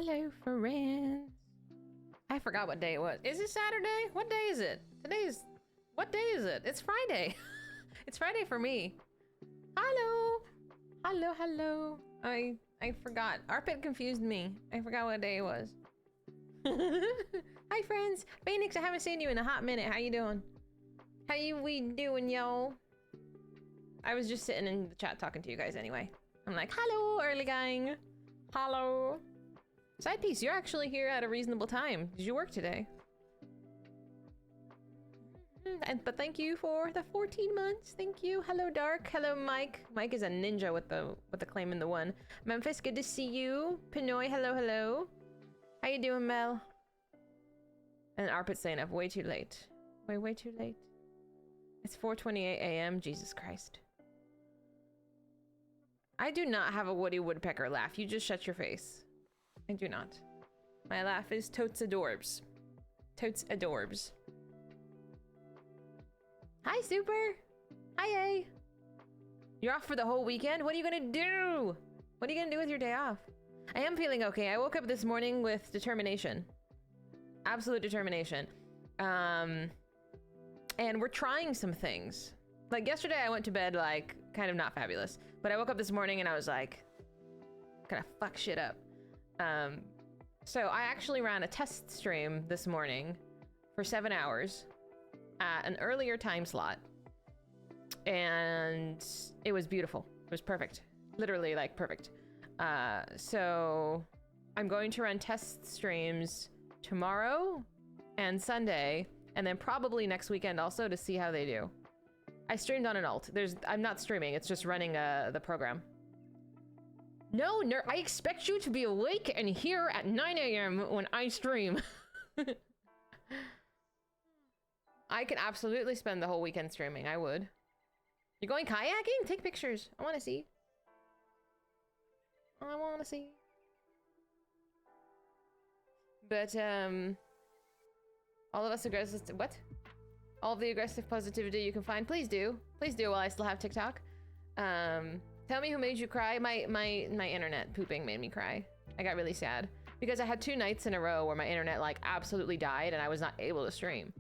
Hello, friends. I forgot what day it was. Is it Saturday? What day is it? What day is it? It's Friday. It's Friday for me. Hello. Hello, hello. I forgot. Arpit confused me. I forgot what day it was. Hi, friends. Phoenix, I haven't seen you in a hot minute. How you doing? How we doing, y'all? I was just sitting in the chat talking to you guys anyway. I'm like, hello, early gang. Hello. Side piece, you're actually here at a reasonable time. Did you work today? But thank you for the 14 months. Thank you. Hello, Dark. Hello, Mike. Mike is a ninja with the claim in the one. Memphis, good to see you. Pinoy, hello, hello. How you doing, Mel? And Arpit saying up way too late. Way too late. It's 4:28 a.m. Jesus Christ. I do not have a Woody Woodpecker laugh. You just shut your face. I do not. My laugh is totes adorbs. Totes adorbs. Hi, Super. Hi, A. You're off for the whole weekend? What are you gonna do? What are you gonna do with your day off? I am feeling okay. I woke up this morning with determination. Absolute determination. And we're trying some things. Like yesterday I went to bed like kind of not fabulous. But I woke up this morning and I was like, gonna fuck shit up. So I actually ran a test stream this morning for 7 hours at an earlier time slot. And it was beautiful. It was perfect. Literally like perfect. So I'm going to run test streams tomorrow and Sunday, and then probably next weekend also to see how they do. I streamed on an alt. I'm not streaming, it's just running the program. No, I expect you to be awake and here at 9 a.m. when I stream. I could absolutely spend the whole weekend streaming, I would. You're going kayaking? Take pictures. I want to see. I want to see. But, all of us aggressive, what? All of the aggressive positivity you can find, please do. Please do while I still have TikTok. Tell me who made you cry. My internet pooping made me cry. I got really sad. Because I had 2 nights in a row where my internet like absolutely died and I was not able to stream.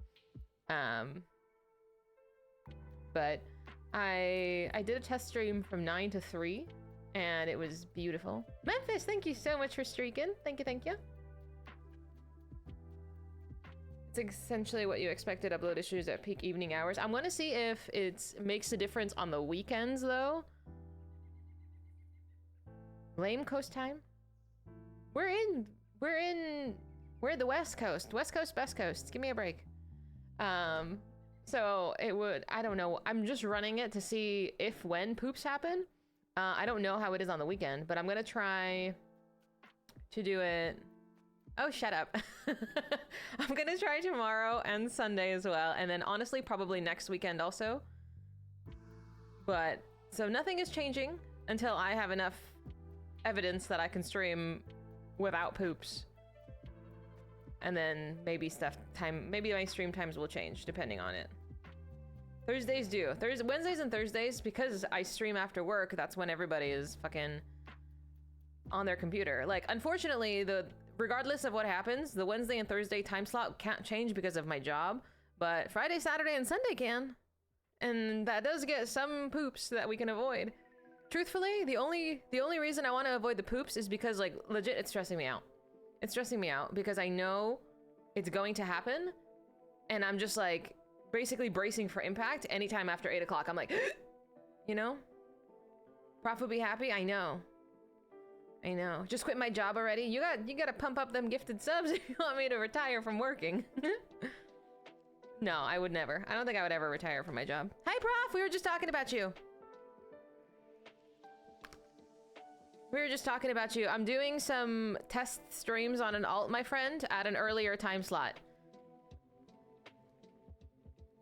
But I did a test stream from 9 to 3 and it was beautiful. Memphis, thank you so much for streaking. Thank you, thank you. It's essentially what you expected, upload issues at peak evening hours. I'm gonna see if it makes a difference on the weekends though. Lame coast time? We're the West Coast. West Coast, best coast. Give me a break. So it would, I don't know. I'm just running it to see if when poops happen. I don't know how it is on the weekend, but I'm gonna try to do it. Oh, shut up. I'm gonna try tomorrow and Sunday as well. And then honestly, probably next weekend also. But, so nothing is changing until I have enough evidence that I can stream without poops. And then maybe maybe my stream times will change depending on it. Thursdays do. Wednesdays and Thursdays, because I stream after work, that's when everybody is fucking on their computer. Like, unfortunately, regardless of what happens, the Wednesday and Thursday time slot can't change because of my job, but Friday, Saturday, and Sunday can. And that does get some poops that we can avoid. Truthfully, the only reason I want to avoid the poops is because, like, legit, it's stressing me out. It's stressing me out because I know it's going to happen, and I'm just, like, basically bracing for impact anytime after 8 o'clock. I'm like, you know? Prof will be happy? I know. I know. Just quit my job already? You gotta pump up them gifted subs if you want me to retire from working. No, I would never. I don't think I would ever retire from my job. Hi, Prof! We were just talking about you. We were just talking about you. I'm doing some test streams on an alt, my friend, at an earlier time slot.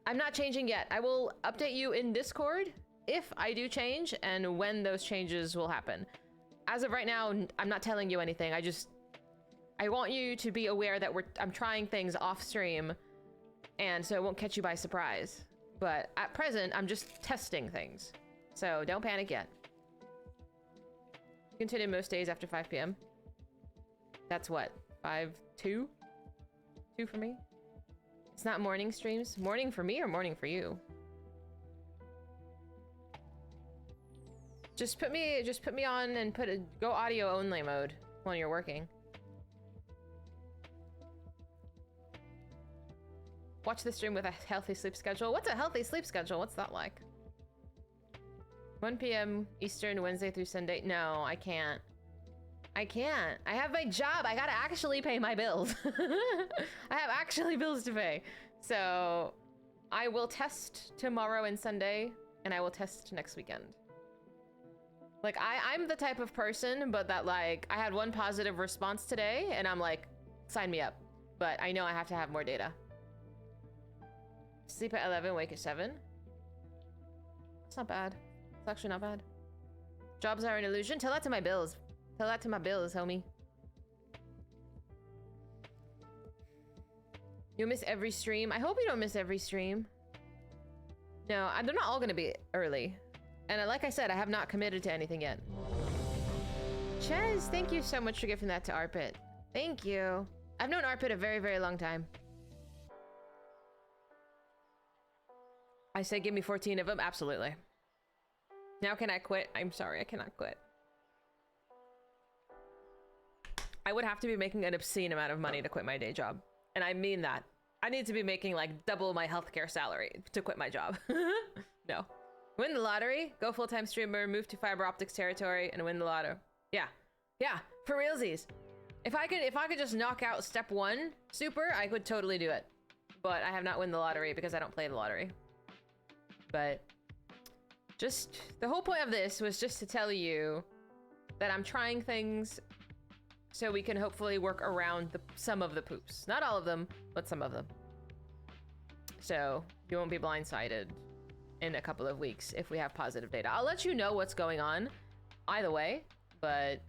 I'm not changing yet. I will update you in Discord if I do change and when those changes will happen. As of right now, I'm not telling you anything. I want you to be aware that I'm trying things off stream, and so it won't catch you by surprise. But at present, I'm just testing things. So don't panic yet. Continue most days after 5 p.m. That's what? 5, 2? 2 for me? It's not morning streams? Morning for me or morning for you? Just put me on and go audio only mode when you're working. Watch the stream with a healthy sleep schedule. What's a healthy sleep schedule? What's that like? 1 p.m. Eastern, Wednesday through Sunday. No, I can't. I can't. I have my job. I gotta actually pay my bills. I have actually bills to pay. So I will test tomorrow and Sunday, and I will test next weekend. Like, I'm the type of person, but that, like, I had 1 positive response today, and I'm like, sign me up. But I know I have to have more data. Sleep at 11, wake at 7. It's not bad. It's actually not bad. Jobs are an illusion. Tell that to my bills. Tell that to my bills, homie. You'll miss every stream. I hope you don't miss every stream. No, they're not all gonna be early. And like I said, I have not committed to anything yet. Ches, thank you so much for gifting that to Arpit. Thank you. I've known Arpit a very, very long time. I say give me 14 of them. Absolutely. Now can I quit? I'm sorry, I cannot quit. I would have to be making an obscene amount of money to quit my day job. And I mean that. I need to be making like double my healthcare salary to quit my job. No. Win the lottery, go full-time streamer, move to fiber optics territory, and win the lotto. Yeah. Yeah, for realsies. If I could just knock out step 1 super, I could totally do it. But I have not won the lottery because I don't play the lottery. But just the whole point of this was just to tell you that I'm trying things so we can hopefully work around some of the poops. Not all of them, but some of them. So you won't be blindsided in a couple of weeks if we have positive data. I'll let you know what's going on either way, but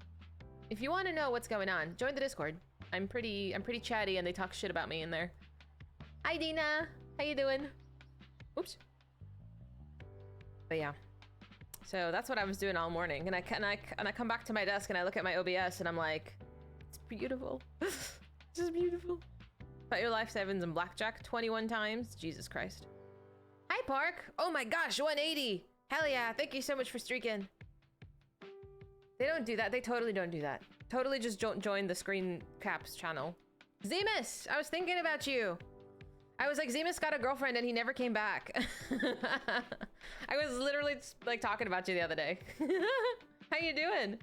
if you want to know what's going on, join the Discord. I'm pretty chatty and they talk shit about me in there. Hi Dina, how you doing? Oops. But yeah. So that's what I was doing all morning, and I come back to my desk and I look at my OBS and I'm like, it's beautiful. It's just beautiful. Bet your life sevens and blackjack 21 times. Jesus Christ. Hi Park. Oh my gosh, 180. Hell yeah, thank you so much for streaking. They don't do that. They totally don't do that. Totally just don't join the screen caps channel. Zemus, I was thinking about you. I was like, Zemus got a girlfriend and he never came back. I was literally like talking about you the other day. How you doing?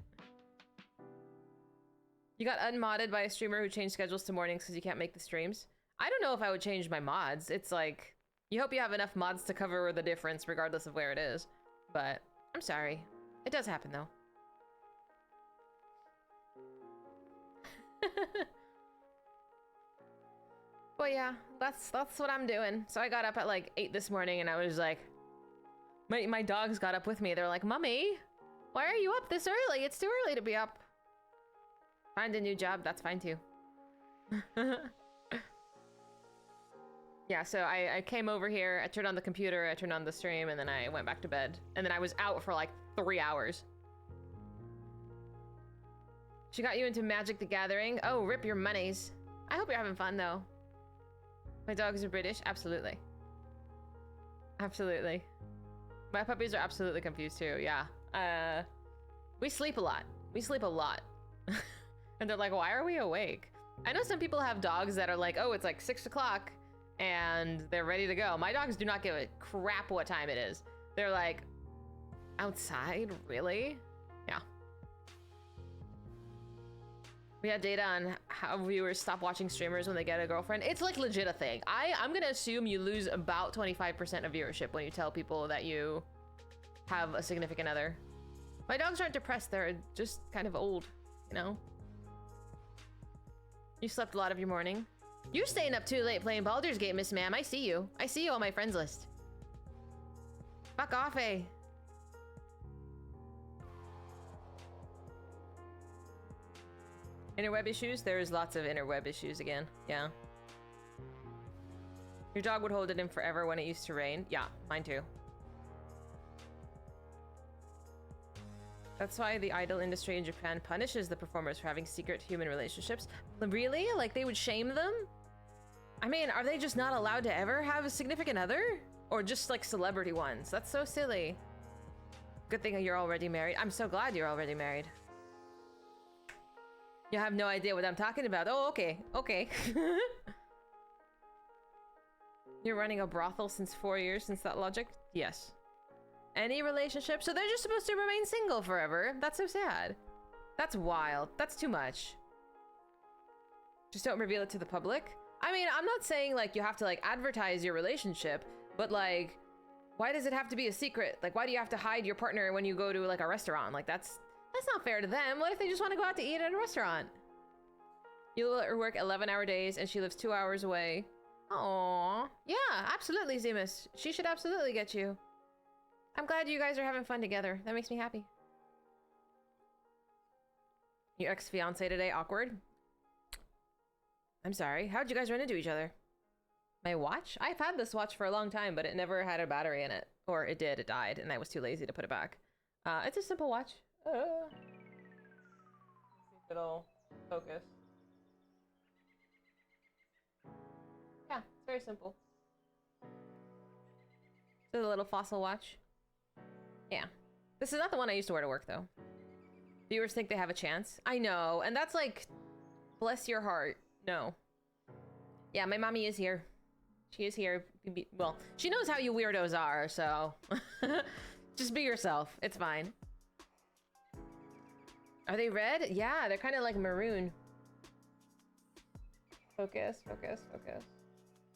You got unmodded by a streamer who changed schedules to mornings because you can't make the streams. I don't know if I would change my mods. It's like, you hope you have enough mods to cover the difference regardless of where it is. But I'm sorry. It does happen though. But yeah, that's what I'm doing. So I got up at like 8 this morning and I was like, my dogs got up with me. They're like, Mommy, why are you up this early? It's too early to be up. Find a new job, that's fine too. Yeah, so I came over here, I turned on the computer, I turned on the stream, and then I went back to bed. And then I was out for like 3 hours. She got you into Magic the Gathering. Oh, rip your monies. I hope you're having fun though. My dogs are British? Absolutely. Absolutely. My puppies are absolutely confused too, yeah. We sleep a lot. We sleep a lot. And they're like, why are we awake? I know some people have dogs that are like, oh, it's like 6 o'clock and they're ready to go. My dogs do not give a crap what time it is. They're like, outside? Really? Yeah. We had data on how viewers stop watching streamers when they get a girlfriend. It's like legit a thing. I'm gonna assume you lose about 25% of viewership when you tell people that you have a significant other. My dogs aren't depressed, they're just kind of old, you know? You slept a lot of your morning. You're staying up too late playing Baldur's Gate, Miss Ma'am. I see you. I see you on my friends list. Fuck off, eh? Interweb issues? There's lots of interweb issues again. Yeah. Your dog would hold it in forever when it used to rain. Yeah, mine too. That's why the idol industry in Japan punishes the performers for having secret human relationships. Really? Like they would shame them? I mean, are they just not allowed to ever have a significant other? Or just like celebrity ones? That's so silly. Good thing you're already married. I'm so glad you're already married. You have no idea what I'm talking about. Oh, okay. Okay. You're running a brothel since 4 years since that logic? Yes. Any relationship? So they're just supposed to remain single forever? That's so sad. That's wild. That's too much. Just don't reveal it to the public? I mean, I'm not saying like you have to like advertise your relationship, but like, why does it have to be a secret? Like, why do you have to hide your partner when you go to like a restaurant? Like that's not fair to them. What if they just want to go out to eat at a restaurant? You let her work 11-hour days and she lives 2 hours away. Aww. Yeah, absolutely, Zemus. She should absolutely get you. I'm glad you guys are having fun together. That makes me happy. Your ex-fiance today, awkward? I'm sorry. How'd you guys run into each other? My watch? I've had this watch for a long time, but it never had a battery in it. Or it did, it died, and I was too lazy to put it back. It's a simple watch. See if it'll focus. Yeah, it's very simple. It's a little fossil watch. Yeah. This is not the one I used to wear to work, though. Viewers think they have a chance. I know, and that's like, bless your heart. No. Yeah, my mommy is here. She is here. Well, she knows how you weirdos are, so... Just be yourself. It's fine. Are they red? Yeah, they're kind of like maroon. Focus, focus, focus.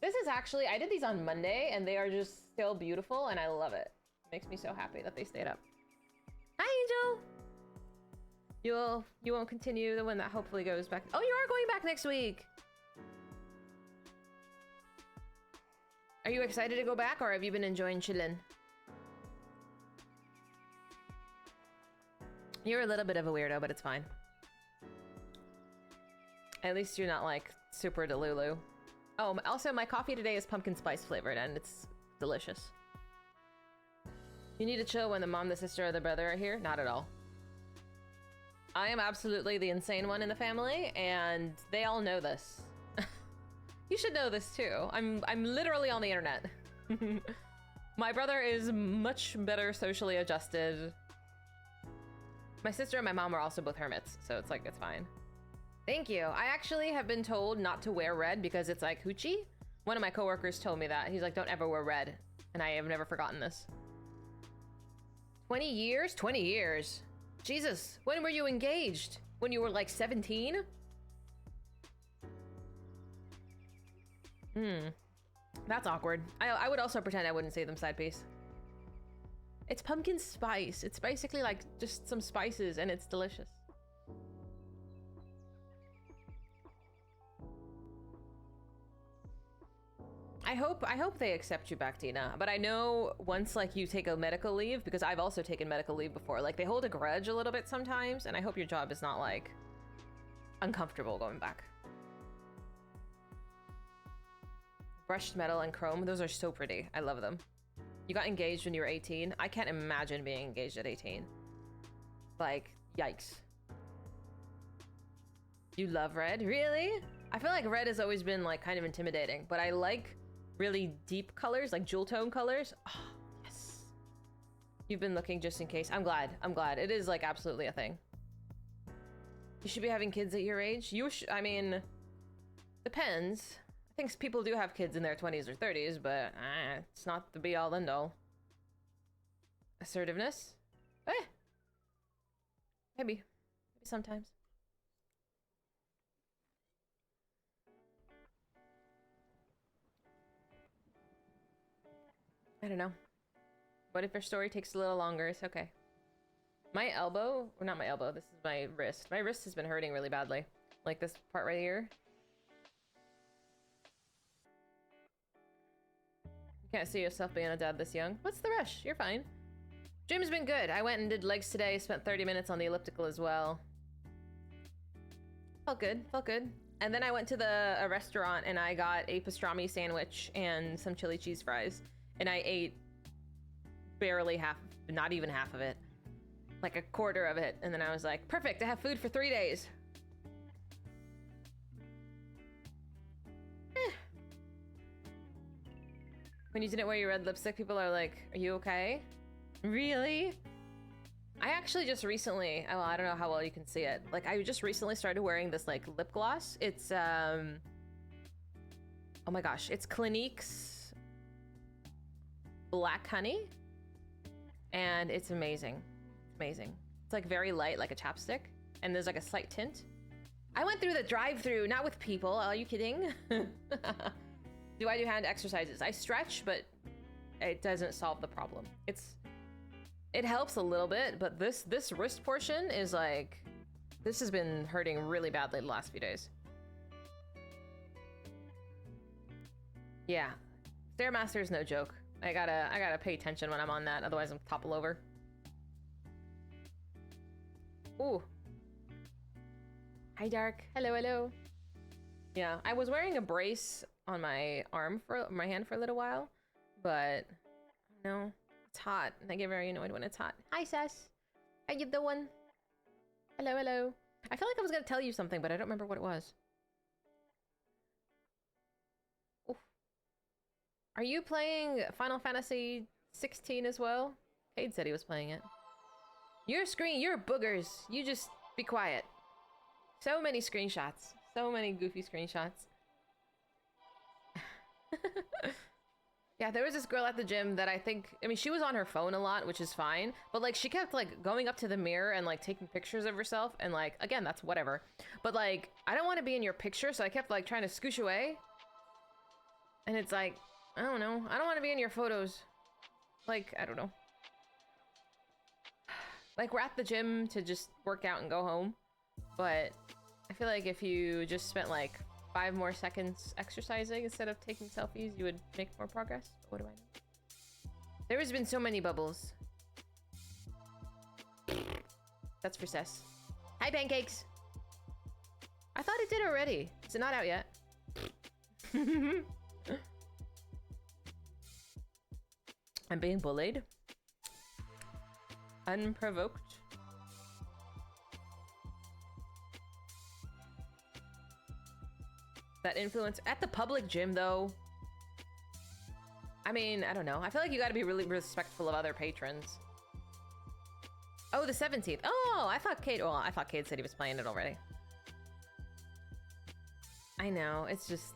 This is actually... I did these on Monday, and they are just still beautiful, and I love it. Makes me so happy that they stayed up. Hi, Angel! You won't continue the one that hopefully goes back. Oh, you are going back next week! Are you excited to go back, or have you been enjoying chillin'? You're a little bit of a weirdo, but it's fine. At least you're not, like, super delulu. Oh, also, my coffee today is pumpkin spice flavored, and it's delicious. You need to chill when the mom, the sister, or the brother are here? Not at all. I am absolutely the insane one in the family, and they all know this. You should know this too. I'm literally on the internet. My brother is much better socially adjusted. My sister and my mom are also both hermits, so it's like, it's fine. Thank you. I actually have been told not to wear red because it's like hoochie. One of my coworkers told me that. He's like, don't ever wear red. And I have never forgotten this. 20 years? 20 years. Jesus, when were you engaged? When you were like 17? That's awkward. I would also pretend I wouldn't say them side piece. It's pumpkin spice. It's basically like just some spices and it's delicious. I hope they accept you back, Tina. But I know once like you take a medical leave, because I've also taken medical leave before, like they hold a grudge a little bit sometimes, and I hope your job is not like uncomfortable going back. Brushed metal and chrome, those are so pretty. I love them. You got engaged when you were 18? I can't imagine being engaged at 18. Like, yikes. You love red? Really? I feel like red has always been like kind of intimidating, but I like really deep colors, like jewel tone colors. Oh, yes. You've been looking just in case. I'm glad. I'm glad. It is like absolutely a thing. You should be having kids at your age. I mean, depends. I think people do have kids in their 20s or 30s, but it's not the be-all end-all. Assertiveness? Eh. Maybe sometimes. I don't know. What if your story takes a little longer? It's okay. My elbow, or not my elbow, this is my wrist. My wrist has been hurting really badly. Like this part right here. You can't see yourself being a dad this young. What's the rush? You're fine. Gym's been good. I went and did legs today, spent 30 minutes on the elliptical as well. Felt good, felt good. And then I went to a restaurant and I got a pastrami sandwich and some chili cheese fries. And I ate barely half, not even half of it. like a quarter of it, and then I was like, perfect, I have food for 3 days. When you didn't wear your red lipstick, people are like, are you okay? Really? I actually just recently, well, I don't know how well you can see it. Like, I just recently started wearing this, like, lip gloss. It's, oh my gosh, it's Clinique's Black Honey. And it's amazing. It's amazing. It's, like, very light, like a chapstick. And there's, like, a slight tint. I went through the drive-thru, not with people. Are you kidding? Do I do hand exercises? I stretch, but it doesn't solve the problem. It helps a little bit, but this wrist portion is like, this has been hurting really badly the last few days. Yeah, Stairmaster is no joke. I gotta pay attention when I'm on that, otherwise I'm topple over. Ooh. Hi, Dark. Hello, hello. Yeah, I was wearing a brace on my arm for my hand for a little while, but no, it's hot and I get very annoyed when it's hot. Hi, Sess. How you doing? Hello, hello. I feel like I was gonna tell you something, but I don't remember what it was. Oof. Are you playing Final Fantasy 16 as well? Cade said he was playing it. Your screen, you're boogers. You just be quiet. So many screenshots. So many goofy screenshots. Yeah, there was this girl at the gym that I mean, she was on her phone a lot, which is fine, but like she kept like going up to the mirror and like taking pictures of herself, and like, again, that's whatever, but like, I don't want to be in your picture, so I kept like trying to scoosh away, and it's like, I don't know, I don't want to be in your photos. Like, I don't know. Like, we're at the gym to just work out and go home, but I feel like if you just spent like 5 more seconds exercising instead of taking selfies, you would make more progress. But what do I know? There has been so many bubbles. That's for Cess. Hi, Pancakes. I thought it did already. Is it not out yet? I'm being bullied. Unprovoked. That influence at the public gym, though. I mean, I don't know. I feel like you gotta be really respectful of other patrons. Oh, the 17th. Oh, I thought Cade said he was playing it already. I know. It's just,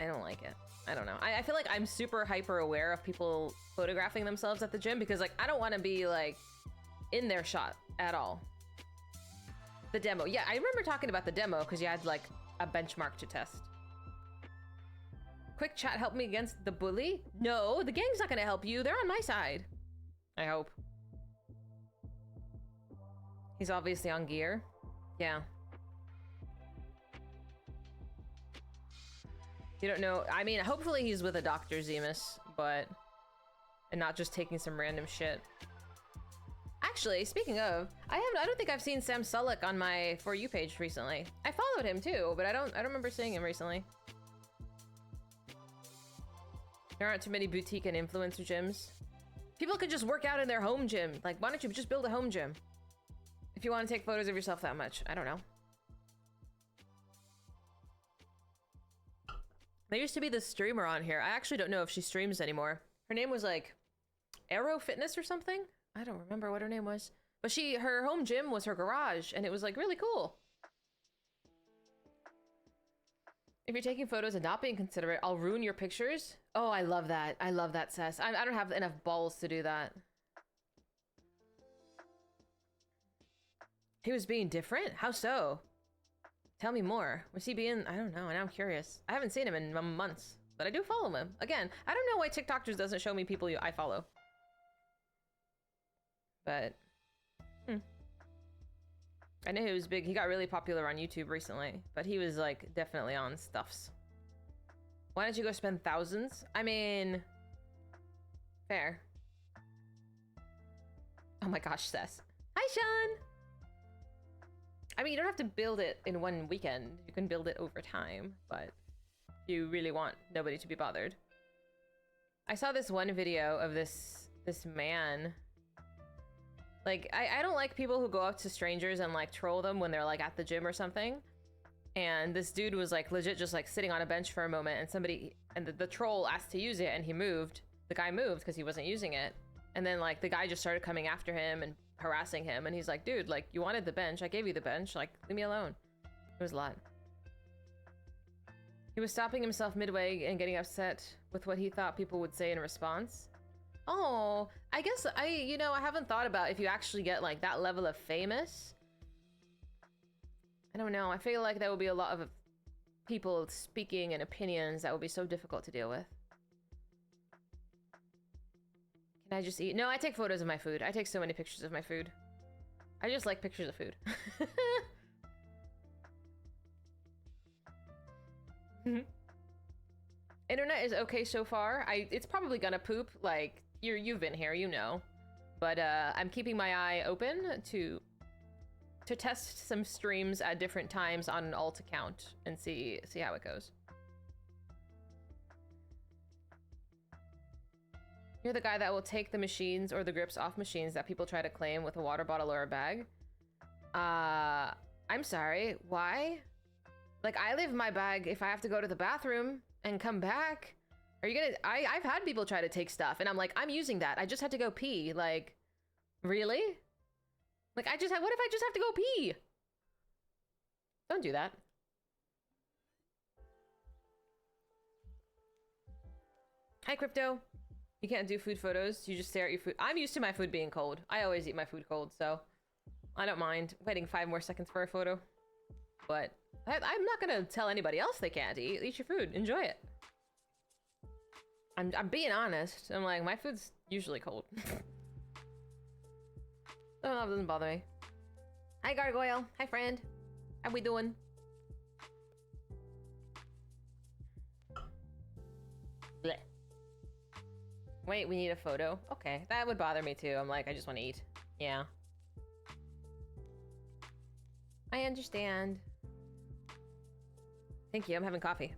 I don't like it. I don't know. I feel like I'm super hyper aware of people photographing themselves at the gym because, like, I don't want to be, like, in their shot at all. The demo. Yeah, I remember talking about the demo because you had, like, a benchmark to test. Quick chat help me against the bully? No, the gang's not gonna help you. They're on my side. I hope. He's obviously on gear. Yeah. You don't know. I mean, hopefully he's with a Dr. Zemus, but... and not just taking some random shit. Actually, speaking of, I don't think I've seen Sam Sulek on my For You page recently. I followed him too, but I don't remember seeing him recently. There aren't too many boutique and influencer gyms. People could just work out in their home gym. Like, why don't you just build a home gym? If you want to take photos of yourself that much. I don't know. There used to be this streamer on here. I actually don't know if she streams anymore. Her name was like Aero Fitness or something. I don't remember what her name was. But her home gym was her garage, and it was like really cool. If you're taking photos and not being considerate, I'll ruin your pictures. Oh, I love that. I love that, Cess. I don't have enough balls to do that. He was being different? How so? Tell me more. Was he being... I don't know. Now I'm curious. I haven't seen him in months, but I do follow him. Again, I don't know why TikTok just doesn't show me people I follow. But... I know he was big. He got really popular on YouTube recently, but he was, like, definitely on stuffs. Why don't you go spend thousands? I mean... fair. Oh my gosh, Cess. Hi, Sean! I mean, you don't have to build it in one weekend. You can build it over time, but you really want nobody to be bothered. I saw this one video of this man Like, I don't like people who go up to strangers and like troll them when they're like at the gym or something. And this dude was like legit just like sitting on a bench for a moment, and somebody, and the troll asked to use it, and he moved. The guy moved because he wasn't using it. And then like the guy just started coming after him and harassing him. And he's like, dude, like you wanted the bench. I gave you the bench. Like, leave me alone. It was a lot. He was stopping himself midway and getting upset with what he thought people would say in response. Oh, I guess I haven't thought about if you actually get like that level of famous. I don't know. I feel like there will be a lot of people speaking and opinions that would be so difficult to deal with. Can I just eat? No, I take photos of my food. I take so many pictures of my food. I just like pictures of food. Internet is okay so far. It's probably gonna poop. Like you've been here, you know. But I'm keeping my eye open to test some streams at different times on an alt account and see how it goes. You're the guy that will take the machines or the grips off machines that people try to claim with a water bottle or a bag. I'm sorry, why? Like, I leave my bag if I have to go to the bathroom and come back. Are you gonna... I've had people try to take stuff, and I'm like, I'm using that. I just had to go pee. Like, really? Like, what if I just have to go pee? Don't do that. Hi, Crypto. You can't do food photos. You just stare at your food. I'm used to my food being cold. I always eat my food cold, so I don't mind waiting 5 more seconds for a photo. But I'm not gonna tell anybody else they can't eat. Eat your food. Enjoy it. I'm being honest. I'm like, my food's usually cold. Oh, no, it doesn't bother me. Hi, Gargoyle. Hi, friend. How we doing? Blech. Wait, we need a photo? Okay, that would bother me too. I'm like, I just want to eat. Yeah. I understand. Thank you, I'm having coffee.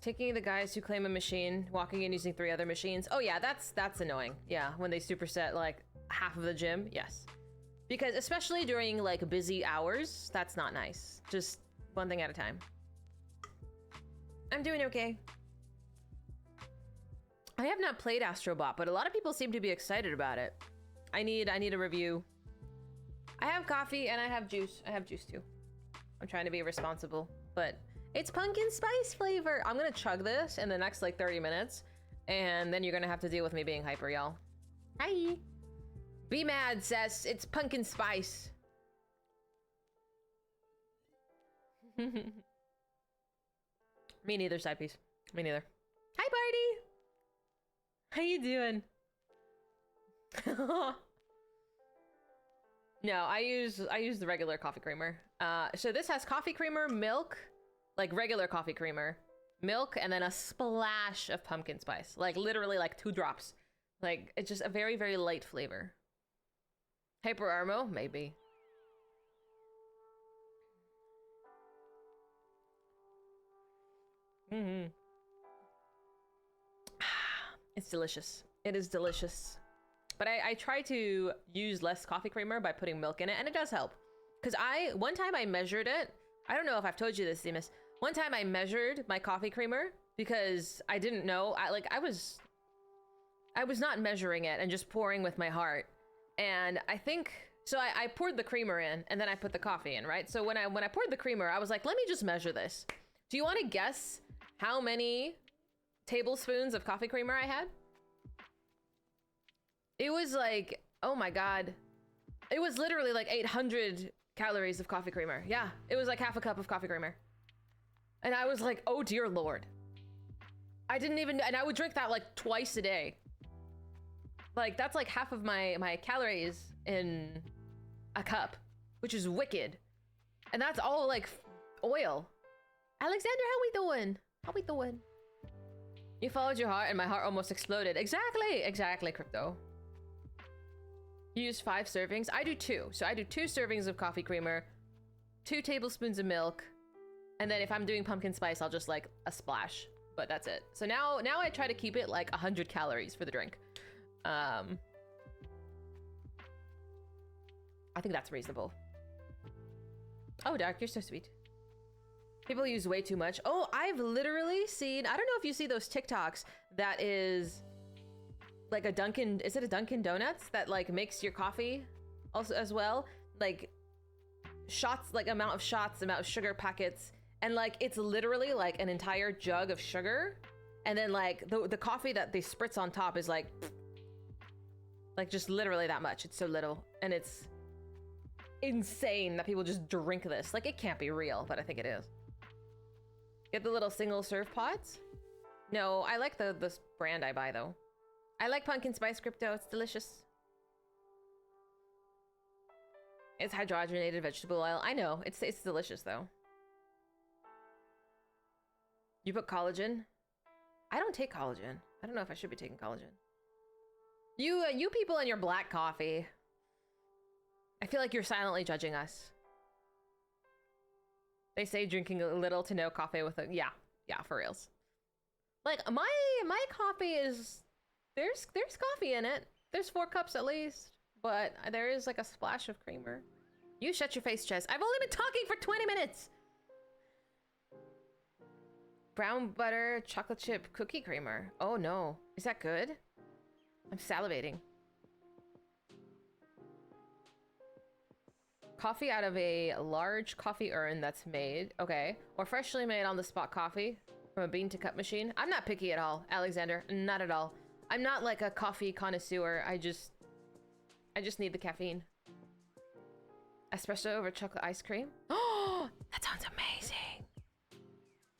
Taking the guys who claim a machine, walking in using 3 other machines. Oh yeah, that's annoying. Yeah, when they superset like half of the gym, yes. Because especially during like busy hours, that's not nice. Just one thing at a time. I'm doing okay. I have not played Astrobot, but a lot of people seem to be excited about it. I need a review. I have coffee and I have juice. I have juice too. I'm trying to be responsible, but it's pumpkin spice flavor. I'm gonna chug this in the next like 30 minutes, and then you're gonna have to deal with me being hyper, y'all. Hi. Be mad, says it's pumpkin spice. Me neither, side piece. Me neither. Hi, Barty. How you doing? No, I use the regular coffee creamer. So this has coffee creamer, milk, like regular coffee creamer, milk, and then a splash of pumpkin spice. Like literally like 2 drops. Like it's just a very, very light flavor. Hyper Armo? Maybe. Mm-hmm. It's delicious. It is delicious. But I try to use less coffee creamer by putting milk in it, and it does help. Because one time I measured it. I don't know if I've told you this, Demus. One time I measured my coffee creamer because I didn't know. I was not measuring it and just pouring with my heart. And I think, so I poured the creamer in and then I put the coffee in, right? So when I poured the creamer, I was like, let me just measure this. Do you want to guess how many tablespoons of coffee creamer I had? It was like, oh my god. It was literally like 800 calories of coffee creamer. Yeah, it was like half a cup of coffee creamer. And I was like, oh dear lord. I didn't even, and I would drink that like twice a day. Like that's like half of my calories in a cup, which is wicked. And that's all like oil. Alexander, how we doing? How we doing? You followed your heart and my heart almost exploded. Exactly, Crypto. You use 5 servings. I do 2. So I do 2 servings of coffee creamer, 2 tablespoons of milk, and then if I'm doing pumpkin spice, I'll just like a splash. But that's it. So now I try to keep it like 100 calories for the drink. think that's reasonable. Oh, Dark, you're so sweet. People use way too much. Oh, I've literally seen, I don't know if you see those TikToks that is like a Dunkin', is it a Dunkin' Donuts that like makes your coffee also as well? Like shots, like amount of shots, amount of sugar packets. And like, it's literally like an entire jug of sugar. And then like the coffee that they spritz on top is like just literally that much. It's so little. And it's insane that people just drink this. Like, it can't be real, but I think it is. Get the little single serve pots. No, I like the brand I buy though. I like pumpkin spice crypto. It's delicious. It's hydrogenated vegetable oil. I know. It's delicious though. You put collagen? I don't take collagen. I don't know if I should be taking collagen. You people and your black coffee. I feel like you're silently judging us. They say drinking a little to no coffee with a... Yeah, for reals. Like, my coffee is... There's coffee in it. There's 4 cups at least. But there is like a splash of creamer. You shut your face, Chess. I've only been talking for 20 minutes! Brown butter chocolate chip cookie creamer. Oh no. Is that good? I'm salivating. Coffee out of a large coffee urn that's made, okay, or freshly made on the spot coffee from a bean to cup machine. I'm not picky at all, Alexander, not at all. I'm not like a coffee connoisseur. I just need the caffeine. Espresso over chocolate ice cream. Oh, that sounds amazing.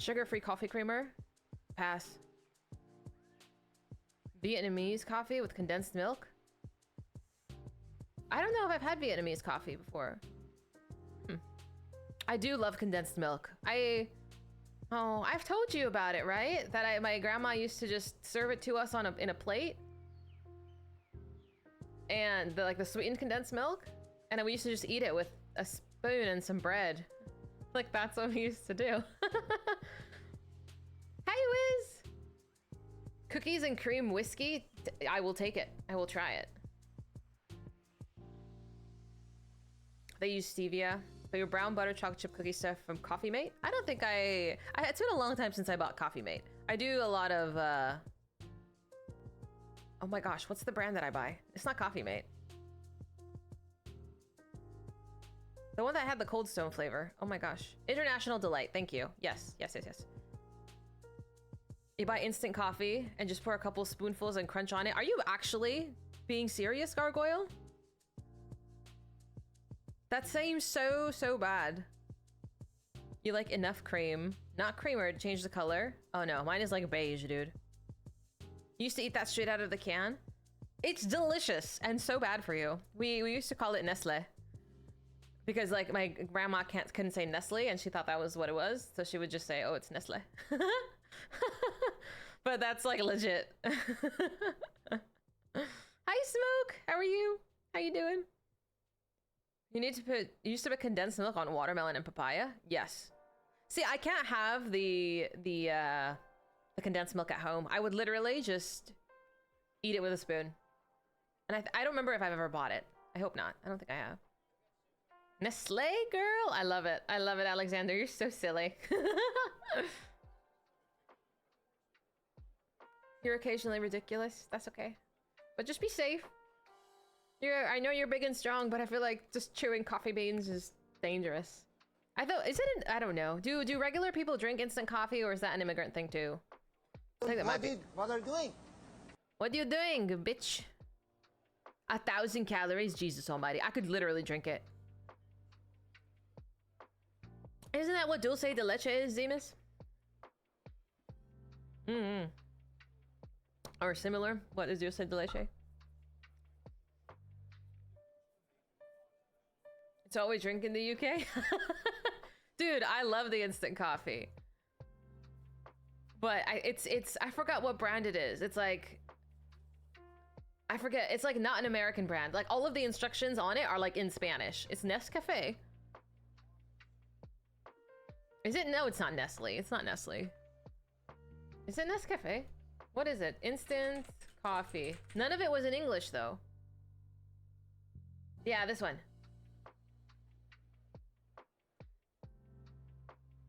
Sugar-free coffee creamer. Pass. Vietnamese coffee with condensed milk. I don't know if I've had Vietnamese coffee before. I do love condensed milk. I've told you about it, right? That my grandma used to just serve it to us in a plate. And the sweetened condensed milk. And then we used to just eat it with a spoon and some bread. Like, that's what we used to do. Hi, Wiz! Cookies and cream whiskey? I will take it. I will try it. They use stevia. But your brown butter chocolate chip cookie stuff from Coffee Mate? I don't think it's been a long time since I bought Coffee Mate. I do a lot of, oh my gosh, what's the brand that I buy? It's not Coffee Mate. The one that had the Cold Stone flavor. Oh my gosh. International Delight, thank you. Yes. You buy instant coffee and just pour a couple spoonfuls and crunch on it. Are you actually being serious, Gargoyle? That seems so bad. You like enough cream, not creamer to change the color. Oh no, mine is like beige, dude. You used to eat that straight out of the can. It's delicious and so bad for you. We used to call it Nestle. Because like my grandma couldn't say Nestle and she thought that was what it was. So she would just say, oh, it's Nestle. But that's like legit. Hi, Smoke. How are you? How you doing? You used to put condensed milk on watermelon and papaya? Yes. See, I can't have the condensed milk at home. I would literally just eat it with a spoon. And I don't remember if I've ever bought it. I hope not. I don't think I have. Nestle, girl? I love it. I love it, Alexander. You're so silly. You're occasionally ridiculous. That's okay. But just be safe. I know you're big and strong, but I feel like just chewing coffee beans is dangerous. I don't know. Do regular people drink instant coffee, or is that an immigrant thing too? I think that might be. What are you doing? What are you doing, bitch? 1,000 calories, Jesus almighty. I could literally drink it. Isn't that what dulce de leche is, Zemus? Or similar. What is dulce de leche? It's always drink in the UK. Dude, I love the instant coffee. But I forgot what brand it is. It's like, I forget. It's like not an American brand. Like all of the instructions on it are like in Spanish. It's Nescafe. Is it? No, it's not Nestle. It's not Nestle. Is it Nescafe? What is it? Instant coffee. None of it was in English though. Yeah, this one.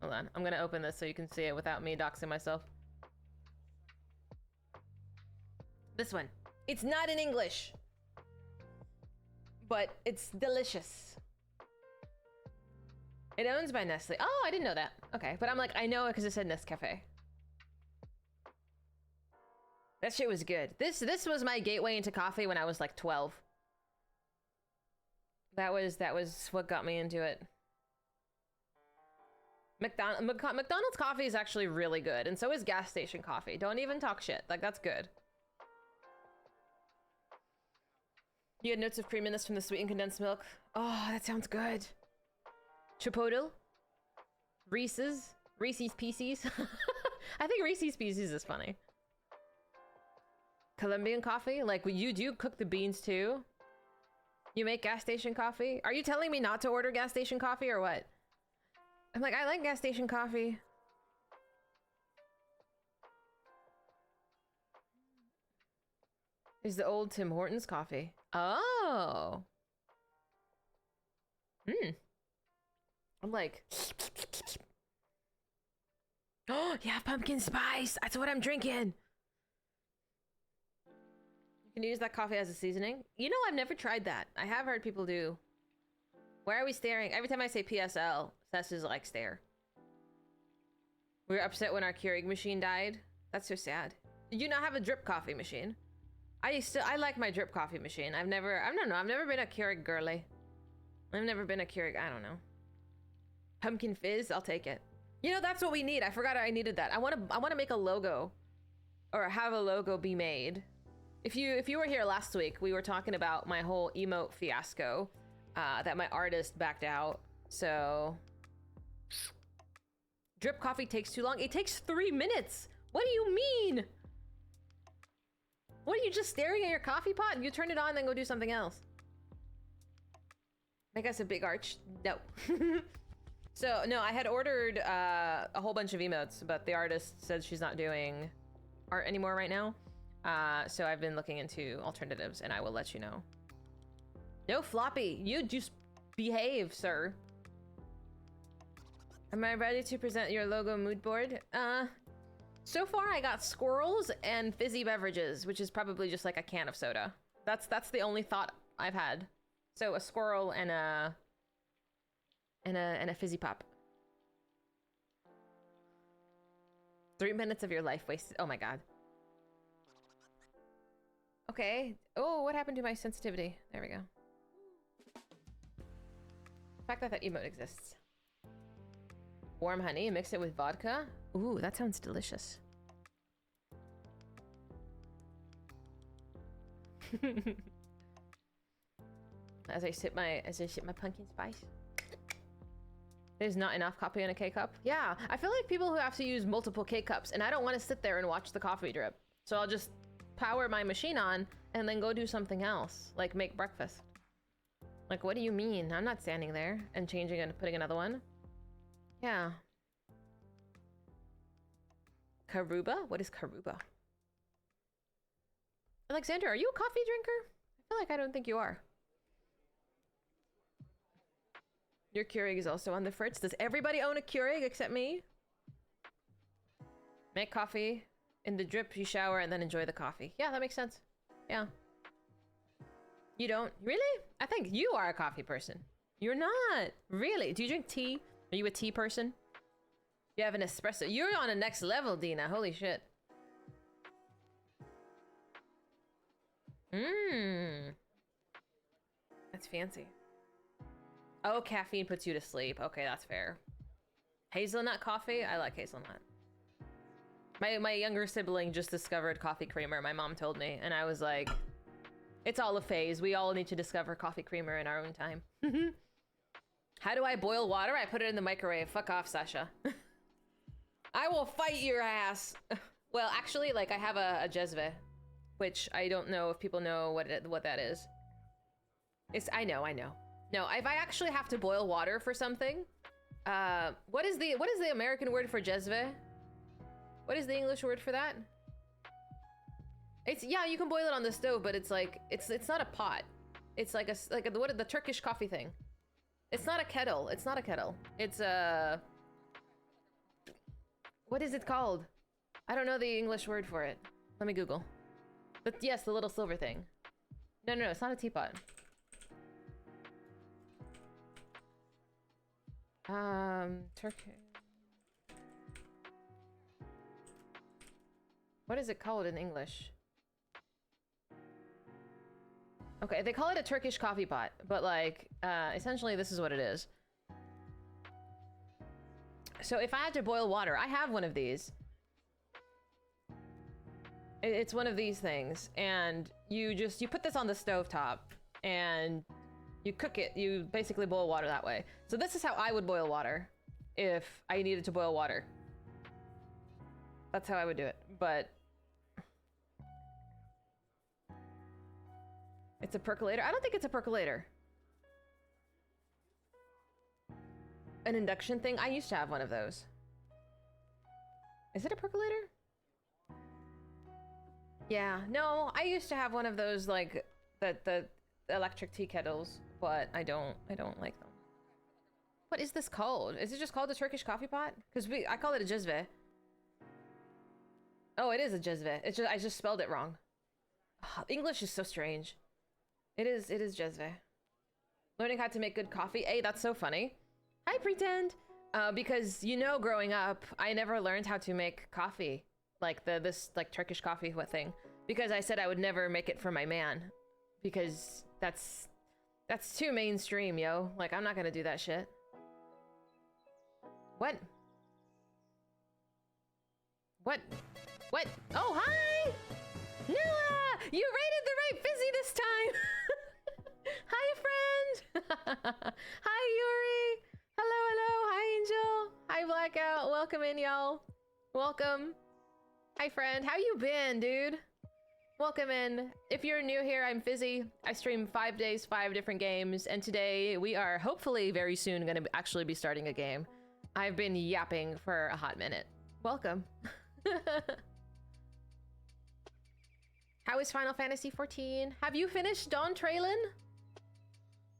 Hold on. I'm gonna open this so you can see it without me doxing myself. This one. It's not in English. But it's delicious. It owns by Nestle. Oh, I didn't know that. Okay, but I'm like, I know it because it said Nescafe. That shit was good. This was my gateway into coffee when I was like 12. That was what got me into it. McDonald's coffee is actually really good, and so is gas station coffee. Don't even talk shit. Like, that's good. You had notes of creaminess from the sweetened condensed milk. Oh, that sounds good. Chipotle. Reese's Pieces. I think Reese's Pieces is funny. Colombian coffee? Like, you do cook the beans too? You make gas station coffee? Are you telling me not to order gas station coffee or what? I'm like, I like gas station coffee. Is the old Tim Hortons coffee. Oh. I'm like, oh, yeah, pumpkin spice. That's what I'm drinking. You can use that coffee as a seasoning. You know, I've never tried that. I have heard people do. Why are we staring? Every time I say PSL, Sess is like, stare. We were upset when our Keurig machine died. That's so sad. Did you not have a drip coffee machine? I like my drip coffee machine. I've never been a Keurig girly. I've never been a Keurig, I don't know. Pumpkin fizz, I'll take it. You know, that's what we need. I forgot I needed that. I want to make a logo, or have a logo be made. If you were here last week, we were talking about my whole emote fiasco, that my artist backed out. So, drip coffee takes too long. It takes 3 minutes. What do you mean? What are you just staring at your coffee pot? You turn it on, then go do something else. Make us a big arch. No. So, no, I had ordered a whole bunch of emotes, but the artist said she's not doing art anymore right now. So I've been looking into alternatives, and I will let you know. No floppy. You just behave, sir. Am I ready to present your logo mood board? So far I got squirrels and fizzy beverages, which is probably just like a can of soda. That's the only thought I've had. So a squirrel and a fizzy pop. 3 minutes of your life wasted. Oh my god. Okay. Oh, what happened to my sensitivity? There we go. The fact that that emote exists. Warm honey, mix it with vodka. Ooh, that sounds delicious. As I sip my pumpkin spice. There's not enough coffee in a K-cup. Yeah, I feel like people who have to use multiple K-cups, and I don't want to sit there and watch the coffee drip. So I'll just power my machine on and then go do something else, like make breakfast. Like, what do you mean? I'm not standing there and changing and putting another one. Yeah. Karuba? What is Karuba? Alexander, are you a coffee drinker? I feel like I don't think you are. Your Keurig is also on the fritz. Does everybody own a Keurig except me? Make coffee in the drip, you shower, and then enjoy the coffee. Yeah, that makes sense. Yeah. You don't? Really? I think you are a coffee person. You're not. Really? Do you drink tea? Are you a tea person? You have an espresso. You're on a next level, Dina. Holy shit. Mmm. That's fancy. Oh, caffeine puts you to sleep. Okay, that's fair. Hazelnut coffee? I like hazelnut. My younger sibling just discovered coffee creamer, my mom told me, and I was like, it's all a phase. We all need to discover coffee creamer in our own time. How do I boil water? I put it in the microwave. Fuck off, Sasha. I will fight your ass. Well, actually, like, I have a jezve, which I don't know if people know what that is. I know. No, if I actually have to boil water for something, what is the American word for jezve? What is the English word for that? Yeah, you can boil it on the stove, but it's like it's not a pot. It's like the Turkish coffee thing. It's not a kettle. It's not a kettle. It's a What is it called? I don't know the English word for it. Let me Google. But yes, the little silver thing. No, it's not a teapot. Turkey. What is it called in English? Okay, they call it a Turkish coffee pot, but like, essentially this is what it is. So if I had to boil water, I have one of these. It's one of these things, and you put this on the stovetop, and you cook it. You basically boil water that way. So this is how I would boil water if I needed to boil water. That's how I would do it, but it's a percolator. I don't think it's a percolator. An induction thing? I used to have one of those. Is it a percolator? Yeah, no, I used to have one of those, like, the electric tea kettles, but I don't like them. What is this called? Is it just called a Turkish coffee pot? Because I call it a cezve. Oh, it is a cezve. It's just, I just spelled it wrong. Oh, English is so strange. It is cezve. Learning how to make good coffee. Hey, that's so funny. Hi, Pretend. Because, you know, growing up, I never learned how to make coffee. Like this Turkish coffee thing, because I said I would never make it for my man, because that's too mainstream, yo. Like, I'm not gonna do that shit. What? Oh, hi, Noah. You rated the right Fizy this time. Hi, friend. Hi, Yuri. Hello. Hi, Angel. Hi, Blackout. Welcome in, y'all. Welcome. Hi, friend. How you been, dude? Welcome in. If you're new here, I'm Fizy. I stream 5 days, 5 different games, and today we are hopefully very soon going to actually be starting a game. I've been yapping for a hot minute. Welcome. How is Final Fantasy XIV? Have you finished Dawn Traylon?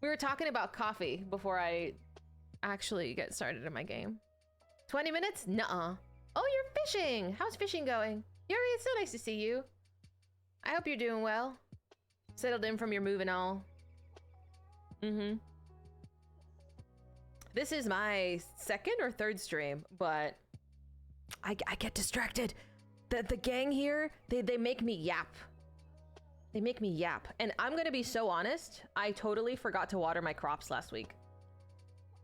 We were talking about coffee before I actually get started in my game. 20 minutes? Nuh-uh. Oh, you're fishing! How's fishing going? Yuri, it's so nice to see you. I hope you're doing well. Settled in from your move and all. Mm-hmm. This is my 2nd or 3rd stream, but I get distracted. The gang here, they make me yap. They make me yap. And I'm gonna be so honest, I totally forgot to water my crops last week.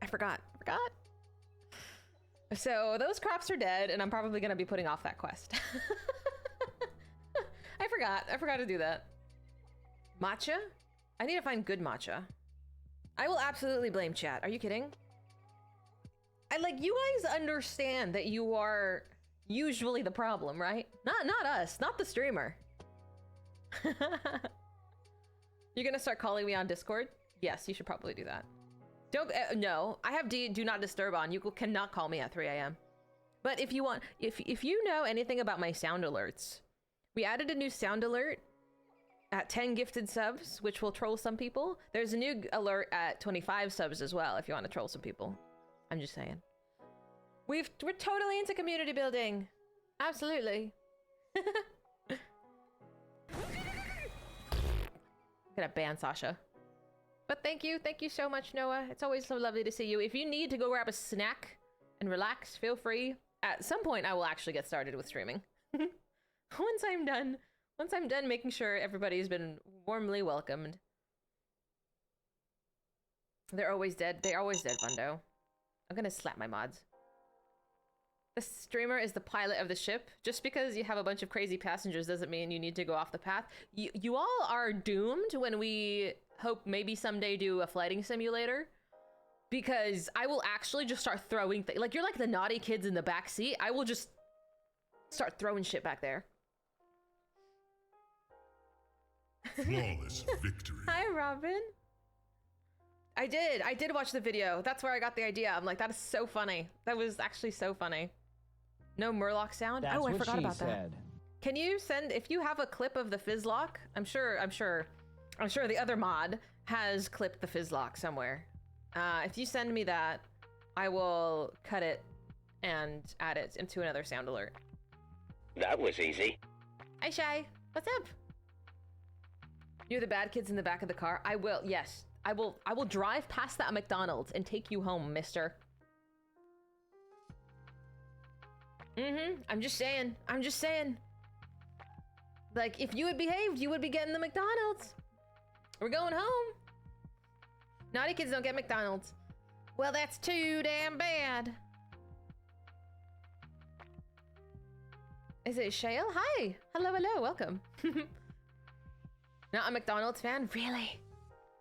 I forgot. So those crops are dead, and I'm probably gonna be putting off that quest. I forgot to do that. Matcha? I need to find good matcha. I will absolutely blame chat. Are you kidding? You guys understand that you are usually the problem, right? Not us, not the streamer. You're gonna start calling me on Discord? Yes, you should probably do that. Don't, no, I have do not disturb on. You cannot call me at 3 a.m. But if you want, if you know anything about my sound alerts, we added a new sound alert at 10 gifted subs, which will troll some people. There's a new alert at 25 subs as well, if you want to troll some people. I'm just saying. We're totally into community building. Absolutely. I'm gonna ban Sasha. But thank you so much, Noah. It's always so lovely to see you. If you need to go grab a snack and relax, feel free. At some point, I will actually get started with streaming. Once I'm done making sure everybody's been warmly welcomed. They're always dead. They're always dead, Vundo. I'm gonna slap my mods. The streamer is the pilot of the ship. Just because you have a bunch of crazy passengers doesn't mean you need to go off the path. You all are doomed when we hope maybe someday do a flighting simulator, because I will actually just start throwing things. Like, you're like the naughty kids in the back seat. I will just start throwing shit back there. Flawless victory. Hi, Robin. I did watch the video. That's where I got the idea. I'm like, that is so funny. That was actually so funny. No Murloc sound? That's oh, I what forgot she about said. that. Can you send, if you have a clip of the Fizzlock? I'm sure the other mod has clipped the Fizzlock somewhere. If you send me that, I will cut it and add it into another sound alert. That was easy. Hi, Shy. What's up? You're the bad kids in the back of the car? I will, yes. I will drive past that McDonald's and take you home, mister. I'm just saying. I'm just saying. Like, if you had behaved, you would be getting the McDonald's. We're going home. Naughty kids don't get McDonald's. Well, that's too damn bad. Is it Shale? Hi. Hello, hello. Welcome. Not a McDonald's fan? Really?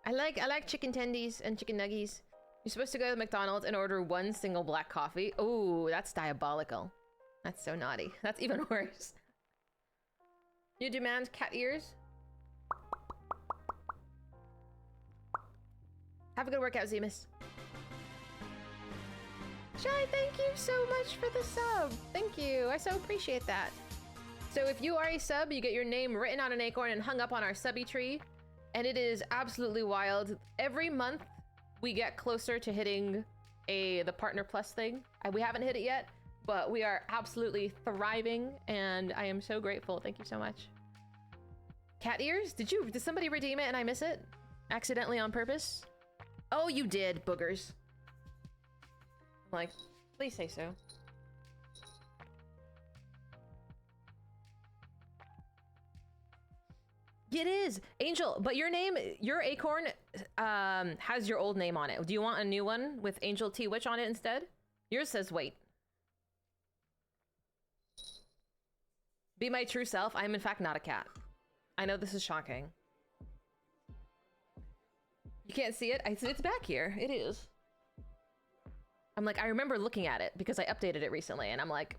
I like chicken tendies and chicken nuggies. You're supposed to go to McDonald's and order one single black coffee. Oh, that's diabolical. That's so naughty. That's even worse. You demand cat ears? Have a good workout, Zemus. Shy, thank you so much for the sub. Thank you. I so appreciate that. So if you are a sub, you get your name written on an acorn and hung up on our subby tree. And it is absolutely wild. Every month, we get closer to hitting the Partner Plus thing. We haven't hit it yet, but we are absolutely thriving, and I am so grateful. Thank you so much. Cat ears? Did somebody redeem it and I miss it? Accidentally on purpose? Oh, you did, boogers. I'm like, please say so. It is Angel, but your acorn has your old name on it. Do you want a new one with Angel T Witch on it instead? Yours says wait. Be my true self. I am in fact not a cat. I know this is shocking. You can't see it? It's back here. It is. I'm like, I remember looking at it because I updated it recently, and I'm like,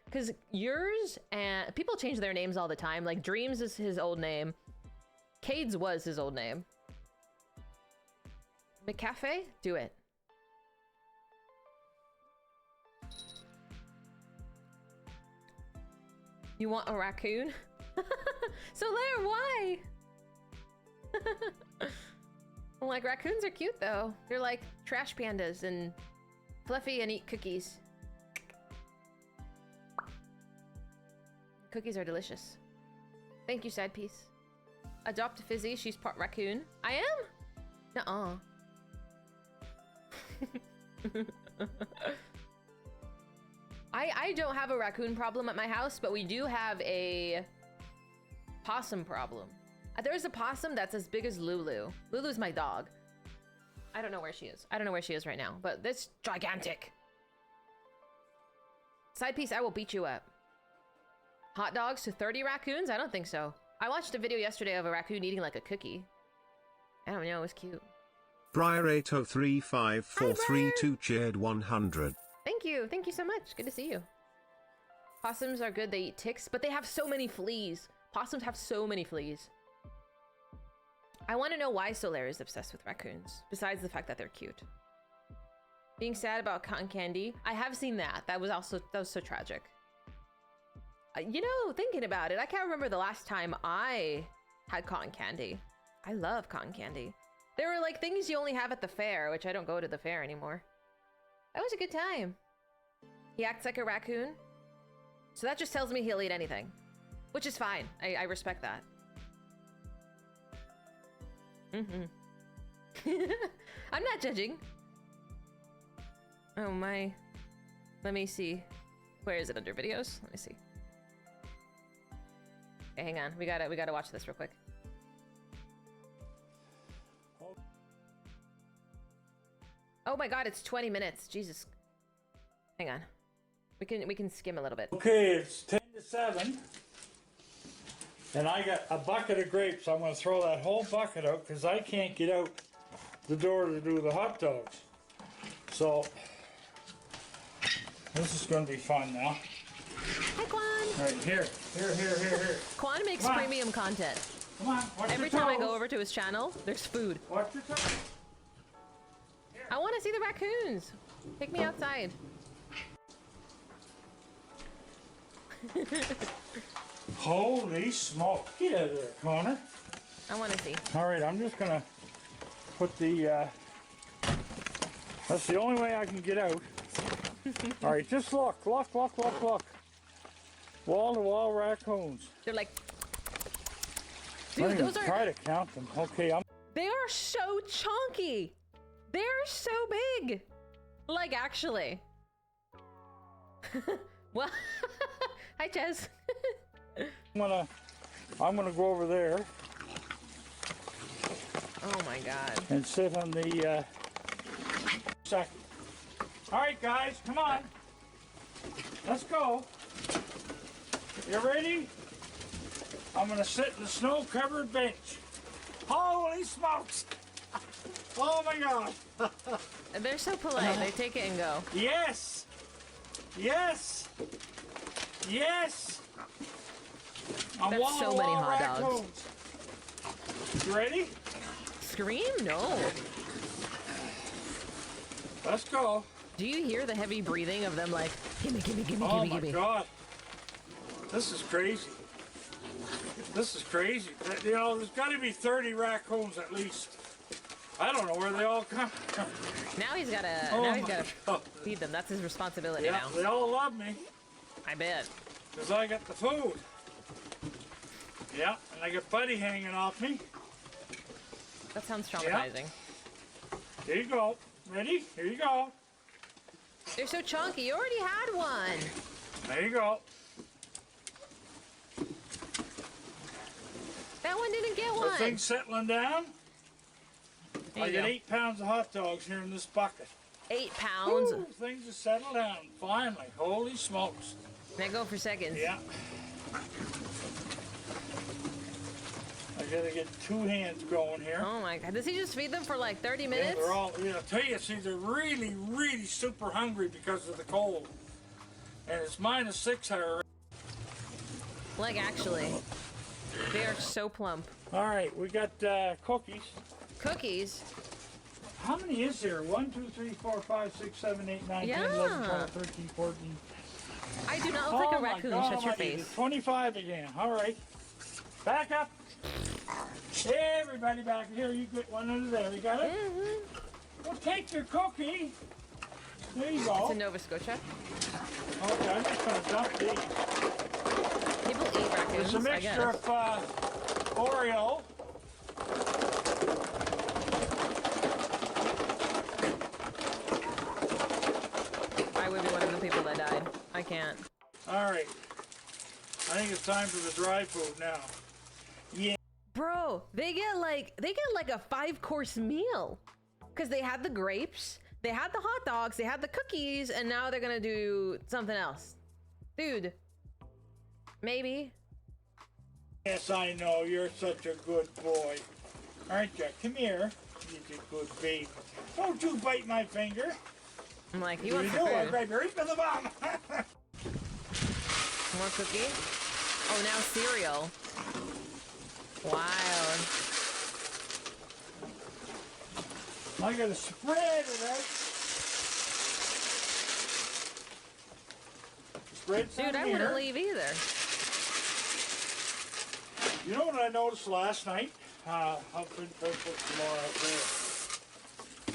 because yours and people change their names all the time. Like Dreams is his old name. Cade's was his old name. McCafe? Do it. You want a raccoon? Solaire, why? I'm like, raccoons are cute though. They're like trash pandas and fluffy and eat cookies. Cookies are delicious. Thank you, side piece. Adopt a Fizy. She's part raccoon. I am? Nuh-uh. I don't have a raccoon problem at my house, but we do have a possum problem. There's a possum that's as big as Lulu. Lulu's my dog. I don't know where she is. I don't know where she is right now, but this gigantic. Side piece, I will beat you up. Hot dogs to 30 raccoons? I don't think so. I watched a video yesterday of a raccoon eating like a cookie. I don't know, it was cute. Briar803543 cheered 100. Thank you so much. Good to see you. Possums are good, they eat ticks, but they have so many fleas. Possums have so many fleas. I want to know why Solaire is obsessed with raccoons, besides the fact that they're cute. Being sad about cotton candy. I have seen that. That was so tragic. You know, thinking about it, I can't remember the last time I had cotton candy. I love cotton candy. There were like things you only have at the fair, which I don't go to the fair anymore. That was a good time. He acts like a raccoon. So that just tells me he'll eat anything, which is fine. I respect that. I'm not judging. Oh my. Let me see. Where is it under videos? Let me see. Okay, hang on. We gotta watch this real quick. Oh my god, it's 20 minutes. Jesus. Hang on. We can skim a little bit. Okay, it's 10 to 7. And I got a bucket of grapes. I'm going to throw that whole bucket out because I can't get out the door to do the hot dogs. So, this is going to be fun now. Hi, Quan. Right, here. Quan makes premium content. Come on, watch Every your time I toes. go over to his channel, there's food. Watch your toes. I want to see the raccoons. Take me outside. Holy smoke. Get out of there, Connor. I want to see. All right, I'm just going to put the... that's the only way I can get out. All right, just look. Wall-to-wall raccoons. They're like, Don't dude, even those try are, to count them. Okay, they are so chunky. They're so big. Like, actually. Well, hi, Jez. I'm gonna go over there Oh my God. and sit on the second. All right, guys, come on. Let's go. You ready? I'm gonna sit in the snow-covered bench. Holy smokes! Oh my God! They're so polite. They take it and go. Yes! Yes! Yes! I'm That's so many hot dogs. raccoons. You ready? Scream? No. Let's go. Do you hear the heavy breathing of them like, gimme, gimme, gimme, Oh gimme, my gimme? God. This is crazy. This is crazy. You know, there's got to be 30 raccoons at least. I don't know where they all come from. Now he's gotta, Oh now he's my gotta God. feed them. That's his responsibility Yeah, now. they all love me I bet. because I got the food. Yeah, and I got Buddy hanging off me. That sounds traumatizing. Here you go. Ready? Here you go. They're so chunky. You already had one. There you go. That one didn't get The one. thing's settling down. There I you got go. 8 pounds of hot dogs here in this bucket. 8 pounds. Woo, things have settled down, finally. Holy smokes. They go for seconds. Yeah. I gotta get 2 hands going here. Oh my God. Does he just feed them for like 30 Yeah, minutes? they're all, you know, I tell you, see, they're really, really super hungry because of the cold. And it's -6 here. Like, actually. They are so plump. All right, we got cookies. Cookies. How many is there? 1, 2, 3, 4, 5, 6, 7, 8, 9, 10, 11, Yeah. 12, 13, 14. I do not look like a my raccoon. God, Shut your almighty, face. 25 again. All right. Back up. Everybody back here. You get one under there. You got it? Mm-hmm. Well, take your cookie. There you It's go. a Nova Scotia. Okay, I'm just going to dump these. People eat raccoons, It's a I guess. mixture of Oreo. I would be one of the people that died. I can't. All right. I think it's time for the dry food now. Yeah. Bro, they get like a 5-course meal. Cause they had the grapes, they had the hot dogs, they had the cookies, and now they're gonna do something else. Dude. Maybe. Yes, I know. You're such a good boy. Aren't you? Come here. You're a good baby. Don't you bite my finger. I'm like, you You want do. some I food? grab your eat with the bum. More cookie? Oh, now cereal. Wild. I gotta spread it out. Spread some Dude, I here. wouldn't leave either. You know what I noticed last night? I'll put some more out there.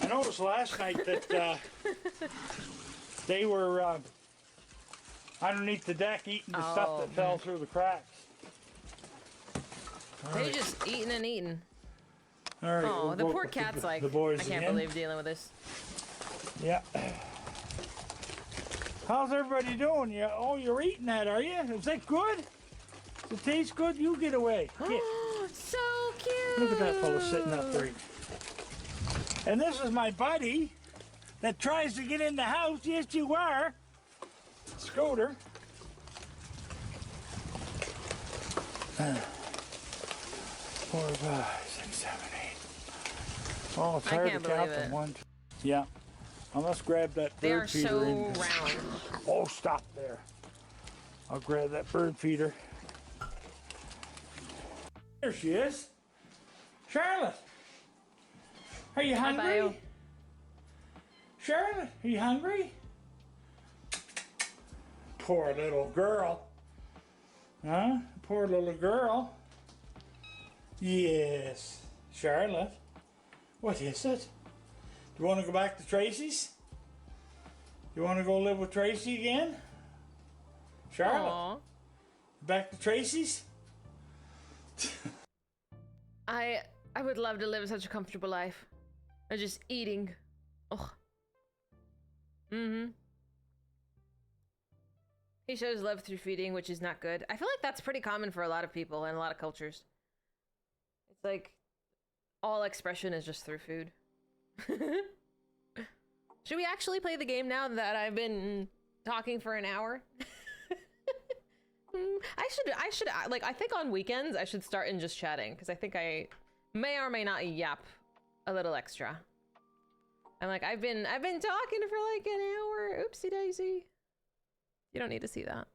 I noticed last night that they were underneath the deck eating the stuff that fell through the cracks. They're just eating and eating. All right, Oh, we'll the go poor put cat's like, the boys I can't in. believe dealing with this. Yeah. How's everybody doing? You're eating that, are you? Is that good? Does it taste good? You get away. Get. So cute. Look at that fellow sitting up there. And this is my buddy that tries to get in the house. Yes, you are. Scooter. 4, 5, 6, 7, 8. Oh, it's I hard can't to count believe them. it. 1, 2. Yeah. I must grab that They bird are feeder so in. round. Oh, stop there. I'll grab that bird feeder. There she is. Charlotte. Are you Hi, hungry? Bio. Charlotte, are you hungry? Poor little girl. Huh? Poor little girl. Yes. Charlotte. What is it? Do you want to go back to Tracy's? You want to go live with Tracy again? Charlotte? Aw. Back to Tracy's? I would love to live such a comfortable life. And just eating. Ugh. Mm-hmm. He shows love through feeding, which is not good. I feel like that's pretty common for a lot of people and a lot of cultures. It's like all expression is just through food. Should we actually play the game now that I've been talking for an hour? I should like, I think on weekends I should start in just chatting, because I think I may or may not yap a little extra. I'm like, I've been talking for like an hour. Oopsie daisy. You don't need to see that.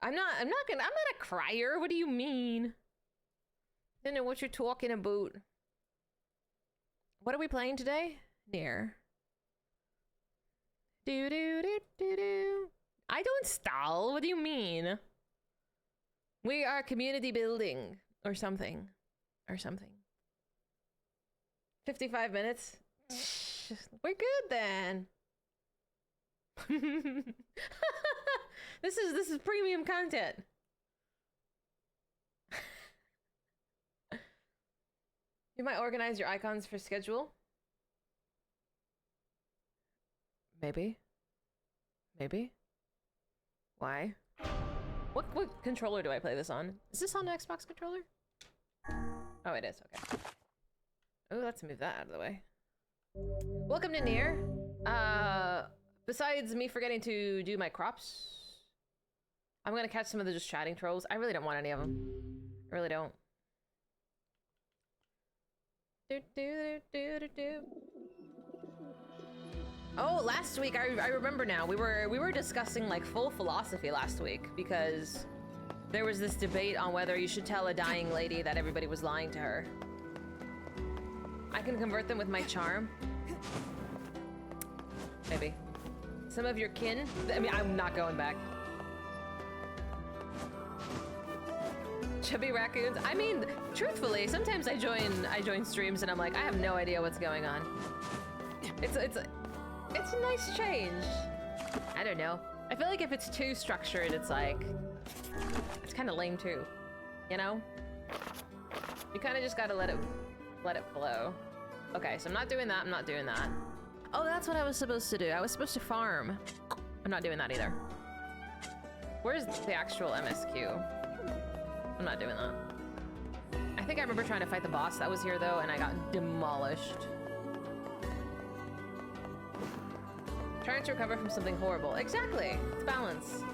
I'm not a crier. What do you mean? I don't know what you're talking about. What are we playing today? Nier. Do do do do do. I don't stall. What do you mean? We are community building or something. Or something. 55 minutes? We're good then. This is premium content. You might organize your icons for schedule. Maybe. Maybe. Why? What controller do I play this on? Is this on an Xbox controller? Oh, it is. Okay. Oh, let's move that out of the way. Welcome to Nier. Besides me forgetting to do my crops, I'm gonna catch some of the just chatting trolls. I really don't want any of them. I really don't. Oh, last week I remember now. We were discussing like full philosophy last week because there was this debate on whether you should tell a dying lady that everybody was lying to her. I can convert them with my charm. Maybe. Some of your kin? I mean, I'm not going back. Chubby raccoons? I mean, truthfully, sometimes I join streams and I'm like, I have no idea what's going on. It's a nice change. I don't know. I feel like if it's too structured, it's like, it's kind of lame too. You know? You kind of just gotta let it flow. Okay, so I'm not doing that, I'm not doing that. Oh, that's what I was supposed to do. I was supposed to farm. I'm not doing that either. Where's the actual MSQ? I'm not doing that. I think I remember trying to fight the boss that was here though, and I got demolished. Trying to recover from something horrible. Exactly, it's balance.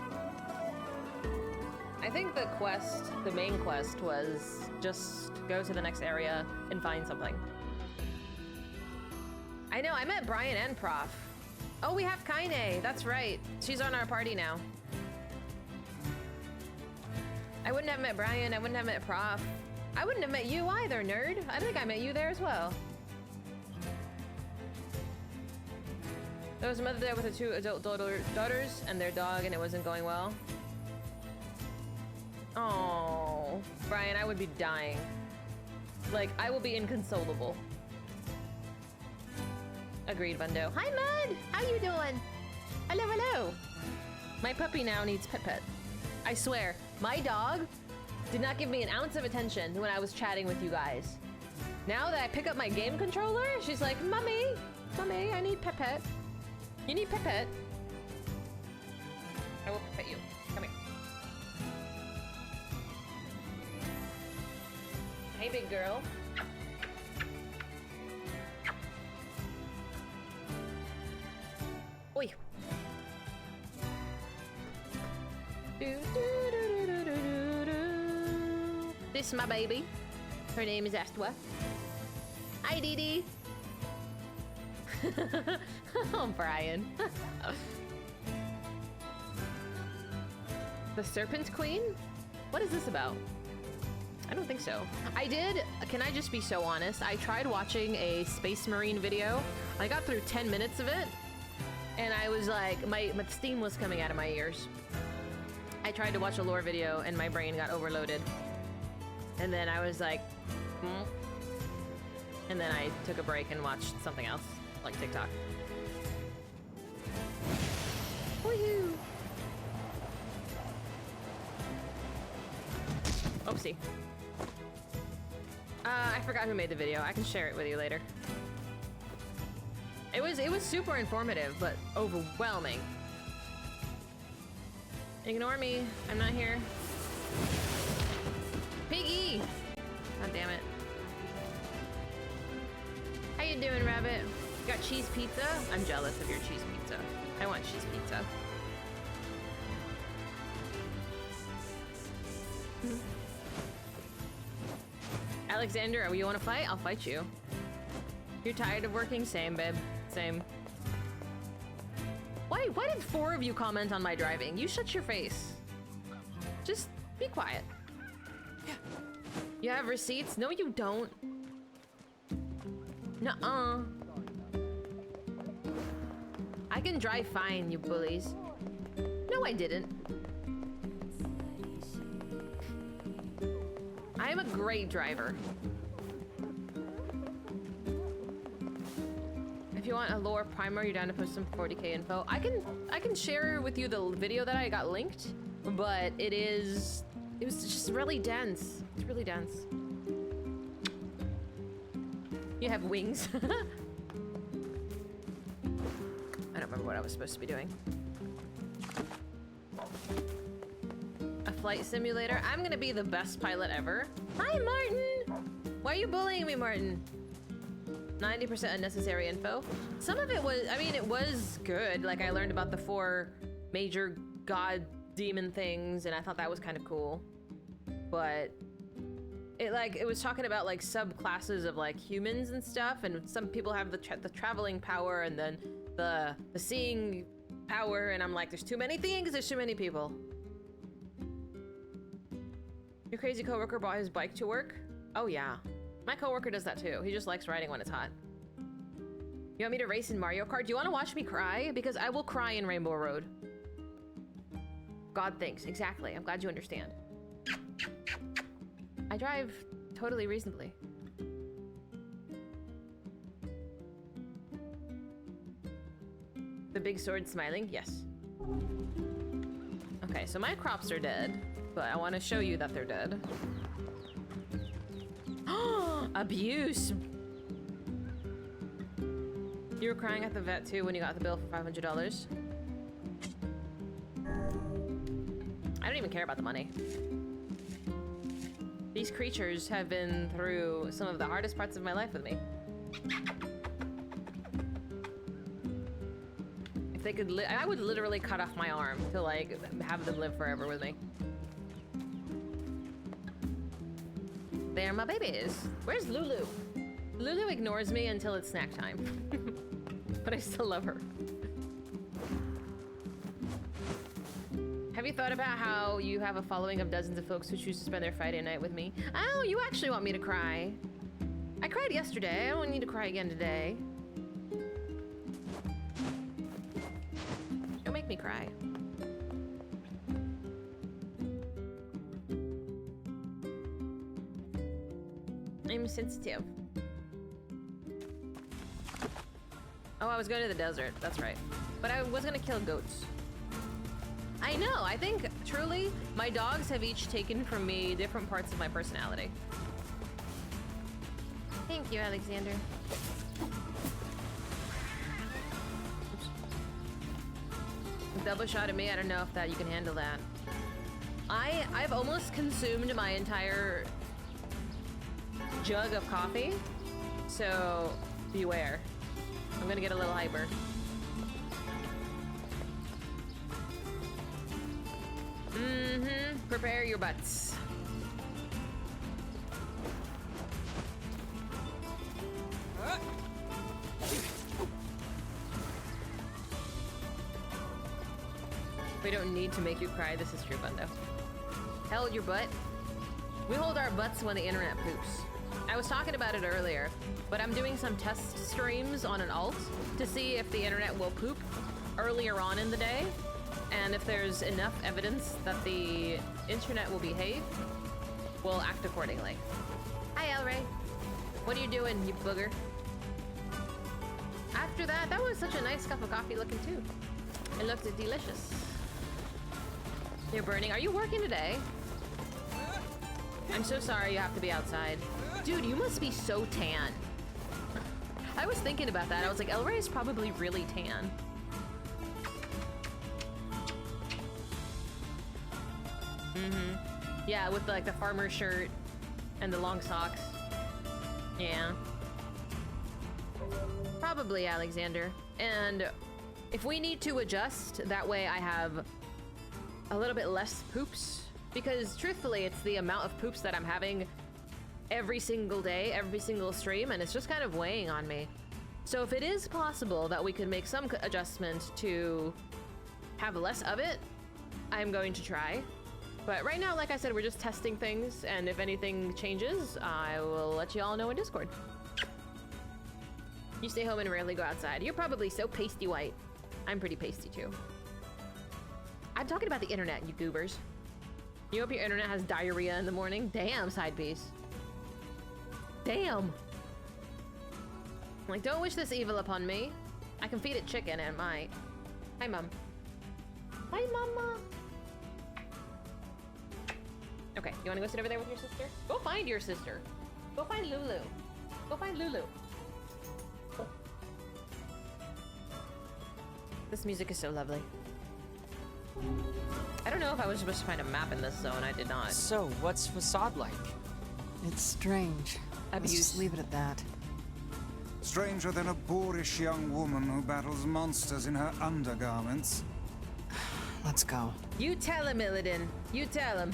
I think the quest, the main quest was just go to the next area and find something. I know, I met Brian and Prof. Oh, we have Kaine, that's right. She's on our party now. I wouldn't have met Brian, I wouldn't have met Prof. I wouldn't have met you either, nerd. I think I met you there as well. There was a mother there with her 2 adult daughters and their dog, and it wasn't going well. Oh, Brian, I would be dying. Like, I will be inconsolable. Agreed, Bundo. Hi, Mud! How you doing? Hello, hello! My puppy now needs pet. I swear, my dog did not give me an ounce of attention when I was chatting with you guys. Now that I pick up my game controller, she's like, Mommy, I need pet. You need pet. I will pet you. Come here. Hey, big girl. Oi. This is my baby. Her name is Astwa. Hi, Dee Dee. Oh, Brian. The Serpent Queen? What is this about? I don't think so. Can I just be so honest? I tried watching a Space Marine video. I got through 10 minutes of it, and I was like, my steam was coming out of my ears. I tried to watch a lore video, and my brain got overloaded. And then I was like, And then I took a break and watched something else, like TikTok. Woohoo! Oopsie. I forgot who made the video. I can share it with you later. It was super informative, but overwhelming. Ignore me. I'm not here. Piggy! God damn it. How you doing, Rabbit? Got cheese pizza? I'm jealous of your cheese pizza. I want cheese pizza. Alexander, you want to fight? I'll fight you. You're tired of working? Same, babe. Same. Why did 4 of you comment on my driving? You shut your face. Just be quiet. You have receipts? No, you don't. Nuh-uh. I can drive fine, you bullies. No, I didn't. I am a great driver. If you want a lower primer, you're down to post some 40k info. I can share with you the video that I got linked, but it was just really dense. It's really dense. You have wings. I don't remember what I was supposed to be doing. A flight simulator. I'm gonna be the best pilot ever. Hi, Martin! Why are you bullying me, Martin? 90% unnecessary info. Some of it was, I mean, it was good. Like, I learned about the 4 major god demon things, and I thought that was kind of cool. But it was talking about like subclasses of like humans and stuff, and some people have the traveling power, and then the seeing power, and I'm like, there's too many things, there's too many people. Your crazy coworker brought his bike to work? Oh yeah. My coworker does that too. He just likes riding when it's hot. You want me to race in Mario Kart? Do you want to watch me cry? Because I will cry in Rainbow Road. God thinks. Exactly. I'm glad you understand. I drive totally reasonably. The big sword smiling? Yes. Okay, so my crops are dead, but I want to show you that they're dead. Abuse! You were crying at the vet too when you got the bill for $500. I don't even care about the money. These creatures have been through some of the hardest parts of my life with me. If they could I would literally cut off my arm to like have them live forever with me. They're my babies. Where's Lulu? Lulu ignores me until it's snack time. But I still love her. Have you thought about how you have a following of dozens of folks who choose to spend their Friday night with me? Oh, you actually want me to cry. I cried yesterday. I don't need to cry again today. Don't make me cry. I'm sensitive. Oh, I was going to the desert. That's right. But I was gonna kill goats. I know. I think, truly, my dogs have each taken from me different parts of my personality. Thank you, Alexander. Oops. Double shot at me. I don't know if that you can handle that. I've almost consumed my entire jug of coffee, so beware. I'm gonna get a little hyper. Prepare your butts. We don't need to make you cry. This is true, Bundo. Held your butt. We hold our butts when the internet poops. I was talking about it earlier, but I'm doing some test streams on an alt to see if the internet will poop earlier on in the day, and if there's enough evidence that the internet will behave, we'll act accordingly. Hi, Elray. What are you doing, you booger? After that, that was such a nice cup of coffee looking too. It looked delicious. You're burning. Are you working today? I'm so sorry you have to be outside. Dude, you must be so tan. I was thinking about that. I was like, El Rey is probably really tan. Mm-hmm. Yeah, with like the farmer shirt and the long socks. Yeah. Probably, Alexander. And if we need to adjust, that way I have a little bit less poops. Because truthfully, it's the amount of poops that I'm having every single day, every single stream, and it's just kind of weighing on me. So if it is possible that we could make some adjustment to have less of it, I'm going to try. But right now, like I said, we're just testing things, and if anything changes, I will let you all know in Discord. You stay home and rarely go outside. You're probably so pasty white. I'm pretty pasty too. I'm talking about the internet, you goobers. You hope your internet has diarrhea in the morning? Damn, side piece. Damn. Like, don't wish this evil upon me. I can feed it chicken and it might. Hi, Mom. Hi, Mama. Okay, you wanna go sit over there with your sister? Go find your sister. Go find Lulu. Go find Lulu. This music is so lovely. I don't know if I was supposed to find a map in this zone. I did not. So, what's Facade like? It's strange. Let's just leave it at that. Stranger than a boorish young woman who battles monsters in her undergarments. Let's go. You tell him, Illidan. You tell him.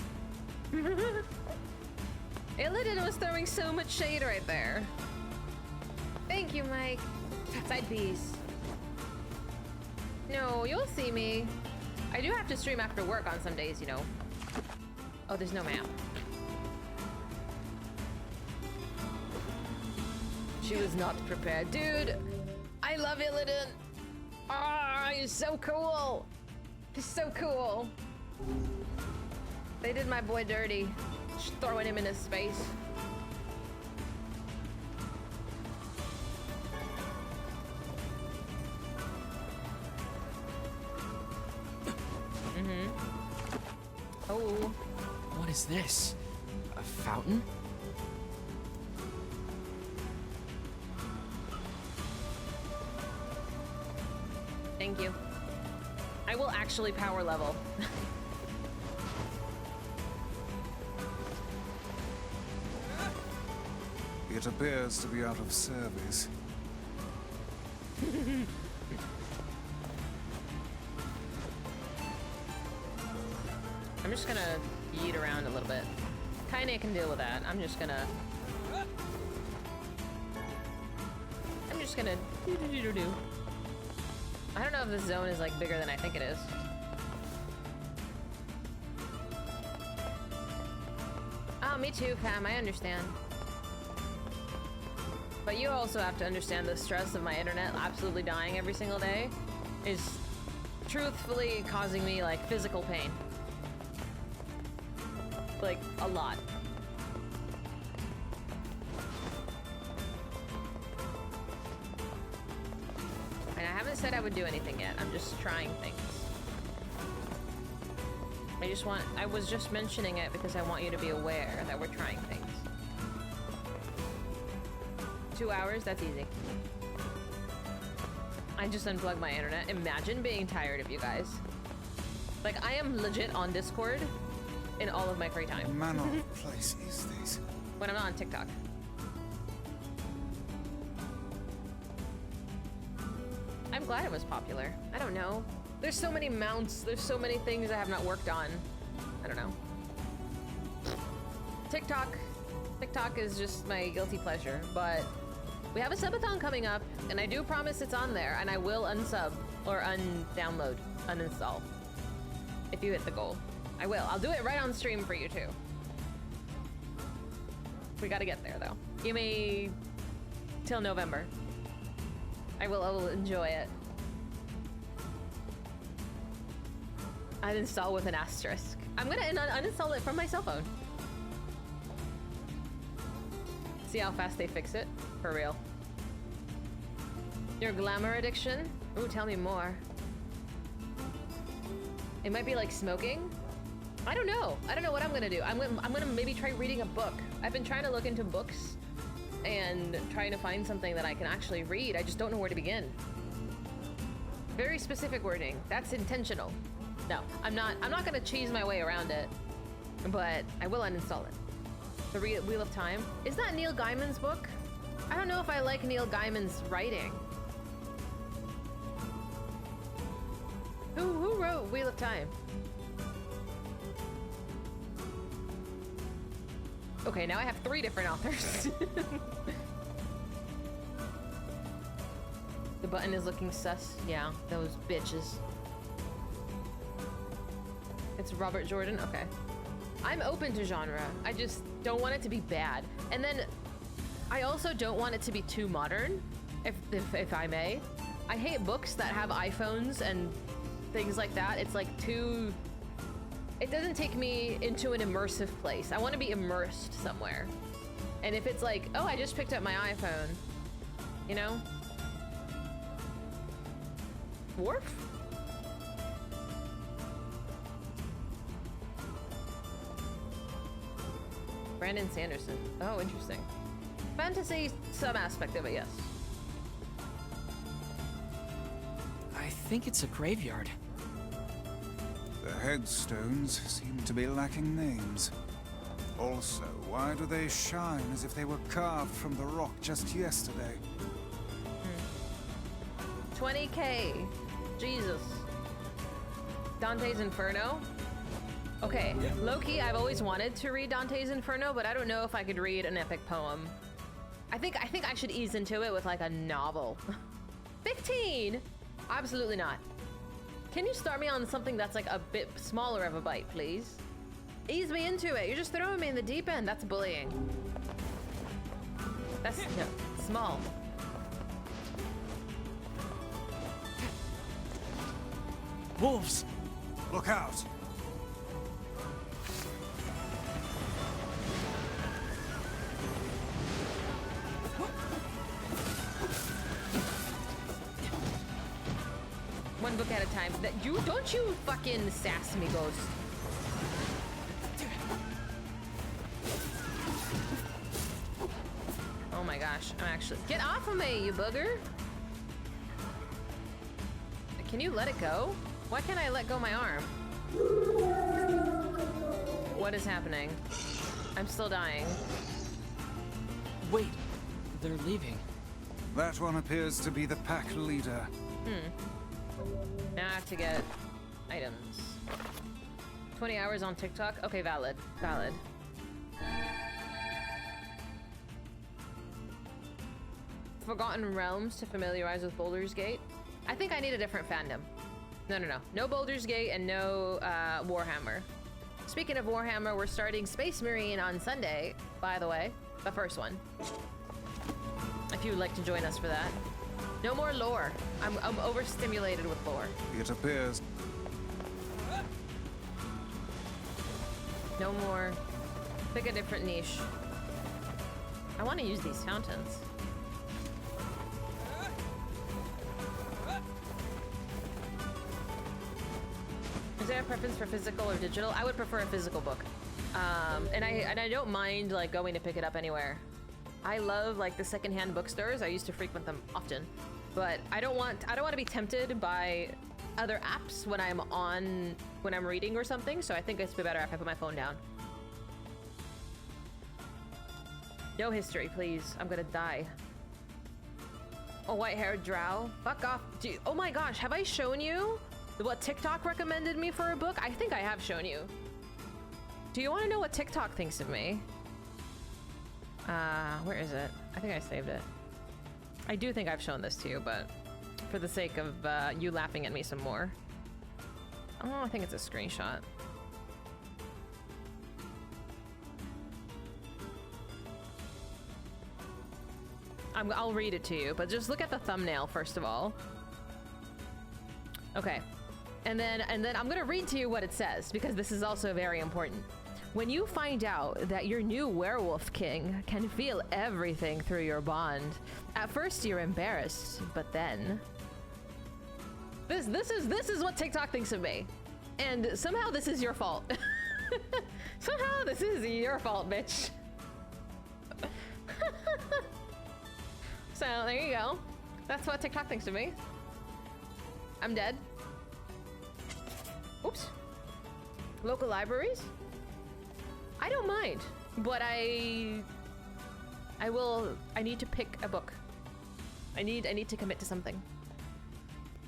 Illidan was throwing so much shade right there. Thank you, Mike. Side piece. No, you'll see me. I do have to stream after work on some days, you know. Oh, there's no map. She was not prepared. Dude, I love Illidan. Ah, he's so cool. He's so cool. They did my boy dirty. Just throwing him in his space. Oh. What is this? A fountain? Thank you. I will actually power level. It appears to be out of service. I'm just gonna yeet around a little bit. Kaine can deal with that. I'm just gonna do. I don't know if this zone is like bigger than I think it is. Oh, me too, Pam. I understand. But you also have to understand the stress of my internet absolutely dying every single day is truthfully causing me like physical pain. Like, a lot. And I haven't said I would do anything yet. I'm just trying things. I was just mentioning it because I want you to be aware that we're trying things. 2 hours? That's easy. I just unplugged my internet. Imagine being tired of you guys. Like, I am legit on Discord in all of my free time. What manner of place is this? When I'm not on TikTok. I'm glad it was popular. I don't know. There's so many mounts. There's so many things I have not worked on. I don't know. TikTok is just my guilty pleasure, but we have a subathon coming up, and I do promise it's on there, and I will unsub or undownload, uninstall if you hit the goal. I will. I'll do it right on stream for you too. We gotta get there though. Give me till November. I will enjoy it. Uninstall with an asterisk. I'm gonna uninstall it from my cell phone. See how fast they fix it? For real. Your glamour addiction? Ooh, tell me more. It might be like smoking. I don't know. I don't know what I'm gonna do. I'm gonna maybe try reading a book. I've been trying to look into books and trying to find something that I can actually read. I just don't know where to begin. Very specific wording. That's intentional. No, I'm not gonna cheese my way around it, but I will uninstall it. The Wheel of Time. Is that Neil Gaiman's book? I don't know if I like Neil Gaiman's writing. Who wrote Wheel of Time? Okay, now I have 3 different authors. The button is looking sus. Yeah, those bitches. It's Robert Jordan? Okay. I'm open to genre. I just don't want it to be bad. And then I also don't want it to be too modern, if I may. I hate books that have iPhones and things like that. It's like too... It doesn't take me into an immersive place. I want to be immersed somewhere. And if it's like, oh, I just picked up my iPhone, you know? Worf? Brandon Sanderson. Oh, interesting. Fantasy, some aspect of it, yes. I think it's a graveyard. The headstones seem to be lacking names. Also, why do they shine as if they were carved from the rock just yesterday? 20K. Jesus. Dante's Inferno? Okay, low-key, I've always wanted to read Dante's Inferno, but I don't know if I could read an epic poem. I think I should ease into it with like a novel. 15? Absolutely not. Can you start me on something that's like a bit smaller of a bite, please? Ease me into it. You're just throwing me in the deep end. That's bullying. That's no, small. Wolves! Look out! One book at a time. That you don't you fucking sass me, ghost. Oh my gosh, I'm actually... Get off of me, you booger! Can you let it go? Why can't I let go my arm? What is happening? I'm still dying. Wait, they're leaving. That one appears to be the pack leader. Now I have to get items. 20 hours on TikTok? Okay, valid. Valid. Forgotten Realms to familiarize with Baldur's Gate. I think I need a different fandom. No. No Baldur's Gate and no Warhammer. Speaking of Warhammer, we're starting Space Marine on Sunday, by the way. The first one. If you would like to join us for that. No more lore. I'm overstimulated with lore. It appears. No more. Pick a different niche. I want to use these fountains. Is there a preference for physical or digital? I would prefer a physical book. And I don't mind like going to pick it up anywhere. I love like the secondhand bookstores. I used to frequent them often. But I don't want to be tempted by other apps when I'm reading or something, so I think it's better if I put my phone down. No history, please. I'm gonna die. A white-haired drow? Fuck off. Oh my gosh, have I shown you what TikTok recommended me for a book? I think I have shown you. Do you want to know what TikTok thinks of me? Where is it? I think I saved it. I do think I've shown this to you, but for the sake of you laughing at me some more. Oh, I think it's a screenshot. I'll read it to you, but just look at the thumbnail first of all. Okay, and then I'm gonna read to you what it says because this is also very important. When you find out that your new werewolf king can feel everything through your bond, at first you're embarrassed, but then this is what TikTok thinks of me. And somehow this is your fault. Somehow this is your fault, bitch. So there you go. That's what TikTok thinks of me. I'm dead. Oops. Local libraries? I don't mind, but I need to pick a book. I need to commit to something.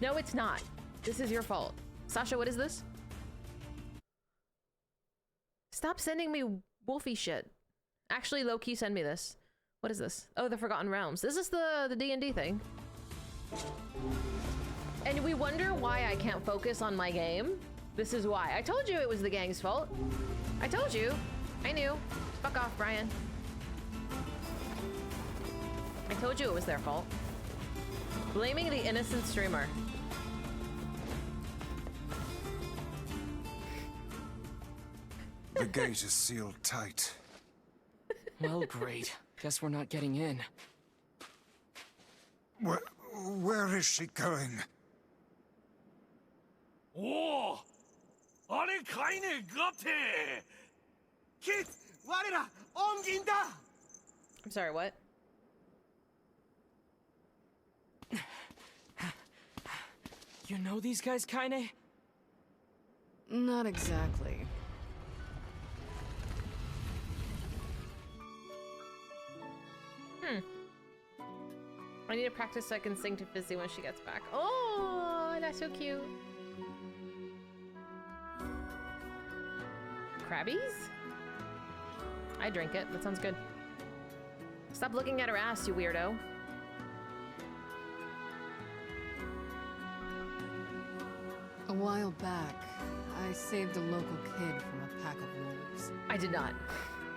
No, it's not. This is your fault. Sasha, what is this? Stop sending me wolfy shit. Actually, low-key send me this. What is this? Oh, the Forgotten Realms. This is the D&D thing. And we wonder why I can't focus on my game. This is why. I told you it was the gang's fault. I told you. I knew. Fuck off, Brian. I told you it was their fault. Blaming the innocent streamer. The gate is sealed tight. Well, great. Guess we're not getting in. Where is she going? 오! 아니 가인의 같아! 킷! 와리라! 옮긴다! I'm sorry, what? You know these guys, Kaine? Not exactly. I need to practice so I can sing to Fizy when she gets back. Oh, that's so cute. Crabbies? I drink it. That sounds good. Stop looking at her ass, you weirdo. A while back, I saved a local kid from a pack of wolves. I did not.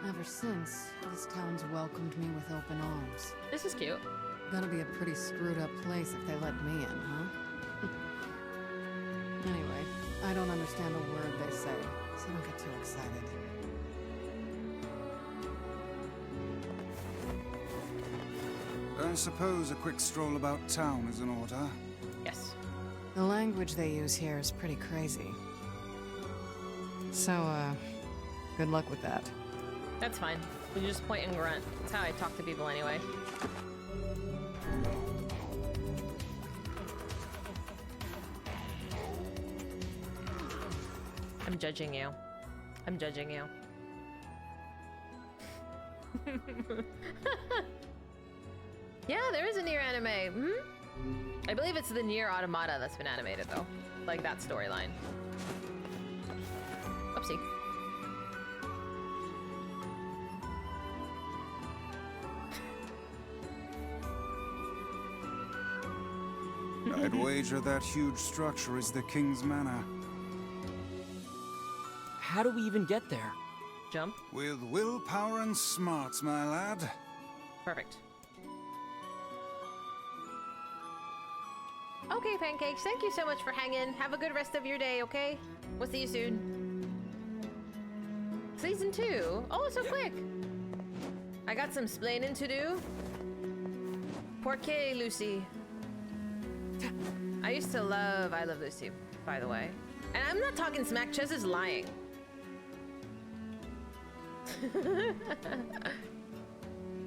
Ever since, this town's welcomed me with open arms. This is cute. Gonna be a pretty screwed up place if they let me in, huh? Anyway, I don't understand a word they say, so don't get too excited. I suppose a quick stroll about town is in order. Yes. The language they use here is pretty crazy. So, good luck with that. That's fine. You just point and grunt. That's how I talk to people anyway. I'm judging you. I'm judging you. Yeah, there is a Nier anime. I believe it's the Nier Automata that's been animated though. Like that storyline. Oopsie. I'd wager that huge structure is the king's manor. How do we even get there? Jump. With willpower and smarts, my lad. Perfect. Okay, Pancakes, thank you so much for hanging. Have a good rest of your day, okay? We'll see you soon. Season 2? Oh, so quick! I got some splaining to do. Porqué, Lucy? I used to love I Love Lucy, by the way. And I'm not talking smack, Ches is lying. You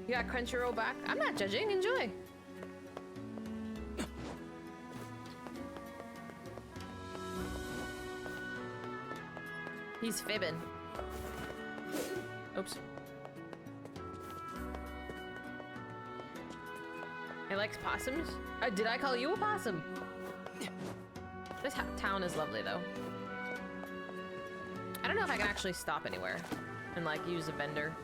got Crunchyroll back? I'm not judging, enjoy. He's fibbing. Oops. He likes possums? Did I call you a possum? This town is lovely, though. I don't know if I can actually stop anywhere and, like, use a vendor.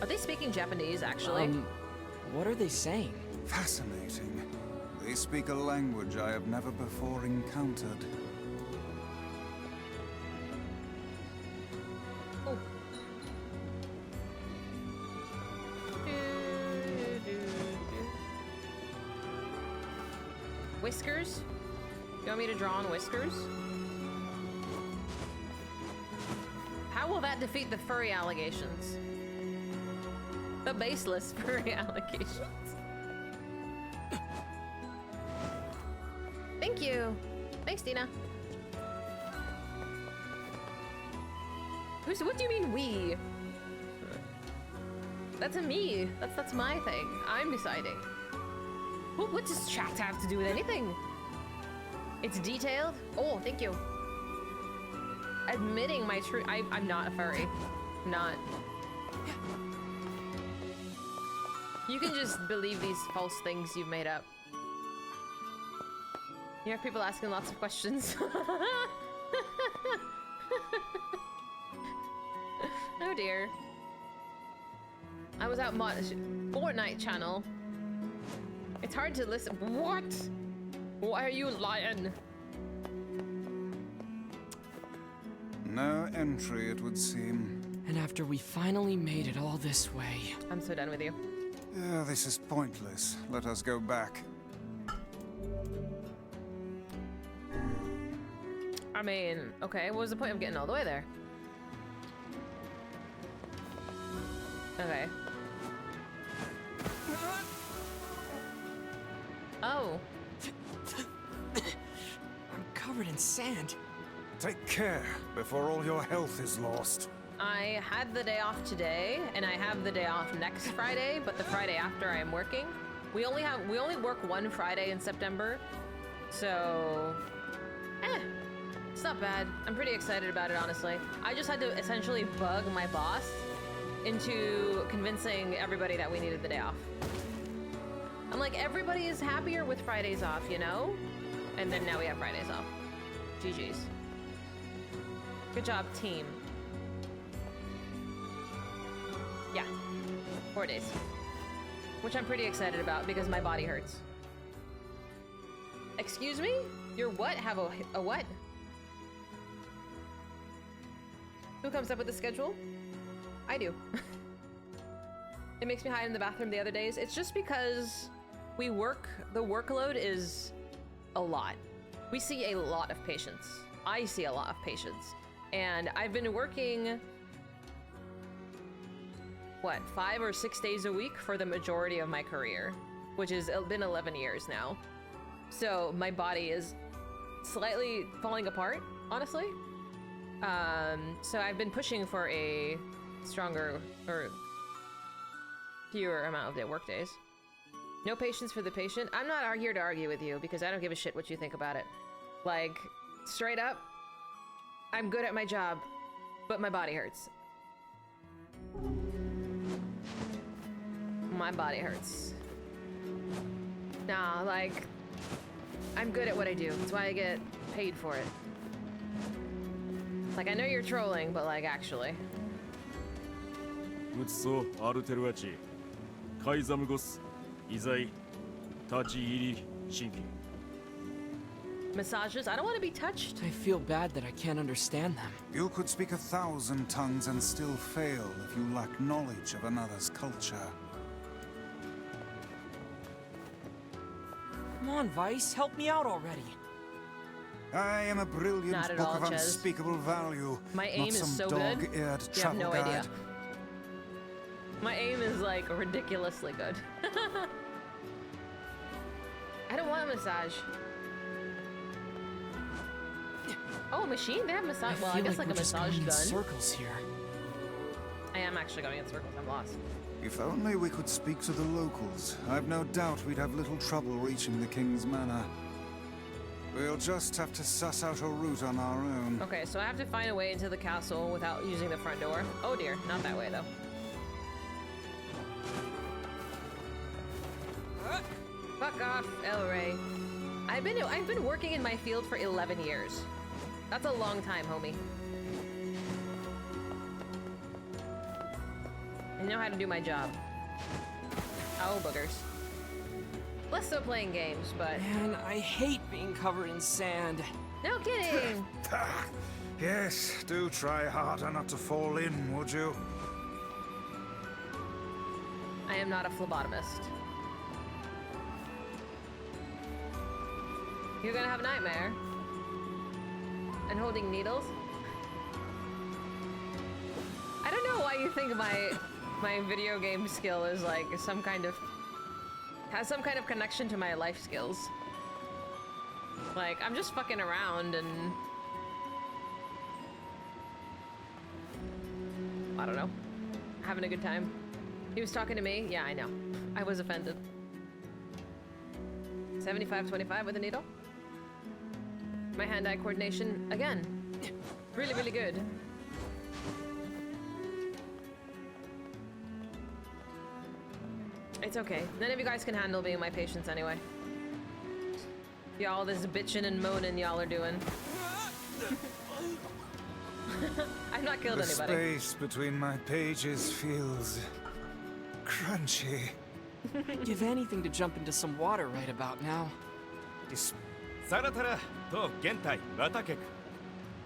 Are they speaking Japanese, actually? What are they saying? Fascinating. They speak a language I have never before encountered. Oh. Whiskers? You want me to draw on whiskers? How will that defeat the furry allegations? The baseless furry allegations. Thank you. Thanks, Dina. What do you mean we? That's a me. That's my thing. I'm deciding. What does chat have to do with anything? It's detailed. Oh, thank you. Admitting my true. I'm not a furry. Not. You can just believe these false things you've made up. You have people asking lots of questions. Oh dear. I was out Fortnite channel. It's hard to listen. What? Why are you lying? No entry, it would seem. And after we finally made it all this way... I'm so done with you. Yeah, this is pointless. Let us go back. I mean, okay, what was the point of getting all the way there? Okay. Oh. I'm covered in sand. Take care before all your health is lost. I had the day off today, and I have the day off next Friday, but the Friday after I am working. We only work one Friday in September, so it's not bad. I'm pretty excited about it, honestly. I just had to essentially bug my boss into convincing everybody that we needed the day off. I'm like, everybody is happier with Fridays off, you know? And then now we have Fridays off. GG's. Good job, team. Yeah, 4 days. Which I'm pretty excited about because my body hurts. Excuse me? Your what? Have a what? Who comes up with the schedule? I do. It makes me hide in the bathroom the other days. It's just because we work, the workload is a lot. We see a lot of patients. I see a lot of patients. And I've been working, what, 5 or 6 days a week for the majority of my career, which has been 11 years now. So my body is slightly falling apart, honestly. So I've been pushing for a stronger or fewer amount of work days. No patience for the patient. I'm not here to argue with you because I don't give a shit what you think about it. Like, straight up, I'm good at my job, but my body hurts. My body hurts. Nah, like, I'm good at what I do. That's why I get paid for it. Like, I know you're trolling, but like, actually. Massages? I don't want to be touched. I feel bad that I can't understand them. You could speak 1,000 tongues and still fail if you lack knowledge of another's culture. Come on, Vice, help me out already. I am a brilliant Not at book all, of Chez. unspeakable value. My aim not is some so good. dog-eared You have travel no guide. idea. My aim is like ridiculously good. I don't want a massage. Oh, a machine? They have massage. Well, I guess like a we're just massage going in gun. circles here. I am actually going in circles. I'm lost. If only we could speak to the locals. I've no doubt we'd have little trouble reaching the King's Manor. We'll just have to suss out a route on our own. Okay, so I have to find a way into the castle without using the front door. Oh dear, not that way though. Fuck off, El Rey. I've been working in my field for 11 years. That's a long time, homie. I know how to do my job. Oh, boogers. Less so playing games, but... Man, I hate being covered in sand. No kidding! Yes, do try harder not to fall in, would you? I am not a phlebotomist. You're gonna have a nightmare. And holding needles? I don't know why you think My video game skill is like has some kind of connection to my life skills. Like, I'm just fucking around and I don't know, having a good time. He was talking to me. Yeah, I know. I was offended. 75-25 with a needle. My hand-eye coordination, again, really, really good. It's okay. None of you guys can handle being my patients anyway. Y'all, this bitching and moaning y'all are doing. I've not killed anybody. The space between my pages feels crunchy. Give anything to jump into some water right about now. サラタラと現代綿客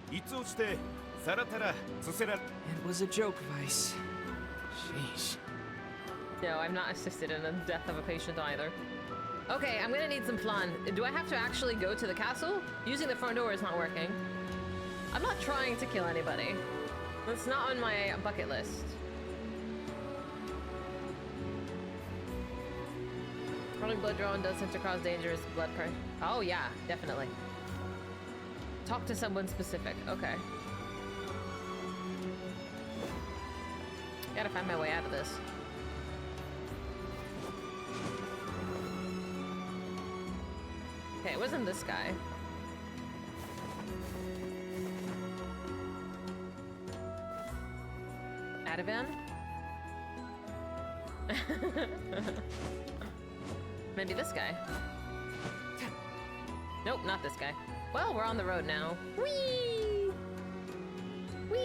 いつ落ちてサラタラつせら It was a joke, Vice. Sheesh. No, I'm not assisted in the death of a patient either. Okay, I'm gonna need some plan. Do I have to actually go to the castle? Using the front door is not working. I'm not trying to kill anybody. That's not on my bucket list. Chronic blood drawn does tend to cause dangerous blood pressure. Oh yeah, definitely. Talk to someone specific. Okay. Gotta find my way out of this. Okay, it wasn't this guy. Ativan? Maybe this guy. Nope, not this guy. Well, we're on the road now. Whee! Whee!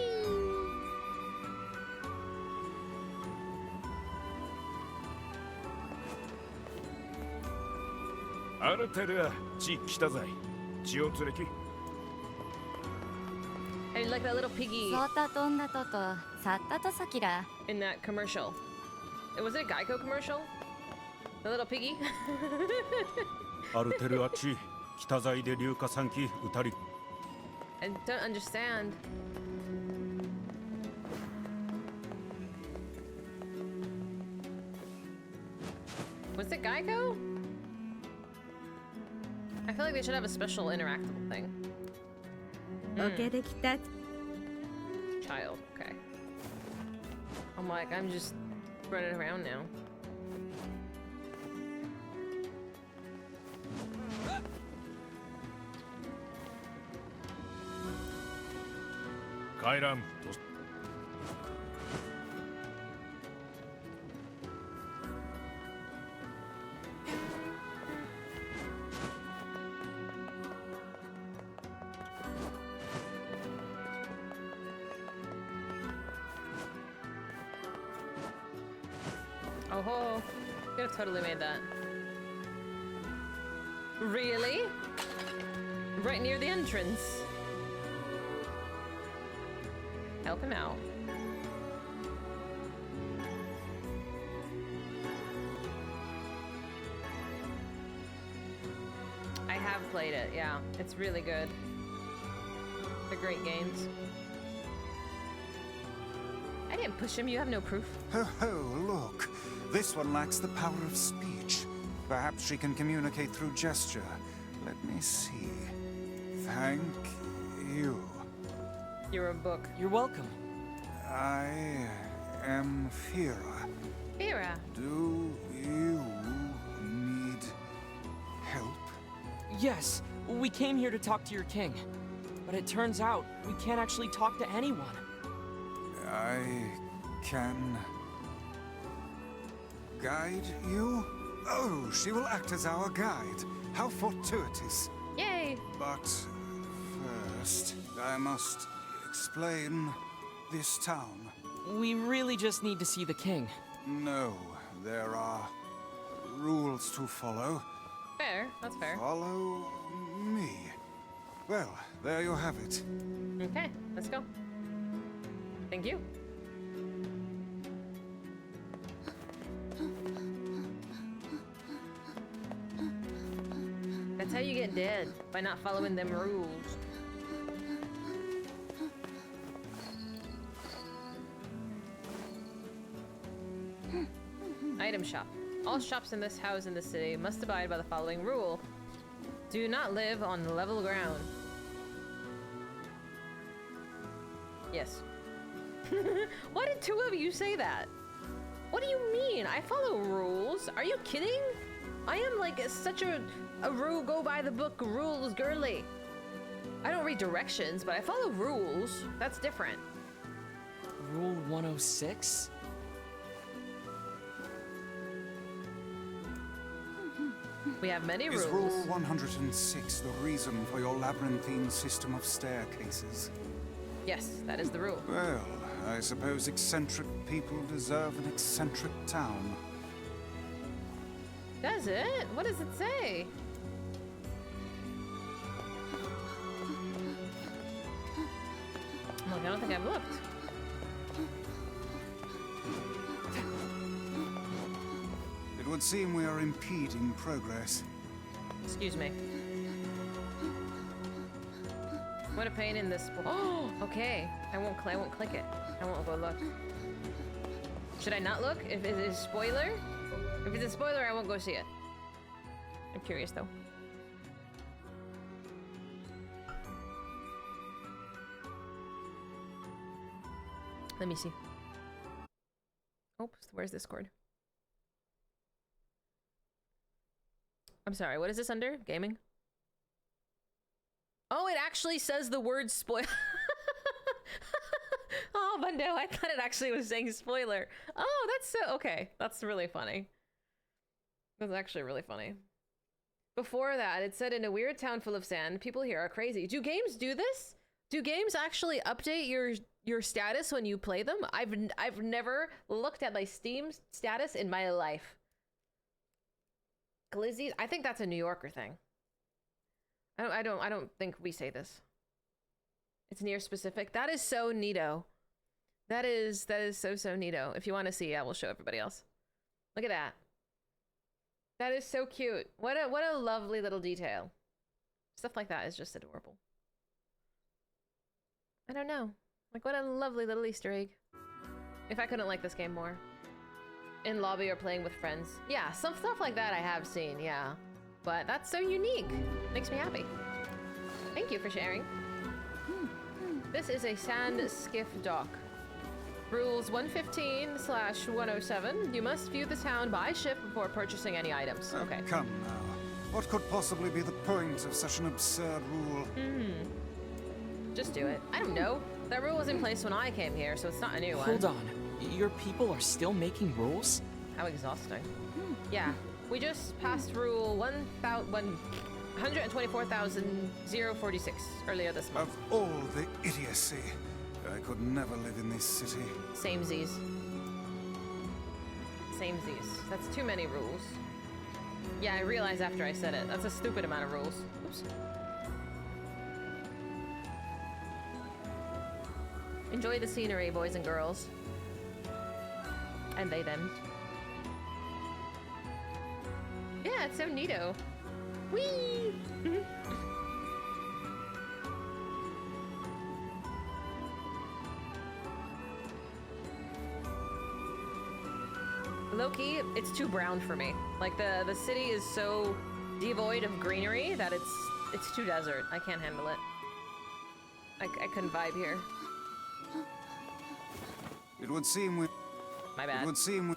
Hey, like that little piggy そうたとんだとと、さったとさきら。 in that commercial. Was it a Geico commercial? The little piggy? アルテルアチ北材で硫化酸気打たり I don't understand. Was it Geico? I feel like they should have a special interactable thing. オケできた。 Child, okay. I'm like, I'm just running around now. Kairam. Oh ho! Could have totally made that. Really? Right near the entrance. Help him out. I have played it, yeah. It's really good. They're great games. I didn't push him, you have no proof. Ho ho, look. This one lacks the power of speech. Perhaps she can communicate through gesture. Let me see. Thank you. You're a book. You're welcome. I am Fira. Fira. Do you need help? Yes, we came here to talk to your king. But it turns out we can't actually talk to anyone. I can guide you? Oh, she will act as our guide. How fortuitous. Yay! But first, I must explain this town. We really just need to see the king. No, there are rules to follow. Fair, that's fair. Follow me. Well, there you have it. Okay, let's go. Thank you. That's how you get dead, by not following them rules. Item shop. All shops in this house in the city must abide by the following rule. Do not live on level ground. Yes. Why did two of you say that? What do you mean? I follow rules. Are you kidding? I am like such a rule go by the book rules girly. I don't read directions, but I follow rules. That's different. Rule 106? We have many rules. Is Rule 106 the reason for your labyrinthine system of staircases? Yes, that is the rule. Well, I suppose eccentric people deserve an eccentric town. Does it? What does it say? Look, I don't think I've looked. It would seem we are impeding progress. Excuse me. What a pain in this. Oh, okay. I won't click it. I won't go look. Should I not look? If it is spoiler? If it's a spoiler, I won't go see it. I'm curious though. Let me see. Oops, where's Discord? I'm sorry, what is this under? Gaming? Oh, it actually says the word spoil. Oh, but no, I thought it actually was saying spoiler. Oh, that's so okay. That's really funny. That's actually really funny. Before that, it said in a weird town full of sand, people here are crazy. Do games do this? Do games actually update your status when you play them? I've never looked at my Steam status in my life. Glizzy, I think that's a New Yorker thing. I don't think we say this. It's Nier specific. That is so neato. That is so neato. If you want to see, I will show everybody else. Look at that. That is so cute. What a lovely little detail. Stuff like that is just adorable. I don't know. Like, what a lovely little Easter egg. If I couldn't like this game more. In lobby or playing with friends. Yeah, some stuff like that I have seen, yeah. But that's so unique. Makes me happy. Thank you for sharing. This is a sand skiff dock. Rules 115/107. You must view the town by ship before purchasing any items. Okay. Come now. What could possibly be the point of such an absurd rule? Just do it. I don't know. That rule was in place when I came here, so it's not a new one. Hold on. Your people are still making rules? How exhausting. Yeah. We just passed rule 124,046 earlier this month. Of all the idiocy, I could never live in this city. Same Z's. Same Z's. That's too many rules. Yeah, I realized after I said it. That's a stupid amount of rules. Oops. Enjoy the scenery, boys and girls. And they, them. Yeah, it's so neato. Whee! Low-key, it's too brown for me. Like, the city is so devoid of greenery that it's too desert. I can't handle it. I couldn't vibe here. It would seem we... My bad. It would seem we...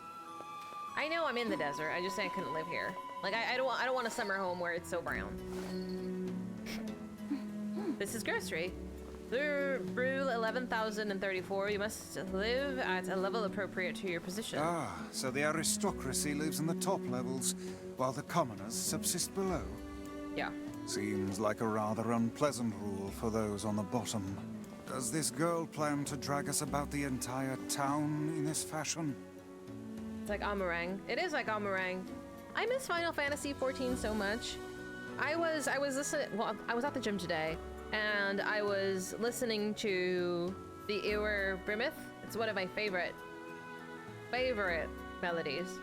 I know I'm in the desert. I just say I couldn't live here. Like, I don't want a summer home where it's so brown. This is grocery. Rule 11,034. You must live at a level appropriate to your position. Ah, so the aristocracy lives in the top levels, while the commoners subsist below. Yeah. Seems like a rather unpleasant rule for those on the bottom. Does this girl plan to drag us about the entire town in this fashion? It's like Amarang. It is like Amarang. I miss Final Fantasy XIV so much. I was listening. Well, I was at the gym today, and I was listening to the Ewer Brimith. It's one of my favorite melodies,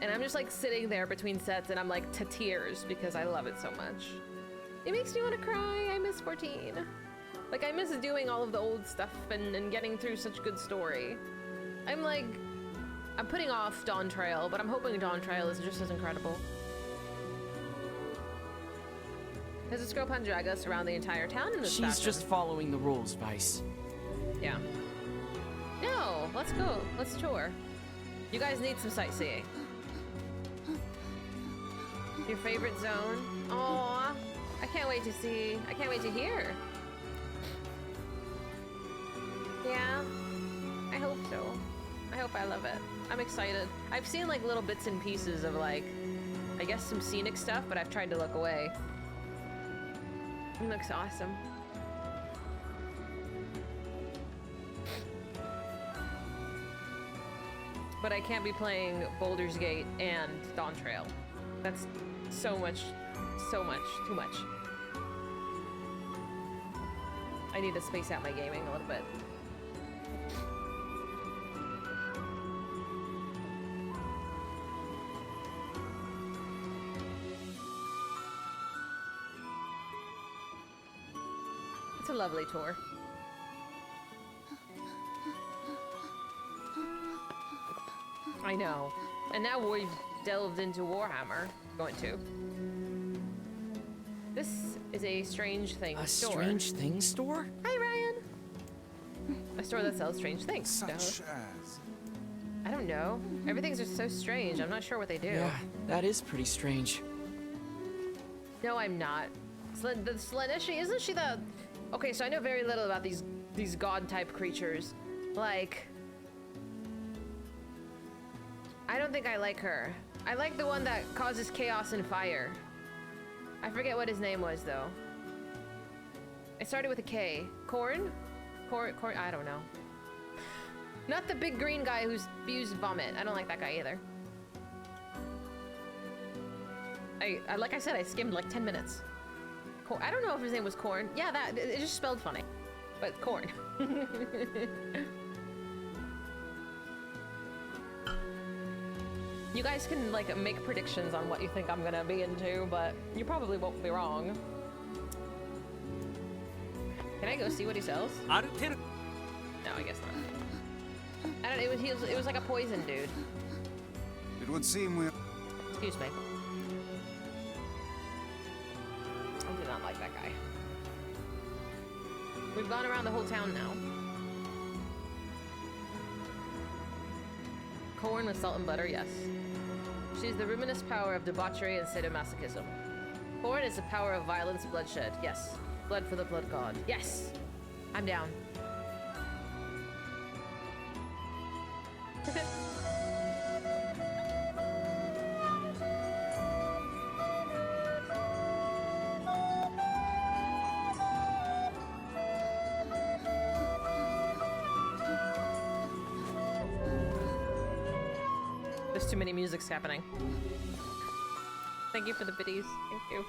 and I'm just like sitting there between sets, and I'm like to tears because I love it so much. It makes me want to cry. I miss 14. Like, I miss doing all of the old stuff and getting through such good story. I'm like, I'm putting off Dawn Trail, but I'm hoping Dawn Trail is just as incredible. Has this girl drag us around the entire town in this She's fashion? just following the rules, Vice. Yeah. No, let's go. Let's tour. You guys need some sightseeing. Your favorite zone? Aww. I can't wait to see. I can't wait to hear. Yeah. I hope so. I hope I love it. I'm excited. I've seen like little bits and pieces of like, I guess some scenic stuff, but I've tried to look away. It looks awesome. But I can't be playing Baldur's Gate and Dawn Trail. That's so much, too much. I need to space out my gaming a little bit. It's a lovely tour. I know. And now we've delved into Warhammer. Going to. This is a strange thing store. A strange thing store? Hi, Ryan. A store that sells strange things. Such as? I don't know. Everything's just so strange. I'm not sure what they do. Yeah, that is pretty strange. No, I'm not. The Slaaneshi, isn't she the... Okay, so I know very little about these god-type creatures. Like... I don't think I like her. I like the one that causes chaos and fire. I forget what his name was, though. It started with a K. Corn? Corn, I don't know. Not the big green guy who spews vomit. I don't like that guy either. I like I said, I skimmed like 10 minutes. I don't know if his name was Corn. Yeah, it just spelled funny. But Corn. You guys can like make predictions on what you think I'm gonna be into, but you probably won't be wrong. Can I go see what he sells? No, I guess not. I don't. It was like a poison dude. It would seem we're... Excuse me. I do not like that guy. We've gone around the whole town now. Corn with salt and butter, yes. She's the ruminous power of debauchery and sadomasochism. Corn is the power of violence, bloodshed, yes. Blood for the blood god, yes! I'm down. There's too many musics happening. Thank you for the biddies. Thank you.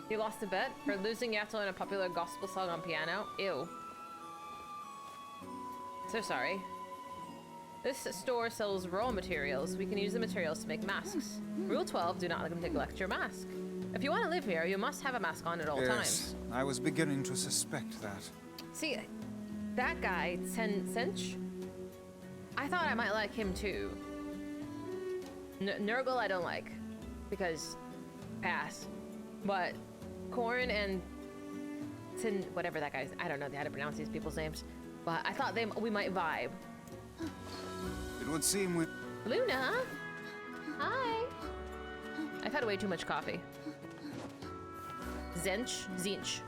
You lost a bet? For losing, you have to learn a popular gospel song on piano? Ew. So sorry. This store sells raw materials. We can use the materials to make masks. Rule 12, do not neglect your mask. If you want to live here, you must have a mask on at all times. I was beginning to suspect that. See, that guy, Sench, I thought I might like him too. Nurgle I don't like, because pass. But Corn and whatever that guy's, I don't know how to pronounce these people's names, but I thought we might vibe. It would seem we... Luna? Hi. I've had way too much coffee. Zinch.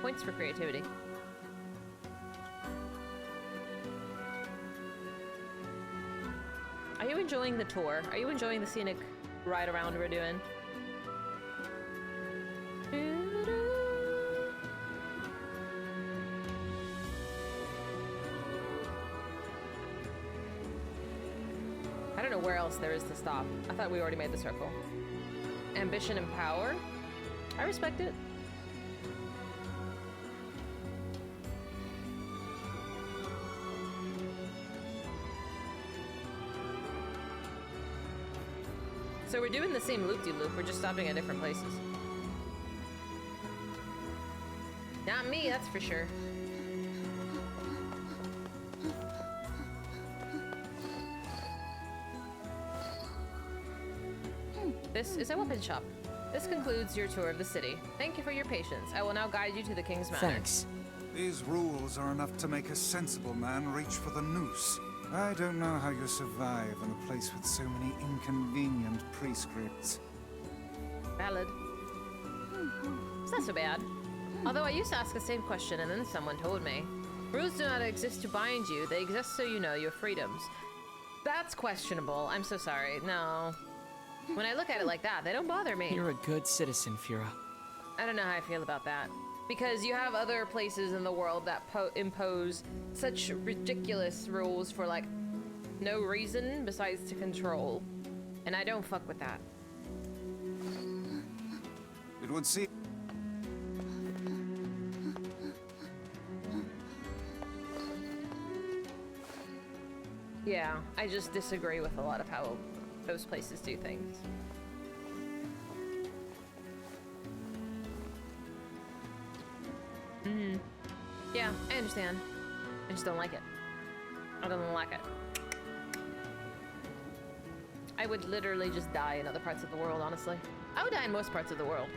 Points for creativity. Are you enjoying the tour? Are you enjoying the scenic ride around we're doing? I don't know where else there is to stop. I thought we already made the circle. Ambition and power? I respect it. So we're doing the same loop-de-loop, we're just stopping at different places. Not me, that's for sure. This is a weapon shop. This concludes your tour of the city. Thank you for your patience. I will now guide you to the King's Manor. Thanks. These rules are enough to make a sensible man reach for the noose. I don't know how you survive in a place with so many inconvenient prescripts. Valid. It's not so bad. Although I used to ask the same question and then someone told me. Rules do not exist to bind you, they exist so you know your freedoms. That's questionable. I'm so sorry. No. When I look at it like that, they don't bother me. You're a good citizen, Fira. I don't know how I feel about that. Because you have other places in the world that impose such ridiculous rules for, like, no reason besides to control. And I don't fuck with that. It would seem... Yeah, I just disagree with a lot of how those places do things. Yeah, I understand. I just don't like it. I don't like it. I would literally just die in other parts of the world, honestly. I would die in most parts of the world.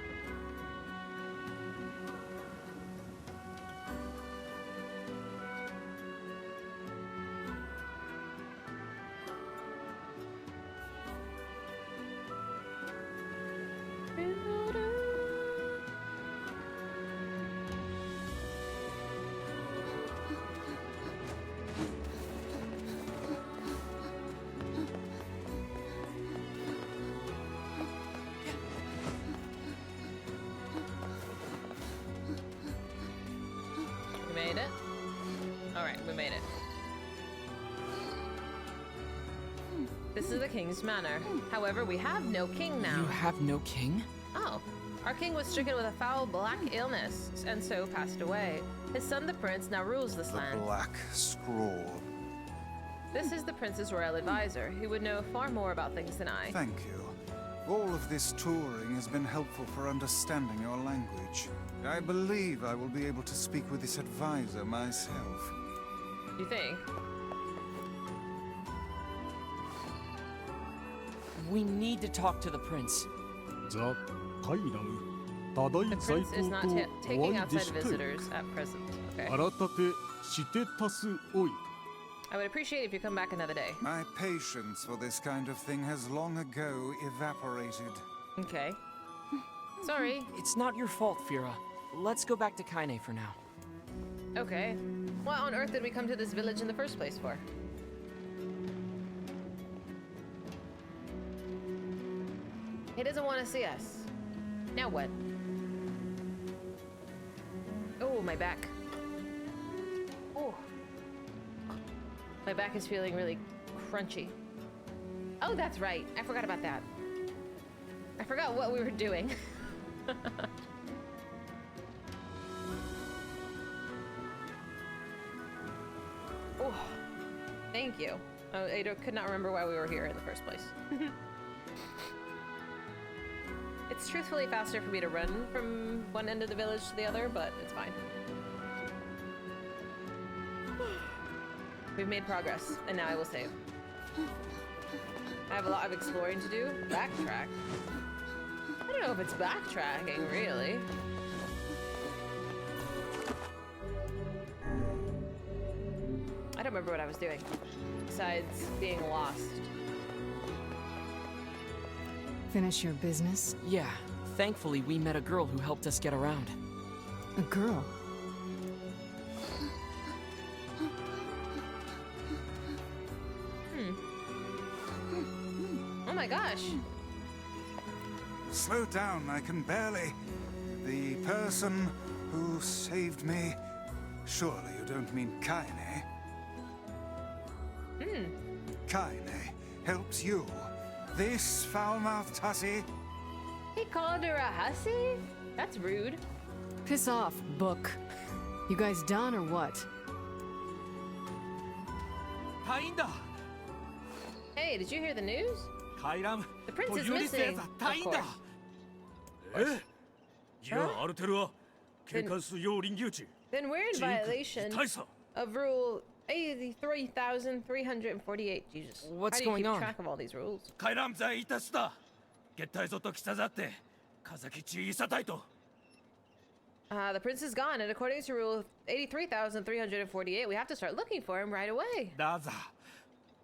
This is the King's Manor. However, we have no king now. You have no king? Oh. Our king was stricken with a foul black illness, and so passed away. His son, the prince, now rules this land. The Black Scroll. This is the prince's royal advisor. He would know far more about things than I. Thank you. All of this touring has been helpful for understanding your language. I believe I will be able to speak with this advisor myself. You think? We need to talk to the prince. The prince is not taking outside visitors at present. Okay. I would appreciate if you come back another day. My patience for this kind of thing has long ago evaporated. Okay. Sorry. It's not your fault, Fira. Let's go back to Kaine for now. Okay. What on earth did we come to this village in the first place for? He doesn't want to see us. Now what? Oh, my back. Oh. My back is feeling really crunchy. Oh, that's right. I forgot about that. I forgot what we were doing. Oh, thank you. I could not remember why we were here in the first place. It's truthfully faster for me to run from one end of the village to the other, but it's fine. We've made progress, and now I will save. I have a lot of exploring to do. Backtrack. I don't know if it's backtracking, really. I don't remember what I was doing, besides being lost. Finish your business? Yeah. Thankfully, we met a girl who helped us get around. A girl? Oh my gosh. Slow down, I can barely. The person who saved me. Surely you don't mean Kaine? Kaine helps you. This foul-mouthed hussy? He called her a hussy? That's rude. Piss off, book. You guys done or what? Hey, did you hear the news? The prince is missing. Of course. Then we're in violation of rule 83,348. Jesus. What's How do you going keep on? track of all these rules? 決体ぞと来たざって風吉さたいと The prince is gone, and according to rule 83,348, we have to start looking for him right away. だざ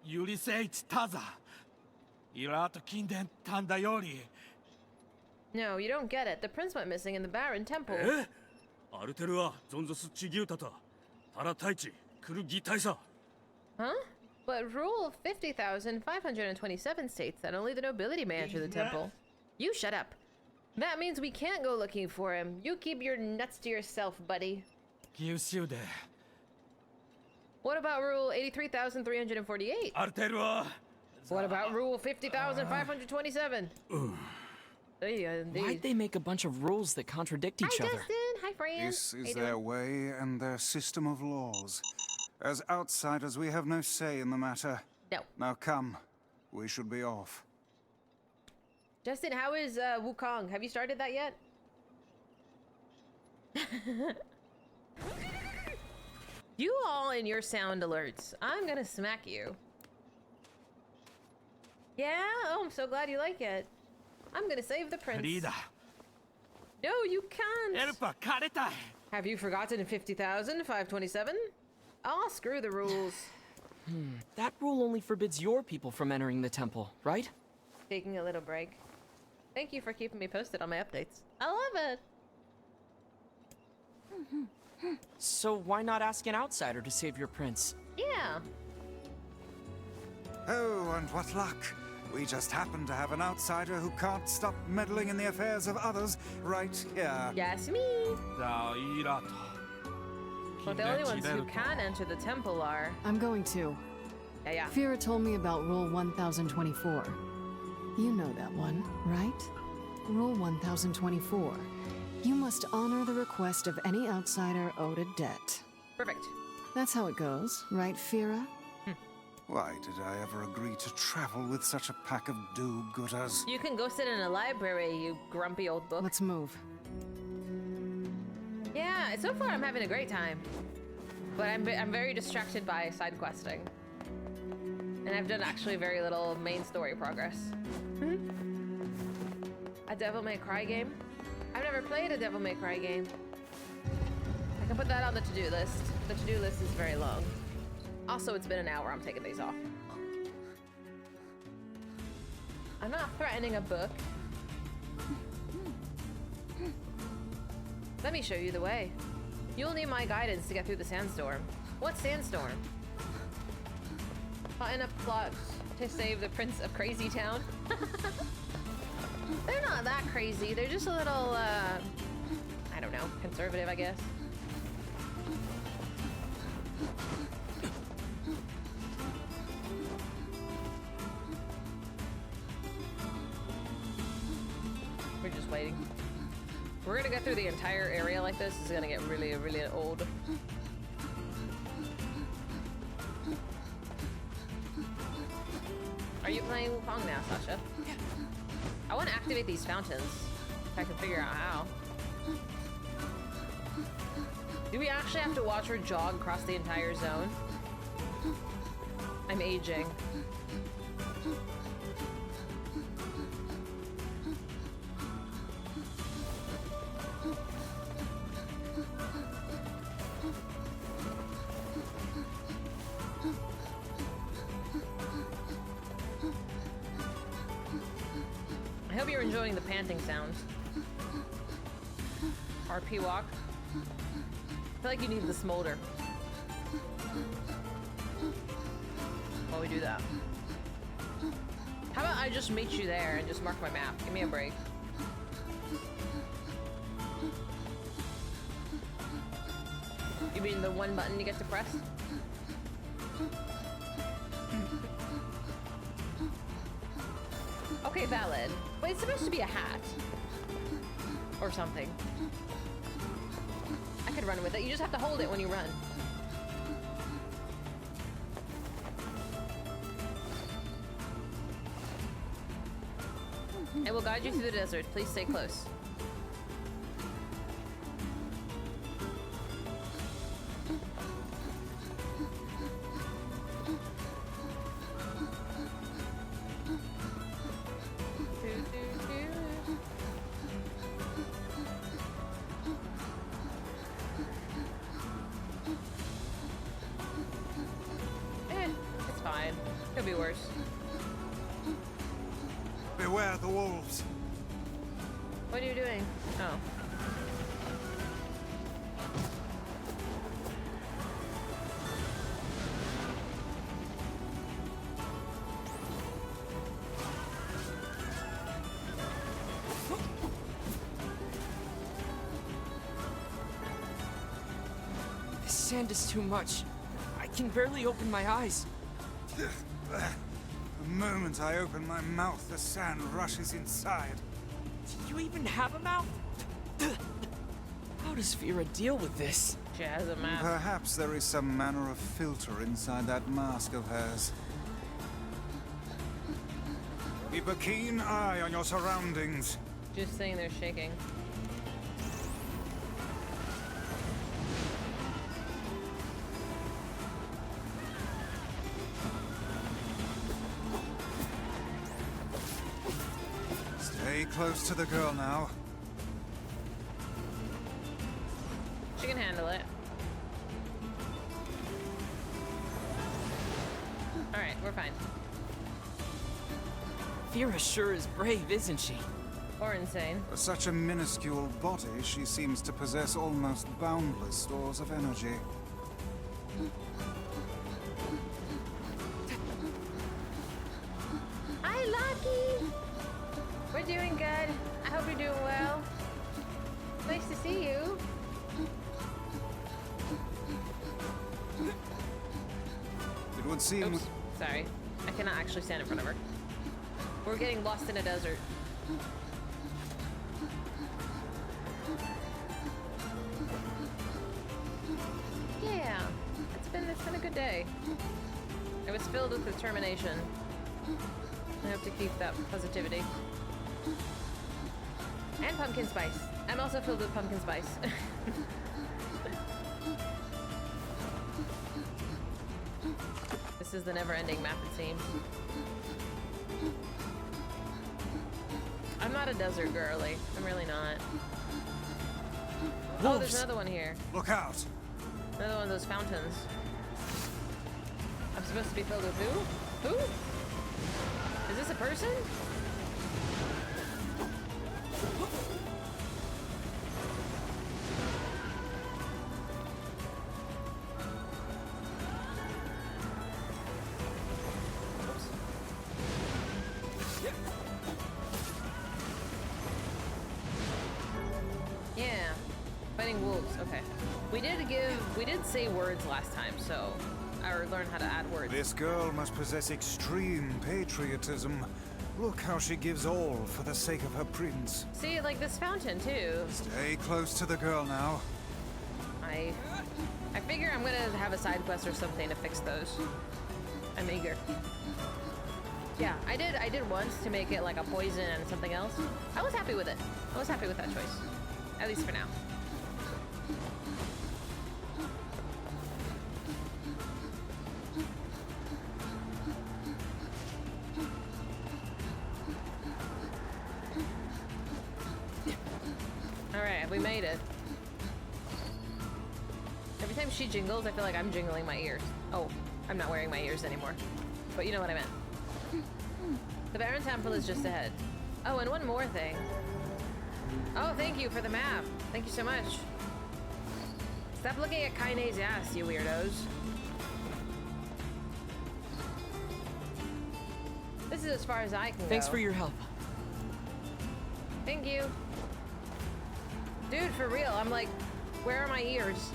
ゆりせいちたざいらと金殿たんだより No, you don't get it. The prince went missing in the Baron Temple. アルテルはゾンゾスチギュータタタラタイチクルギタイサ Huh? But rule 50,527 states that only the nobility may enter the temple. You shut up. That means we can't go looking for him. You keep your nuts to yourself, buddy. 九州で What about rule 83,348? アルテルは What about rule 50,527? Why'd they make a bunch of rules that contradict each Hi, other? Justin. Hi, Fran. This How you is doing? their way and their system of laws. As outsiders, we have no say in the matter. No. Now come, we should be off. Justin, how is Wukong? Have you started that yet? You all in your sound alerts. I'm gonna smack you. Yeah? Oh, I'm so glad you like it. I'm gonna save the フリー prince. ダ No, you can't. エルパ枯れたい Have you forgotten 50,527? Oh, screw the rules. That rule only forbids your people from entering the temple, right? Taking a little break. Thank you for keeping me posted on my updates. I love it. So why not ask an outsider to save your prince? Yeah. Oh, and what luck! We just happen to have an outsider who can't stop meddling in the affairs of others right here. Yes, me. ダイラと But the only ones who can enter the temple are... I'm going to. Yeah. Fira told me about Rule 1024. You know that one, right? Rule 1024. You must honor the request of any outsider owed a debt. Perfect. That's how it goes, right, Fira? Why did I ever agree to travel with such a pack of do-gooders? You can go sit in a library, you grumpy old book. Let's move. Yeah, so far I'm having a great time. But I'm very distracted by side questing. And I've done actually very little main story progress. A Devil May Cry game? I've never played a Devil May Cry game. I can put that on the to-do list. The to-do list is very long. Also, it's been an hour. I'm taking these off. I'm not threatening a book. Let me show you the way. You'll need my guidance to get through the sandstorm. What sandstorm? In a plot to save the Prince of Crazy Town. They're not that crazy. They're just a little, I don't know, conservative, I guess. We're just waiting. We're gonna get through the entire area like this. It's gonna get really, really old. Are you playing Wukong now, Sasha? Yeah. I want to activate these fountains. If I can figure out how. Do we actually have to watch her jog across the entire zone? I'm aging. I hope you're enjoying the panting sounds. RP walk. I feel like you need the smolder. While we do that. How about I just meet you there and just mark my map? Give me a break. You mean the one button you get to press? Okay, valid. But it's supposed to be a hat. Or something. I could run with it. You just have to hold it when you run. It will guide you through the desert. Please stay close. be worse. Beware the wolves. What are you doing? Oh. This sand is too much. I can barely open my eyes. The moment I open my mouth, the sand rushes inside. Do you even have a mouth? How does Vera deal with this? She has a mouth. Perhaps there is some manner of filter inside that mask of hers. Keep a keen eye on your surroundings. Just saying they're shaking. Stay close to the girl now. She can handle it. Alright, we're fine. Vera sure is brave, isn't she? Or insane. For such a minuscule body, she seems to possess almost boundless stores of energy. Hi, Lucky! We're doing good. I hope you're doing well. Nice to see you. It would seem... Oops, sorry. I cannot actually stand in front of her. We're getting lost in a desert. Yeah, it's been a good day. It was filled with determination. I hope to keep that positivity. And pumpkin spice. I'm also filled with pumpkin spice. This is the never-ending map, it seems. I'm not a desert girly. I'm really not. Wolves. Oh, there's another one here. Look out! Another one of those fountains. I'm supposed to be filled with who? Who? Is this a person? Yeah, fighting wolves. Okay, we did say words last time, so I learned how to add words. This girl must possess extreme patriotism. Look how she gives all for the sake of her prince. See, like this fountain too. Stay close to the girl now. I figure I'm gonna have a side quest or something to fix those. I'm eager. Yeah, I did once to make it like a poison and something else. I was happy with it. I was happy with that choice. At least for now. Alright, we made it. Every time she jingles, I feel like I'm jingling my ears. Oh, I'm not wearing my ears anymore. But you know what I meant. The Baron Temple is just ahead. Oh, and one more thing. Oh, thank you for the map. Thank you so much. Stop looking at Kaine's ass, you weirdos. This is as far as I can go. Thanks for your help. Thank you. Dude, for real, I'm like, where are my ears?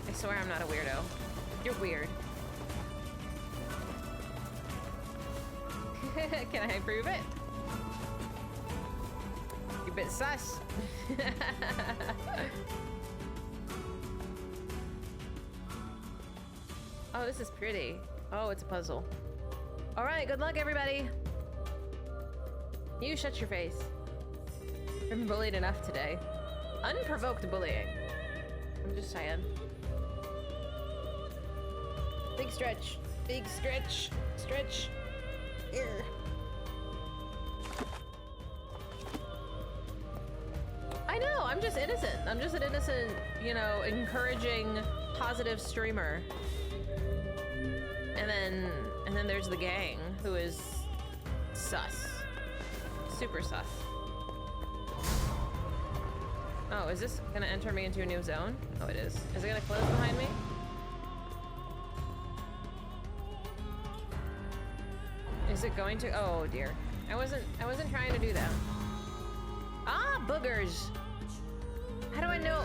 I swear I'm not a weirdo. You're weird. Can I prove it? You're a bit sus. Oh, this is pretty. Oh, it's a puzzle. All right, good luck, everybody. You shut your face. I've been bullied enough today. Unprovoked bullying. I'm just saying. Big stretch. Big stretch. Stretch. Here. I know, I'm just innocent. I'm just an innocent, you know, encouraging, positive streamer. And then there's the gang, who is sus. Super sus. Oh, is this gonna enter me into a new zone? Oh, it is. Is it gonna close behind me? Is it going to? Oh dear. I wasn't trying to do that. Ah, boogers. How do I know?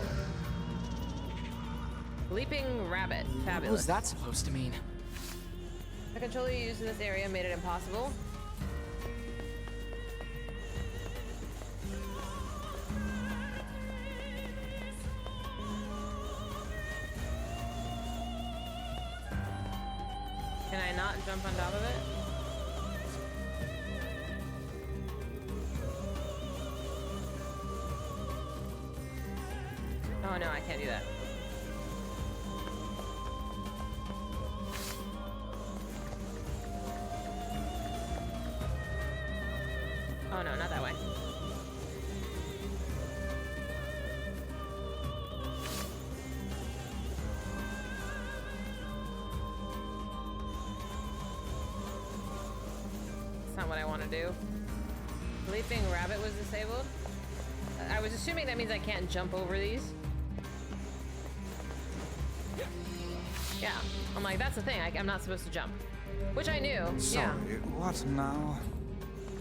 Leaping rabbit. Fabulous. What was that supposed to mean? The controller you used in this area made it impossible. Can I not jump on top of it? Oh no, I can't do that. Oh no, not that way. That's not what I want to do. Leaping rabbit was disabled. I was assuming that means I can't jump over these. Yeah, I'm like, that's the thing. I'm not supposed to jump. Which I knew. Sorry, Yeah. what now?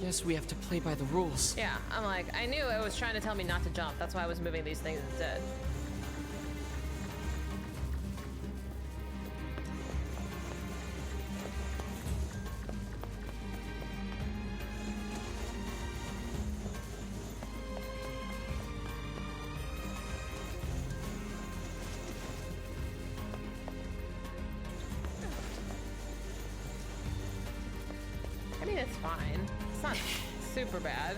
Guess we have to play by the rules. Yeah, I'm like, I knew it was trying to tell me not to jump. That's why I was moving these things instead. I mean, it's fine. It's not super bad.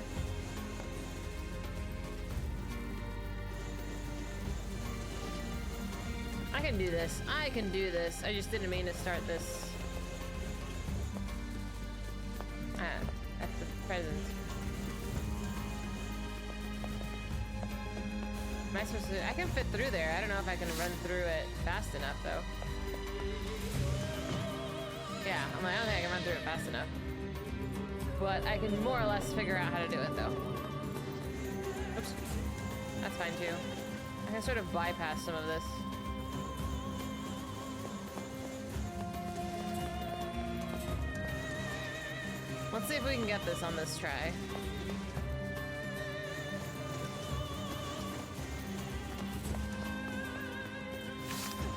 I can do this. I can do this. I just didn't mean to start this. At the present. Am I supposed to? I can fit through there. I don't know if I can run through it fast enough, though. Yeah, I'm like, I don't think I can run through it fast enough. But I can more or less figure out how to do it, though. Oops. That's fine, too. I can sort of bypass some of this. Let's see if we can get this on this try.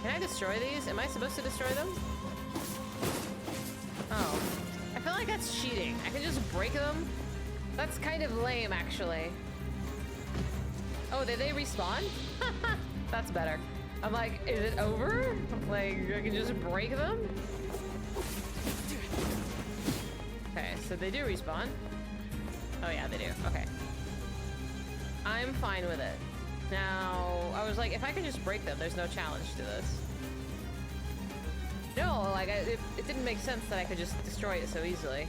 Can I destroy these? Am I supposed to destroy them? Oh. I feel like that's cheating. I can just break them? That's kind of lame, actually. Oh, did they respawn? That's better. I'm like, is it over? Like, I can just break them? Okay, so they do respawn. Oh yeah, they do. Okay. I'm fine with it. Now, I was like, if I can just break them, there's no challenge to this. No, like, it didn't make sense that I could just destroy it so easily.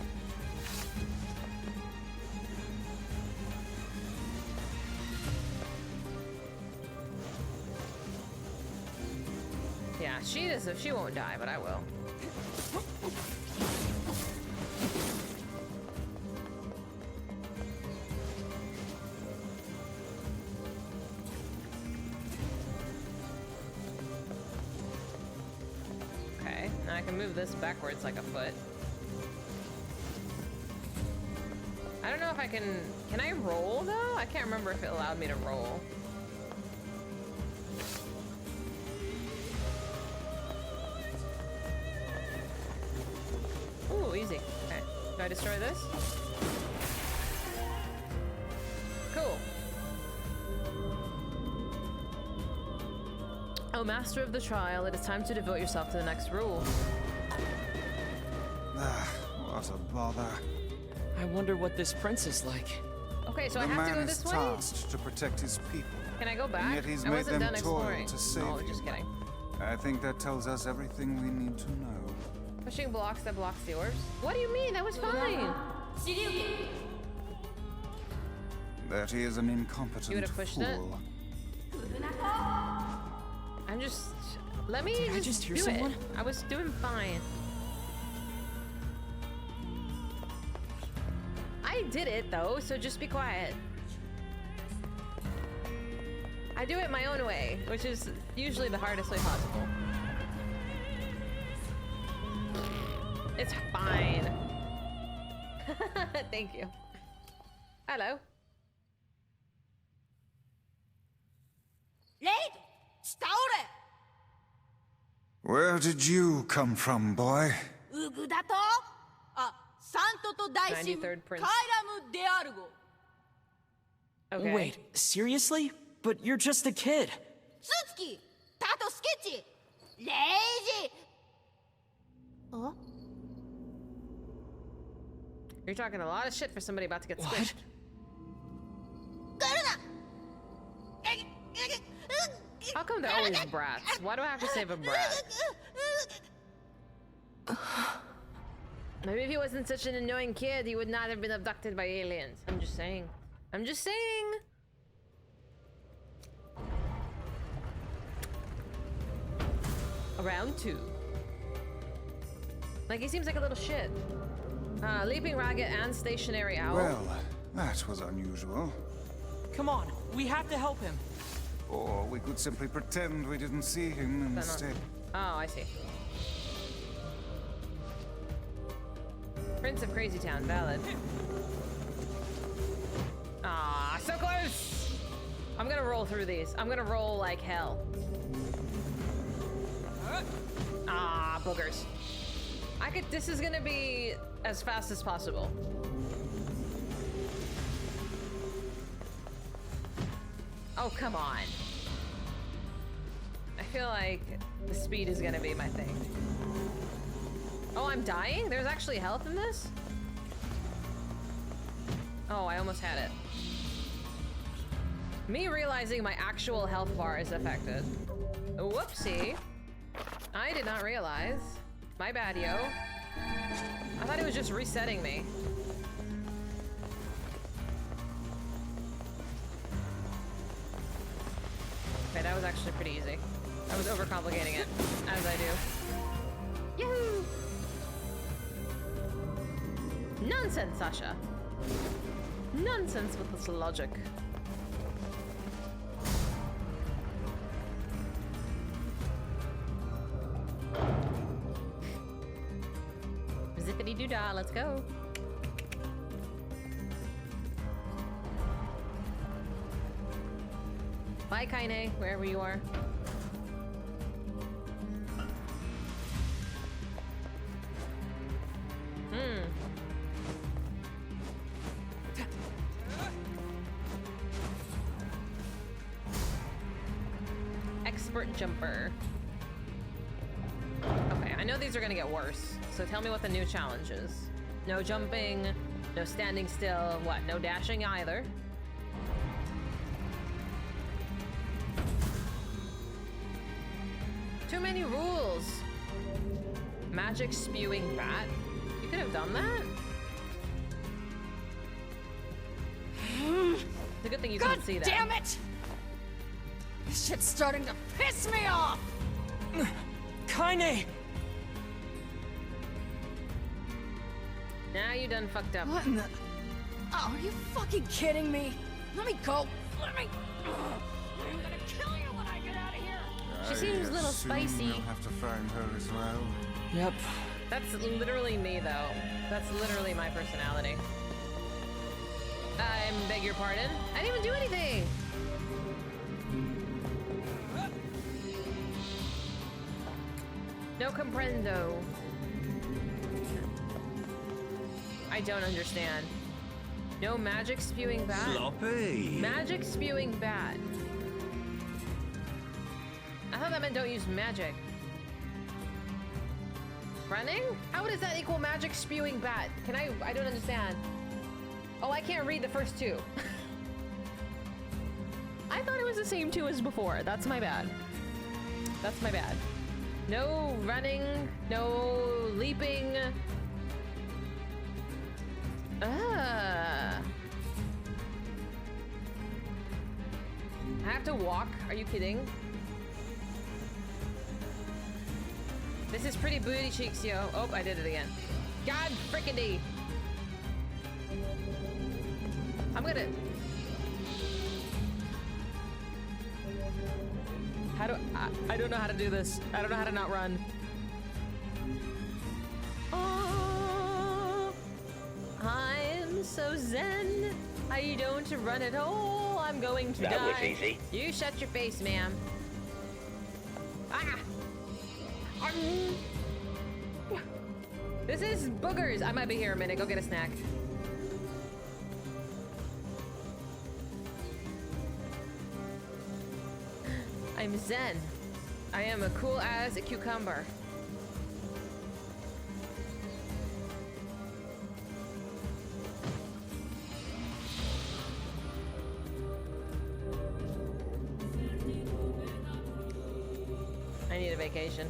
Yeah, she won't die, but I will. Okay, now I can move this backwards like a foot. I don't know if I can I roll though? I can't remember if it allowed me to roll. Ooh, easy. Okay. Do I destroy this? Cool. Oh, master of the trial, it is time to devote yourself to the next rule. What a bother. I wonder what this prince is like. Okay, so The I have to man go is this way? tasked to protect his people. Can I go back? And yet he's I made wasn't them done toil exploring. to save Oh, him. just kidding. I think that tells us everything we need to know. Pushing blocks that blocks the orbs? What do you mean? That was fine. That he is an incompetent You would've pushed it? fool. I'm just... Let me Did I just hear do someone? it. I was doing fine. did it though, so just be quiet. I do it my own way, which is usually the hardest way possible. It's fine. Thank you. Hello. Where did you come from, boy? 93rd Prince. Okay. Wait, seriously? But you're just a kid. You're talking a lot of shit for somebody about to get squished. How come they're always brats? Why do I have to save a brat? Maybe if he wasn't such an annoying kid, he would not have been abducted by aliens. I'm just saying. I'm just saying. Round 2. Like, he seems like a little shit. Leaping ragged and stationary owl. Well, that was unusual. Come on, we have to help him. Or we could simply pretend we didn't see him instead. Oh, I see. Prince of Crazy Town, valid. Ah, so close! I'm gonna roll through these. I'm gonna roll like hell. Ah, boogers. This is gonna be as fast as possible. Oh, come on. I feel like the speed is gonna be my thing. Oh, I'm dying? There's actually health in this? Oh, I almost had it. Me realizing my actual health bar is affected. Whoopsie. I did not realize. My bad, yo. I thought it was just resetting me. Okay, that was actually pretty easy. I was overcomplicating it, as I do. Yahoo! Nonsense, Sasha. Nonsense with this logic. Zippity-doo-dah, let's go. Bye, Kaine, wherever you are. Expert jumper. Okay, I know these are gonna get worse, so tell me what the new challenge is. No jumping, no standing still, what? No dashing either. Too many rules. Magic spewing bat. You could have done that. It's a good thing you couldn't see that. Damn it! This shit's starting to piss me off! Kaine! Now you done fucked up. What in the... Oh, are you fucking kidding me? Let me go. Let me... I'm gonna kill you when I get out of here! She seems a little spicy. We'll have to find her as well. Yep. That's literally me, though. That's literally my personality. I beg your pardon? I didn't even do anything! No comprendo. I don't understand. No magic spewing bat? Sloppy. Magic spewing bat. I thought that meant don't use magic. Running? How does that equal magic spewing bat? Can I don't understand. Oh, I can't read the first two. I thought it was the same two as before. That's my bad. That's my bad. No running, no leaping. I have to walk? Are you kidding? This is pretty booty cheeks, yo. Oh, I did it again. God frickin'-y. I'm gonna... How do... I don't know how to do this. I don't know how to not run. Oh, I'm so zen. I don't run at all. I'm going to die. That was easy. You shut your face, ma'am. Ah! This is boogers. I might be here a minute. Go get a snack. I'm zen. I am a cool as a cucumber. I need a vacation.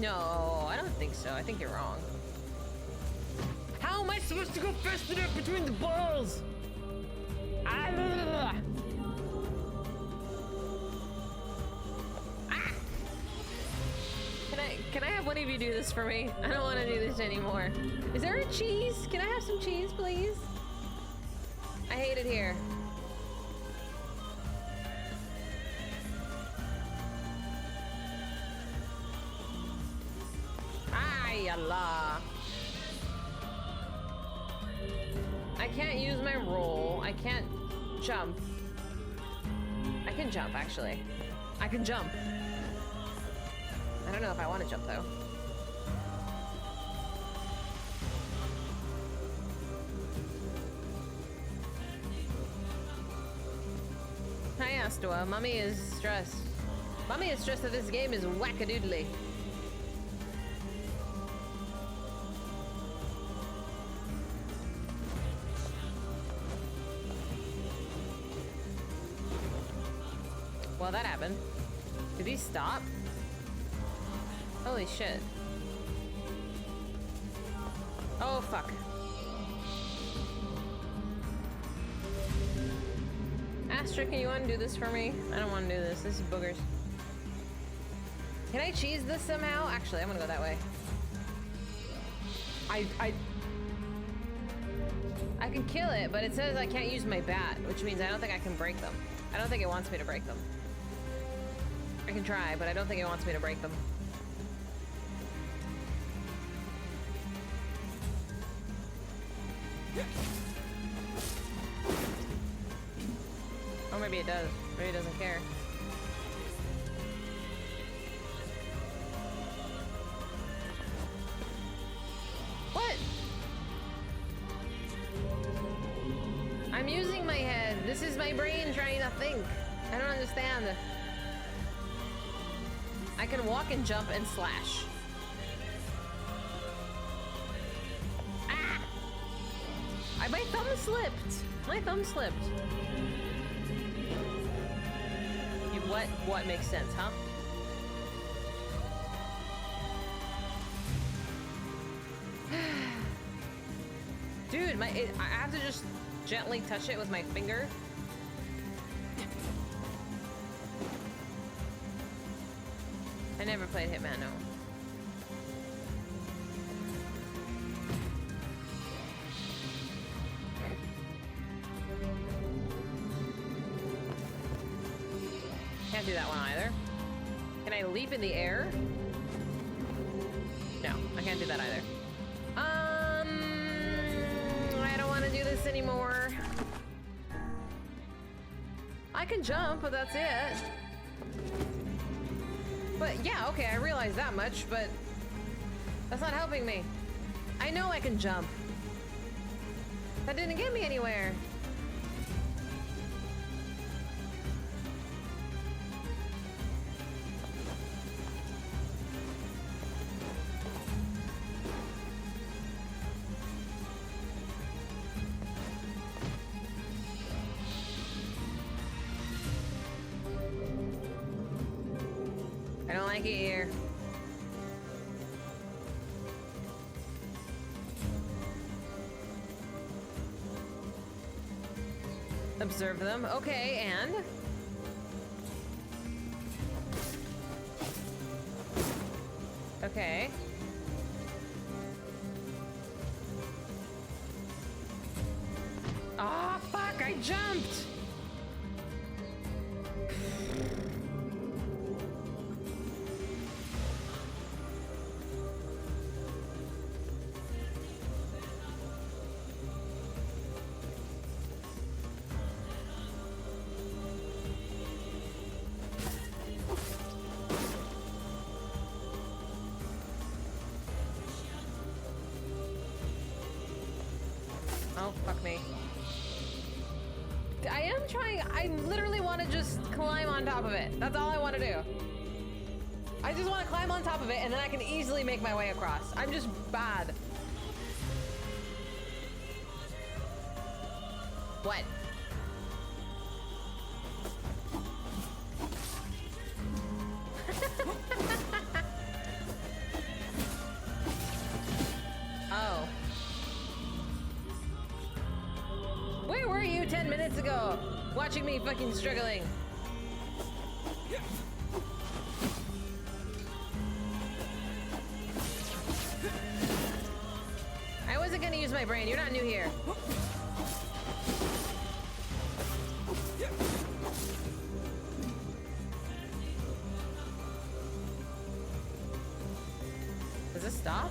No, I don't think so. I think you're wrong. How am I supposed to go fast enough between the balls? Ah! Can I have one of you do this for me? I don't want to do this anymore. Is there a cheese? Can I have some cheese, please? I hate it here. Ay, Allah. I can't use my roll. I can't jump. I can jump, actually. I can jump. I don't know if I want to jump, though. Hi, Astua. Mommy is stressed. Mommy is stressed that this game is wackadoodly. Well, that happened. Did he stop? Holy shit. Oh, fuck. Astra, can you undo this for me? I don't want to do this. This is boogers. Can I cheese this somehow? Actually, I'm gonna go that way. I can kill it, but it says I can't use my bat, which means I don't think I can break them. I don't think it wants me to break them. I can try, but I don't think it wants me to break them. Or maybe it does. Maybe it doesn't care. What? I'm using my head. This is my brain trying to think. I don't understand. I can walk and jump and slash. Ah! My thumb slipped. My thumb slipped. What makes sense, huh? Dude, I have to just gently touch it with my finger. I never played Hitman, no. Can't do that one either. Can I leap in the air? No, I can't do that either. I don't want to do this anymore. I can jump, but that's it. But yeah, okay, I realize that much, but that's not helping me. I know I can jump. That didn't get me anywhere. I don't like it here. Observe them. Okay, and Okay. Ah, fuck! I jumped! Oh, fuck me. I am trying. I literally want to just climb on top of it. That's all I want to do. I just want to climb on top of it and then I can easily make my way across. I'm just bad. What? Oh. Where were you 10 minutes ago? Watching me fucking struggling. I wasn't gonna use my brain. You're not new here. Does this stop?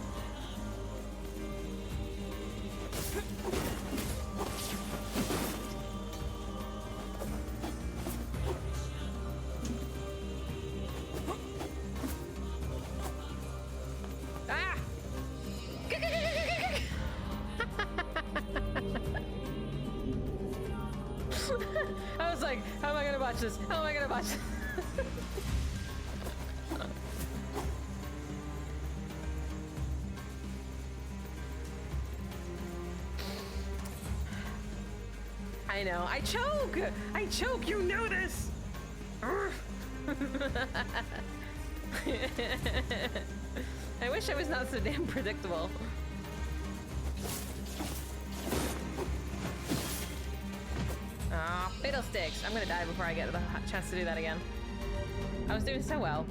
Ah! I was like, how am I gonna watch this? How am I gonna watch this? I know. I choke! I choke! You know this! I wish I was not so damn predictable. Ah, fiddlesticks. I'm gonna die before I get the chance to do that again. I was doing so well.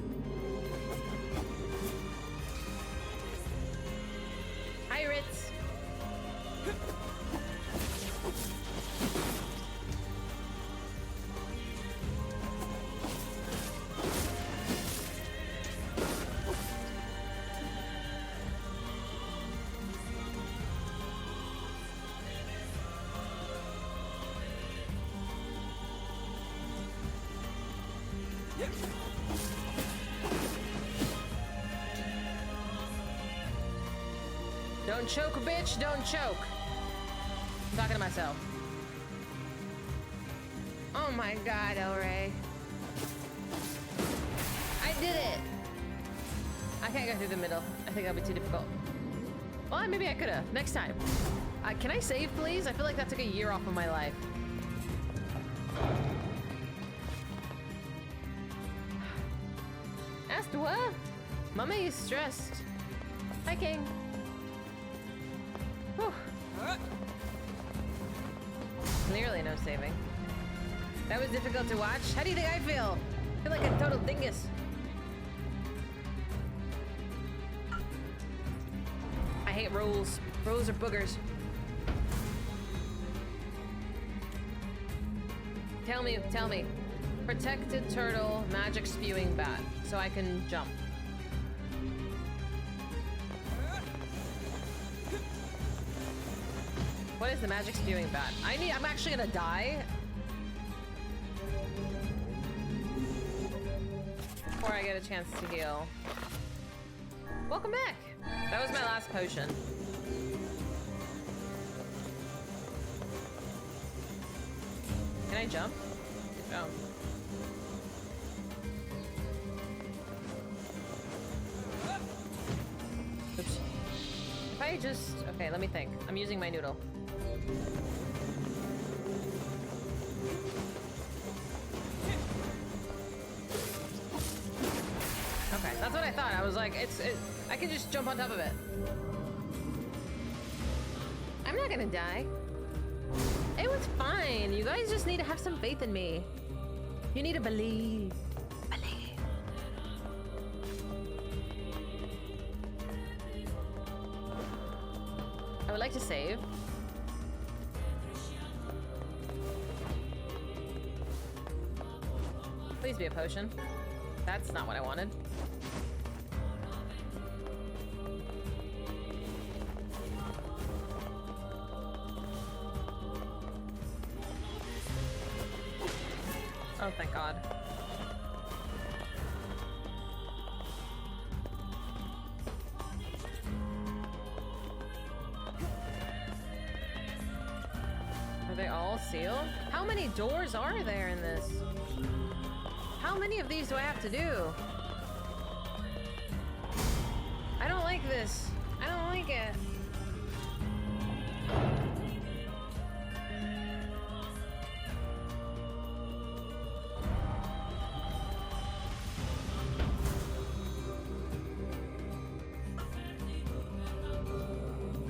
Hi, Ritz. Don't choke, bitch, don't choke. I'm talking to myself. Oh my god, El Rey. I did it! I can't go through the middle. I think that'll be too difficult. Well, maybe I could've. Next time. Can I save, please? I feel like that took a year off of my life. Asked what? Mama is stressed. Hi, King. Whew. Clearly no saving. That was difficult to watch. How do you think I feel? I feel like a total dingus. I hate rolls. Rolls are boogers. Tell me. Protected turtle, magic spewing bat. So I can jump. What is the magic spewing bat? I'm actually gonna die. Before I get a chance to heal. Welcome back! That was my last potion. Can I jump? Jump. Oops. If I just... Okay, let me think. I'm using my noodle. Okay, that's what I thought. I was like, I can just jump on top of it. I'm not gonna die. It was fine. You guys just need to have some faith in me. You need to believe. Believe. I would like to save. Please be a potion. That's not what I wanted. Oh, thank God. Are they all sealed? How many doors are there in this? How many of these do I have to do? I don't like this. I don't like it.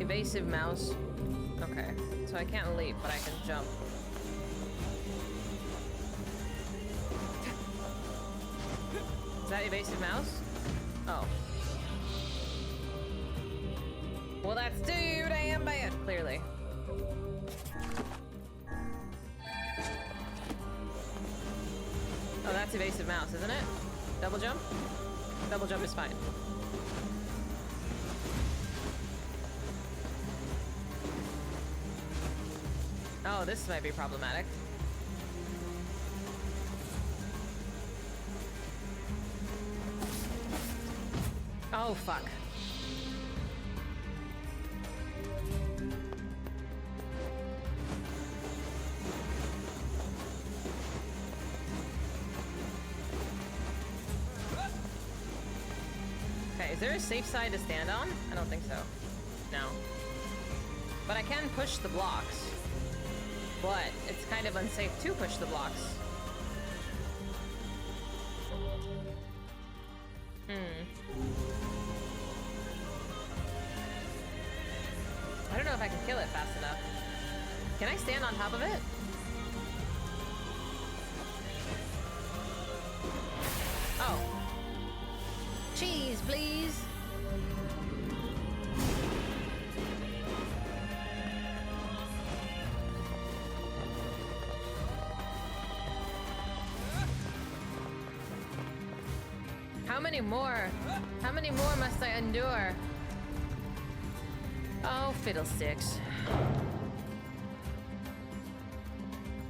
Evasive mouse. Okay, so I can't leap, but I can jump. Is that evasive mouse? Oh. Well, that's too damn bad, clearly. Oh, that's evasive mouse, isn't it? Double jump? Double jump is fine. Oh, this might be problematic. Oh, fuck. Okay, is there a safe side to stand on? I don't think so. No. But I can push the blocks. But it's kind of unsafe to push the blocks. I don't know if I can kill it fast enough. Can I stand on top of it? Oh. Cheese, please. How many more? How many more must I endure? Oh, fiddlesticks.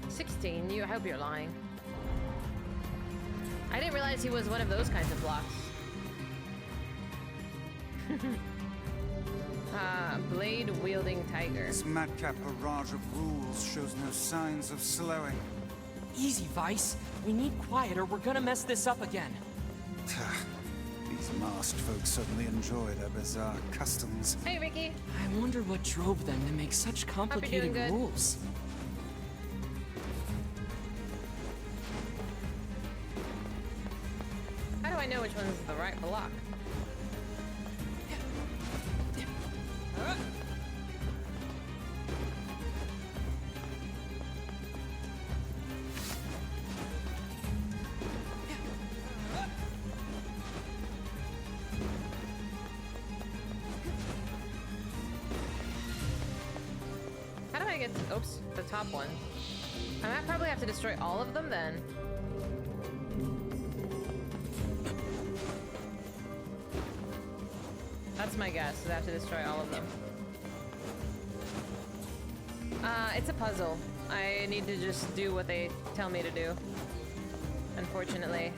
16, I hope you're lying. I didn't realize he was one of those kinds of blocks. Blade-wielding tiger. This madcap barrage of rules shows no signs of slowing. Easy, Vice. We need quiet or we're gonna mess this up again. These masked folks certainly enjoy their bizarre customs. Hey, Ricky. I wonder what drove them to make such complicated rules. How do I know which one's the right block? Oops, the top one. I might probably have to destroy all of them then. That's my guess, is I have to destroy all of them. It's a puzzle. I need to just do what they tell me to do. Unfortunately.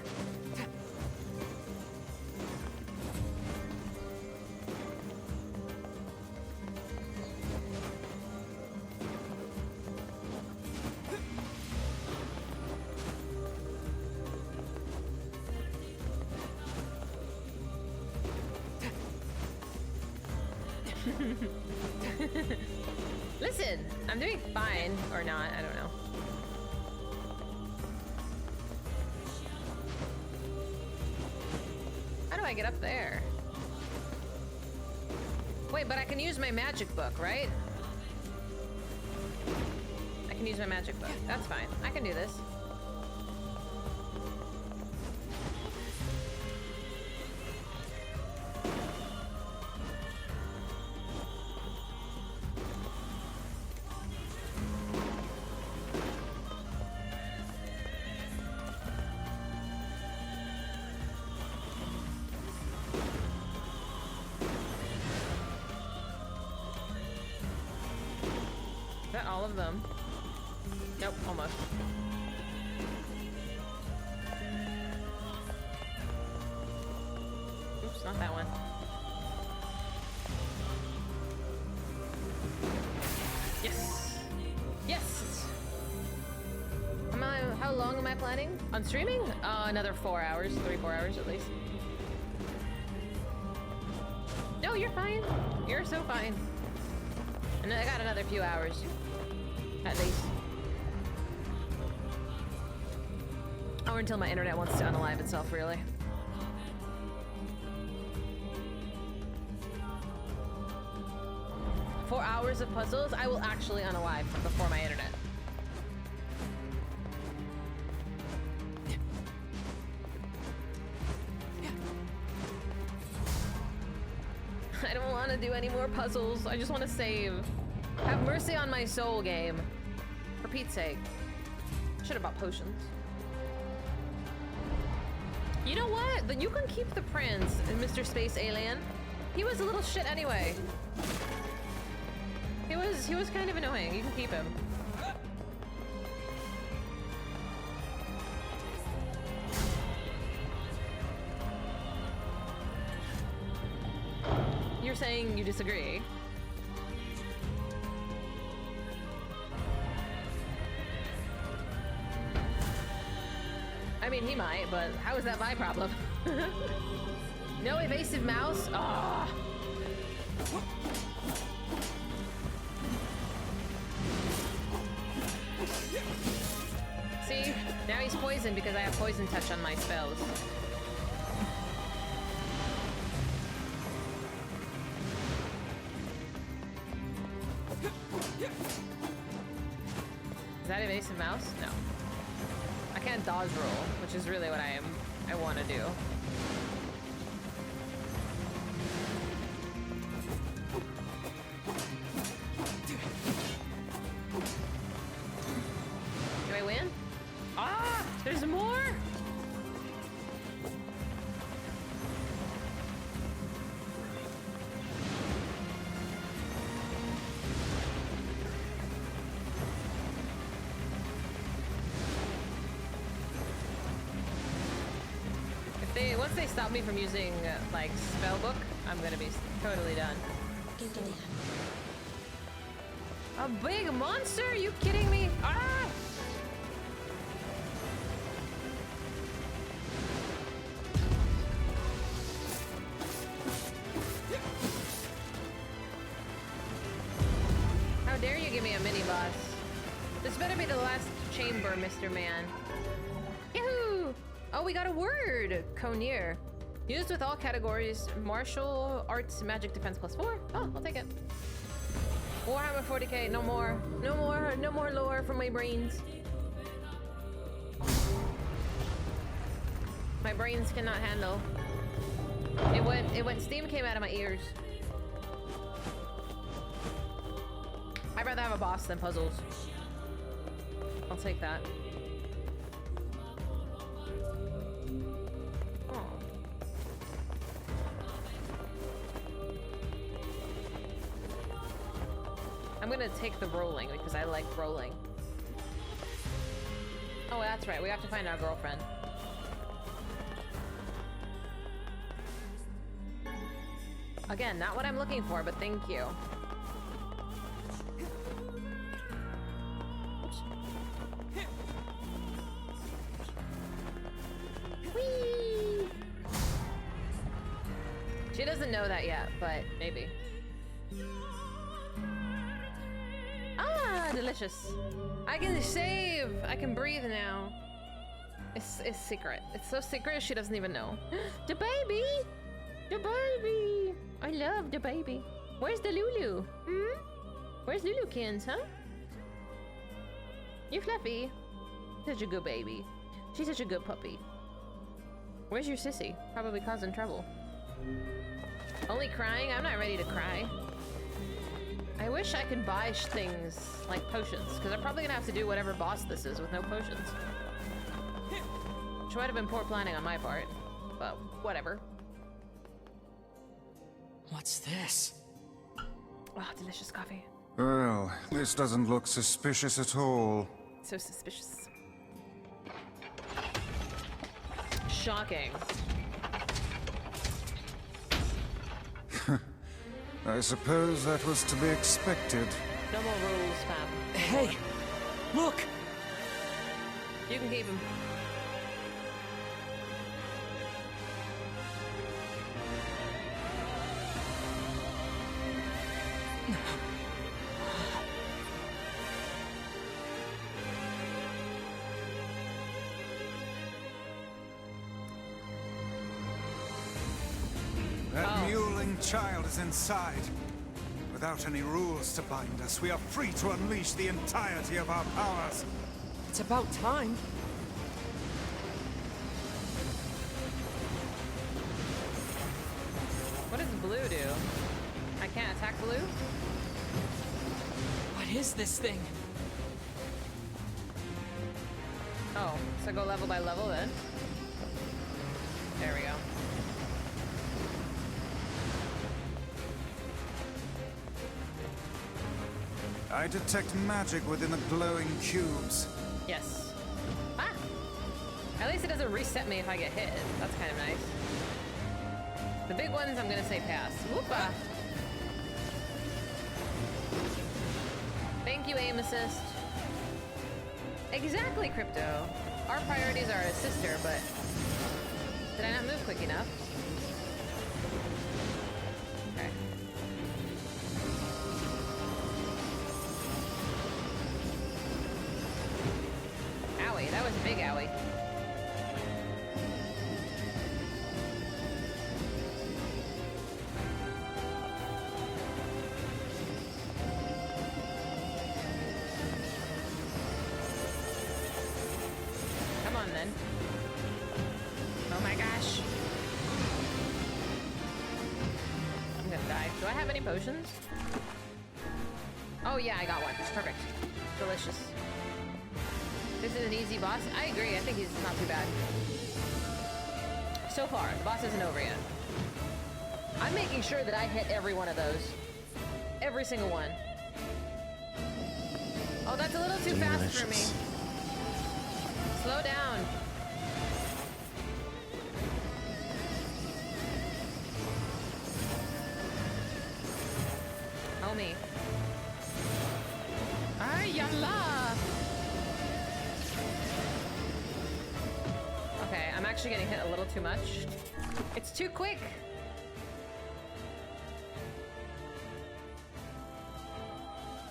Listen, I'm doing fine, or not, I don't know. How do I get up there? Wait, but I can use my magic book, right? I can use my magic book. That's fine. I can do this. that all of them? Nope, almost. Oops, not that one. Yes! Yes! How long am I planning on streaming? Another 4 hours, 3-4 hours at least. No, you're fine. You're so fine. And I got another few hours, at least. Or until my internet wants to unalive itself, really. Four hours of puzzles, I will actually unalive before my internet. I don't want to do any more puzzles. I just want to save. Have mercy on my soul, game. For Pete's sake. Should have bought potions. You know what? You can keep the prince, Mr. Space Alien. He was a little shit anyway. He was kind of annoying. You can keep him. You're saying you disagree? I mean, he might, but how is that my problem? No evasive mouse? Ah. See? Now he's poisoned because I have poison touch on my spells. Is that evasive mouse? No. I can't dodge roll, which is really what I want to do. Do I win? Ah! There's more? Once they stop me from using, like, spellbook, I'm gonna be totally done. A big monster? Are you kidding me? Ah! How dare you give me a mini-boss? This better be the last chamber, Mr. Man. Yahoo! Oh, we got a word! Nier. Used with all categories. Martial arts, magic, defense +4. Oh, I'll take it. Warhammer 40k, no more. No more, no more lore from my brains. My brains cannot handle. It went, steam came out of my ears. I'd rather have a boss than puzzles. I'll take that. I'm gonna take the rolling because I like rolling. Oh, that's right. We have to find our girlfriend. Again, not what I'm looking for, but thank you. Whee! She doesn't know that yet, but maybe. Ah, delicious. I can save. I can breathe now. It's secret. It's so secret she doesn't even know. The baby! The baby! I love the baby. Where's the Lulu? Hmm? Where's Lulukins, huh? You Fluffy. Such a good baby. She's such a good puppy. Where's your sissy? Probably causing trouble. Only crying? I'm not ready to cry. I wish I could buy things like potions, because I'm probably gonna have to do whatever boss this is with no potions. Which might have been poor planning on my part, but whatever. What's this? Wow, delicious coffee. Well, this doesn't look suspicious at all. So suspicious. Shocking. I suppose that was to be expected. No more rules, fam. Hey, look! You can keep him. That mewling child is inside. Without any rules to bind us, we are free to unleash the entirety of our powers. It's about time. What does blue do? I can't attack blue? What is this thing? Oh, so go level by level then? There we go. I detect magic within the glowing cubes. Yes. Ah! At least it doesn't reset me if I get hit. That's kind of nice. The big ones, I'm gonna say pass. Whoopa! Thank you, aim assist. Exactly, Crypto. Our priorities are a sister, but did I not move quick enough? Okay. Owie, that was a big owie. Come on then. Oh my gosh. I'm gonna die. Do I have any potions? Oh yeah, I got one. Perfect. Delicious. This is an easy boss. I agree. I think he's not too bad. So far, the boss isn't over yet. I'm making sure that I hit every one of those. Every single one. Oh, that's a little too fast for me. Slow down. Homie. Ay, yalla! Okay, I'm actually getting hit a little too much. It's too quick!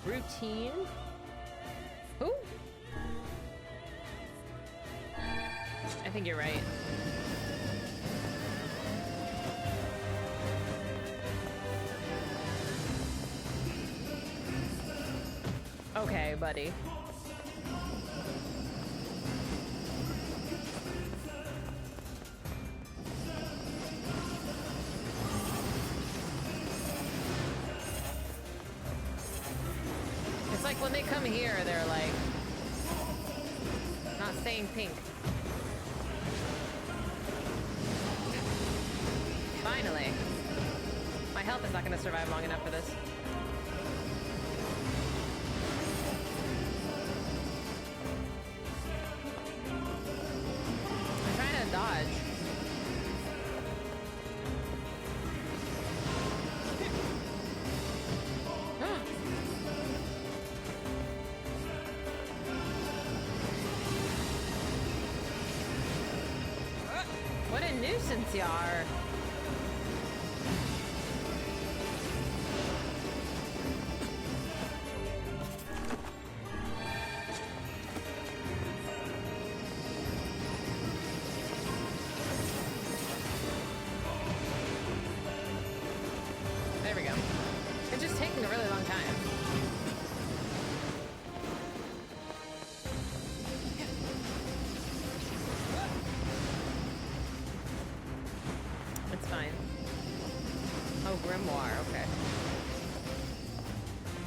Routine? Who? I think you're right. Okay, buddy. It's like when they come here, they're like not saying pink. Finally. My health is not going to survive long enough for this. I'm trying to dodge. What a nuisance you are. There we go. It's just taking a really long time. It's fine. Oh, Grimoire, okay.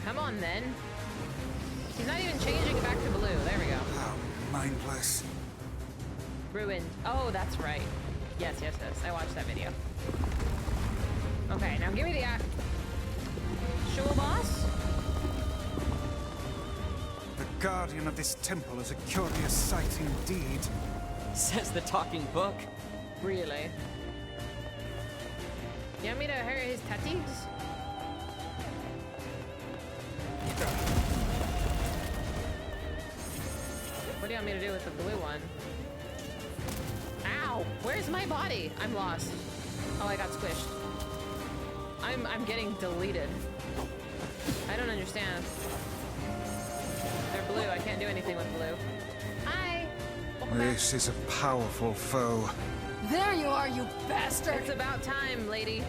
Come on, then. He's not even changing it back to blue. There we go. How mindless. Ruined. Oh, that's right. Yes, yes, yes. I watched that video. Okay, now give me the actual boss. guardian of this temple is a curious sight indeed. Says the talking book. Really? You want me to hurt his tatties? What do you want me to do with the blue one? Ow! Where's my body? I'm lost. Oh, I got squished. I'm getting deleted. I don't understand. They're blue. I can't do anything with blue. Hi! Welcome back. This is a powerful foe. There you are, you bastard! It's about time, lady.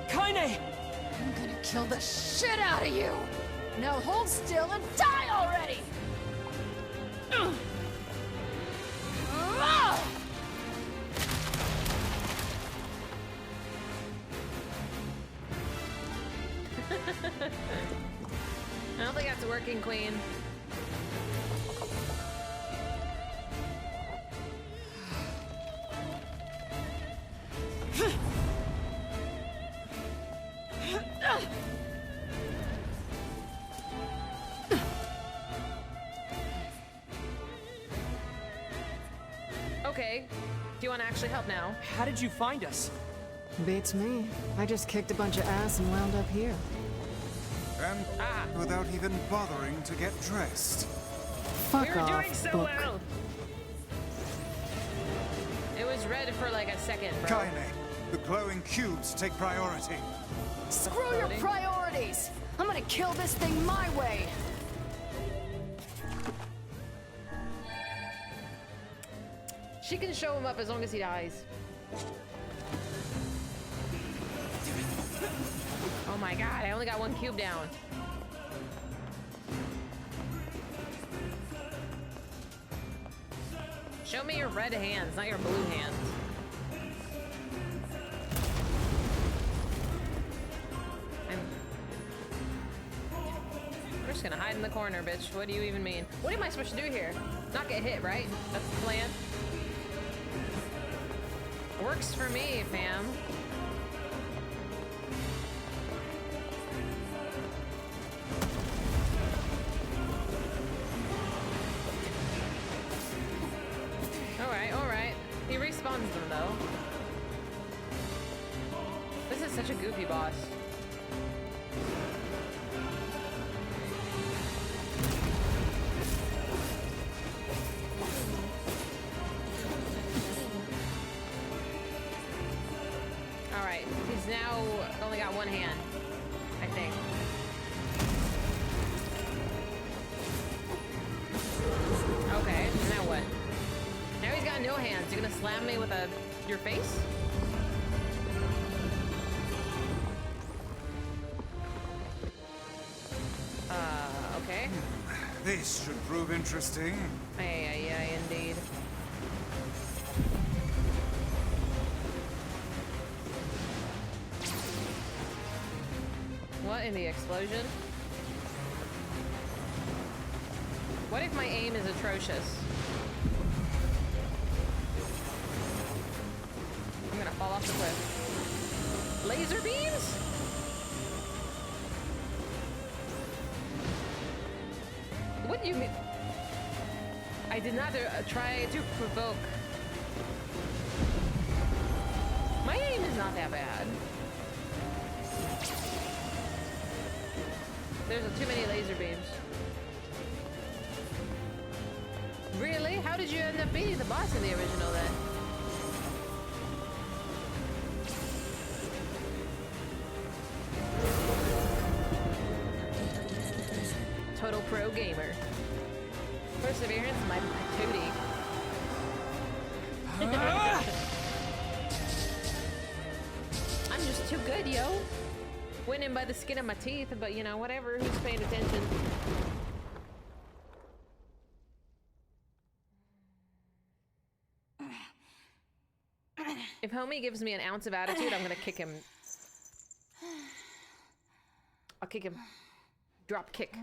Kaine! I'm gonna kill the shit out of you! Now hold still and die already! Ugh. Ah! I don't think that's working, Queen. Okay. Do you want to actually help now? How did you find us? Beats me. I just kicked a bunch of ass and wound up here. And without even bothering to get dressed. Fuck We were off, doing so book. well. It was red for like a second, bro. Kaine, the glowing cubes take priority. Screw your priorities! I'm gonna kill this thing my way! She can show him up as long as he dies. Oh my god, I only got one cube down. Show me your red hands, not your blue hands. I'm just gonna hide in the corner, bitch. What do you even mean? What am I supposed to do here? Not get hit, right? That's the plan. Works for me, fam. Alright. He respawns them, though. This is such a goofy boss. Alright, he's now only got one hand, I think. Okay, now what? Now he's got no hands. You're gonna slam me with your face? Okay. This should prove interesting. Aye, indeed. What in the explosion? What if my aim is atrocious? I'm gonna fall off the cliff. Laser beams? What do you mean? I did not try to provoke. My aim is not that bad. There's too many laser beams. Really? How did you end up beating the boss in the original then? Total pro gamer. Perseverance, my patootie. I'm just too good, yo. Winning by the skin of my teeth, but you know, whatever. Who's paying attention? If homie gives me an ounce of attitude, I'm gonna kick him. I'll kick him. Drop kick.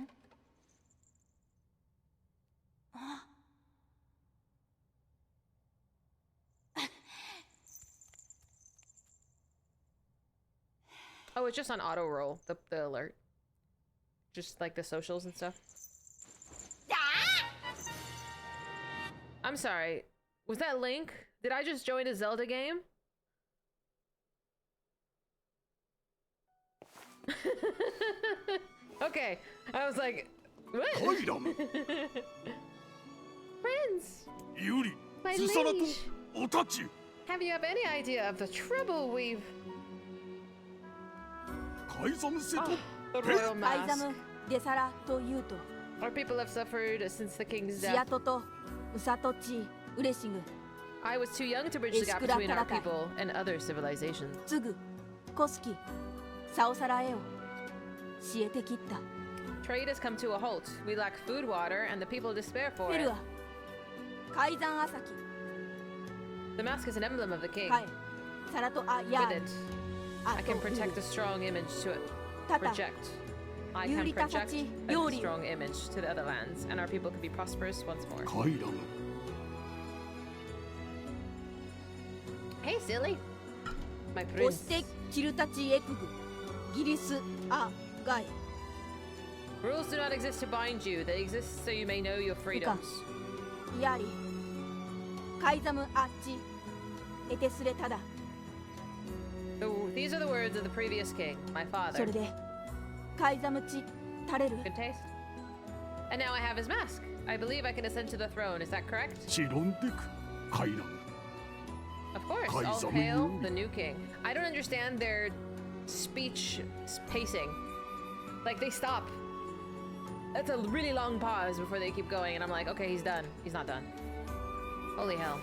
Oh, it's just on auto roll, the alert. Just like the socials and stuff. I'm sorry. Was that Link? Did I just join a Zelda game? Okay. I was like, what? Friends! My liege! Have you any idea of the trouble we've... Oh, the royal mask. Our people have suffered since the king's death. I was too young to bridge the gap between our people and other civilizations. Trade has come to a halt. We lack food, water, and the people despair for it. The mask is an emblem of the king. With it, I can protect a strong image to project. I can project a strong image to the other lands, and our people can be prosperous once more. Hey, silly. My prince. Rules do not exist to bind you. They exist so you may know your freedoms. These are the words of the previous king, my father. Good taste. And now I have his mask. I believe I can ascend to the throne. Is that correct? Of course. All hail the new king. I don't understand their speech pacing. Like, they stop. That's a really long pause before they keep going, and I'm like, okay, he's done. He's not done. Holy hell.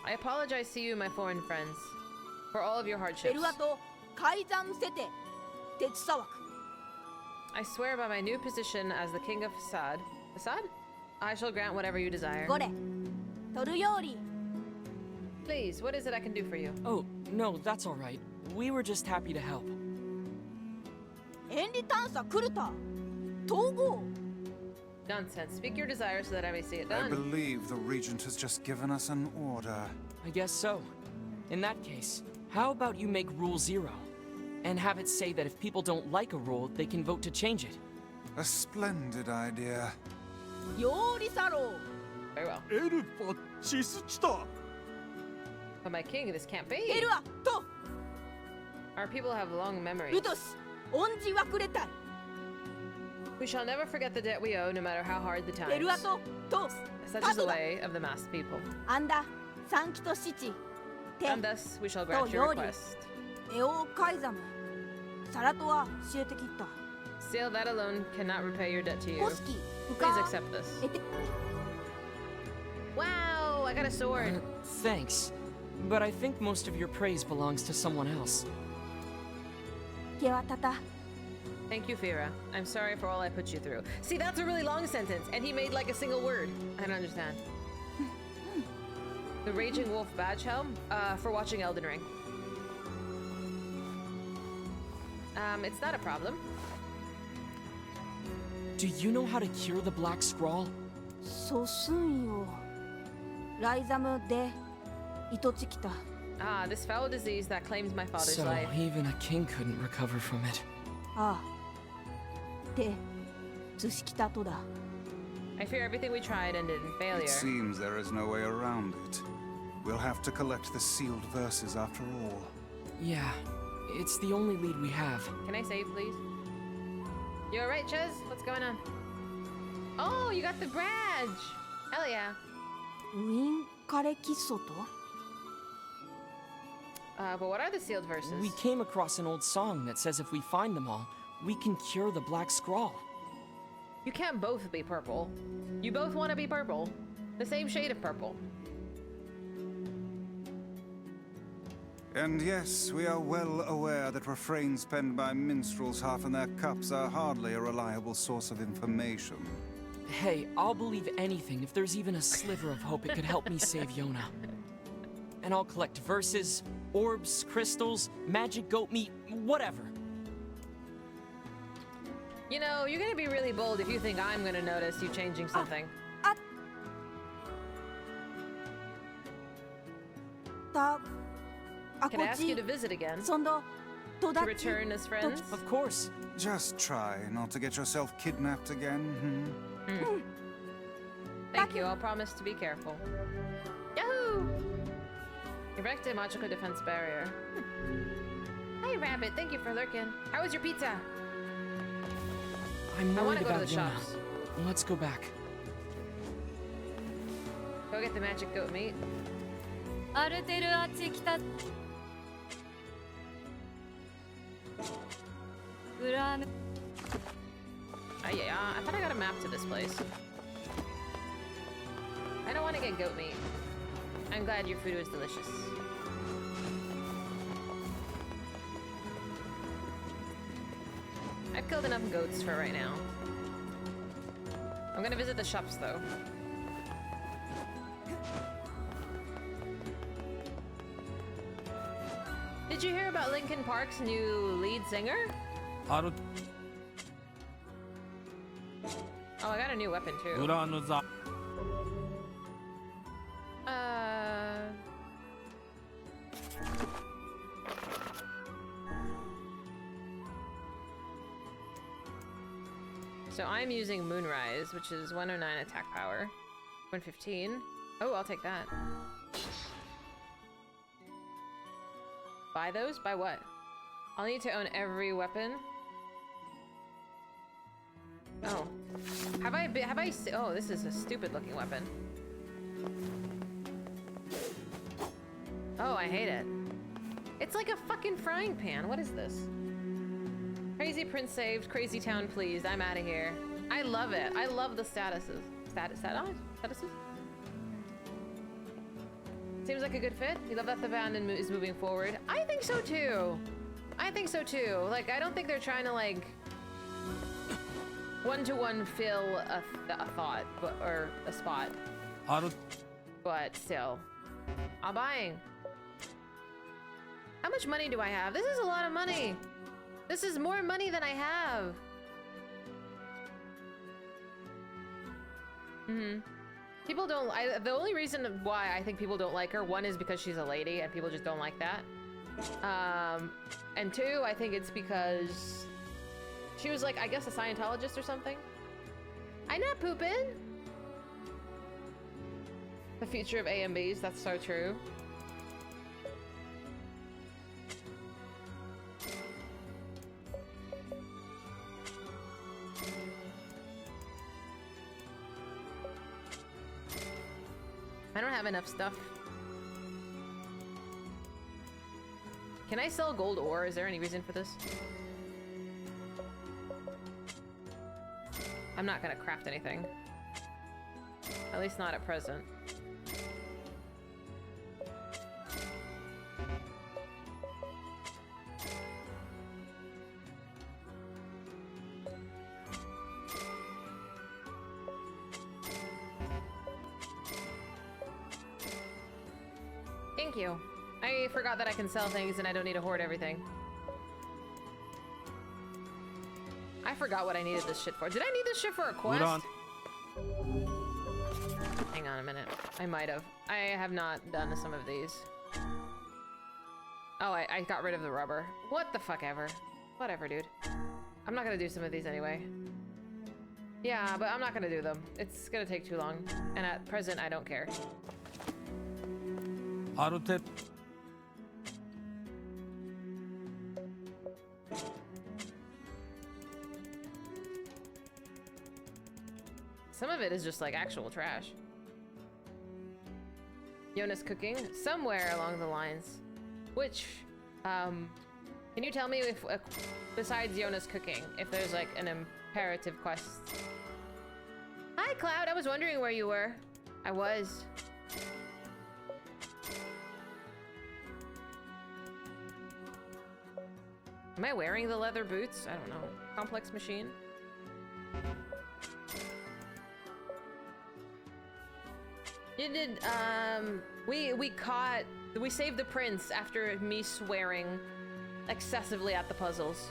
I apologize to you, my foreign friends, for all of your hardships. I swear by my new position as the king of Assad. Assad? I shall grant whatever you desire. Please, what is it I can do for you? Oh, no, that's all right. We were just happy to help. Nonsense. Speak your desire so that I may see it done. I believe the regent has just given us an order. I guess so. In that case, how about you make Rule 0? And have it say that if people don't like a rule, they can vote to change it. A splendid idea. Very well. But my king, this can't be. Our people have long memories. We shall never forget the debt we owe, no matter how hard the times. Such is the way of the masked people. And thus we shall grant your request. Still, that alone cannot repay your debt to you. Please accept this. Wow, I got a sword. Thanks. But I think most of your praise belongs to someone else. Thank you, Fira. I'm sorry for all I put you through. See, that's a really long sentence, and he made like a single word. I don't understand. The Raging Wolf Badge Helm? For watching Elden Ring. It's not a problem. Do you know how to cure the Black Scrawl? Ah, this foul disease that claims my father's life. So even a king couldn't recover from it. I fear everything we tried ended in failure. It seems there is no way around it. We'll have to collect the sealed verses after all. Yeah, it's the only lead we have. Can I save, please? You alright, Ches? What's going on? Oh, you got the badge! Hell yeah. But what are the sealed verses? We came across an old song that says if we find them all, we can cure the Black Scrawl. You can't both be purple. You both want to be purple. The same shade of purple. And yes, we are well aware that refrains penned by minstrels half in their cups are hardly a reliable source of information. Hey, I'll believe anything if there's even a sliver of hope it could help me save Yona. And I'll collect verses, orbs, crystals, magic goat meat, whatever. You know, you're gonna be really bold if you think I'm gonna notice you changing something. Can I ask you to visit again? To return as friends? Of course. Just try not to get yourself kidnapped again. Thank you, I'll promise to be careful. Yahoo! Erect a magical defense barrier. Hi, Rabbit, thank you for lurking. How was your pizza? I'm I worried want to go to about the Yona. shops. Let's go back. Go get the magic goat meat. アルテルアチキタグラム Yeah, I thought I got a map to this place. I don't want to get goat meat. I'm glad your food was delicious. I've killed enough goats for right now. I'm gonna visit the shops though. Did you hear about Linkin Park's new lead singer? Oh, I got a new weapon too. So I'm using Moonrise, which is 109 attack power. 115. Oh, I'll take that. Buy those? Buy what? I'll need to own every weapon. Oh. Oh, this is a stupid looking weapon. Oh, I hate it. It's like a fucking frying pan. What is this? Crazy Prince saved. Crazy Town pleased. I'm out of here. I love it. I love the statuses. Statuses? Seems like a good fit. You love that the band is moving forward. I think so too. I think so too. Like, I don't think they're trying to like one-to-one fill a thought, or a spot. But still, I'm buying. How much money do I have? This is a lot of money. This is more money than I have. People don't. The only reason why I think people don't like her, one is because she's a lady and people just don't like that. And two, I think it's because she was like, I guess, a Scientologist or something. I'm not pooping. The future of AMBs, that's so true. I don't have enough stuff. Can I sell gold ore? Is there any reason for this? I'm not gonna craft anything. At least not at present. Thank you. I forgot that I can sell things and I don't need to hoard everything. I forgot what I needed this shit for. Did I need this shit for a quest? Hang on a minute. I might have. I have not done some of these. Oh, I got rid of the rubber. What the fuck ever. Whatever, dude. I'm not gonna do some of these anyway. Yeah, but I'm not gonna do them. It's gonna take too long. And at present, I don't care. Some of it is just like actual trash. Yona's cooking somewhere along the lines. Which, can you tell me if, besides Yona's cooking, if there's like an imperative quest? Hi, Cloud. I was wondering where you were. I was. Am I wearing the leather boots? I don't know. Complex machine? You did, we saved the prince after me swearing excessively at the puzzles.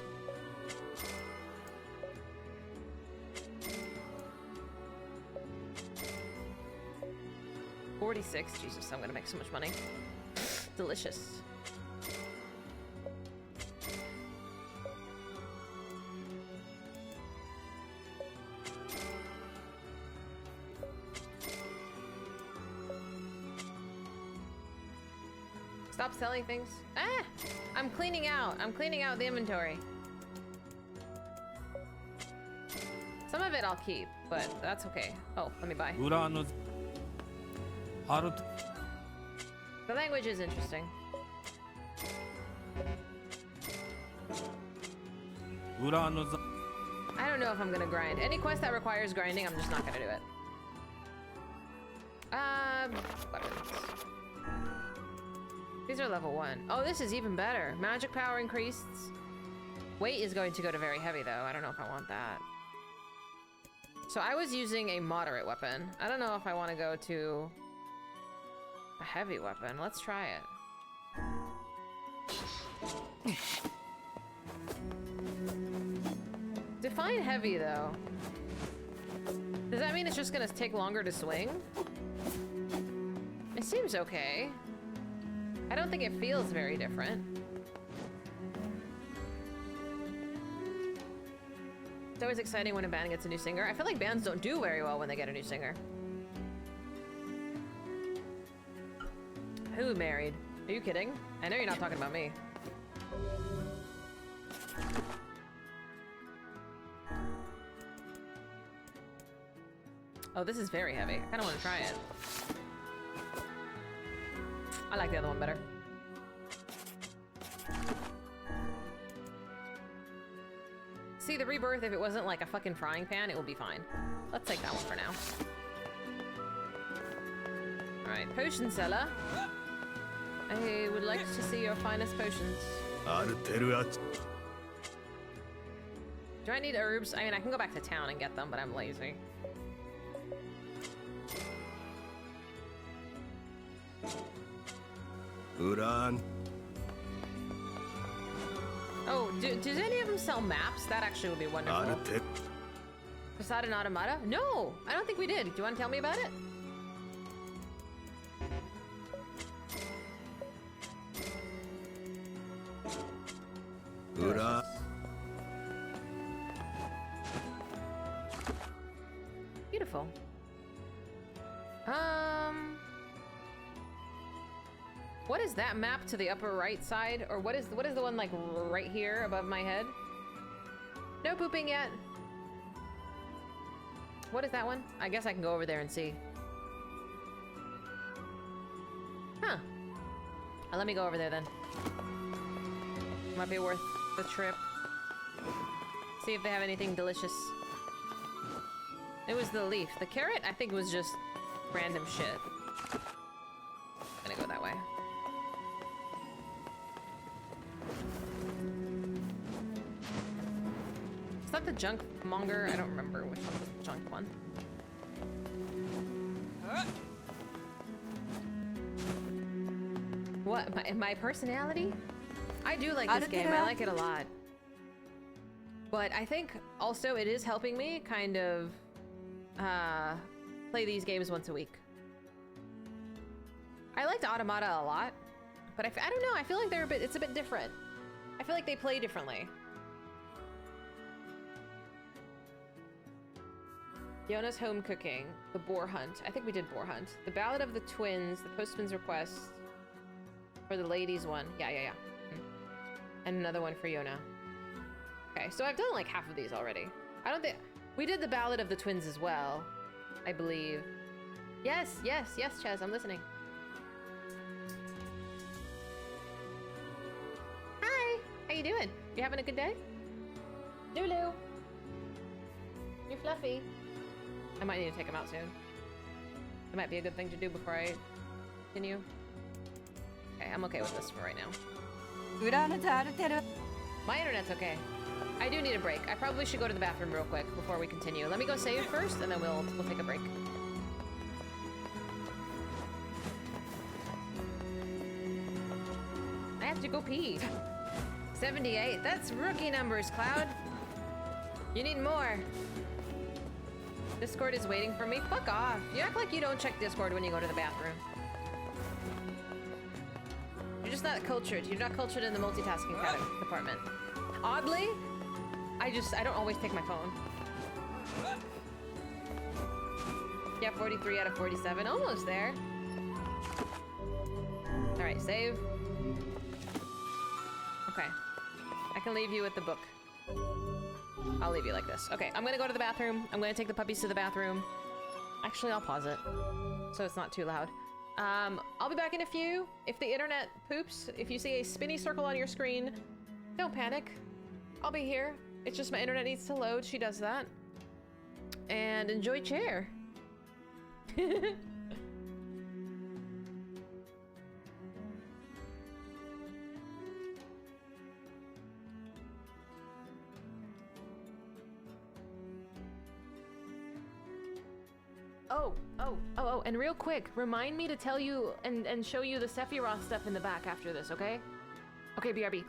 $46, Jesus, I'm gonna make so much money. Delicious. Stop selling things. Ah! I'm cleaning out. I'm cleaning out the inventory. Some of it I'll keep, but that's okay. Oh, let me buy. The language is interesting. I don't know if I'm gonna grind. Any quest that requires grinding, I'm just not gonna do it. Weapons. These are level 1. Oh, this is even better. Magic power increased. Weight is going to go to very heavy, though. I don't know if I want that. So I was using a moderate weapon. I don't know if I want to go to a heavy weapon. Let's try it. Define heavy, though. Does that mean it's just gonna take longer to swing? It seems okay. I don't think it feels very different. It's always exciting when a band gets a new singer. I feel like bands don't do very well when they get a new singer. Who married? Are you kidding? I know you're not talking about me. Oh, this is very heavy. I kind of want to try it. I like the other one better. See, the rebirth, if it wasn't like a fucking frying pan, it would be fine. Let's take that one for now. Alright, potion seller. I would like to see your finest potions. Do I need herbs? I mean, I can go back to town and get them, but I'm lazy. Uran. Oh, does any of them sell maps? That actually would be wonderful. Facade and Automata? No! I don't think we did. Do you want to tell me about it? Uran. Beautiful. What is that map to the upper right side? Or what is the one like right here above my head? No pooping yet. What is that one? I guess I can go over there and see. Huh. Let me go over there then. Might be worth the trip. See if they have anything delicious. It was the leaf. The carrot, I think, was just random shit. I'm gonna go that way. Is that the junk monger? I don't remember which one was the junk one. What? My personality? I do like this game. I like it a lot. But I think also it is helping me kind of play these games once a week. I liked Automata a lot, but I don't know. I feel like they're it's a bit different. I feel like they play differently. Yona's home cooking, the boar hunt. I think we did boar hunt. The Ballad of the Twins, the Postman's Request for the ladies one. Yeah. And another one for Yona. Okay, so I've done like half of these already. I don't think we did the Ballad of the Twins as well, I believe. Yes, Chaz, I'm listening. Hi, how you doing? You having a good day? Lulu, you're fluffy. I might need to take him out soon. It might be a good thing to do before I continue. Okay, I'm okay with this for right now. My internet's okay. I do need a break. I probably should go to the bathroom real quick before we continue. Let me go save first, and then we'll take a break. I have to go pee. 78. That's rookie numbers, Cloud. You need more. Discord is waiting for me. Fuck off. You act like you don't check Discord when you go to the bathroom. You're just not cultured. You're not cultured in the multitasking department. Oddly, I don't always take my phone. Yeah, 43 out of 47. Almost there. Alright, save. Okay. I can leave you with the book. I'll leave you like this. Okay, I'm gonna go to the bathroom. I'm gonna take the puppies to the bathroom. Actually, I'll pause it so it's not too loud. I'll be back in a few. If the internet poops, if you see a spinny circle on your screen, don't panic. I'll be here. It's just my internet needs to load. She does that. And enjoy chair. Oh, and real quick, remind me to tell you and show you the Sephiroth stuff in the back after this, okay? Okay, BRB.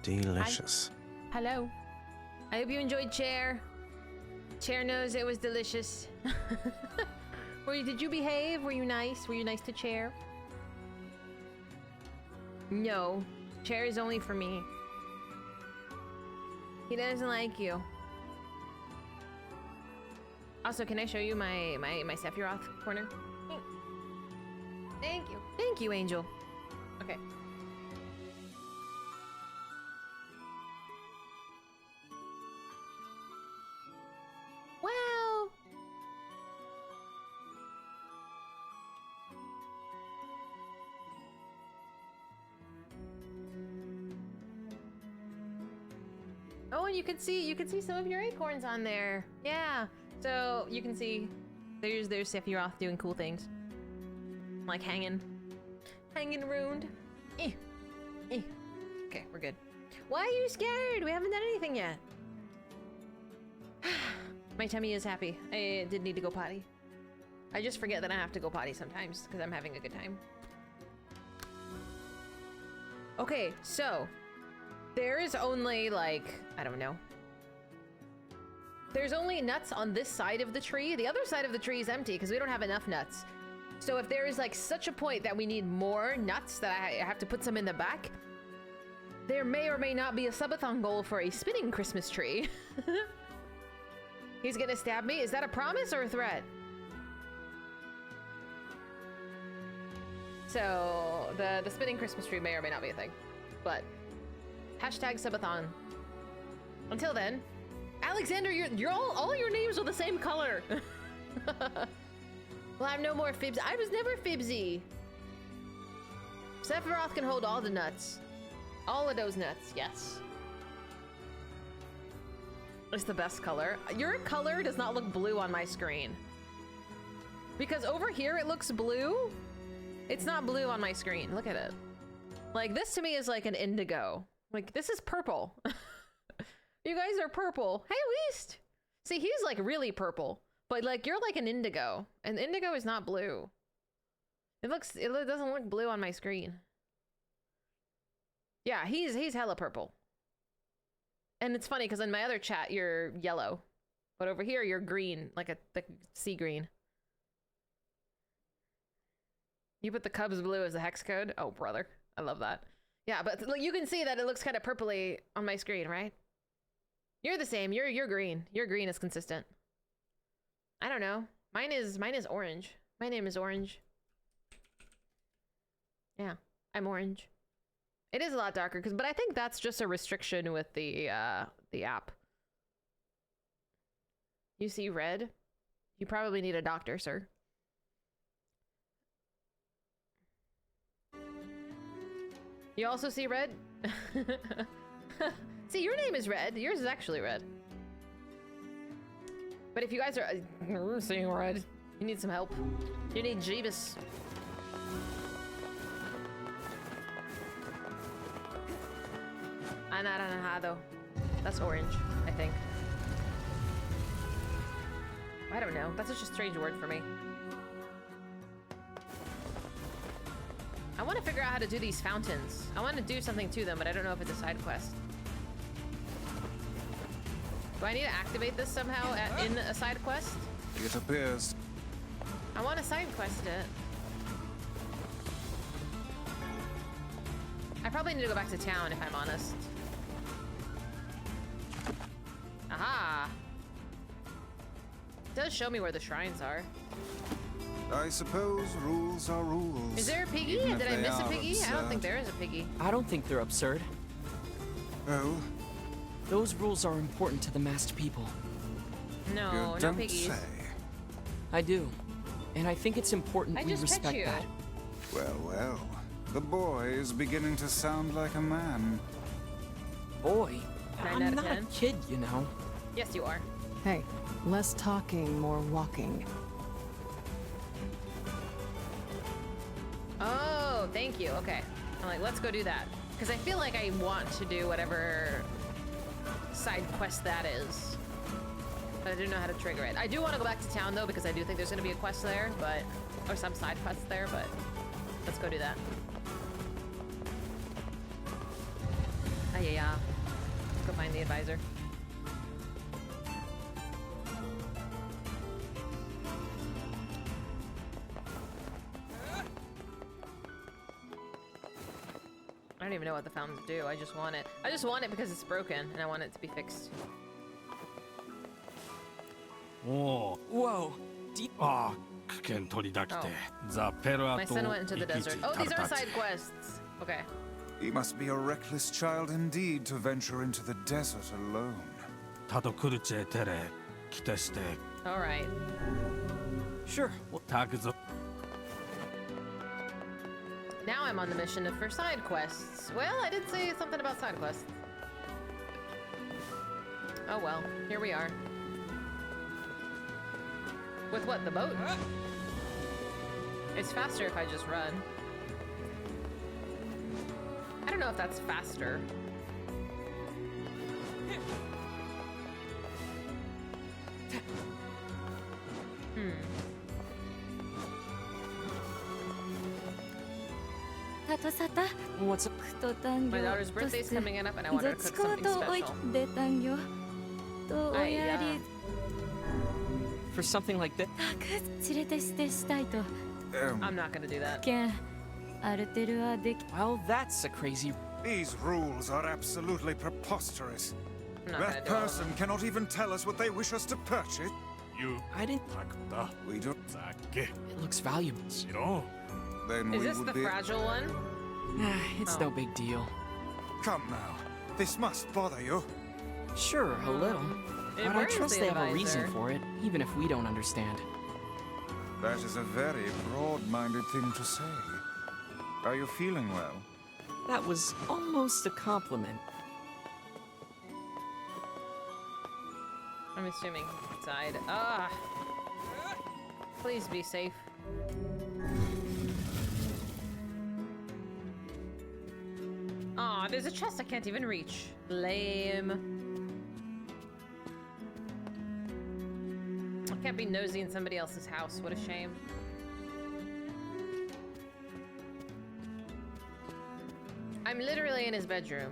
Delicious. Hello. I hope you enjoyed Chair. Chair knows it was delicious. Did you behave? Were you nice? Were you nice to Chair? No. Chair is only for me. He doesn't like you. Also, can I show you my Sephiroth corner? Thank you. Thank you, Angel. Okay. Well... Oh, and you can see some of your acorns on there. Yeah. So you can see there's Sephiroth doing cool things. Like hanging around. Okay, we're good. Why are you scared? We haven't done anything yet. My tummy is happy. I did need to go potty. I just forget that I have to go potty sometimes because I'm having a good time. Okay, so there is only like, I don't know. There's only nuts on this side of the tree. The other side of the tree is empty because we don't have enough nuts. So if there is like such a point that we need more nuts that I have to put some in the back, there may or may not be a subathon goal for a spinning Christmas tree. He's gonna stab me. Is that a promise or a threat? So the spinning Christmas tree may or may not be a thing, but hashtag subathon. Until then, Alexander, you're all your names are the same color. Well, I'm no more Fibs. I was never Fibsy. Sephiroth can hold all the nuts. All of those nuts, yes. It's the best color. Your color does not look blue on my screen. Because over here it looks blue. It's not blue on my screen. Look at it. Like, this to me is like an indigo. Like, this is purple. You guys are purple. Hey, Weast! See, he's like really purple. But like, you're like an indigo. And indigo is not blue. It doesn't look blue on my screen. Yeah, he's hella purple. And it's funny because in my other chat, you're yellow. But over here, you're green, like a sea green. You put the Cubs blue as the hex code? Oh, brother. I love that. Yeah, but you can see that it looks kind of purpley on my screen, right? You're the same. You're green. Your green is consistent. I don't know. Mine is orange. My name is Orange. Yeah, I'm orange. It is a lot darker, but I think that's just a restriction with the app. You see red? You probably need a doctor, sir. You also see red? See, your name is red. Yours is actually red. But if you guys are seeing red, you need some help. You need Jeebus. Anaranjado. That's orange, I think. I don't know. That's such a strange word for me. I want to figure out how to do these fountains. I want to do something to them, but I don't know if it's a side quest. Do I need to activate this somehow in a side quest? It appears. I want to side quest it. I probably need to go back to town if I'm honest. Aha! It does show me where the shrines are. I suppose rules are rules. Is there a piggy? Did I miss a piggy? Absurd. I don't think there is a piggy. I don't think they're absurd. Oh? Those rules are important to the masked people. No, you no piggies. Say. I do. And I think it's important we respect that. Well, well. The boy is beginning to sound like a man. Boy? 9 I'm out of not 10. a kid, you know. Yes, you are. Hey, less talking, more walking. Oh, thank you. Okay. I'm like, let's go do that. Because I feel like I want to do whatever side quest that is. But I didn't know how to trigger it. I do want to go back to town, though, because I do think there's going to be a quest there, but... Or some side quests there, but... Let's go do that. Ah, yeah. Go find the advisor. I don't even know what the fountains do. I just want it. I just want it because it's broken and I want it to be fixed. Oh. Whoa. Ah, 危険取りだきて。ザ・ペルア My と son went into the 生き desert. 地 Oh, these are タルタチ side quests. Okay. He must be a reckless child indeed to venture into the desert alone. タトクルチェテレ、来てして。 Alright. Sure. タクゾ。 Now I'm on the mission for side quests. Well, I did say something about side quests. Oh well, here we are. With what, the boat? It's faster if I just run. I don't know if that's faster. What's up? My daughter's birthday's coming up and I want her to cook something special. For something like that? I'm not gonna do that. Well, that's a crazy... These rules are absolutely preposterous. I'm not gonna That do all of person them. cannot even tell us what they wish us to purchase. You I didn't... We don't. 酒。 It looks valuable. しろ。 Then Is we this would the be. fragile one? It's Oh. no big deal. Come now. This must bother you. Sure, a little. It But I worries trust the they have a reason advisor. for it, even if we don't understand. That is a very broad-minded thing to say. Are you feeling well? That was almost a compliment. I'm assuming side. Ah! Please be safe. Aw, there's a chest I can't even reach. Lame. I can't be nosy in somebody else's house. What a shame. I'm literally in his bedroom.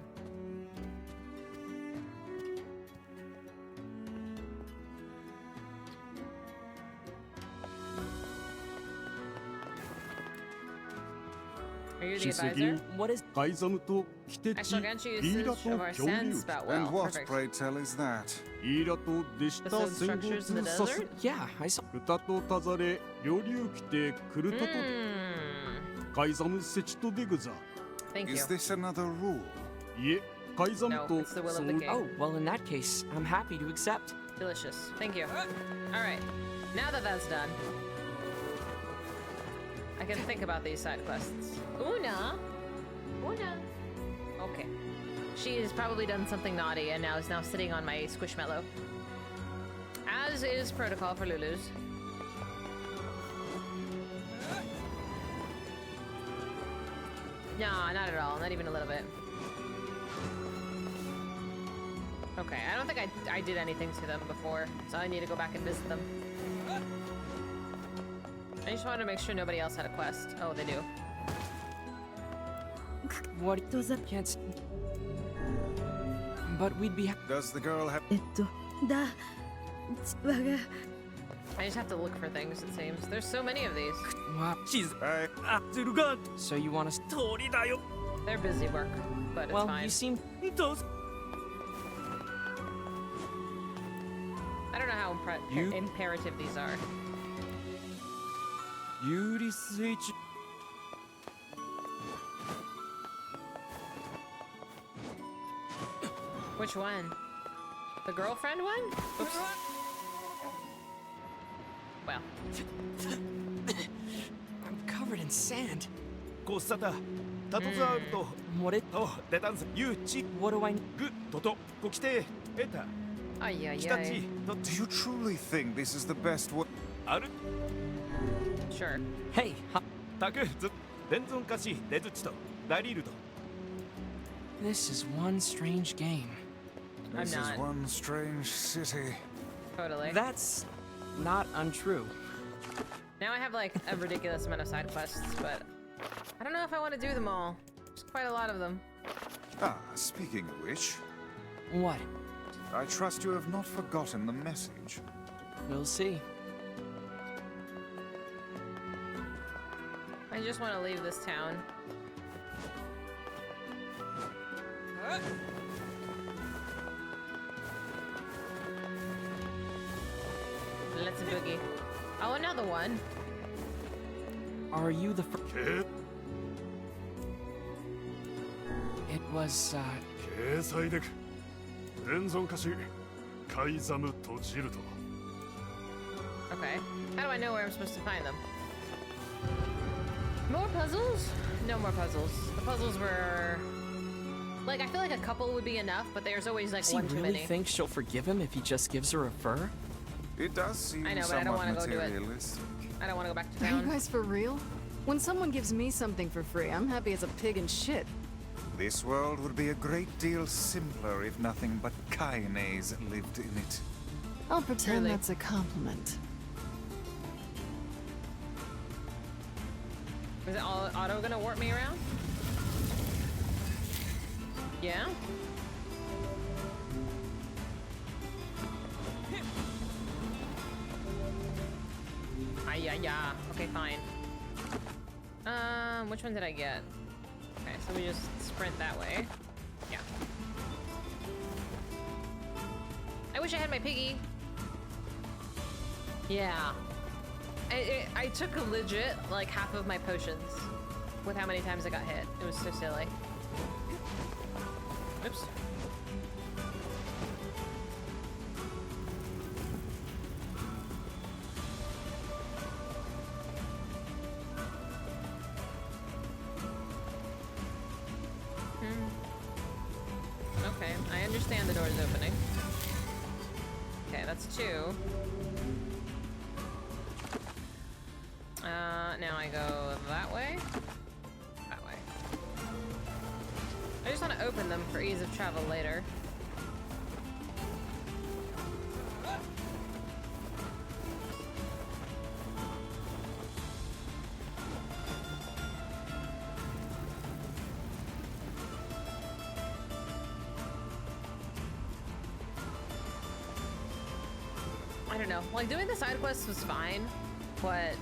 Are you the advisor? What is... 海ザムとキテ I チ、 shall grant you イー usage ラ of と our 恐竜 sand spout well. And what, Perfect. pray tell, is that? イーラと弟子 The た stone 戦後 structures in the 通さす desert? Yeah, I saw... 歌とたざれ両流来てくるたと 海ザムセチとデグザ Thank you. Is this another rule? いえ海ザム No, と it's the will of そ the の king. Oh, well, in that case, I'm happy to accept. Delicious. Thank you. Alright. Now that that's done, I can think about these side quests. Una? Una? Okay. She has probably done something naughty and now is sitting on my squishmallow. As is protocol for Lulu's. Nah, not at all. Not even a little bit. Okay, I don't think I did anything to them before, so I need to go back and visit them. I just wanted to make sure nobody else had a quest. Oh, they do. What does that... Can't... s- But we'd be... Does the girl have? I just have to look for things, it seems. There's so many of these. Wow. 地図 Hey, あゼルガー So you want us... 通りだよ They're busy work, but it's Well, fine. you seem... どうぞ I don't know how You- imperative these are. 有利スイッチ Which one? The girlfriend one? Oops. Well, I'm covered in sand. コッサタタトザールと What it... とデタンズユーチ What do I... グトトコキテエタ ay ay キタ ay. チと do you truly think this is the best way? ある Sure. Hey, タクズデンゾンカシデズチとダリルと this is one strange game. I'm This is not. one strange city. Totally. That's not untrue. Now I have like a ridiculous amount of side quests, but I don't know if I want to do them all. There's quite a lot of them. Ah, speaking of which, What? I trust you have not forgotten the message. We'll see. I just want to leave this town. Let's boogie. Oh, another one. Are you the first? It was, 掲載でく連存化しカイザム閉じると Okay. How do I know where I'm supposed to find them? More puzzles? No more puzzles. The puzzles were... Like, I feel like a couple would be enough, but there's always, like, Does he one too really many. think she'll forgive him if he just gives her a fur? It does seem I know, but I don't somewhat wanna go do it. materialistic. I don't want to go back to Are you town. guys for real? When someone gives me something for free, I'm happy as a pig in shit. This world would be a great deal simpler if nothing but Kaines lived in it. I'll pretend Really? that's a compliment. Is it all auto gonna warp me around? Yeah? Yeah. Okay, fine. Which one did I get? Okay, so we just sprint that way. Yeah. I wish I had my piggy. Yeah. I took a legit, like, half of my potions with how many times I got hit. It was so silly. Oops. Okay, I understand the door is opening. Okay, that's 2. Now I go that way. That way. I just want to open them for ease of travel later. I don't know. Like, doing the side quests was fine, but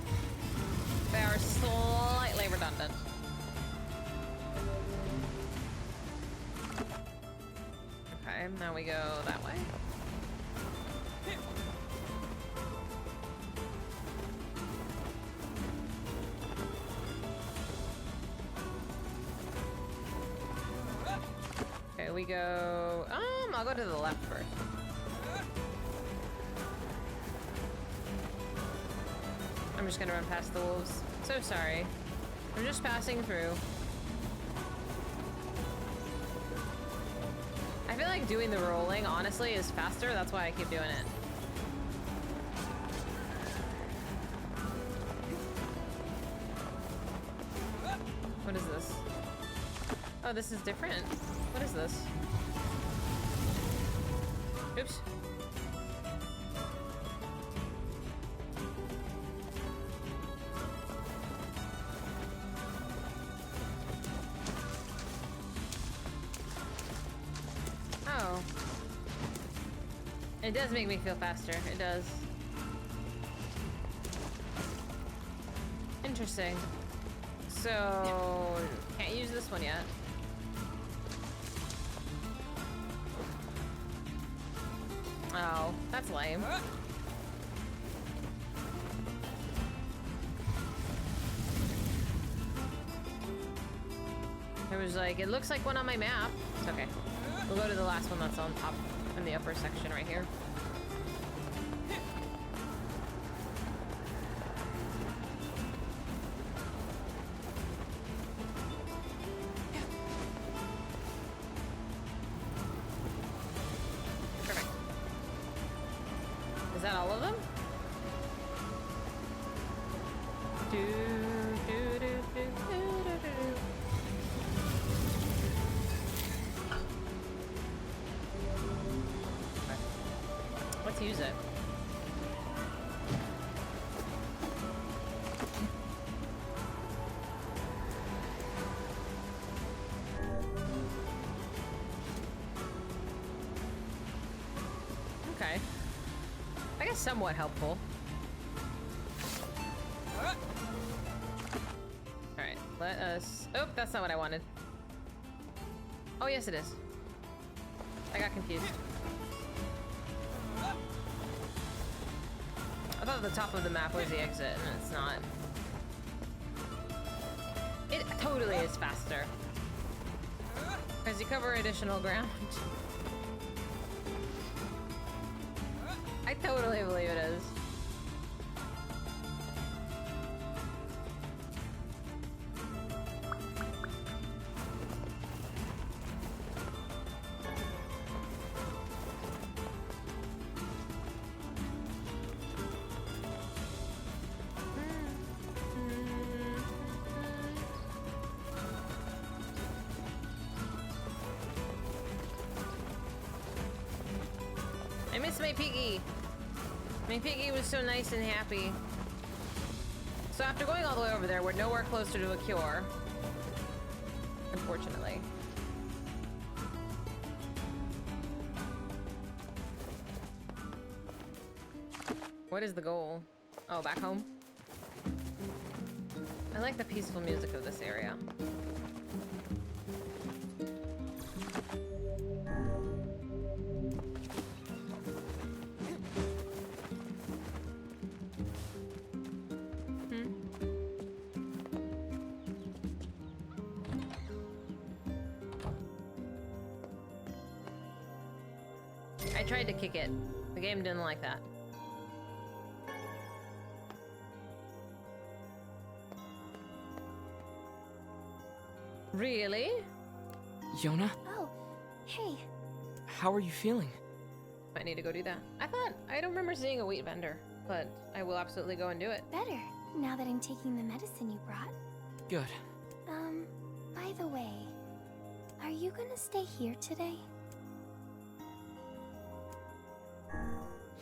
they are slightly redundant. Okay, now we go that way. Okay, we go... I'll go to the left first. I'm just gonna run past the wolves. So sorry. I'm just passing through. I feel like doing the rolling, honestly, is faster. That's why I keep doing it. What is this? Oh, this is different. What is this? Oops. Oh. It does make me feel faster. It does. Interesting. So, can't use this one yet. Oh, that's lame. It was like, it looks like one on my map. It's okay. We'll go to the last one that's on top in the upper section right here. Perfect. Is that all of them? Do, do, do, do, do, do, do. Let's use it. Okay. I guess somewhat helpful. Alright, let us... Oh, that's not what I wanted. Oh, yes it is. I got confused. I thought the top of the map was the exit, and it's not. It totally is faster. Because you cover additional ground. I totally believe it is. I miss my piggy. My piggy was so nice and happy. So after going all the way over there, we're nowhere closer to a cure. Unfortunately. What is the goal? Oh, back home? I like the peaceful music of this area. I tried to kick it. The game didn't like that. Really? Yona? Oh, hey. How are you feeling? I need to go do that. I don't remember seeing a wheat vendor, but I will absolutely go and do it. Better, now that I'm taking the medicine you brought. Good. By the way, are you gonna stay here today?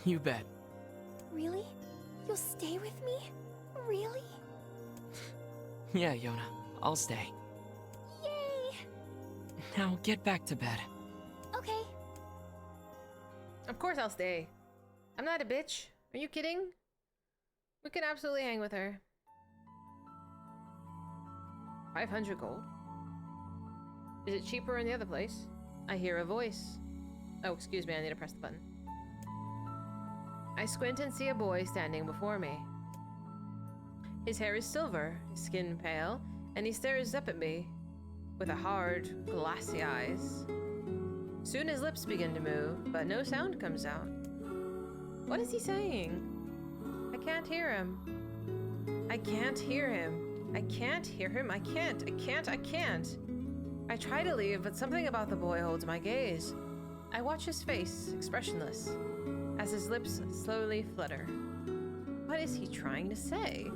You bet. Really? You'll stay with me? Really? Yeah, Yona. I'll stay. Yay! Now get back to bed. Okay. Of course I'll stay. I'm not a bitch. Are you kidding? We could absolutely hang with her. 500 gold? Is it cheaper in the other place? I hear a voice. Oh, excuse me, I need to press the button. I squint and see a boy standing before me. His hair is silver, his skin pale, and he stares up at me with a hard, glassy eyes. Soon his lips begin to move, but no sound comes out. What is he saying? I can't hear him. I can't hear him. I can't hear him. I can't. I try to leave, but something about the boy holds my gaze. I watch his face, expressionless, as his lips slowly flutter. What is he trying to say?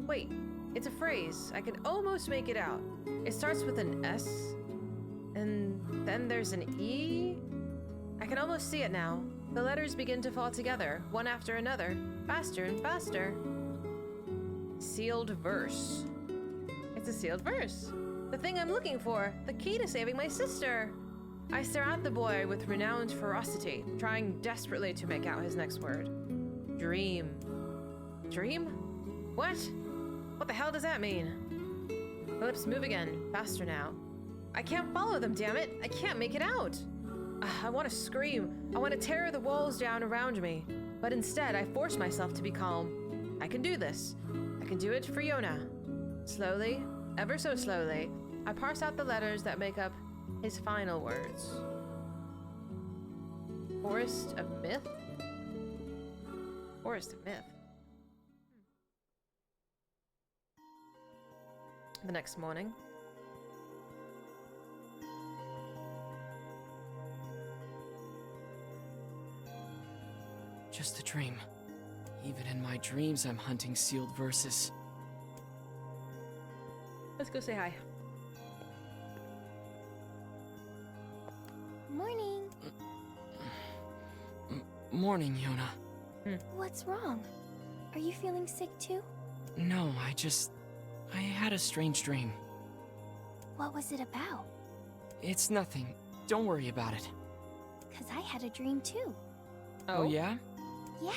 Wait, it's a phrase. I can almost make it out. It starts with an S, and then there's an E. I can almost see it now. The letters begin to fall together, one after another, faster and faster. Sealed verse. It's a sealed verse. The thing I'm looking for, the key to saving my sister. I stare at the boy with renowned ferocity, trying desperately to make out his next word. Dream. Dream? What? What the hell does that mean? The lips move again, faster now. I can't follow them, damn it! I can't make it out! I want to scream. I want to tear the walls down around me. But instead, I force myself to be calm. I can do this. I can do it for Yona. Slowly, ever so slowly, I parse out the letters that make up his final words. Forest of Myth? Forest of Myth. The next morning. Just a dream. Even in my dreams, I'm hunting sealed verses. Let's go say hi. Morning. Morning, Yona. What's wrong? Are you feeling sick too? No, I had a strange dream. What was it about? It's nothing. Don't worry about it. 'Cause I had a dream too. Oh, yeah? Yeah.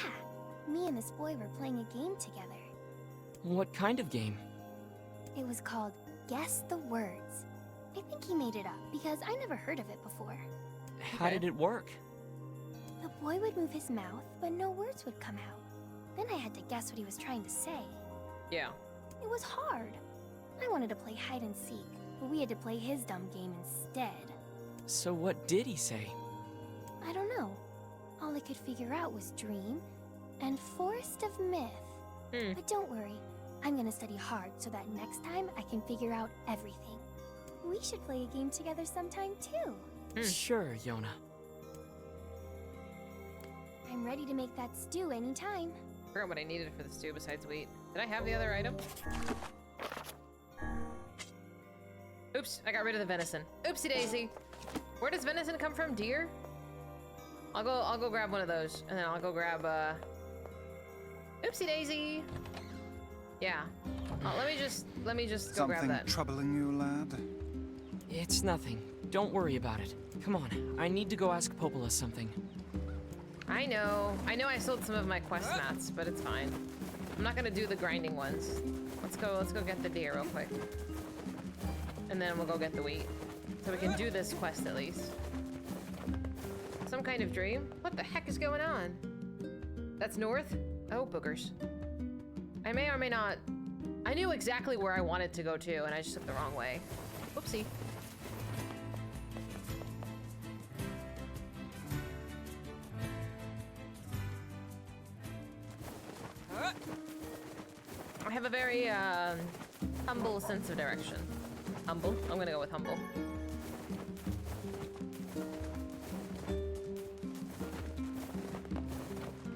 Me and this boy were playing a game together. What kind of game? It was called Guess the Words. I think he made it up because I never heard of it before. How did it work? The boy would move his mouth, but no words would come out. Then I had to guess what he was trying to say. Yeah. It was hard. I wanted to play hide and seek, but we had to play his dumb game instead. So what did he say? I don't know. All I could figure out was dream and forest of myth. But don't worry, I'm gonna study hard so that next time I can figure out everything. We should play a game together sometime too. Sure, Yona. I'm ready to make that stew anytime. I forgot what I needed for the stew besides wheat. Did I have the other item? Oops, I got rid of the venison. Oopsie daisy. Where does venison come from? Deer? I'll go grab one of those, and then I'll go grab oopsie daisy. Yeah. Oh, let me just go grab that. Something troubling you, lad? It's nothing. Don't worry about it. Come on, I need to go ask Popola something. I know I sold some of my quest mats, but it's fine. I'm not gonna do the grinding ones. Let's go get the deer real quick. And then we'll go get the wheat. So we can do this quest at least. Some kind of dream? What the heck is going on? That's north? Oh, boogers. I may or may not... I knew exactly where I wanted to go to, and I just took the wrong way. Whoopsie. I have a very humble sense of direction. Humble? I'm gonna go with humble.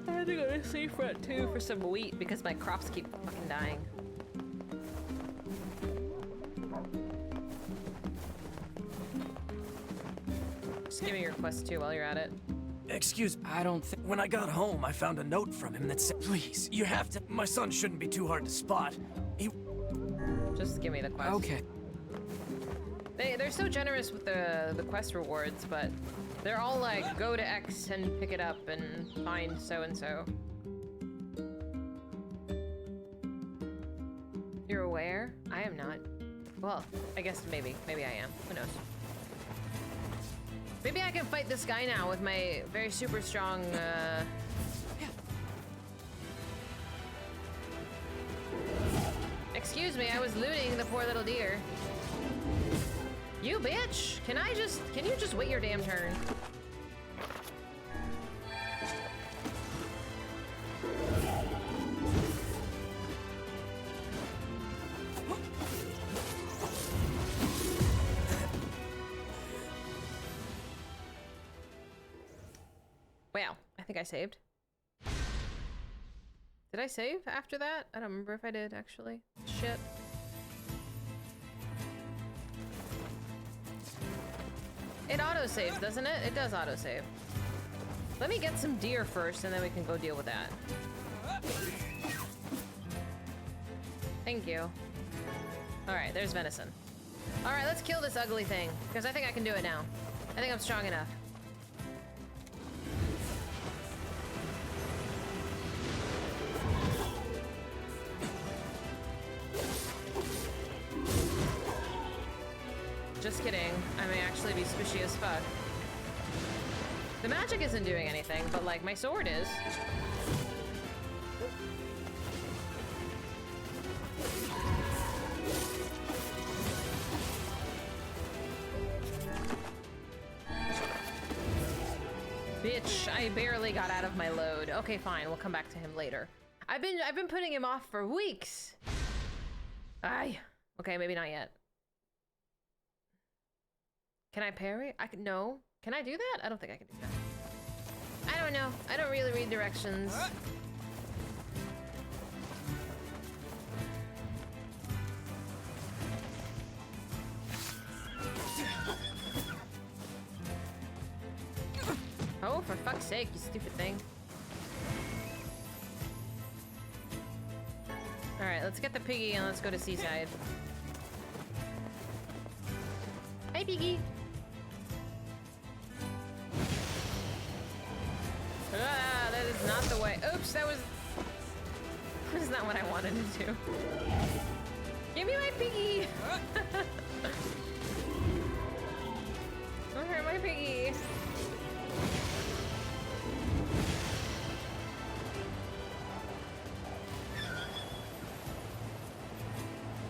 I had to go to seafront too for some wheat because my crops keep fucking dying. Just give me your quest too while you're at it. Excuse me. I don't think... When I got home, I found a note from him that said, "Please, you have to... My son shouldn't be too hard to spot. He..." Just give me the quest. Okay. They're so generous with the quest rewards, but they're all like, go to X and pick it up and find so-and-so. You're aware? I am not. Well, I guess maybe. Maybe I am. Who knows? Maybe I can fight this guy now with my very super strong, Excuse me, I was looting the poor little deer. You bitch! Can you just wait your damn turn? Wow, I think I saved. Did I save after that? I don't remember if I did, actually. Shit. It auto-saves, doesn't it? It does auto-save. Let me get some deer first, and then we can go deal with that. Thank you. Alright, there's venison. Alright, let's kill this ugly thing, because I think I can do it now. I think I'm strong enough. Just kidding. I may actually be squishy as fuck. The magic isn't doing anything, but like my sword is. Bitch, I barely got out of my load. Okay, fine. We'll come back to him later. I've been putting him off for weeks. Aye. Okay, maybe not yet. Can I parry? No. Can I do that? I don't think I can do that. I don't know. I don't really read directions. Oh, for fuck's sake, you stupid thing. Alright, let's get the piggy and let's go to Seaside. Hi, piggy. Ah! not the way. Oops, that was not what I wanted to do. Give me my piggy! Don't hurt my piggy.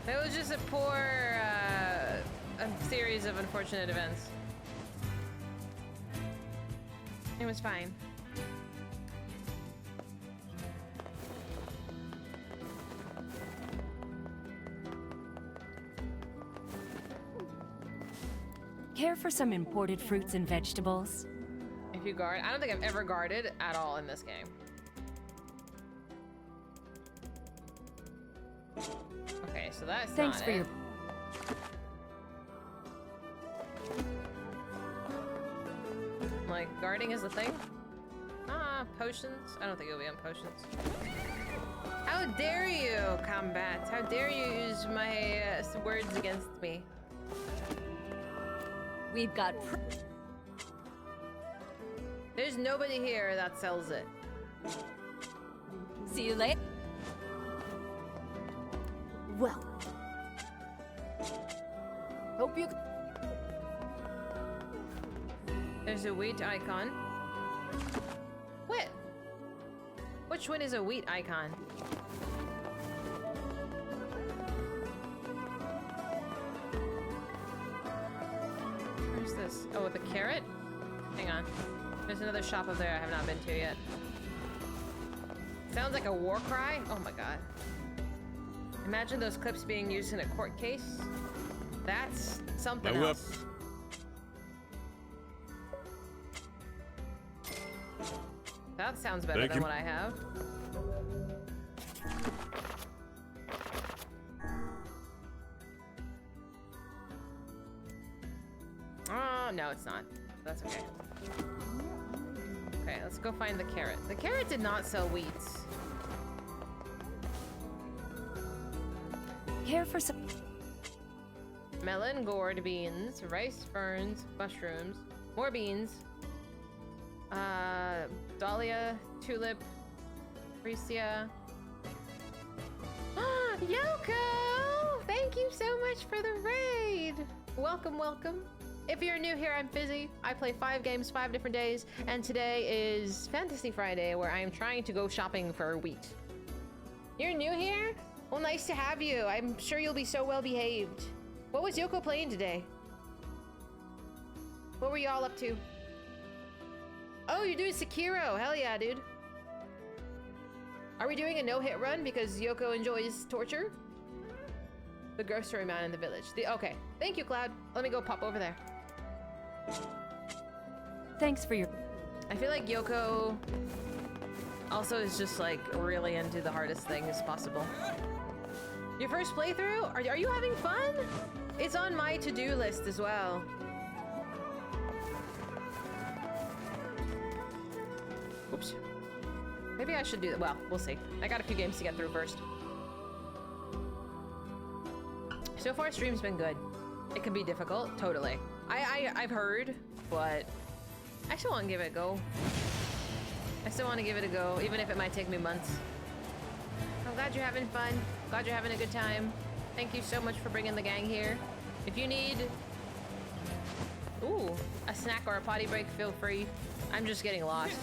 That was just a poor a series of unfortunate events. It was fine. Care for some imported fruits and vegetables? If you guard, I don't think I've ever guarded at all in this game. Okay, so that's Thanks not for it. your... Like, guarding is the thing? Ah, potions? I don't think it'll be on potions. How dare you, combat? How dare you use my words against me? We've got... There's nobody here that sells it. See you later. Well. Hope you... There's a wheat icon. What? Which one is a wheat icon? Where's this? Oh, with the carrot? Hang on. There's another shop up there I have not been to yet. Sounds like a war cry? Oh my god. Imagine those clips being used in a court case. That's something else. That sounds better than what I have. Oh, no, it's not. That's okay. Okay, let's go find the carrot. The carrot did not sell wheat. Care for some... Melon, gourd, beans, rice, ferns, mushrooms, more beans. Dahlia, tulip, freesia. Yoko! Thank you so much for the raid! Welcome, welcome. If you're new here, I'm Fizy. I play 5 games, 5 different days, and today is Fantasy Friday, where I am trying to go shopping for wheat. You're new here? Well, nice to have you. I'm sure you'll be so well behaved. What was Yoko playing today? What were y'all up to? Oh, you're doing Sekiro. Hell yeah, dude. Are we doing a no-hit run because Yoko enjoys torture? The grocery man in the village. Okay. Thank you, Cloud. Let me go pop over there. Thanks for your... I feel like Yoko also is just like really into the hardest things possible. Your first playthrough? Are you having fun? It's on my to-do list as well. Oops. Maybe I should do that. Well, we'll see. I got a few games to get through first. So far, stream's been good. It can be difficult, totally. I've heard, but I still want to give it a go. I still want to give it a go, even if it might take me months. I'm glad you're having fun. Glad you're having a good time. Thank you so much for bringing the gang here. If you need, a snack or a potty break, feel free. I'm just getting lost.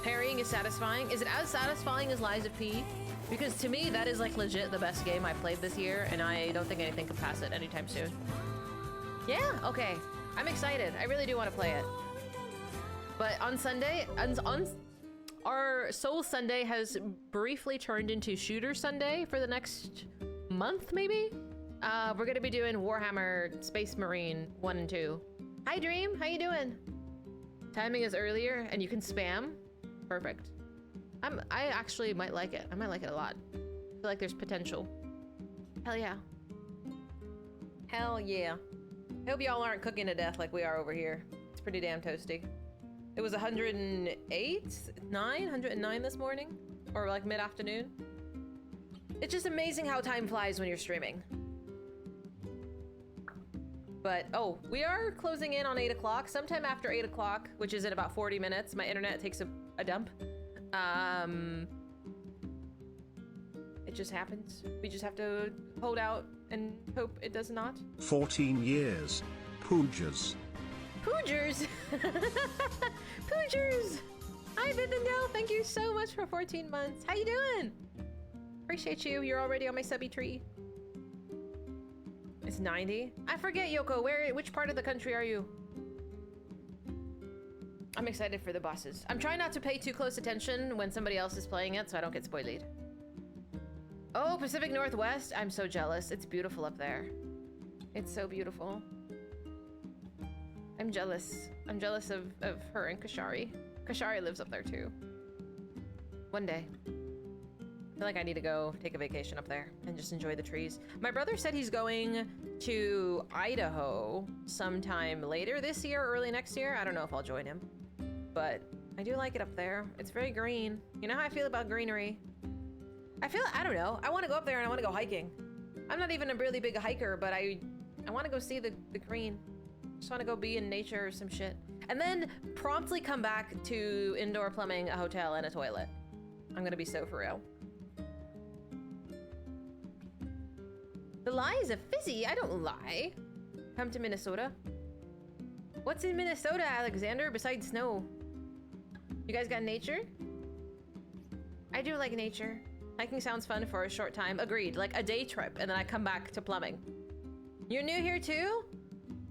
Parrying is satisfying. Is it as satisfying as Lies of P? Because to me, that is like legit the best game I played this year, and I don't think anything can pass it anytime soon. Yeah, okay. I'm excited. I really do want to play it. But on Sunday, our Soul Sunday has briefly turned into Shooter Sunday for the next month, maybe? We're gonna be doing Warhammer Space Marine 1 and 2. Hi, Dream. How you doing? Timing is earlier, and you can spam. Perfect. I actually might like it. I might like it a lot. I feel like there's potential. Hell yeah. Hell yeah. I hope y'all aren't cooking to death like we are over here. It's pretty damn toasty. It was 109 this morning? Or like mid-afternoon? It's just amazing how time flies when you're streaming. But, oh, we are closing in on 8 o'clock. Sometime after 8 o'clock, which is in about 40 minutes, my internet takes a dump. It just happens. We just have to hold out and hope it does not. 14 years. Poojers. Poojers! Poojers! Hi, Videndell. Thank you so much for 14 months. How you doing? Appreciate you. You're already on my subby tree. It's 90. I forget, Yoko. Which part of the country are you? I'm excited for the bosses. I'm trying not to pay too close attention when somebody else is playing it so I don't get spoiled. Oh, Pacific Northwest. I'm so jealous. It's beautiful up there. It's so beautiful. I'm jealous. I'm jealous of her and Kashari. Kashari lives up there too. One day. I feel like I need to go take a vacation up there and just enjoy the trees. My brother said he's going to Idaho sometime later this year, early next year. I don't know if I'll join him, but I do like it up there. It's very green. You know how I feel about greenery? I don't know. I want to go up there and I want to go hiking. I'm not even a really big hiker, but I want to go see the green. Just want to go be in nature or some shit. And then promptly come back to indoor plumbing, a hotel, and a toilet. I'm gonna be so for real. The lie is a Fizy. I don't lie. Come to Minnesota. What's in Minnesota, Alexander, besides snow? You guys got nature? I do like nature. Hiking sounds fun for a short time. Agreed. Like a day trip, and then I come back to plumbing. You're new here too?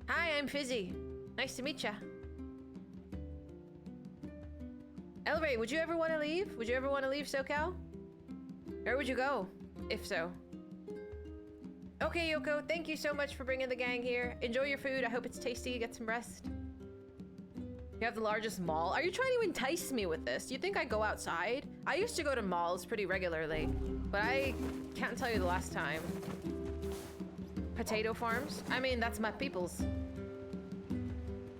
Hi, I'm Fizy. Nice to meet ya. Elray, would you ever want to leave? Would you ever want to leave SoCal? Where would you go, if so? Okay, Yoko, thank you so much for bringing the gang here. Enjoy your food. I hope it's tasty. Get some rest. You have the largest mall. Are you trying to entice me with this? Do you think I go outside? I used to go to malls pretty regularly, but I can't tell you the last time. Potato farms? I mean, that's my people's.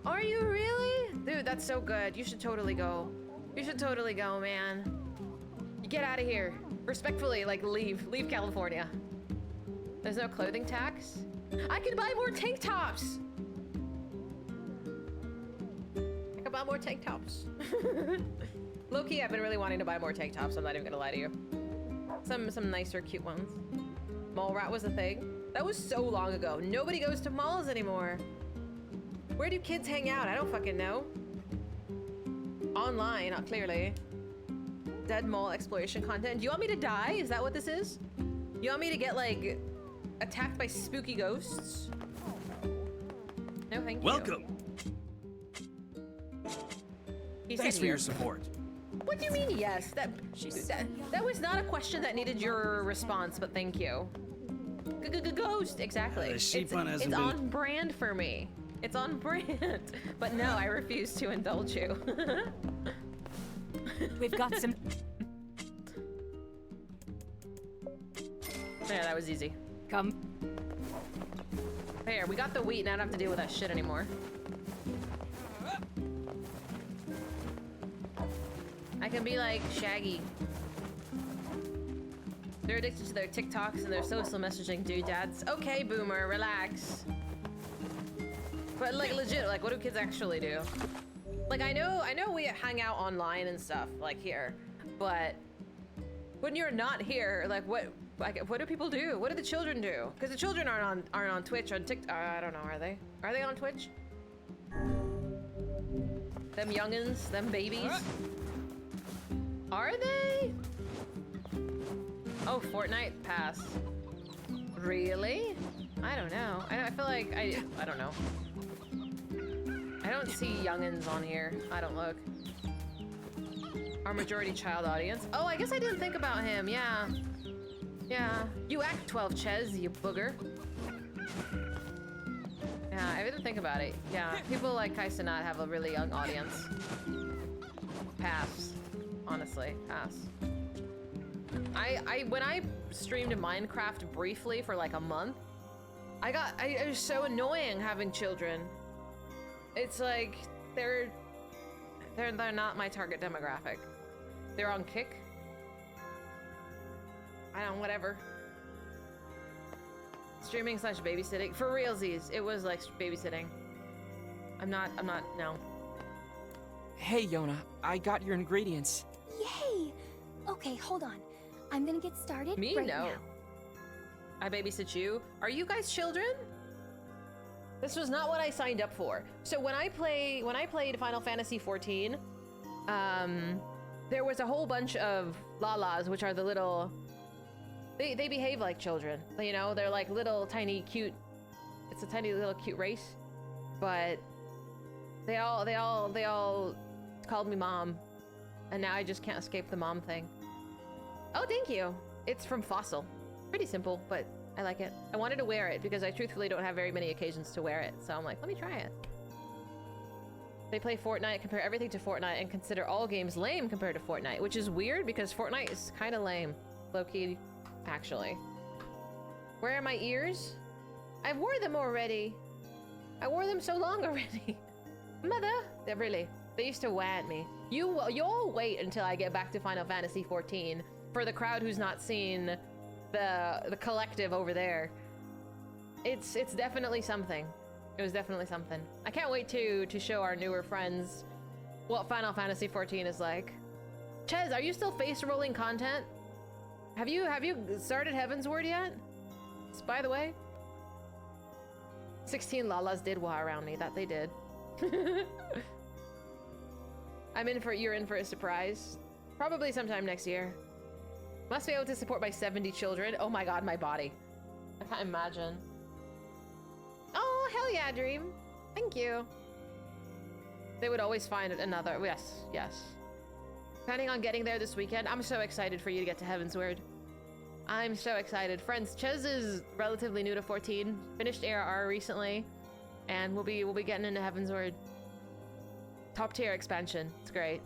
Are you really? Dude, that's so good. You should totally go. You should totally go, man. You get out of here. Respectfully, like, leave. Leave California. There's no clothing tax? I can buy more tank tops! I can buy more tank tops. Low-key, I've been really wanting to buy more tank tops. I'm not even gonna lie to you. Some nicer, cute ones. Mall rat was a thing. That was so long ago. Nobody goes to malls anymore. Where do kids hang out? I don't fucking know. Online, not clearly. Dead mall exploration content. Do you want me to die? Is that what this is? You want me to get, like, attacked by spooky ghosts? No, thank you. Welcome. Thanks for your support. What do you mean, yes? That was not a question that needed your response, but thank you. Ghost, exactly. The sheep one hasn't it's been... on brand for me. It's on brand. But no, I refuse to indulge you. We've got some... Yeah, that was easy. Come. There, we got the wheat, and I don't have to deal with that shit anymore. I can be like Shaggy. They're addicted to their TikToks and their social messaging doodads. Okay, boomer, relax. But like legit, like what do kids actually do? Like I know we hang out online and stuff, like here, but when you're not here, like what do people do? What do the children do? Because the children aren't on Twitch, on TikTok. I don't know, are they? Are they on Twitch? Them youngins, them babies. Are they? Oh, Fortnite pass. Really? I don't know. I feel like I don't know. I don't see youngins on here. I don't look. Our majority child audience. Oh, I guess I didn't think about him. Yeah. Yeah. You act 12, Ches, you booger. Yeah, I didn't think about it. Yeah, people like Kaisenat have a really young audience. Pass. Honestly, pass. When I streamed Minecraft briefly for like a month, it was so annoying having children. It's like they're not my target demographic. They're on Kick. I don't, whatever. Streaming / babysitting. For realsies, it was like babysitting. I'm not, no. Hey, Yona, I got your ingredients. Yay! Okay, hold on. I'm gonna get started Me? right No. now. I babysit you. Are you guys children? This was not what I signed up for. So when I played Final Fantasy 14, there was a whole bunch of lalas, which are the little. They behave like children. You know, they're like little tiny cute. It's a tiny little cute race, but they all called me mom, and now I just can't escape the mom thing. Oh, thank you. It's from Fossil. Pretty simple, but I like it. I wanted to wear it because I truthfully don't have very many occasions to wear it, so I'm like, let me try it. They play Fortnite, compare everything to Fortnite, and consider all games lame compared to Fortnite, which is weird because Fortnite is kind of lame. Low-key, actually. Where are my ears? I wore them already. I wore them so long already. Mother! They're really, they used to want me. You'll wait until I get back to Final Fantasy 14 for the crowd who's not seen the collective over there. It's definitely something. It was definitely something. I can't wait to show our newer friends what Final Fantasy 14 is like. Chez, are you still face rolling content? Have you started Heavensward yet? By the way, 16 lalas did wah around me. That they did. You're in for a surprise. Probably sometime next year. Must be able to support my 70 children. Oh my god, my body. I can't imagine. Oh, hell yeah, Dream. Thank you. They would always find another. Yes, yes. Planning on getting there this weekend. I'm so excited for you to get to Heavensward. I'm so excited. Friends, Chez is relatively new to 14. Finished ARR recently. And we'll be getting into Heavensward. Top tier expansion. It's great.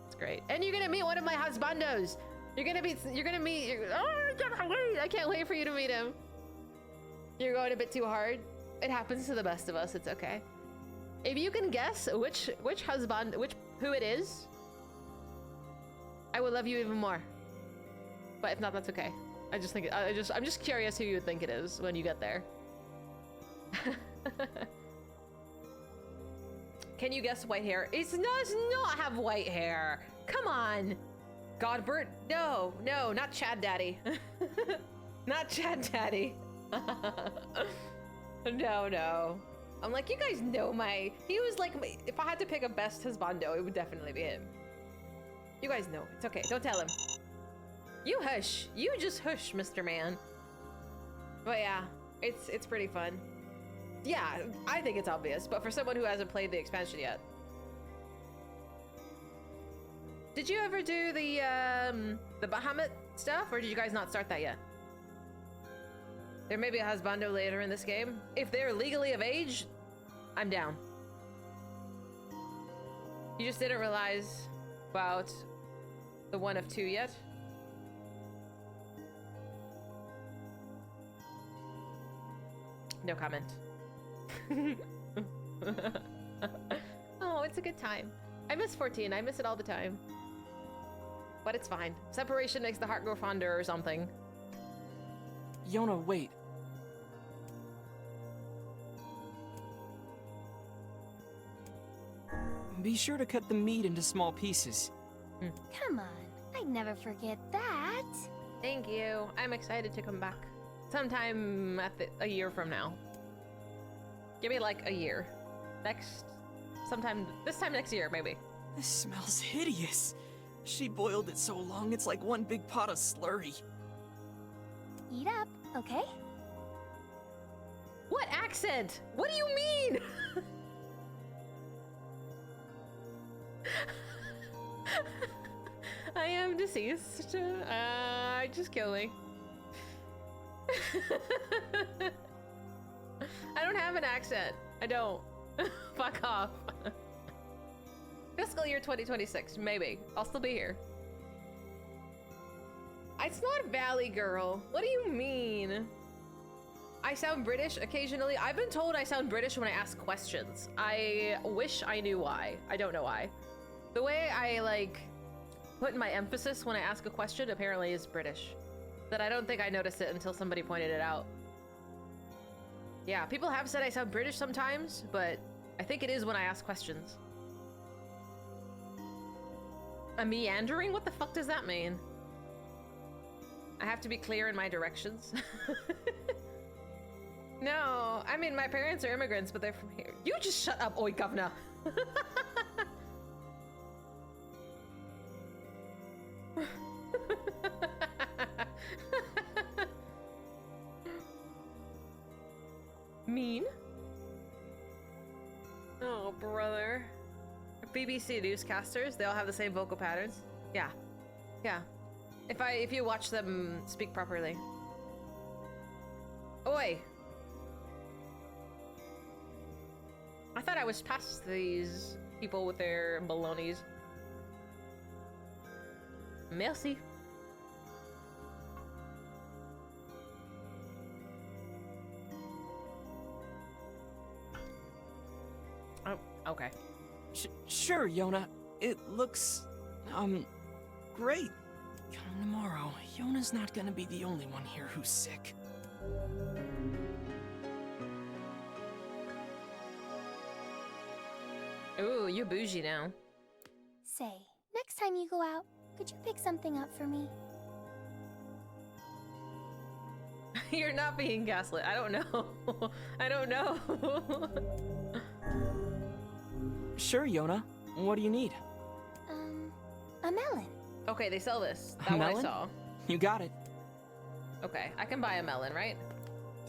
It's great. And you're gonna meet one of my husbandos. Oh, I can't wait for you to meet him. You're going a bit too hard. It happens to the best of us. It's okay. If you can guess which husband, who it is, I will love you even more. But if not, that's okay. I'm just curious who you would think it is when you get there. Can you guess white hair? It does not have white hair. Come on. Godbert? No, not Chad Daddy. Not Chad Daddy. No. I'm like, you guys know he was like, if I had to pick a best husbando, it would definitely be him. You guys know. It's okay. Don't tell him. You hush. You just hush, Mr. Man. But yeah, it's pretty fun. Yeah, I think it's obvious, but for someone who hasn't played the expansion yet. Did you ever do the Bahamut stuff, or did you guys not start that yet? There may be a husbando later in this game. If they're legally of age, I'm down. You just didn't realize about the one of two yet? No comment. Oh, it's a good time. I miss 14. I miss it all the time. But it's fine. Separation makes the heart grow fonder or something. Yona, wait. Be sure to cut the meat into small pieces. Come on, I'd never forget that. Thank you. I'm excited to come back. Sometime a year from now. Give me like a year. This time next year, maybe. This smells hideous. She boiled it so long, it's like one big pot of slurry. Eat up, okay? What accent? What do you mean? I am deceased. Just kill me. I don't have an accent. I don't. Fuck off. Fiscal year 2026, maybe. I'll still be here. It's not Valley Girl. What do you mean? I sound British occasionally. I've been told I sound British when I ask questions. I wish I knew why. I don't know why. The way I, like, put my emphasis when I ask a question apparently is British. But I don't think I noticed it until somebody pointed it out. Yeah, people have said I sound British sometimes, but I think it is when I ask questions. A meandering? What the fuck does that mean? I have to be clear in my directions. No, I mean, my parents are immigrants, but they're from here. You just shut up, oi, governor. Mean? Oh, brother. BBC newscasters, they all have the same vocal patterns. Yeah. Yeah. If you watch them speak properly. Oi! I thought I was past these people with their balonies. Merci. Oh, okay. Sure, Yona. It looks, great. Come tomorrow, Yona's not gonna be the only one here who's sick. Ooh, you bougie now. Say, next time you go out, could you pick something up for me? You're not being gaslit. I don't know. I don't know. Sure, Yona. What do you need? A melon. Okay, they sell this. A That one I melon? saw. You got it. Okay, I can buy a melon, right?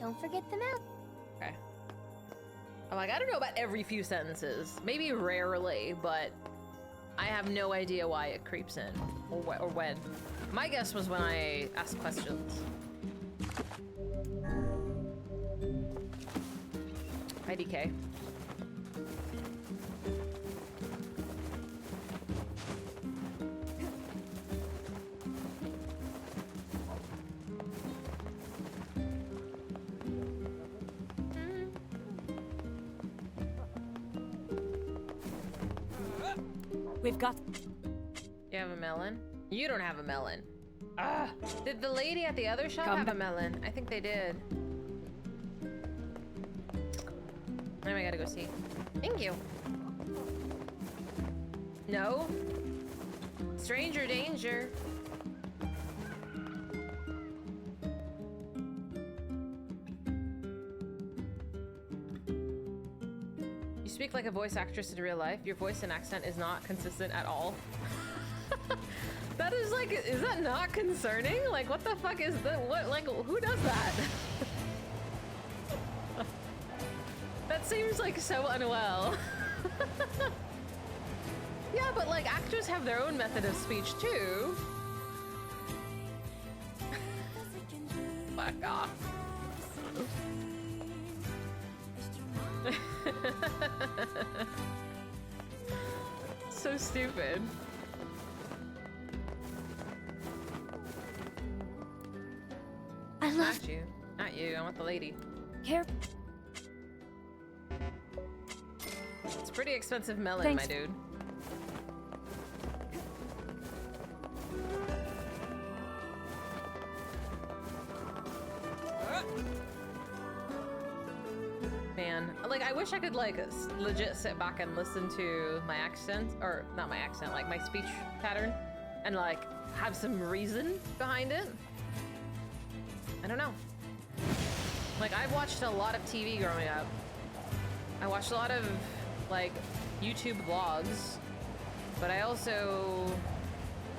Don't forget the melon. Okay. I'm like, I don't know about every few sentences. Maybe rarely, but I have no idea why it creeps in. Or when. My guess was when I asked questions. IDK. We've got... You have a melon? You don't have a melon. Ah! Did the lady at the other shop Come have a back. melon? I think they did. Now I gotta go see. Thank you. No? Stranger danger. You speak like a voice actress in real life. Your voice and accent is not consistent at all. That is like, is that not concerning? Like, what the fuck is that? What, like, who does that? That seems like so unwell. Yeah, but like, actors have their own method of speech too. Fuck off. So stupid. I love... Not you. Not you. I want the lady. Care... It's a pretty expensive melon, Thanks. my dude. Man, like, I wish I could, like, legit sit back and listen to my accent, or not my accent, like my speech pattern, and, like, have some reason behind it. I don't know. Like, I've watched a lot of TV growing up. I watched a lot of, like, YouTube vlogs, but I also,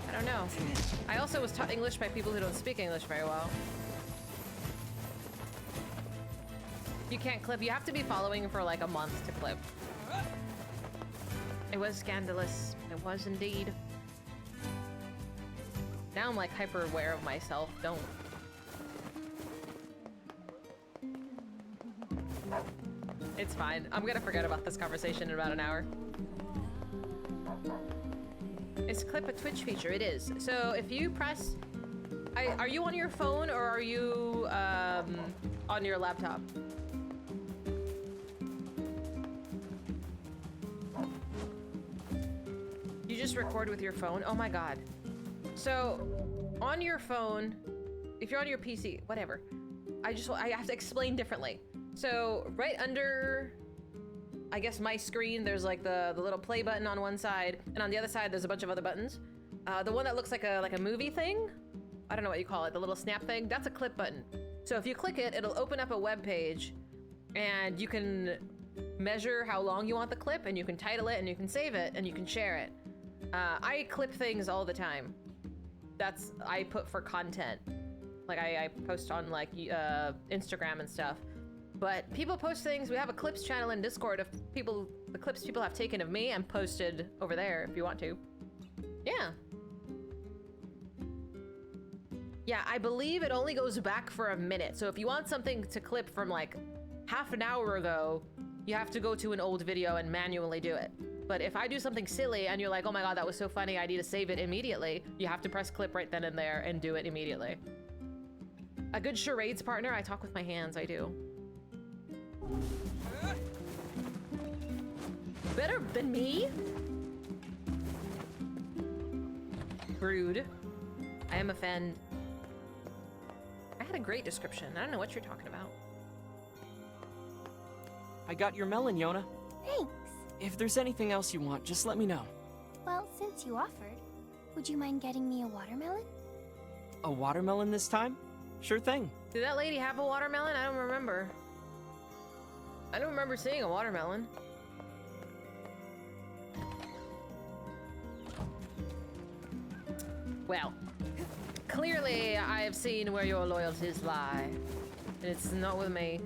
I don't know. I also was taught English by people who don't speak English very well. You can't clip. You have to be following for like a month to clip. It was scandalous. It was indeed. Now I'm like hyper aware of myself. Don't. It's fine. I'm gonna forget about this conversation in about an hour. Is clip a Twitch feature? It is. So if you press... are you on your phone or are you on your laptop? You just record with your phone? Oh my god. So, on your phone, if you're on your PC, whatever, I have to explain differently. So, right under, I guess, my screen, there's like the little play button on one side, and on the other side, there's a bunch of other buttons. The one that looks like a movie thing, I don't know what you call it, the little snap thing. That's a clip button. So if you click it, it'll open up a web page and you can measure how long you want the clip and you can title it and you can save it and you can share it. I clip things all the time. That's, I put for content. Like I post on like Instagram and stuff. But people post things. We have a clips channel in Discord of people, the clips people have taken of me and posted over there if you want to. Yeah. Yeah, I believe it only goes back for a minute. So if you want something to clip from like half an hour ago, you have to go to an old video and manually do it. But if I do something silly and you're like, oh my god, that was so funny, I need to save it immediately, you have to press clip right then and there and do it immediately. A good charades partner, I talk with my hands, I do. Better than me? Rude. I am offend. I had a great description. I don't know what you're talking about. I got your melon, Yona. Thanks. If there's anything else you want, just let me know. Well, since you offered, would you mind getting me a watermelon? A watermelon this time? Sure thing. Did that lady have a watermelon? I don't remember. I don't remember seeing a watermelon. Well, clearly I have seen where your loyalties lie. And it's not with me.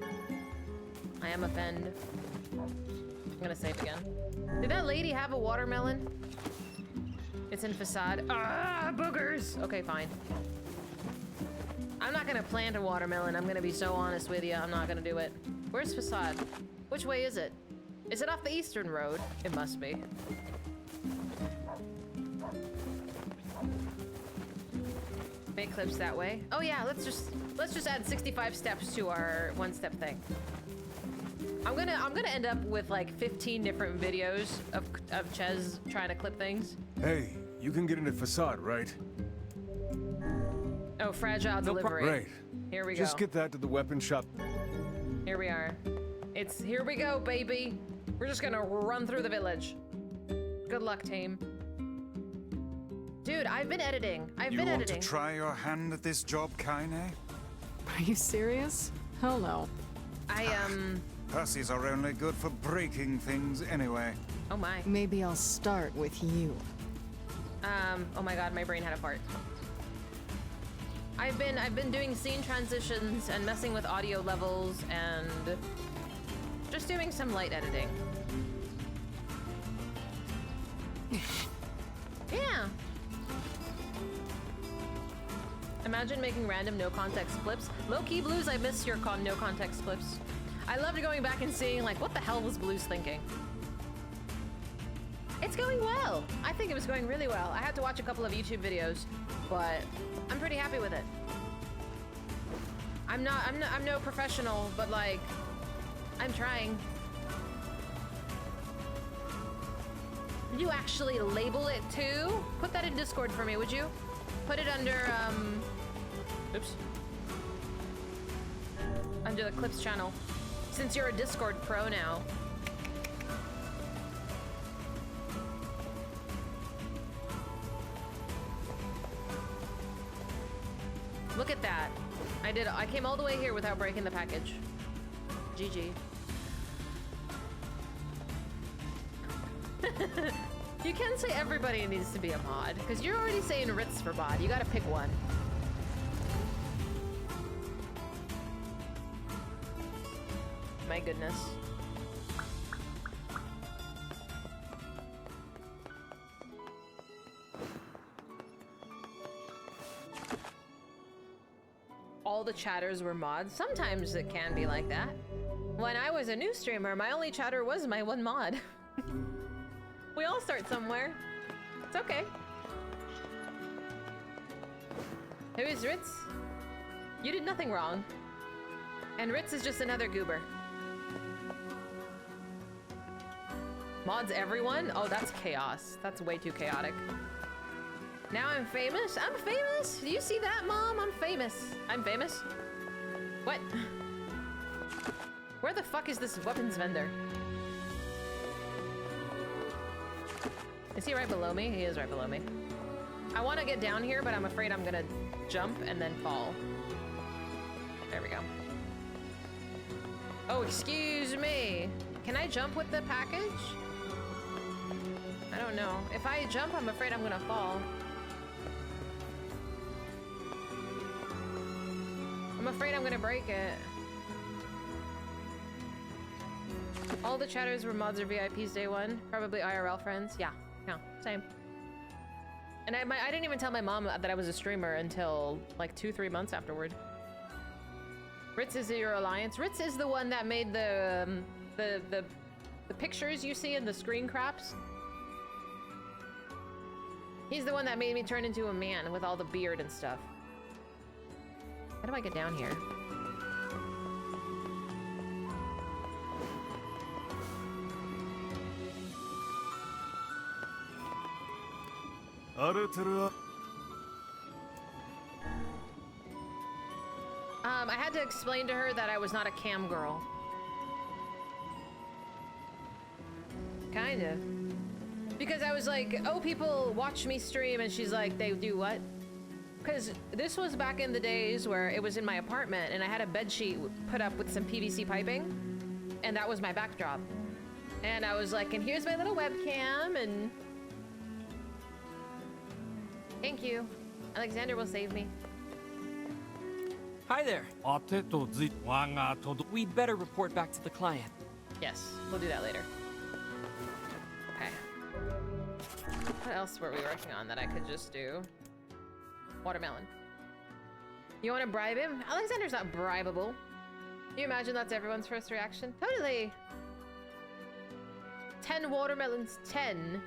I am offended. I'm gonna save again. Did that lady have a watermelon? It's in facade. Ah, boogers! Okay, fine. I'm not gonna plant a watermelon. I'm gonna be so honest with you. I'm not gonna do it. Where's facade? Which way is it? Is it off the eastern road? It must be. Make clips that way. Oh yeah, let's just add 65 steps to our one-step thing. I'm gonna end up with like 15 different videos of Ches trying to clip things. Hey, you can get into facade, right? Oh, fragile delivery. Great. Here we go. Just get that to the weapon shop. Here we are. It's here we go, baby. We're just gonna run through the village. Good luck, team. Dude, I've been editing. You want to try your hand at this job, Kaine? Are you serious? Hell no. Pussies are only good for breaking things anyway. Oh my. Maybe I'll start with you. Oh my god, my brain had a fart. I've been doing scene transitions and messing with audio levels and just doing some light editing. Yeah. Imagine making random no-context clips. Low-key Blues, I miss your no-context clips. I loved going back and seeing, like, what the hell was Blues thinking? It's going well. I think it was going really well. I had to watch a couple of YouTube videos, but I'm pretty happy with it. I'm no professional, but like, I'm trying. Did you actually label it too? Put that in Discord for me, would you? Put it under, oops. Under the Clips channel. Since you're a Discord pro now. Look at that. I came all the way here without breaking the package. GG. You can say everybody needs to be a mod, because you're already saying Ritz for mod. You gotta pick one. My goodness. All the chatters were mods. Sometimes it can be like that. When I was a new streamer, my only chatter was my one mod. We all start somewhere. It's okay. Who is Ritz? You did nothing wrong. And Ritz is just another goober. Mods everyone? Oh, that's chaos. That's way too chaotic. Now I'm famous? I'm famous? Do you see that, Mom? I'm famous. I'm famous? What? Where the fuck is this weapons vendor? Is he right below me? He is right below me. I want to get down here, but I'm afraid I'm gonna jump and then fall. There we go. Oh, excuse me. Can I jump with the package? I don't know. If I jump, I'm afraid I'm gonna fall. I'm afraid I'm gonna break it. All the chatters were mods or VIPs day one. Probably IRL friends. Yeah, same. And I didn't even tell my mom that I was a streamer until like 2-3 months afterward. Ritz is your alliance. Ritz is the one that made the pictures you see in the screen craps. He's the one that made me turn into a man with all the beard and stuff. How do I get down here? I had to explain to her that I was not a cam girl. Kind of. Because I was like, oh, people watch me stream, and she's like, they do what? Because this was back in the days where it was in my apartment, and I had a bed sheet put up with some PVC piping, and that was my backdrop. And I was like, and here's my little webcam, and... Thank you. Alexander will save me. Hi there. We'd better report back to the client. Yes, we'll do that later. Okay. What else were we working on that I could just do? Watermelon. You want to bribe him? Alexander's not bribable. Can you imagine that's everyone's first reaction? Totally. 10 watermelons, 10.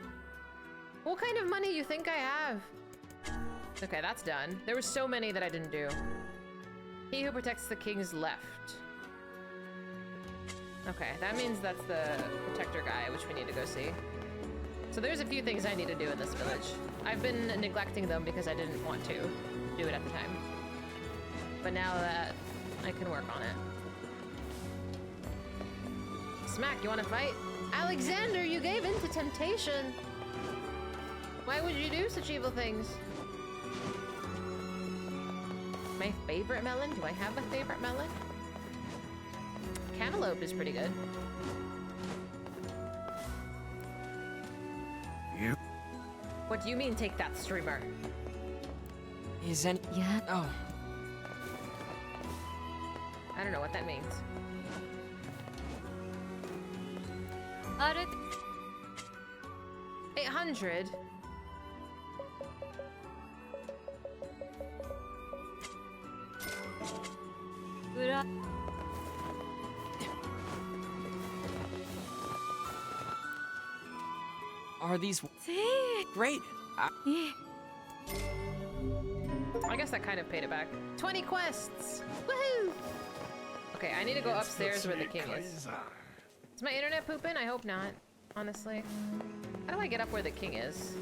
What kind of money you think I have? Okay, that's done. There were so many that I didn't do. He who protects the king's left. Okay, that means that's the protector guy, which we need to go see. So there's a few things I need to do in this village. I've been neglecting them because I didn't want to do it at the time. But now that I can work on it. Smack, you want to fight? Alexander, you gave in to temptation. Why would you do such evil things? My favorite melon? Do I have a favorite melon? Cantaloupe is pretty good. You? What do you mean, take that, streamer? Is any... Yeah. Oh. I don't know what that means. 800? Are these... Great. I guess that kind of paid it back. 20 quests! Woohoo! Okay, I need to go upstairs where the king is. Is my internet pooping? I hope not, honestly. How do I get up where the king is?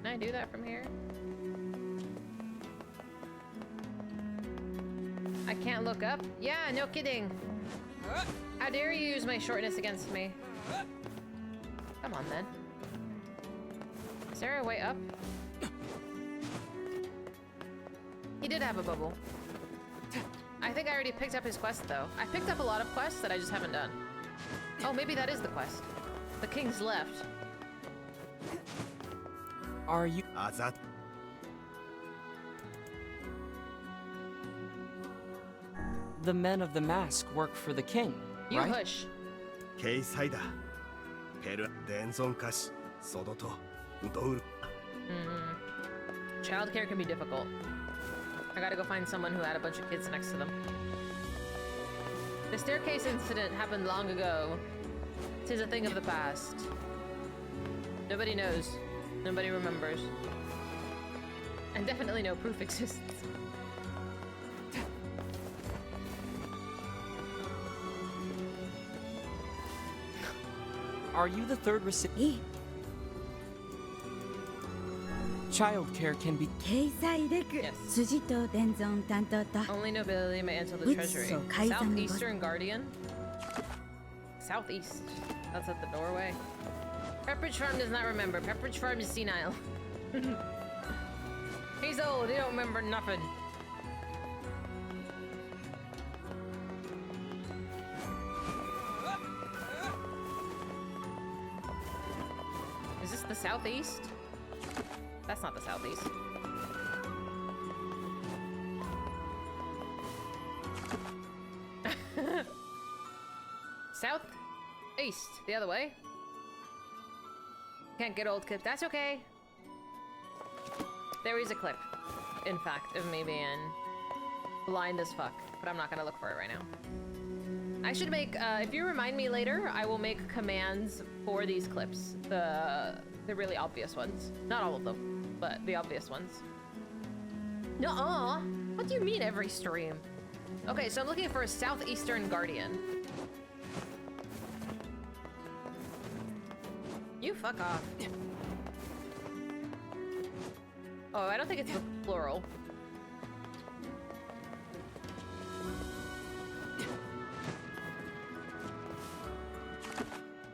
Can I do that from here? I can't look up? Yeah, no kidding. How dare you use my shortness against me? Come on, then. Is there a way up? He did have a bubble. I think I already picked up his quest, though. I picked up a lot of quests that I just haven't done. Oh, maybe that is the quest. The king's left. Are you... The men of the mask work for the king, you right? hush. Childcare can be difficult. I gotta go find someone who had a bunch of kids next to them. The staircase incident happened long ago. 'Tis a thing of the past. Nobody knows. Nobody remembers. And definitely no proof exists. Are you the third recipient? Childcare can be... Yes. Only nobility may enter the treasury. Southeastern Guardian? Southeast. That's at the doorway. Pepperidge Farm does not remember. Pepperidge Farm is senile. He's old, he don't remember nothing. Is this the southeast? That's not the southeast. Southeast, the other way. Can't get old clip. That's okay. There is a clip, in fact, of me being blind as fuck, but I'm not gonna look for it right now. I should make, if you remind me later, I will make commands for these clips. The really obvious ones. Not all of them, but the obvious ones. Nuh-uh! What do you mean every stream? Okay, so I'm looking for a southeastern guardian. You fuck off. Oh, I don't think it's the plural.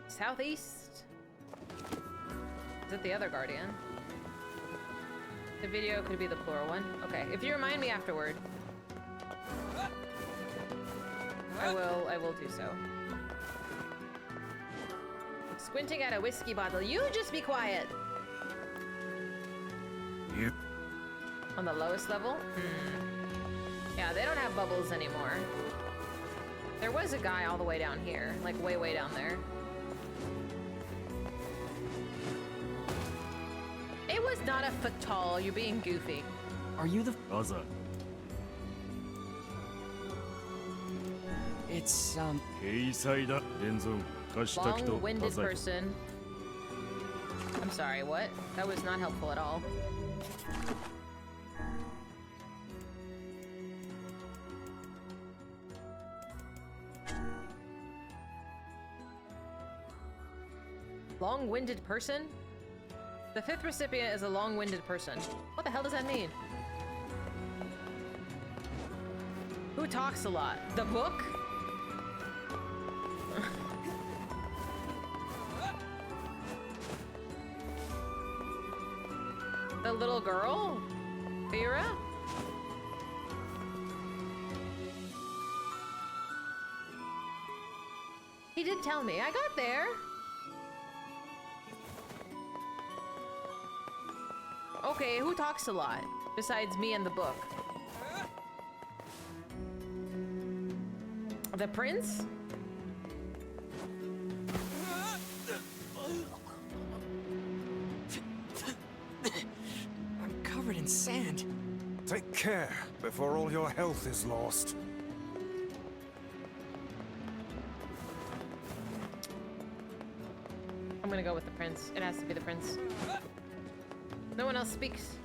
Southeast? Is it the other guardian? The video could be the plural one. Okay, if you remind me afterward, I will do so. Squinting at a whiskey bottle. You just be quiet. Yep. On the lowest level? Yeah, they don't have bubbles anymore. There was a guy all the way down here, like way down there. It was not a foot tall. You're being goofy. Are you the Other? It's long-winded person. I'm sorry, what? That was not helpful at all. Long-winded person? The 5th recipient is a long-winded person. What the hell does that mean? Who talks a lot? The book? The little girl? Vera? He did tell me. I got there. Okay, who talks a lot? Besides me and the book. The prince? I'm covered in sand. Take care before all your health is lost. I'm gonna go with the prince. It has to be the prince. No one else speaks.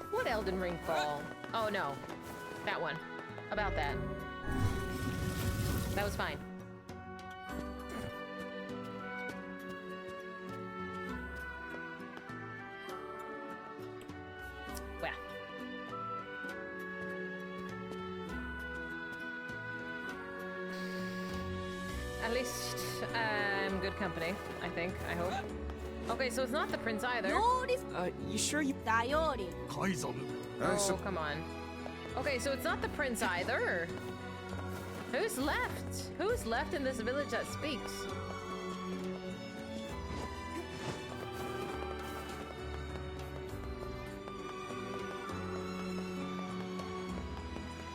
What Elden Ring fall? Oh no. That one. About that. That was fine. Well. At least I'm good company, I think, I hope. Okay, so it's not the prince either. You sure you... Oh, come on. Okay, so it's not the prince either. Who's left? Who's left in this village that speaks?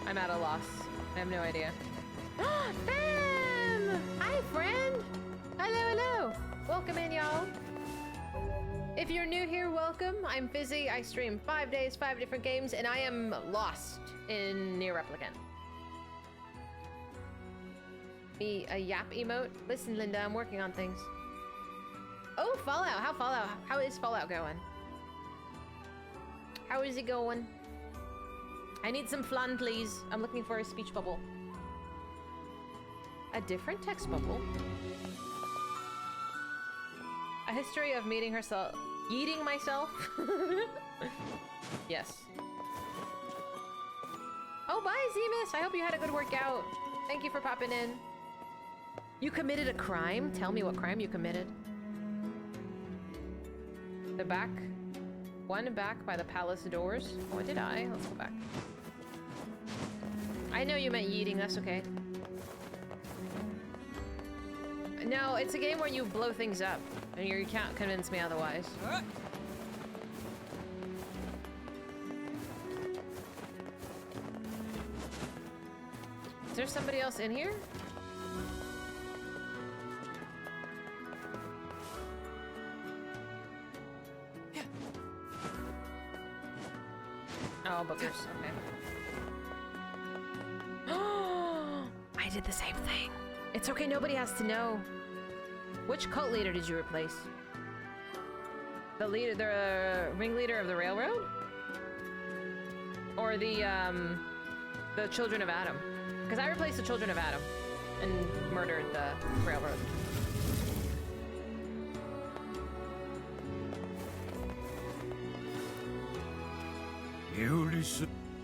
I'm at a loss. I have no idea. Bam! Hi, friend! Hello, hello! Welcome in, y'all. If you're new here, welcome. I'm Fizy. I stream 5 days, 5 different games, and I am lost in Nier Replicant. Me a yap emote? Listen, Linda, I'm working on things. Oh, Fallout! How is Fallout going? How is it going? I need some flan, please. I'm looking for a speech bubble. A different text bubble? A history of meeting herself... Eating myself? Yes. Oh, bye, Zemus. I hope you had a good workout. Thank you for popping in. You committed a crime? Tell me what crime you committed. The back. One back by the palace doors. What did I? Let's go back. I know you meant yeeting. That's okay. No, it's a game where you blow things up. And you can't convince me otherwise. Is there somebody else in here? Oh, bookers. Okay. I did the same thing. It's okay, nobody has to know. Which cult leader did you replace? The leader, the ringleader of the railroad? Or the Children of Adam? Because I replaced the Children of Adam and murdered the railroad.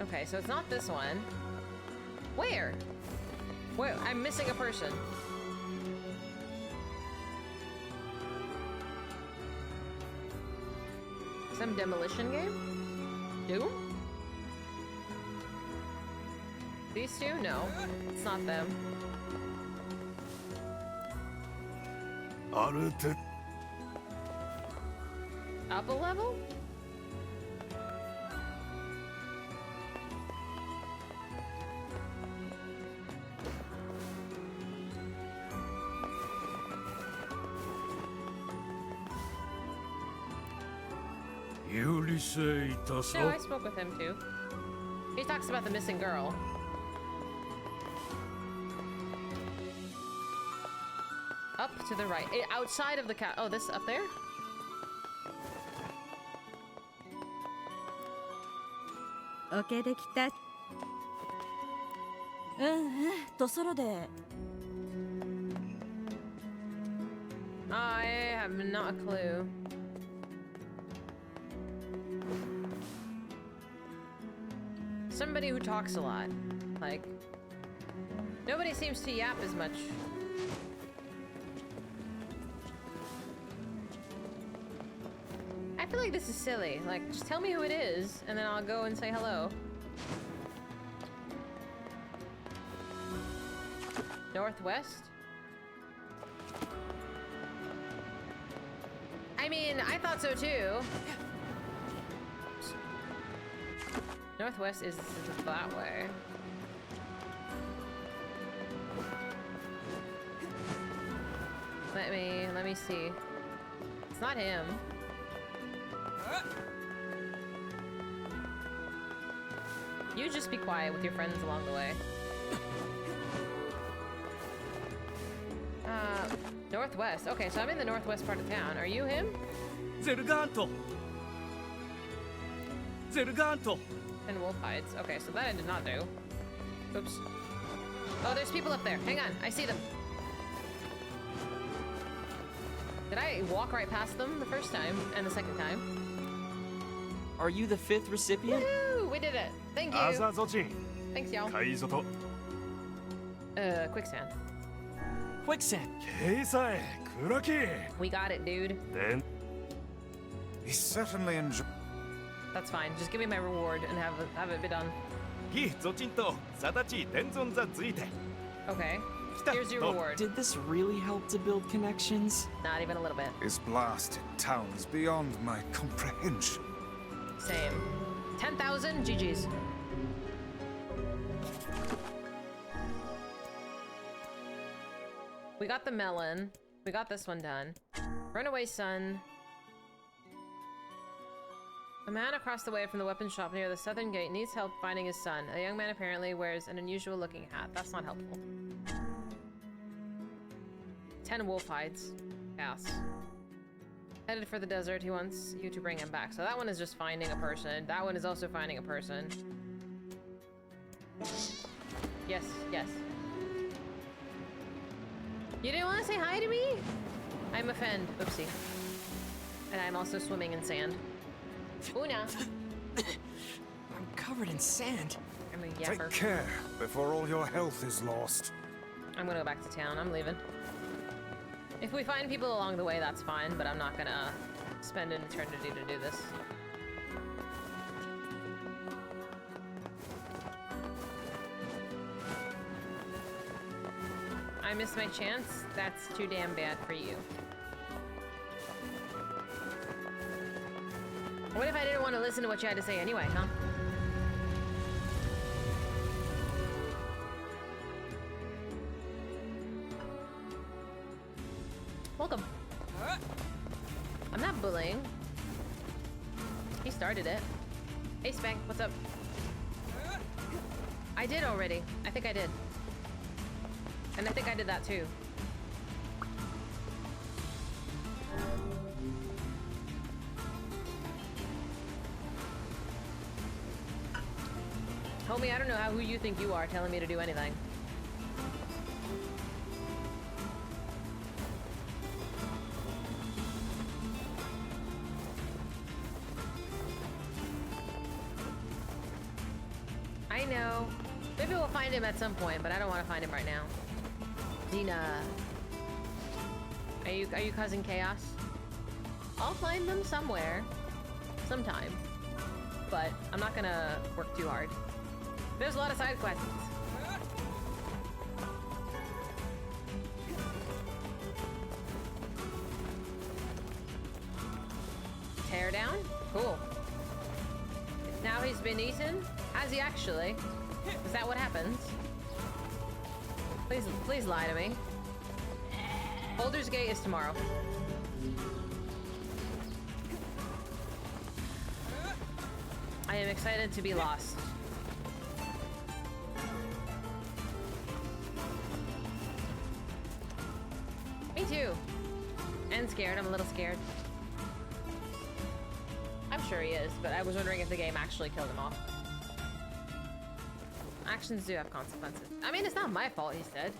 Okay, so it's not this one. Where? Where? I'm missing a person. Some demolition game? Doom? These two? No, it's not them. Up a level? No, I spoke with him too. He talks about the missing girl. Up to the right. Outside of the cat. Oh, this up there? Okay, できた。とそろで。I have not a clue. Somebody who talks a lot. Like, nobody seems to yap as much. I feel like this is silly. Like, just tell me who it is, and then I'll go and say hello. Northwest? I mean, I thought so too. Northwest is that way. Let me see. It's not him. You just be quiet with your friends along the way. Northwest. Okay, so I'm in the northwest part of town. Are you him? Zerganto. Zerganto. And wolf hides. Okay, so that I did not do. Oops. Oh, there's people up there. Hang on, I see them. Did I walk right past them the first time and the second time? Are you the 5th recipient? Woo! We did it. Thank you. Thanks, y'all. Quicksand. Quicksand. We got it, dude. He certainly enjoyed. That's fine. Just give me my reward and have it be done. Okay. Here's your reward. Did this really help to build connections? Not even a little bit. This blasted town is beyond my comprehension. Same. 10,000 GG's. We got the melon. We got this one done. Runaway son. A man across the way from the weapon shop near the southern gate needs help finding his son. A young man apparently wears an unusual looking hat. That's not helpful. 10 wolf hides. Chaos. Headed for the desert. He wants you to bring him back. So that one is just finding a person. That one is also finding a person. Yes, yes. You didn't want to say hi to me? I'm offended. Oopsie. And I'm also swimming in sand. Una. I'm covered in sand. I'm a Take yapper. care before all your health is lost. I'm gonna go back to town. I'm leaving. If we find people along the way, that's fine, but I'm not gonna spend an eternity to do this. I missed my chance? That's too damn bad for you. What if I didn't want to listen to what you had to say anyway, huh? Welcome. I'm not bullying. He started it. Hey, Spank, what's up? I did already. I think I did. And I think I did that too. Homie, I don't know who you think you are telling me to do anything. I know. Maybe we'll find him at some point, but I don't want to find him right now. Dina. Are you causing chaos? I'll find them somewhere. Sometime. But I'm not gonna work too hard. There's a lot of side quests. Tear down? Cool. Now he's been eaten? Has he actually? Is that what happens? Please lie to me. Baldur's Gate is tomorrow. I am excited to be lost. Me too. And scared. I'm a little scared. I'm sure he is, but I was wondering if the game actually killed him off. Actions do have consequences. I mean, it's not my fault, he said.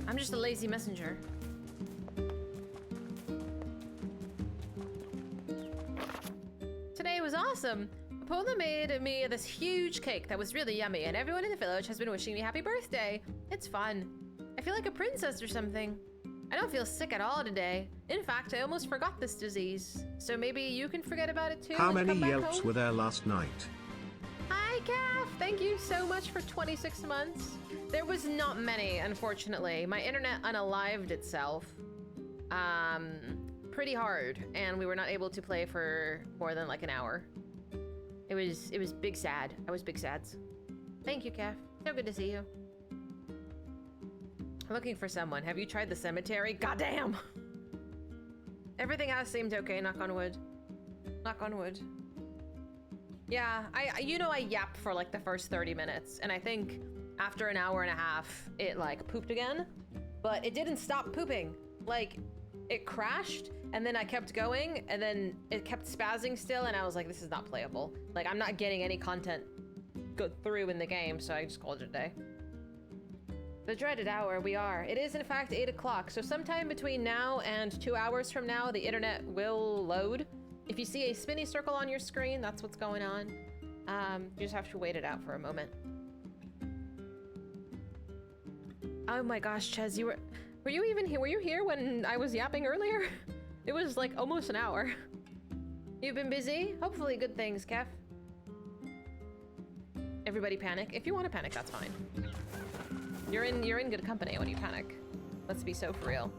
I'm just a lazy messenger. Today was awesome. Paula made me this huge cake that was really yummy, and everyone in the village has been wishing me happy birthday. It's fun. I feel like a princess or something. I don't feel sick at all today. In fact, I almost forgot this disease. So maybe you can forget about it too. How and many come back Yelps home? were there last night? Hi, Calf! Thank you so much for 26 months. There was not many, unfortunately. My internet unalived itself. Pretty hard, and we were not able to play for more than like an hour. It was big sad. I was big sads. Thank you, Calf. So good to see you. I'm looking for someone. Have you tried the cemetery? Goddamn! Everything else seemed okay, knock on wood. Knock on wood. Yeah, I yap for like the first 30 minutes, and I think after an hour and a half, it like pooped again, but it didn't stop pooping. Like, it crashed, and then I kept going, and then it kept spazzing still, and I was like, this is not playable. Like, I'm not getting any content go through in the game, so I just called it a day. The dreaded hour we are. It is in fact 8 o'clock, so sometime between now and 2 hours from now, the internet will load. If you see a spinny circle on your screen, that's what's going on. You just have to wait it out for a moment. Oh my gosh, Ches, were you even here? Were you here when I was yapping earlier? It was like almost an hour. You've been busy? Hopefully good things, Kef. Everybody panic. If you want to panic, that's fine. You're in good company when you panic. Let's be so for real.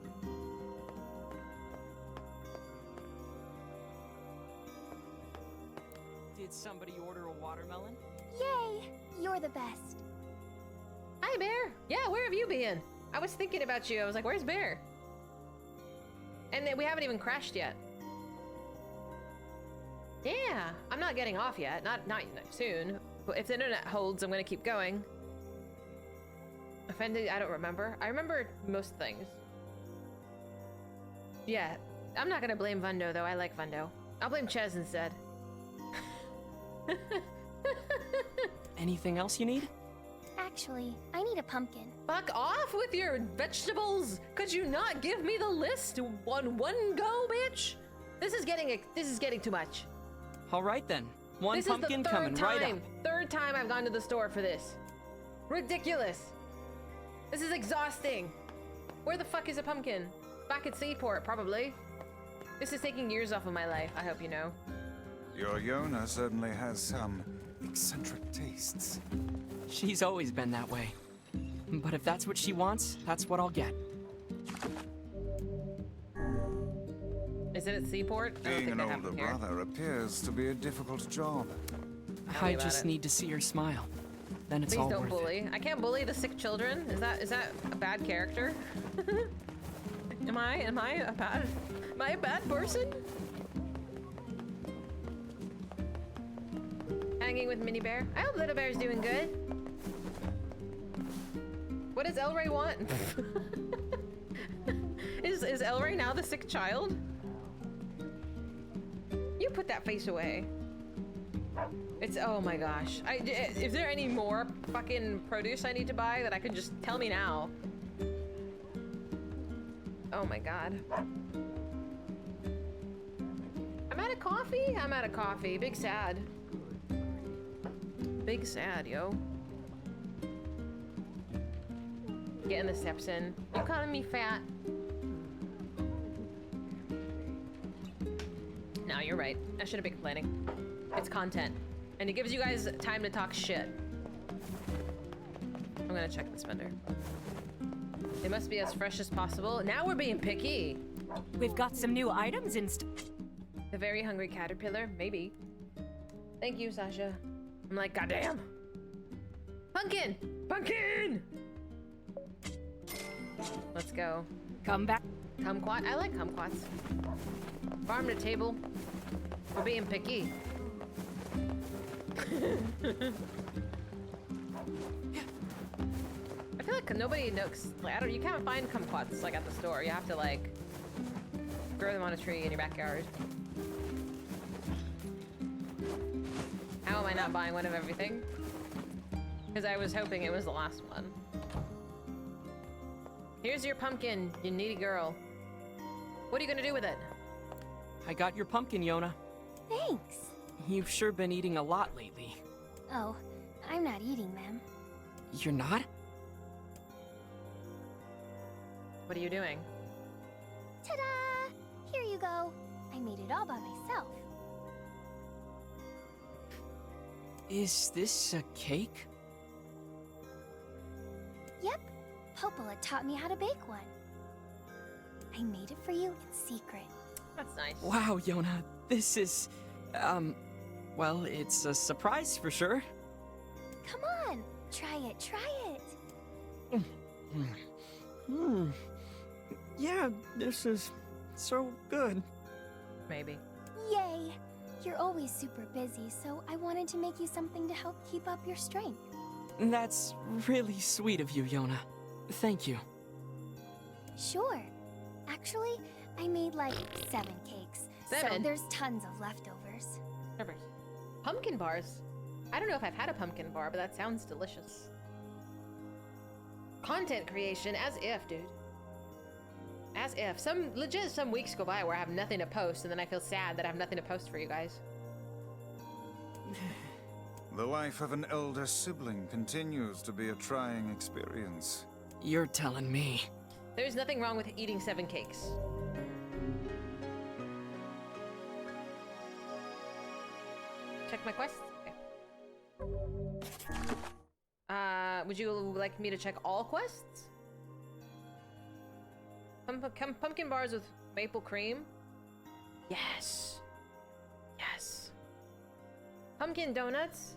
Did somebody order a watermelon? Yay! You're the best. Hi, Bear. Yeah, where have you been? I was thinking about you. I was like, where's Bear? And we haven't even crashed yet. Yeah, I'm not getting off yet. Not soon. But if the internet holds, I'm gonna keep going. Offended? I don't remember. I remember most things. Yeah, I'm not gonna blame Vundo though. I like Vundo. I'll blame Ches instead. Anything else you need? Actually, I need a pumpkin. Fuck off with your vegetables! Could you not give me the list on one go, bitch? This is getting too much. All right then. One This pumpkin is the coming right up. Third time I've gone to the store for this. Ridiculous. This is exhausting. Where the fuck is a pumpkin? Back at Seaport, probably. This is taking years off of my life, I hope you know. Your Yona certainly has some eccentric tastes. She's always been that way. But if that's what she wants, that's what I'll get. Is it at Seaport? Being an older brother appears to be a difficult job. I just need to see her smile. Then it's Please all don't worth bully. I can't bully the sick children. Is that a bad character? Am I a bad person? Hanging with Mini Bear. I hope Little Bear's doing good. What does Elray want? Is Elray now the sick child? You put that face away. It's, oh my gosh. Is there any more fucking produce I need to buy that I could just tell me now? Oh my god. I'm out of coffee? I'm out of coffee. Big sad. Big sad, yo. Getting the steps in. You calling me fat? No, you're right. I shouldn't be complaining. It's content. And it gives you guys time to talk shit. I'm gonna check this vendor. It must be as fresh as possible. Now we're being picky. We've got some new items in The very hungry caterpillar? Maybe. Thank you, Sasha. I'm like, goddamn. Pumpkin! Pumpkin! Let's go. Come back. Kumquat? I like kumquats. Farm to table. We're being picky. I feel like nobody knows. Like, you can't find kumquats like at the store. You have to like grow them on a tree in your backyard. How am I not buying one of everything? Because I was hoping it was the last one. Here's your pumpkin, you needy girl. What are you gonna do with it? I got your pumpkin, Yona. Thanks. You've sure been eating a lot lately. Oh, I'm not eating them. You're not? What are you doing? Ta-da! Here you go. I made it all by myself. Is this a cake? Yep. Popola taught me how to bake one. I made it for you in secret. That's nice. Wow, Yona, this is, well, it's a surprise for sure. Come on, try it, try it. Yeah, this is so good. Maybe. Yay! You're always super busy, so I wanted to make you something to help keep up your strength. That's really sweet of you, Yona. Thank you. Sure. Actually, I made like 7 cakes. 7? So there's tons of leftovers. Pumpkin bars? I don't know if I've had a pumpkin bar, but that sounds delicious. Content creation, as if, dude. As if. Some weeks go by where I have nothing to post, and then I feel sad that I have nothing to post for you guys. The life of an elder sibling continues to be a trying experience. You're telling me. There's nothing wrong with eating 7 cakes. Check my quest. Okay. Would you like me to check all quests? Pumpkin bars with maple cream? Yes. Yes. Pumpkin donuts?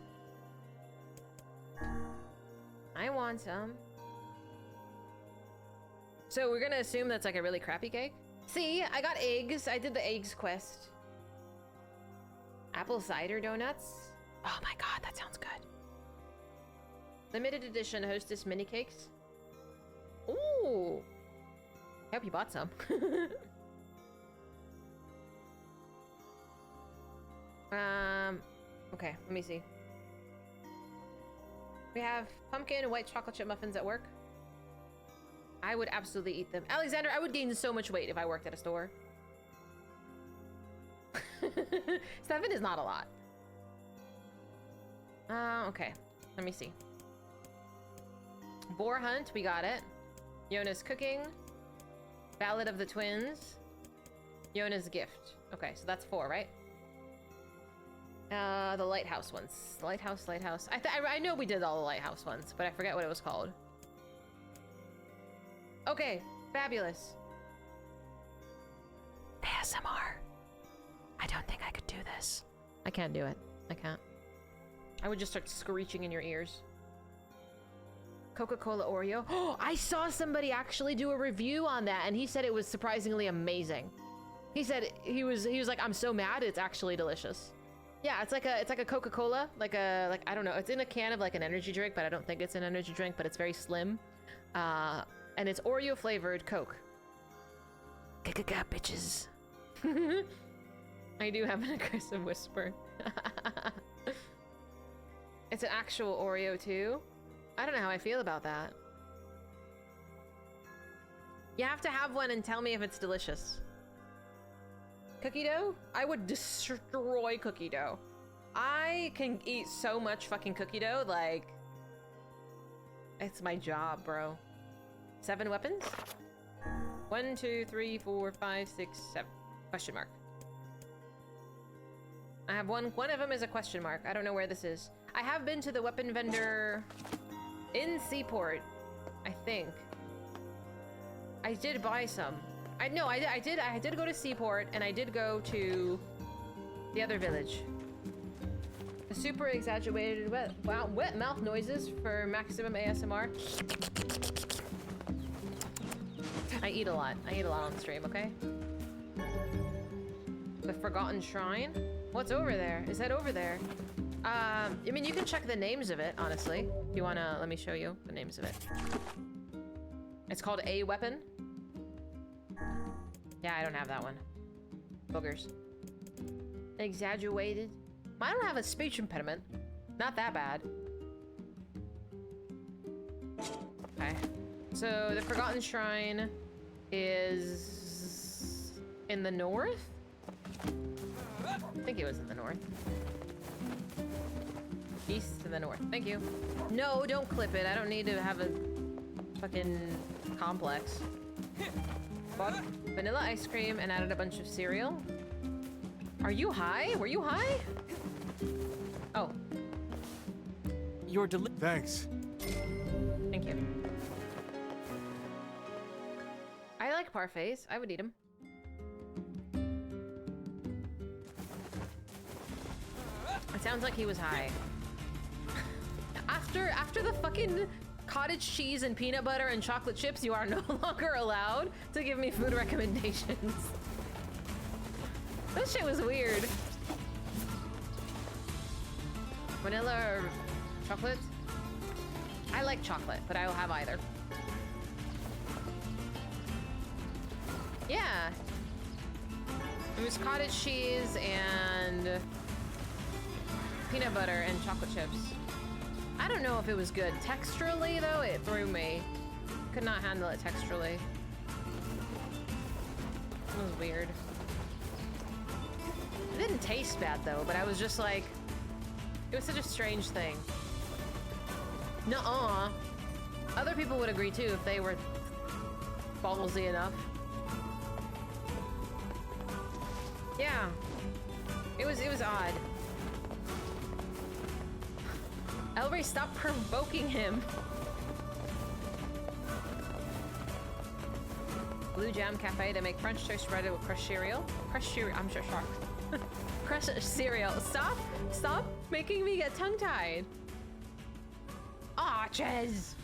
I want some. So we're gonna assume that's like a really crappy cake? See, I got eggs. I did the eggs quest. Apple cider donuts? Oh my god, that sounds good. Limited edition Hostess mini cakes. Ooh. I hope you bought some. Okay, let me see. We have pumpkin and white chocolate chip muffins at work. I would absolutely eat them. Alexander, I would gain so much weight if I worked at a store. 7 is not a lot. Okay. Let me see. Boar hunt, we got it. Yona's cooking. Ballad of the Twins. Yona's gift. Okay, so that's 4, right? The lighthouse ones. Lighthouse. I know we did all the lighthouse ones, but I forget what it was called. Okay, fabulous. ASMR. I don't think I could do this. I can't do it. I can't. I would just start screeching in your ears. Coca-Cola Oreo. Oh, I saw somebody actually do a review on that, and he said it was surprisingly amazing. He said he was like, I'm so mad, it's actually delicious. Yeah, it's like a Coca-Cola, like I don't know, it's in a can of like an energy drink, but I don't think it's an energy drink, but it's very slim. And it's Oreo flavored Coke. Gaga bitches. I do have an aggressive whisper. It's an actual Oreo too. I don't know how I feel about that. You have to have one and tell me if it's delicious. Cookie dough? I would destroy cookie dough. I can eat so much fucking cookie dough, like... It's my job, bro. 7 weapons? 1, 2, 3, 4, 5, 6, 7. Question mark. I have one of them is a question mark. I don't know where this is. I have been to the weapon vendor in Seaport, I think. I did buy some. I did go to Seaport, and I did go to the other village. The super exaggerated wet mouth noises for maximum ASMR. I eat a lot. I eat a lot on stream, okay? The Forgotten Shrine? What's over there? Is that over there? I mean, you can check the names of it, honestly. If you wanna, let me show you the names of it. It's called A Weapon. Yeah, I don't have that one. Boogers. Exaggerated. I don't have a speech impediment. Not that bad. Okay. So, the Forgotten Shrine is in the north? I think it was in the north. East to the north. Thank you. No, don't clip it. I don't need to have a fucking complex. Bought vanilla ice cream and added a bunch of cereal. Are you high? Were you high? Oh. Your Thanks. Thank you. I like parfaits. I would eat them. It sounds like he was high. After the fucking cottage cheese and peanut butter and chocolate chips, you are no longer allowed to give me food recommendations. That shit was weird. Vanilla or chocolate? I like chocolate, but I will have either. Yeah. It was cottage cheese and peanut butter and chocolate chips. I don't know if it was good. Texturally, though, it threw me. Could not handle it texturally. It was weird. It didn't taste bad, though, but I was just like... It was such a strange thing. Nuh-uh. Other people would agree, too, if they were ballsy enough. Yeah. It was odd. Ellery, stop provoking him. Blue Jam Cafe, they make French toast bread with crushed cereal. Crushed cereal, I'm sure shark. Crushed cereal. Stop making me get tongue-tied. Aw, Ches.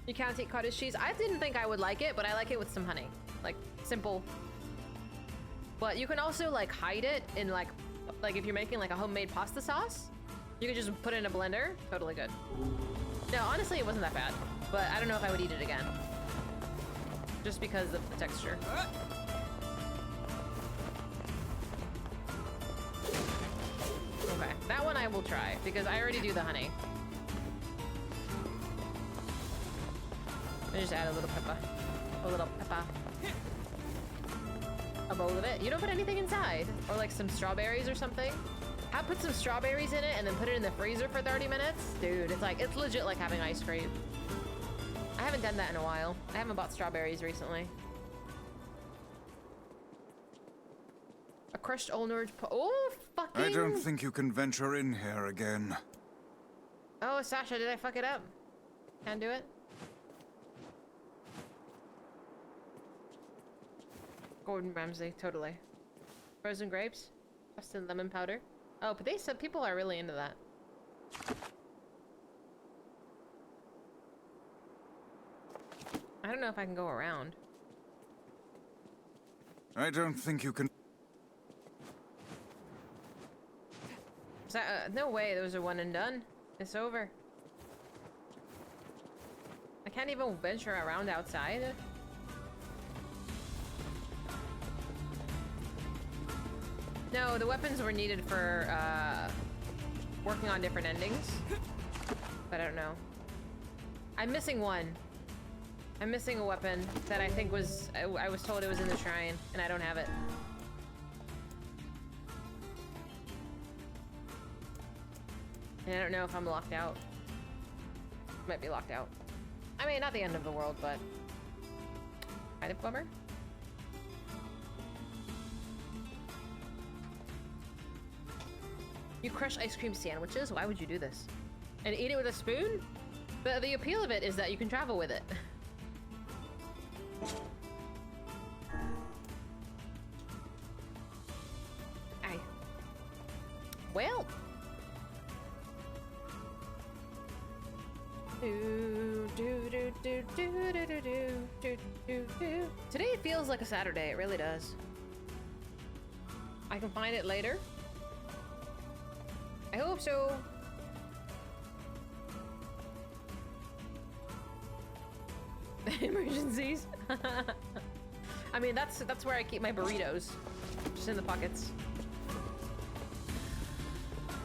You can't eat cottage cheese. I didn't think I would like it, but I like it with some honey. Like, simple. But you can also, like, hide it in, like if you're making, like, a homemade pasta sauce. You could just put it in a blender. Totally good. No, honestly, it wasn't that bad. But I don't know if I would eat it again. Just because of the texture. Okay, that one I will try, because I already do the honey. I just add a little pepper. A little pepper. A bowl of it. You don't put anything inside? Or like some strawberries or something? I put some strawberries in it and then put it in the freezer for 30 minutes. Dude, it's legit like having ice cream. I haven't done that in a while. I haven't bought strawberries recently. A crushed old Norge oh, fucking... I don't think you can venture in here again. Oh, Sasha, did I fuck it up? Can't do it? Gordon Ramsay, totally. Frozen grapes? Frosted lemon powder? Oh, but they said people are really into that. I don't know if I can go around. I don't think you can... No way, those are one and done. It's over. I can't even venture around outside. No, the weapons were needed for, working on different endings. But I don't know. I'm missing one. I'm missing a weapon that I think was... I was told it was in the shrine, and I don't have it. And I don't know if I'm locked out. Might be locked out. I mean, not the end of the world, but... kind of bummer. You crush ice cream sandwiches? Why would you do this? And eat it with a spoon? The appeal of it is that you can travel with it. Aye. Well... Today feels like a Saturday, it really does. I can find it later. I hope so. Emergencies. I mean, that's where I keep my burritos. Just in the pockets.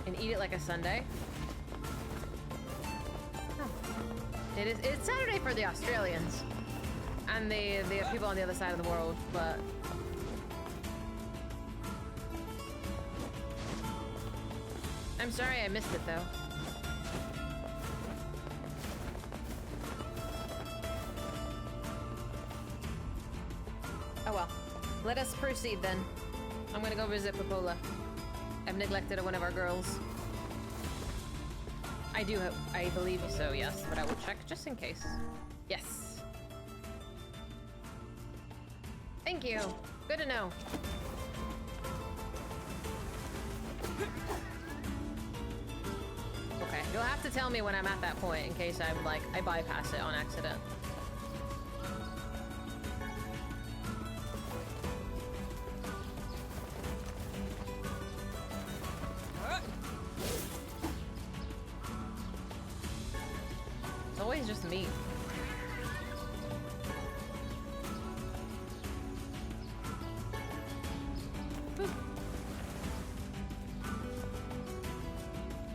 And eat it like a sundae. It's Saturday for the Australians and the people on the other side of the world, but I'm sorry I missed it though. Oh well, let us proceed then. I'm gonna go visit Popola. I've neglected one of our girls. I believe so, yes, but I will check just in case. Yes. Thank you. Good to know. Okay, you'll have to tell me when I'm at that point in case I'm like, I bypass it on accident. Just me. Boop.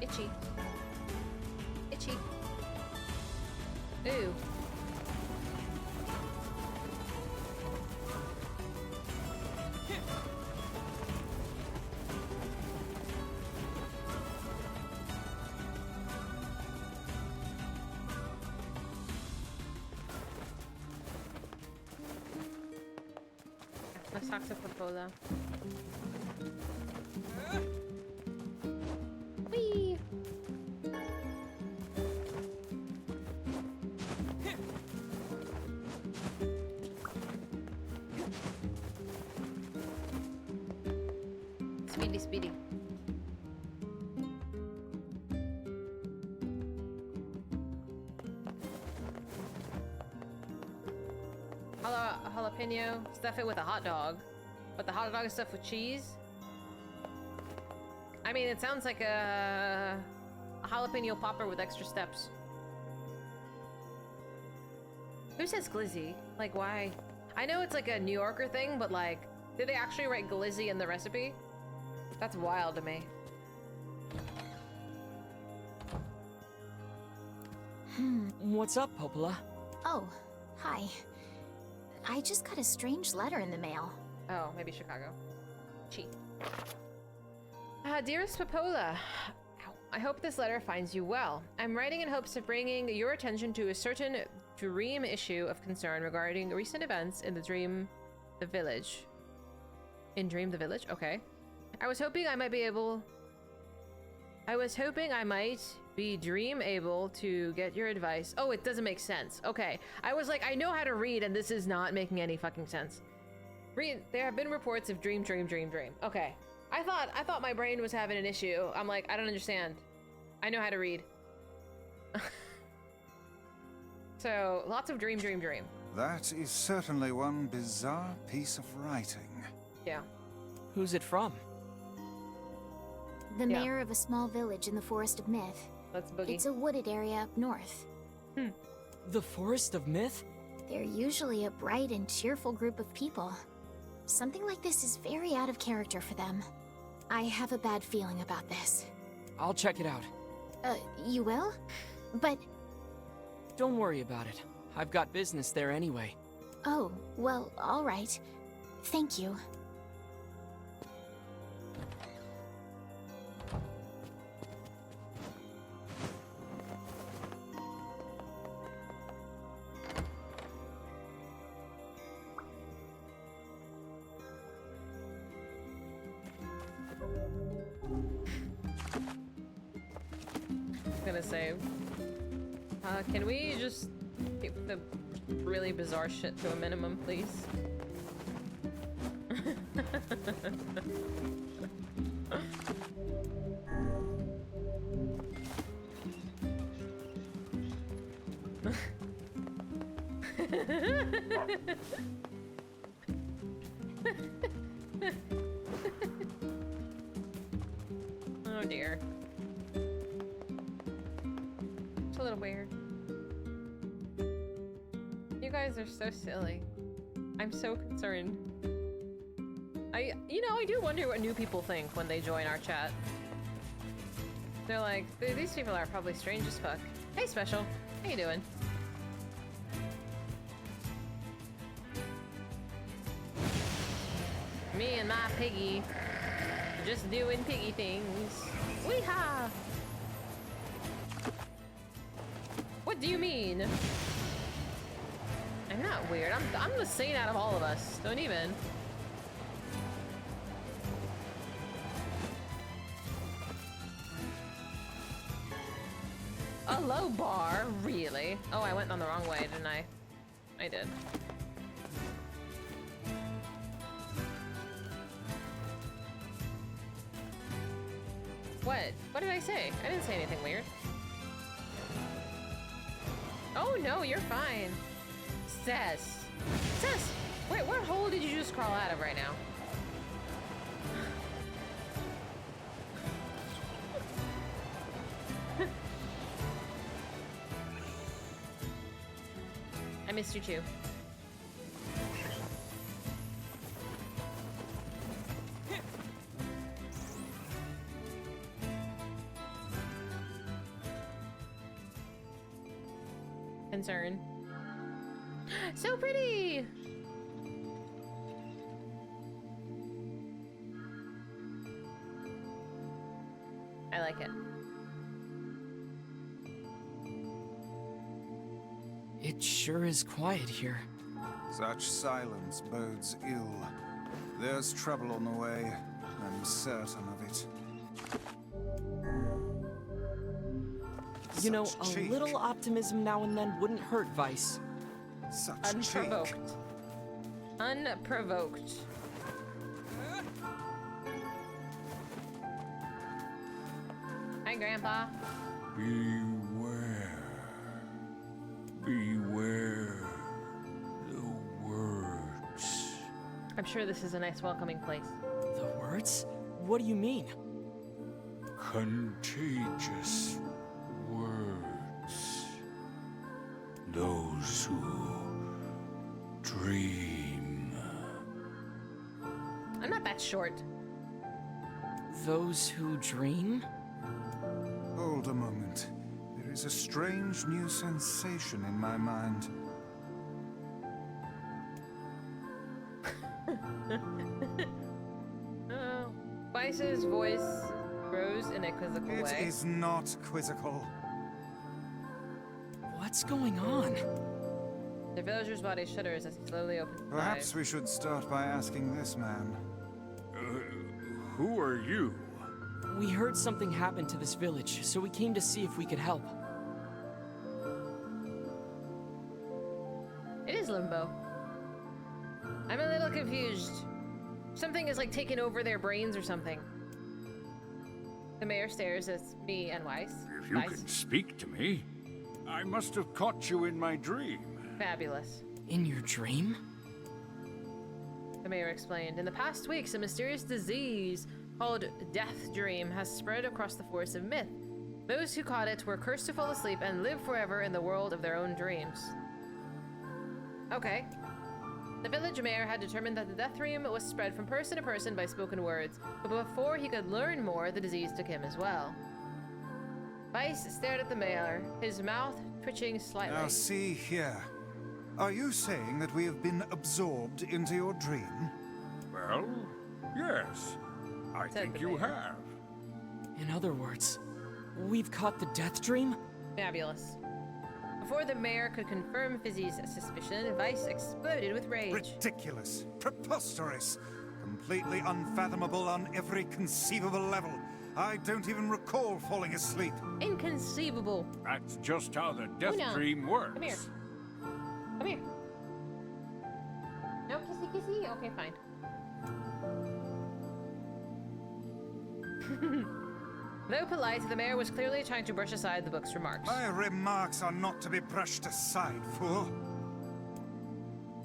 Itchy. Itchy. Ooh. Let's talk to Popola. Whee! Speedy, speedy. Jalapeno, stuff it with a hot dog. But the hot dog is stuffed with cheese? I mean, it sounds like a jalapeno popper with extra steps. Who says glizzy? Like, why? I know it's like a New Yorker thing, but like, did they actually write glizzy in the recipe? That's wild to me. What's up, Popola? Oh, hi. I just got a strange letter in the mail. Oh, maybe Chicago. Cheat. Dearest Popola, I hope this letter finds you well. I'm writing in hopes of bringing your attention to a certain dream issue of concern regarding recent events in the village. In Dream the Village? Okay. I was hoping I might be dream able to get your advice. Oh, it doesn't make sense. Okay. I was like, I know how to read and this is not making any fucking sense. There have been reports of dream. Okay. I thought my brain was having an issue. I'm like, I don't understand. I know how to read. So, lots of dream. That is certainly one bizarre piece of writing. Yeah. Who's it from? The mayor of a small village in the Forest of Myth. That's Boogie. It's a wooded area up north. The Forest of Myth? They're usually a bright and cheerful group of people. Something like this is very out of character for them. I have a bad feeling about this. I'll check it out. You will? But... Don't worry about it. I've got business there anyway. Oh, well, all right. Thank you. Gonna say, can we just keep the really bizarre shit to a minimum, please? Oh dear. It's a little weird. You guys are so silly. I'm so concerned. I do wonder what new people think when they join our chat. They're like, these people are probably strange as fuck. Hey, Special. How you doing? Me and my piggy. Just doing piggy things. Weehaw! What do you mean? I'm not weird. I'm the sane out of all of us. Don't even. A low bar? Really? Oh, I went on the wrong way, didn't I? I did. What? What did I say? I didn't say anything weird. Oh no, you're fine. Cess. Cess! Wait, what hole did you just crawl out of right now? I missed you too. Concern. So pretty! I like it. It sure is quiet here. Such silence bodes ill. There's trouble on the way. I'm certain of it. You know, a little optimism now and then wouldn't hurt, Vice. Such Unprovoked. Unprovoked. Hi, Grandpa. Beware. Beware the words. I'm sure this is a nice, welcoming place. The words? What do you mean? Contagious words. Those who dream. I'm not that short. Those who dream? Hold a moment. There is a strange new sensation in my mind. Vice's voice rose in a quizzical way. It is not quizzical. What's going on? The villager's body shudders as he slowly opens his Perhaps eyes. we should start by asking this man. Who are you? We heard something happened to this village, so we came to see if we could help. It is Limbo. I'm a little confused. Something is like taking over their brains or something. The mayor stares at me and Weiss. If you can speak to me, I must have caught you in my dream. Fabulous. In your dream? The mayor explained. In the past weeks, a mysterious disease called Death Dream has spread across the forest of myth. Those who caught it were cursed to fall asleep and live forever in the world of their own dreams. Okay. The village mayor had determined that the Death Dream was spread from person to person by spoken words, but before he could learn more, the disease took him as well. Weiss stared at the mayor, his mouth twitching slightly. Now see here. Are you saying that we have been absorbed into your dream? Well, yes. I think you have. In other words, we've caught the Death Dream? Fabulous. Before the mayor could confirm Fizy's suspicion, Weiss exploded with rage. Ridiculous. Preposterous. Completely unfathomable on every conceivable level. I don't even recall falling asleep. Inconceivable. That's just how the Death Una, Dream works. Come here. Come here. No kissy kissy? Okay, fine. Though polite, the mayor was clearly trying to brush aside the book's remarks. My remarks are not to be brushed aside, fool.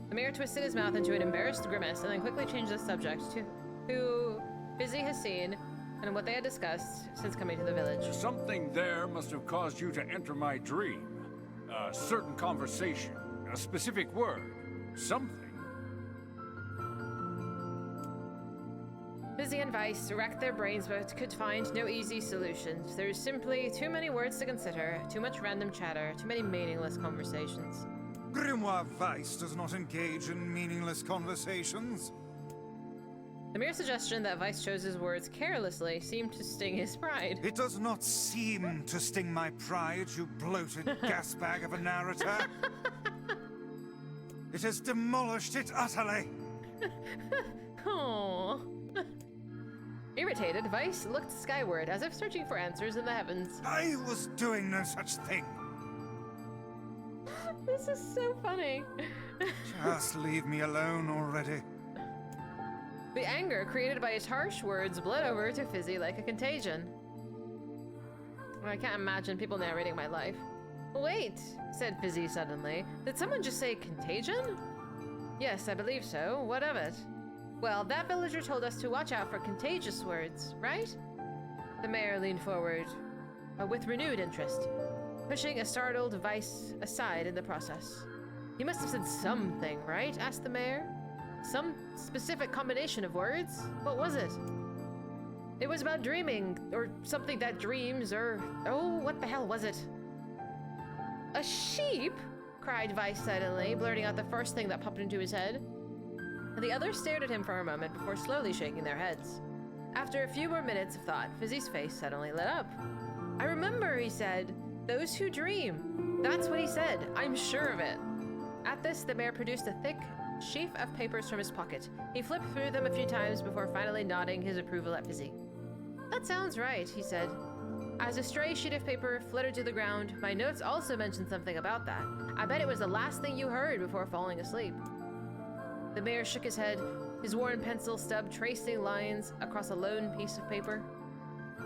The mayor twisted his mouth into an embarrassed grimace and then quickly changed the subject to who Fizy has seen and what they had discussed since coming to the village. Something there must have caused you to enter my dream. A certain conversation, a specific word, something. Fizy and Weiss racked their brains but could find no easy solutions. There is simply too many words to consider, too much random chatter, too many meaningless conversations. Grimoire Weiss does not engage in meaningless conversations. The mere suggestion that Weiss chose his words carelessly seemed to sting his pride. It does not seem to sting my pride, you bloated gasbag of a narrator. It has demolished it utterly. Aww. Irritated, Weiss looked skyward as if searching for answers in the heavens. I was doing no such thing. This is so funny. Just leave me alone already. The anger created by his harsh words bled over to Fizy like a contagion. I can't imagine people narrating my life. Wait, said Fizy suddenly. Did someone just say contagion? Yes, I believe so. What of it? Well, that villager told us to watch out for contagious words, right? The mayor leaned forward with renewed interest, pushing a startled Weiss aside in the process. He must have said something, right? Asked the mayor. Some specific combination of words? What was it? It was about dreaming, or something that dreams, or... Oh, what the hell was it? A sheep? Cried Weiss suddenly, blurting out the first thing that popped into his head. The others stared at him for a moment before slowly shaking their heads. After a few more minutes of thought, Fizy's face suddenly lit up. I remember, he said. Those who dream. That's what he said. I'm sure of it. At this, the mayor produced a thick sheaf of papers from his pocket. He flipped through them a few times before finally nodding his approval at Fizy. That sounds right, he said. As a stray sheet of paper fluttered to the ground, my notes also mentioned something about that. I bet it was the last thing you heard before falling asleep. The mayor shook his head, his worn pencil stub tracing lines across a lone piece of paper.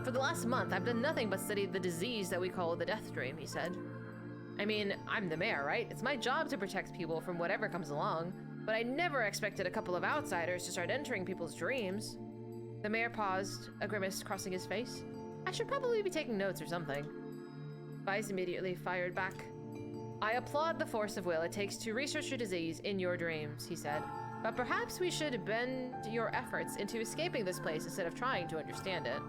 For the last month, I've done nothing but study the disease that we call the Death Dream, he said. I mean, I'm the mayor, right? It's my job to protect people from whatever comes along, but I never expected a couple of outsiders to start entering people's dreams. The mayor paused, a grimace crossing his face. I should probably be taking notes or something. Weiss immediately fired back. I applaud the force of will it takes to research your disease in your dreams, he said. But perhaps we should bend your efforts into escaping this place instead of trying to understand it.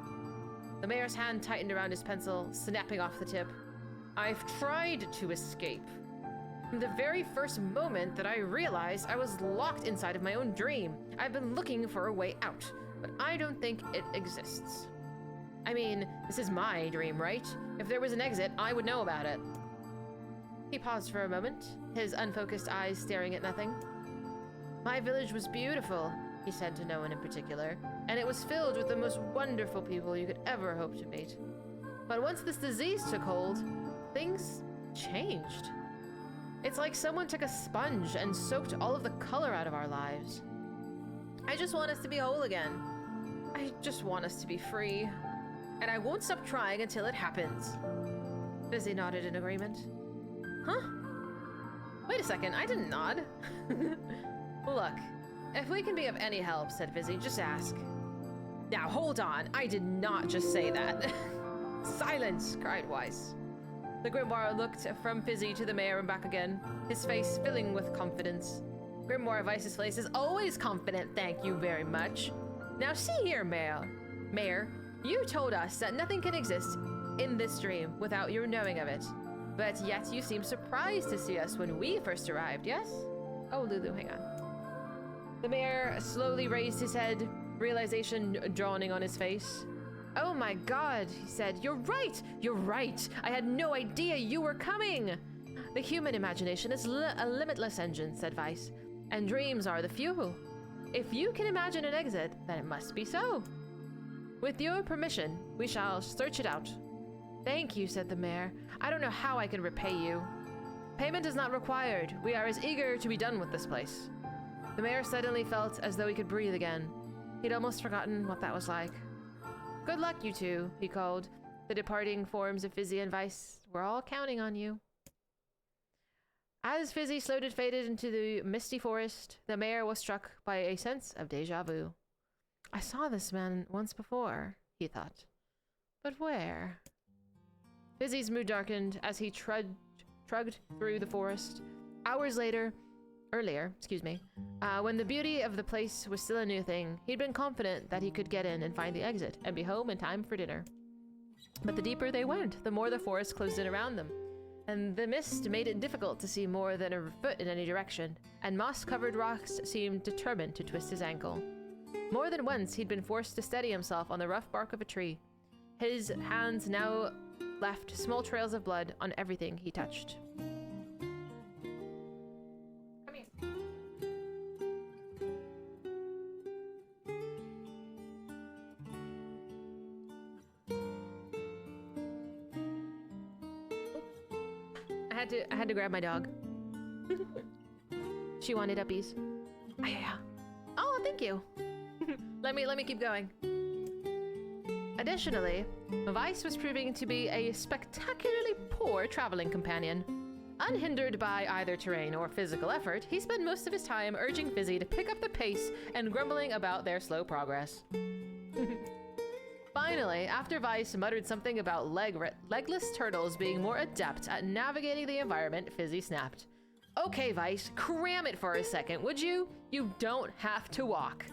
The mayor's hand tightened around his pencil, snapping off the tip. I've tried to escape. From the very first moment that I realized I was locked inside of my own dream, I've been looking for a way out. but I don't think it exists. I mean, this is my dream, right? If there was an exit, I would know about it. He paused for a moment, his unfocused eyes staring at nothing. My village was beautiful, he said to no one in particular, and it was filled with the most wonderful people you could ever hope to meet. But once this disease took hold, things changed. It's like someone took a sponge and soaked all of the color out of our lives. I just want us to be whole again. I just want us to be free. And I won't stop trying until it happens. Fizy nodded in agreement. Huh? Wait a second, I didn't nod. Look, if we can be of any help, said Fizy, just ask. Now hold on, I did not just say that. Silence, cried Weiss. The Grimoire looked from Fizy to the mayor and back again, his face filling with confidence. Grimoire Weiss's face is always confident, thank you very much. Now see here, Mayor, you told us that nothing can exist in this dream without your knowing of it. But yet you seem surprised to see us when we first arrived, yes? Oh, Lulu, hang on. The mayor slowly raised his head, realization dawning on his face. Oh my god, he said. You're right! I had no idea you were coming! The human imagination is a limitless engine, said Weiss, and dreams are the fuel. If you can imagine an exit, then it must be so. With your permission, we shall search it out. Thank you, said the mayor. I don't know how I can repay you. Payment is not required. We are as eager to be done with this place. The mayor suddenly felt as though he could breathe again. He'd almost forgotten what that was like. Good luck, you two, he called. The departing forms of Fizy and Weiss were all counting on you. As Fizy slowly faded into the misty forest, the mayor was struck by a sense of deja vu. I saw this man once before, he thought. But where? Fizy's mood darkened as he trudged through the forest. Hours earlier, when the beauty of the place was still a new thing, he'd been confident that he could get in and find the exit and be home in time for dinner. But the deeper they went, the more the forest closed in around them, and the mist made it difficult to see more than a foot in any direction, and moss-covered rocks seemed determined to twist his ankle. More than once, he'd been forced to steady himself on the rough bark of a tree. His hands now left small trails of blood on everything he touched. Come here. I had to grab my dog. She wanted uppies. Ah, yeah. Oh, thank you. Let me keep going. Additionally, Weiss was proving to be a spectacularly poor traveling companion. Unhindered by either terrain or physical effort, he spent most of his time urging Fizy to pick up the pace and grumbling about their slow progress. Finally, after Weiss muttered something about legless turtles being more adept at navigating the environment, Fizy snapped. Okay, Weiss, cram it for a second, would you? You don't have to walk.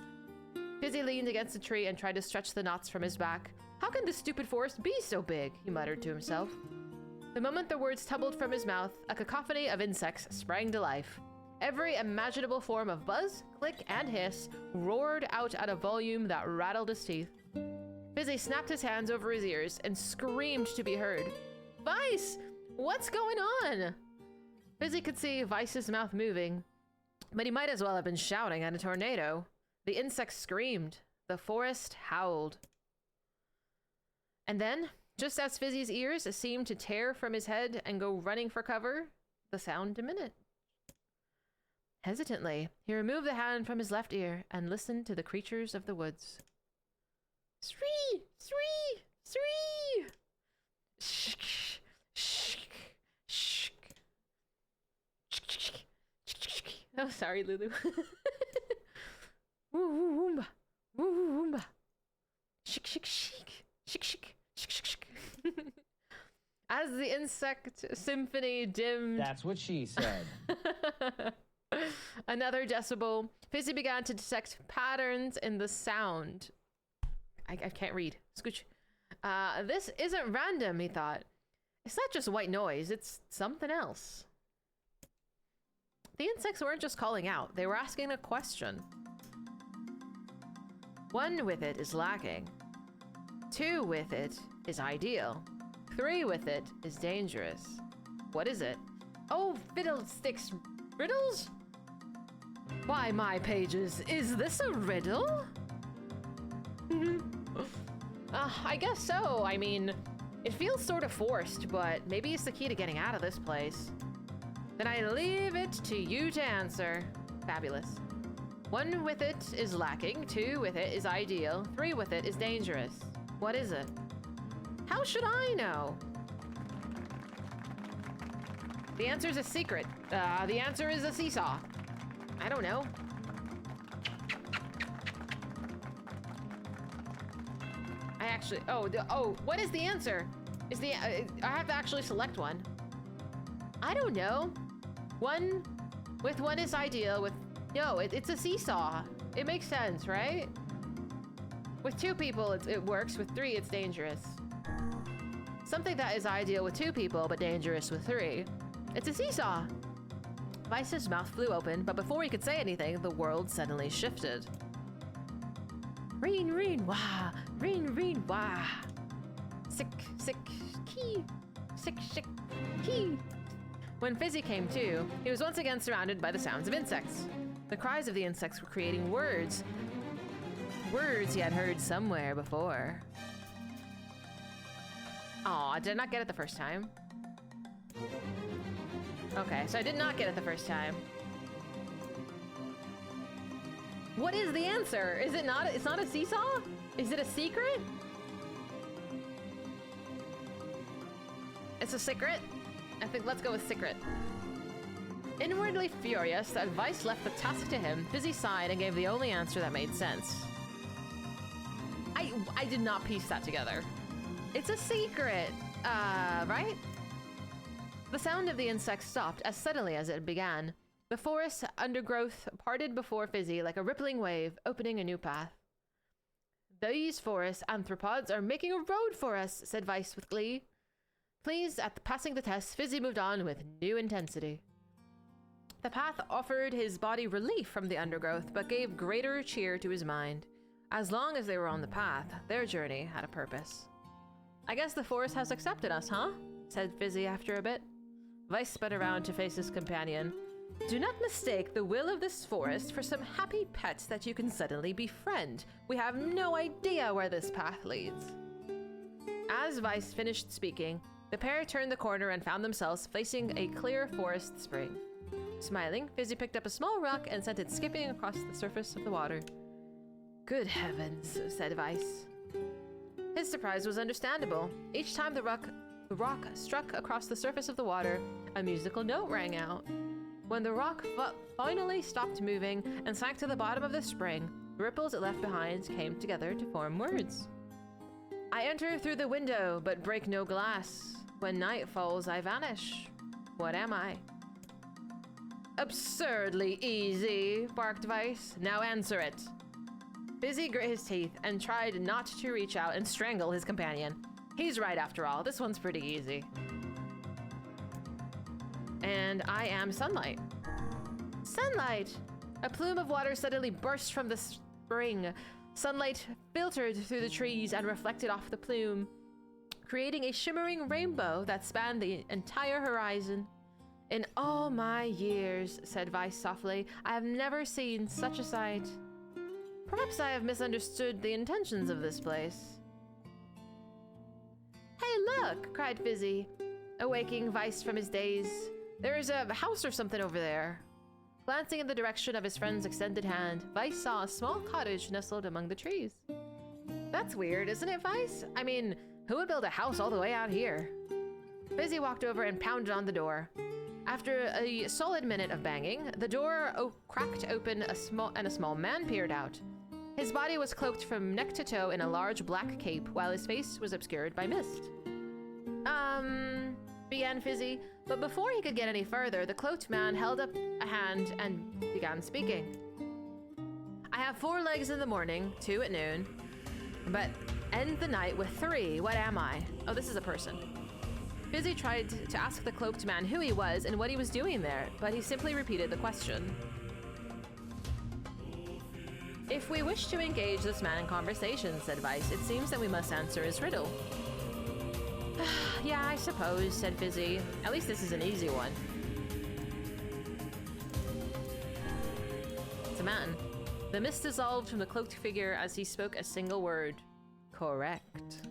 Fizy leaned against a tree and tried to stretch the knots from his back. How can this stupid forest be so big? He muttered to himself. The moment the words tumbled from his mouth, a cacophony of insects sprang to life. Every imaginable form of buzz, click, and hiss roared out at a volume that rattled his teeth. Fizy snapped his hands over his ears and screamed to be heard. Weiss! What's going on? Fizy could see Weiss's mouth moving, but he might as well have been shouting at a tornado. The insects screamed. The forest howled. And then, just as Fizy's ears seemed to tear from his head and go running for cover, the sound diminished. Hesitantly, he removed the hand from his left ear and listened to the creatures of the woods. Sree! Sree! Sree! Shh! Shh! Shh! Oh, sorry, Lulu. Woo woo woomba! Woo woo woomba! Shik shik shik! Shik shik! Shik shik shik! As the insect symphony dimmed... That's what she said. Another decibel, Fizy began to detect patterns in the sound. I can't read. Scooch. This isn't random, he thought. It's not just white noise, it's something else. The insects weren't just calling out, they were asking a question. 1 with it is lacking. 2 with it is ideal. 3 with it is dangerous. What is it? Oh, fiddlesticks riddles? Why, my pages, is this a riddle? I guess so. I mean, it feels sort of forced, but maybe it's the key to getting out of this place. Then I leave it to you to answer. Fabulous. 1 with it is lacking, 2 with it is ideal, 3 with it is dangerous. What is it? How should I know? The answer is a secret. The answer is a seesaw. I don't know. I actually, what is the answer? I have to actually select one. I don't know. 1 with 1 is ideal, no, it's a seesaw. It makes sense, right? With 2 people, it works. With 3, it's dangerous. Something that is ideal with 2 people, but dangerous with 3. It's a seesaw. Vice's mouth flew open, but before he could say anything, the world suddenly shifted. Reen, reen, wah. Reen, reen, wah. Sick, sick, key. Sick, sick, key. When Fizy came to, he was once again surrounded by the sounds of insects. The cries of the insects were creating words. Words he had heard somewhere before. Aw, did I not get it the first time? Okay, so I did not get it the first time. What is the answer? Is it not? It's not a seesaw? Is it a secret? It's a secret? I think let's go with secret. Inwardly furious that Vice left the task to him, Fizy sighed and gave the only answer that made sense. I did not piece that together. It's a secret, right? The sound of the insects stopped as suddenly as it began. The forest undergrowth parted before Fizy like a rippling wave, opening a new path. These forest anthropods are making a road for us, said Vice with glee. Pleased at passing the test, Fizy moved on with new intensity. The path offered his body relief from the undergrowth, but gave greater cheer to his mind. As long as they were on the path, their journey had a purpose. I guess the forest has accepted us, huh? Said Fizy after a bit. Vice spun around to face his companion. Do not mistake the will of this forest for some happy pet that you can suddenly befriend. We have no idea where this path leads. As Vice finished speaking, the pair turned the corner and found themselves facing a clear forest spring. Smiling, Fizy picked up a small rock and sent it skipping across the surface of the water. Good heavens, said Vice. His surprise was understandable. Each time the rock struck across the surface of the water, a musical note rang out. When the rock finally stopped moving and sank to the bottom of the spring, the ripples it left behind came together to form words. I enter through the window, but break no glass. When night falls, I vanish. What am I? Absurdly easy, barked Vice. Now answer it. Fizy grit his teeth and tried not to reach out and strangle his companion. He's right after all. This one's pretty easy. And I am sunlight. Sunlight! A plume of water suddenly burst from the spring. Sunlight filtered through the trees and reflected off the plume, creating a shimmering rainbow that spanned the entire horizon. In all my years, said Vice softly, I have never seen such a sight. Perhaps I have misunderstood the intentions of this place. Hey, look! Cried Fizy, awaking Vice from his daze. There is a house or something over there. Glancing in the direction of his friend's extended hand, Vice saw a small cottage nestled among the trees. That's weird, isn't it, Vice? I mean, who would build a house all the way out here? Fizy walked over and pounded on the door. After a solid minute of banging, the door cracked open, a small man peered out. His body was cloaked from neck to toe in a large black cape, while his face was obscured by mist. Began Fizy, but before he could get any further, the cloaked man held up a hand and began speaking. I have 4 legs in the morning, 2 at noon, but end the night with 3. What am I? Oh, this is a person. Fizy tried to ask the cloaked man who he was and what he was doing there, but he simply repeated the question. If we wish to engage this man in conversation, said Vice, it seems that we must answer his riddle. Yeah, I suppose, said Fizy. At least this is an easy one. It's a man. The mist dissolved from the cloaked figure as he spoke a single word. Correct.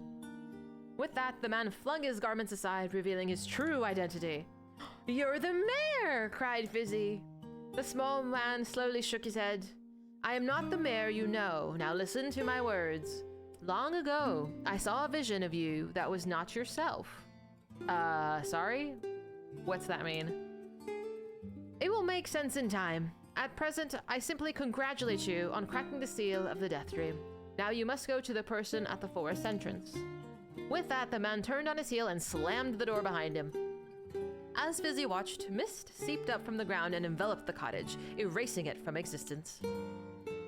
With that, the man flung his garments aside, revealing his true identity. You're the mayor! Cried Fizy. The small man slowly shook his head. I am not the mayor you know. Now listen to my words. Long ago, I saw a vision of you that was not yourself. Sorry? What's that mean? It will make sense in time. At present, I simply congratulate you on cracking the seal of the Death Dream. Now you must go to the person at the forest entrance. With that, the man turned on his heel and slammed the door behind him. As Fizy watched, mist seeped up from the ground and enveloped the cottage, erasing it from existence.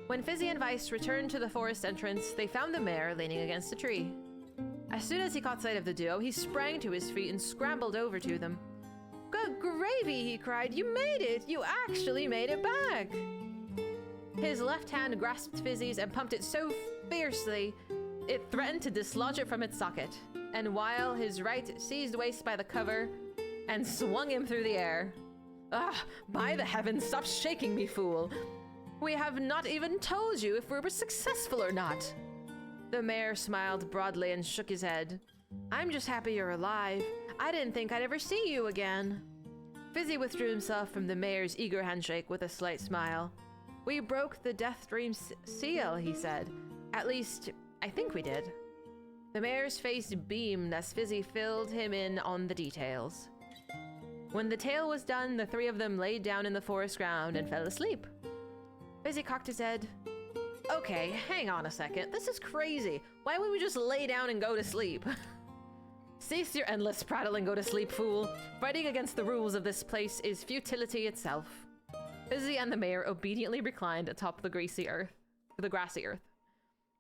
When Fizy and Vice returned to the forest entrance, they found the mayor leaning against a tree. As soon as he caught sight of the duo, he sprang to his feet and scrambled over to them. Good gravy, he cried. You made it! You actually made it back! His left hand grasped Fizy's and pumped it so fiercely, it threatened to dislodge it from its socket. And while his right seized Waste by the cover and swung him through the air. Ah, by the heavens, stop shaking me, fool! We have not even told you if we were successful or not. The mayor smiled broadly and shook his head. I'm just happy you're alive. I didn't think I'd ever see you again. Fizy withdrew himself from the mayor's eager handshake with a slight smile. We broke the Death Dream seal, he said. At least, I think we did. The mayor's face beamed as Fizy filled him in on the details. When the tale was done, the three of them laid down in the forest ground and fell asleep. Fizy cocked his head. Okay, hang on a second. This is crazy. Why would we just lay down and go to sleep? Cease your endless prattle and go to sleep, fool. Fighting against the rules of this place is futility itself. Fizy and the mayor obediently reclined atop the grassy earth.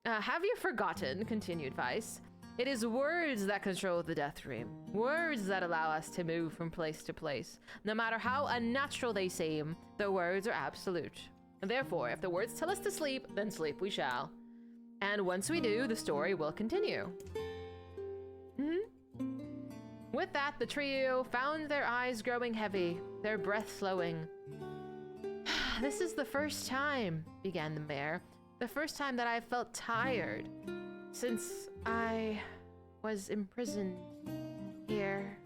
Have you forgotten, continued Vice, it is words that control the Death Dream. Words that allow us to move from place to place. No matter how unnatural they seem, the words are absolute. Therefore, if the words tell us to sleep, then sleep we shall. And once we do, the story will continue. With that, the trio found their eyes growing heavy, their breath slowing. This is the first time, began the mayor, the first time that I've felt tired since I was imprisoned here.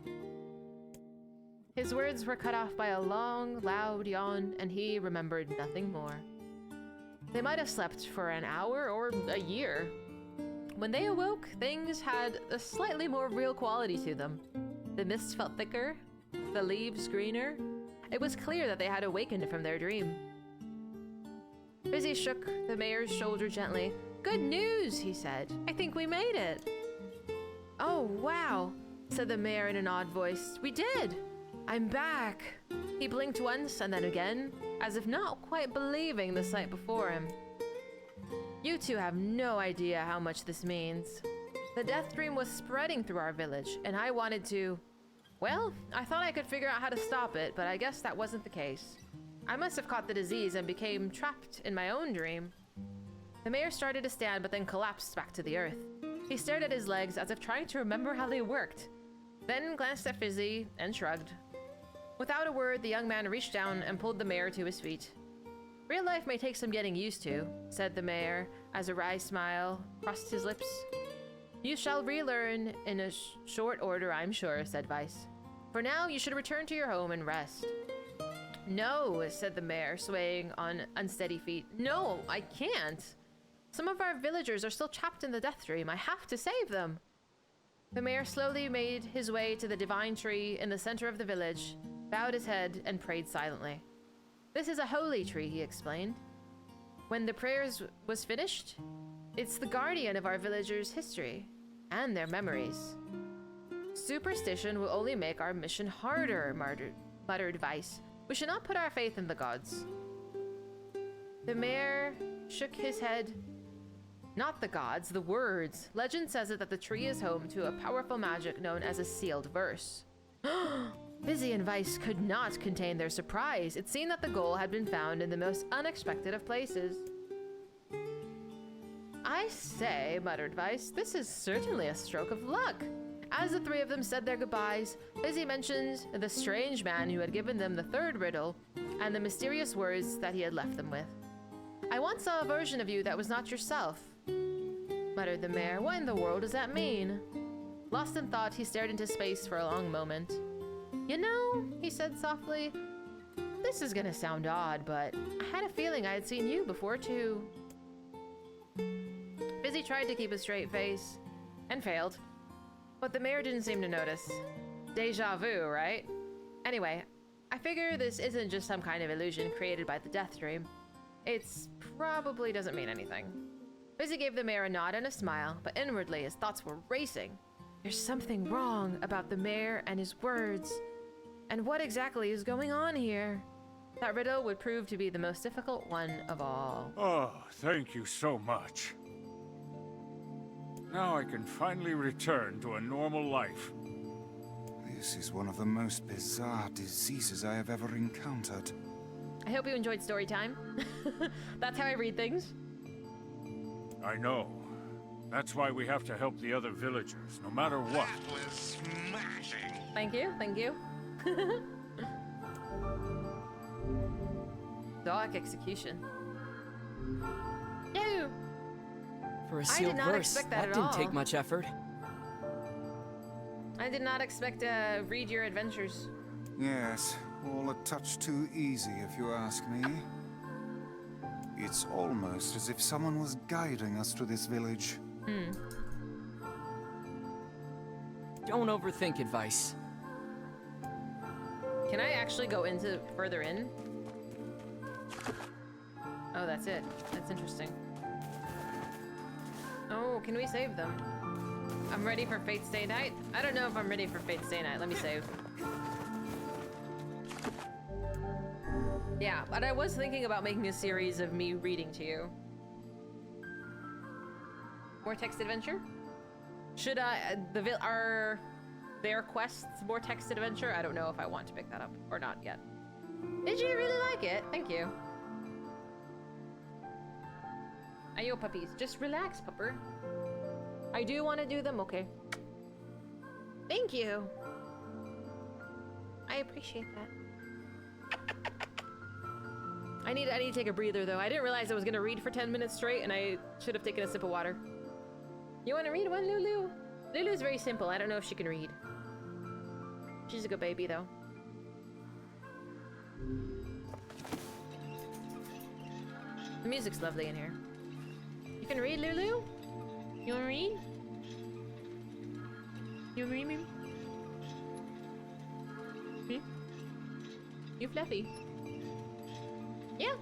His words were cut off by a long, loud yawn, and he remembered nothing more. They might have slept for an hour or a year. When they awoke, things had a slightly more real quality to them. The mist felt thicker, the leaves greener. It was clear that they had awakened from their dream. Fizy shook the mayor's shoulder gently. Good news, he said. I think we made it. Oh, wow, said the mayor in an odd voice. We did. I'm back. He blinked once and then again, as if not quite believing the sight before him. You two have no idea how much this means. The Death Dream was spreading through our village, and I wanted to... Well, I thought I could figure out how to stop it, but I guess that wasn't the case. I must have caught the disease and became trapped in my own dream. The mayor started to stand, but then collapsed back to the earth. He stared at his legs as if trying to remember how they worked, then glanced at Fizy and shrugged. Without a word, the young man reached down and pulled the mayor to his feet. Real life may take some getting used to, said the mayor, as a wry smile crossed his lips. You shall relearn in a short order, I'm sure, said Vice. For now, you should return to your home and rest. No, said the mayor, swaying on unsteady feet. No, I can't. Some of our villagers are still trapped in the Death Dream. I have to save them. The mayor slowly made his way to the divine tree in the center of the village, bowed his head, and prayed silently. This is a holy tree, he explained. When the prayers was finished, it's the guardian of our villagers' history and their memories. Superstition will only make our mission harder, muttered Vice. We should not put our faith in the gods. The mayor shook his head. Not the gods, the words. Legend says it that the tree is home to a powerful magic known as a sealed verse. Fizy and Vice could not contain their surprise. It seemed that the goal had been found in the most unexpected of places. I say, muttered Vice, this is certainly a stroke of luck. As the three of them said their goodbyes, Fizy mentioned the strange man who had given them the third riddle and the mysterious words that he had left them with. I once saw a version of you that was not yourself, muttered the mayor. What in the world does that mean? Lost in thought, he stared into space for a long moment. You know, he said softly, this is gonna sound odd, but I had a feeling I had seen you before too. Fizy tried to keep a straight face and failed, but the mayor didn't seem to notice. Deja vu, right? Anyway, I figure this isn't just some kind of illusion created by the death dream. It's probably doesn't mean anything. Fizy gave the mayor a nod and a smile, but inwardly his thoughts were racing. There's something wrong about the mayor and his words. And what exactly is going on here? That riddle would prove to be the most difficult one of all. Oh, thank you so much. Now I can finally return to a normal life. This is one of the most bizarre diseases I have ever encountered. I hope you enjoyed story time. That's how I read things. I know. That's why we have to help the other villagers, no matter what. That was smashing. Thank you, thank you. Dark execution. Ew! For a sealed verse, that didn't take much effort. I did not expect to read your adventures. Yes, all a touch too easy if you ask me. It's almost as if someone was guiding us to this village. Don't overthink advice. Can I actually go into further in? Oh, that's it. That's interesting. Oh, can we save them? I'm ready for Fate Stay Night. I don't know if I'm ready for Fate Stay Night. Let me save. Yeah, but I was thinking about making a series of me reading to you. More text adventure? Should I, are their quests more text adventure? I don't know if I want to pick that up or not yet. Did you really like it? Thank you. Ayo, puppies. Just relax, pupper. I do want to do them? Okay. Thank you. I appreciate that. I need to take a breather, though. I didn't realize I was going to read for 10 minutes straight, and I should have taken a sip of water. You want to read one, Lulu? Lulu's very simple. I don't know if she can read. She's a good baby, though. The music's lovely in here. You can read, Lulu? You wanna read? You wanna read me? You fluffy? Yeah.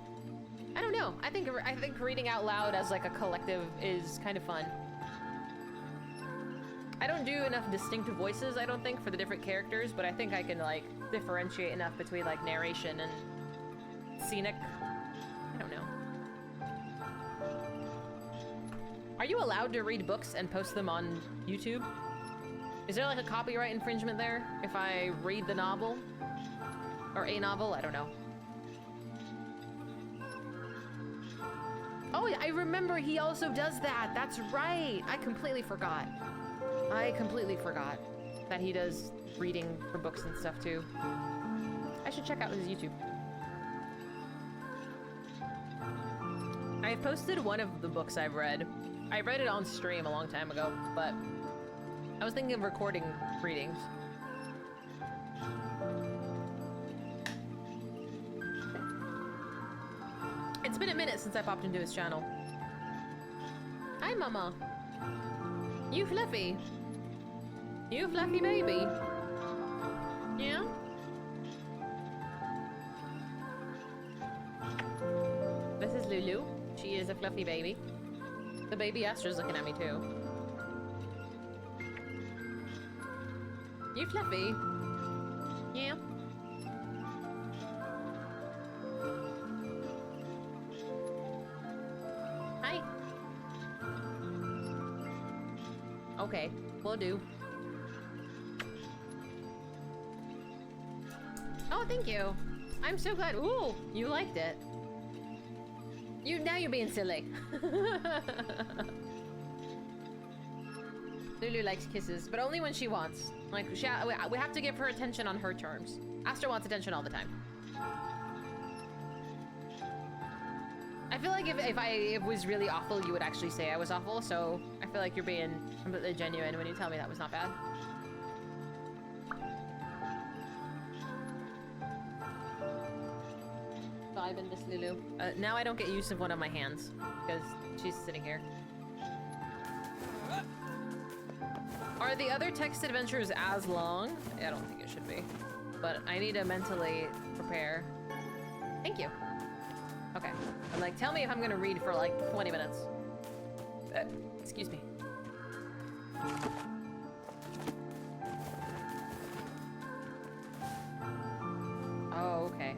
I don't know. I think reading out loud as like a collective is kind of fun. I don't do enough distinct voices, I don't think, for the different characters, but I think I can like differentiate enough between like narration and scenic. I don't know. Are you allowed to read books and post them on YouTube? Is there like a copyright infringement there if I read the novel? Or a novel? I don't know. Oh, I remember he also does that. That's right. I completely forgot. I completely forgot that he does reading for books and stuff too. I should check out his YouTube. I've posted one of the books I've read. I read it on stream a long time ago, but I was thinking of recording readings. It's been a minute since I popped into his channel. Hi, Mama. You fluffy. You fluffy baby. Yeah? This is Lulu. She is a fluffy baby. The baby Astra's looking at me too. You fluffy? Yeah. Hi. Okay, will do. Oh, thank you. I'm so glad. Ooh, you liked it. Now you're being silly. Lulu likes kisses, but only when she wants. Like, we have to give her attention on her terms. Aster wants attention all the time. I feel like if I was really awful, you would actually say I was awful, so I feel like you're being completely genuine when you tell me that was not bad. Vibe in Miss Lulu. Now I don't get use of one of my hands, because she's sitting here. Are the other text adventures as long? I don't think it should be. But I need to mentally prepare. Thank you. Okay. And like, tell me if I'm gonna read for like 20 minutes. Excuse me. Oh, okay.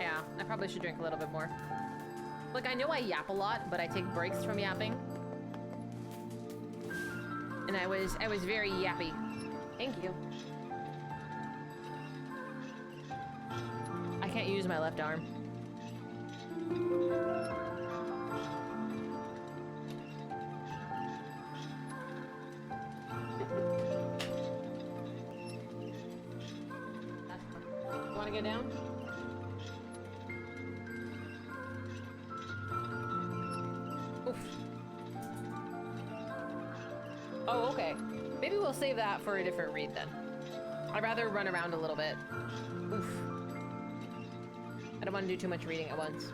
Yeah, I probably should drink a little bit more. Look, I know I yap a lot, but I take breaks from yapping. And I was very yappy. Thank you. I can't use my left arm. You wanna go down? Oof. Oh, okay. Maybe we'll save that for a different read then. I'd rather run around a little bit. Oof. I don't want to do too much reading at once.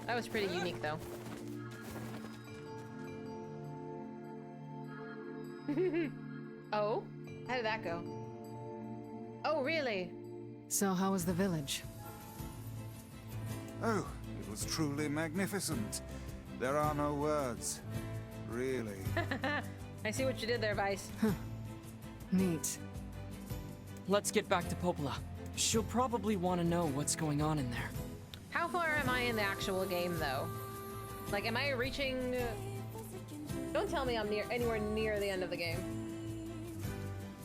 That was pretty unique though. Oh? How did that go? Oh, really? So how was the village? Oh, it was truly magnificent. There are no words. Really. I see what you did there, Vice. Neat. Let's get back to Popola. She'll probably want to know what's going on in there. How far am I in the actual game, though? Like, am I reaching... Don't tell me I'm anywhere near the end of the game.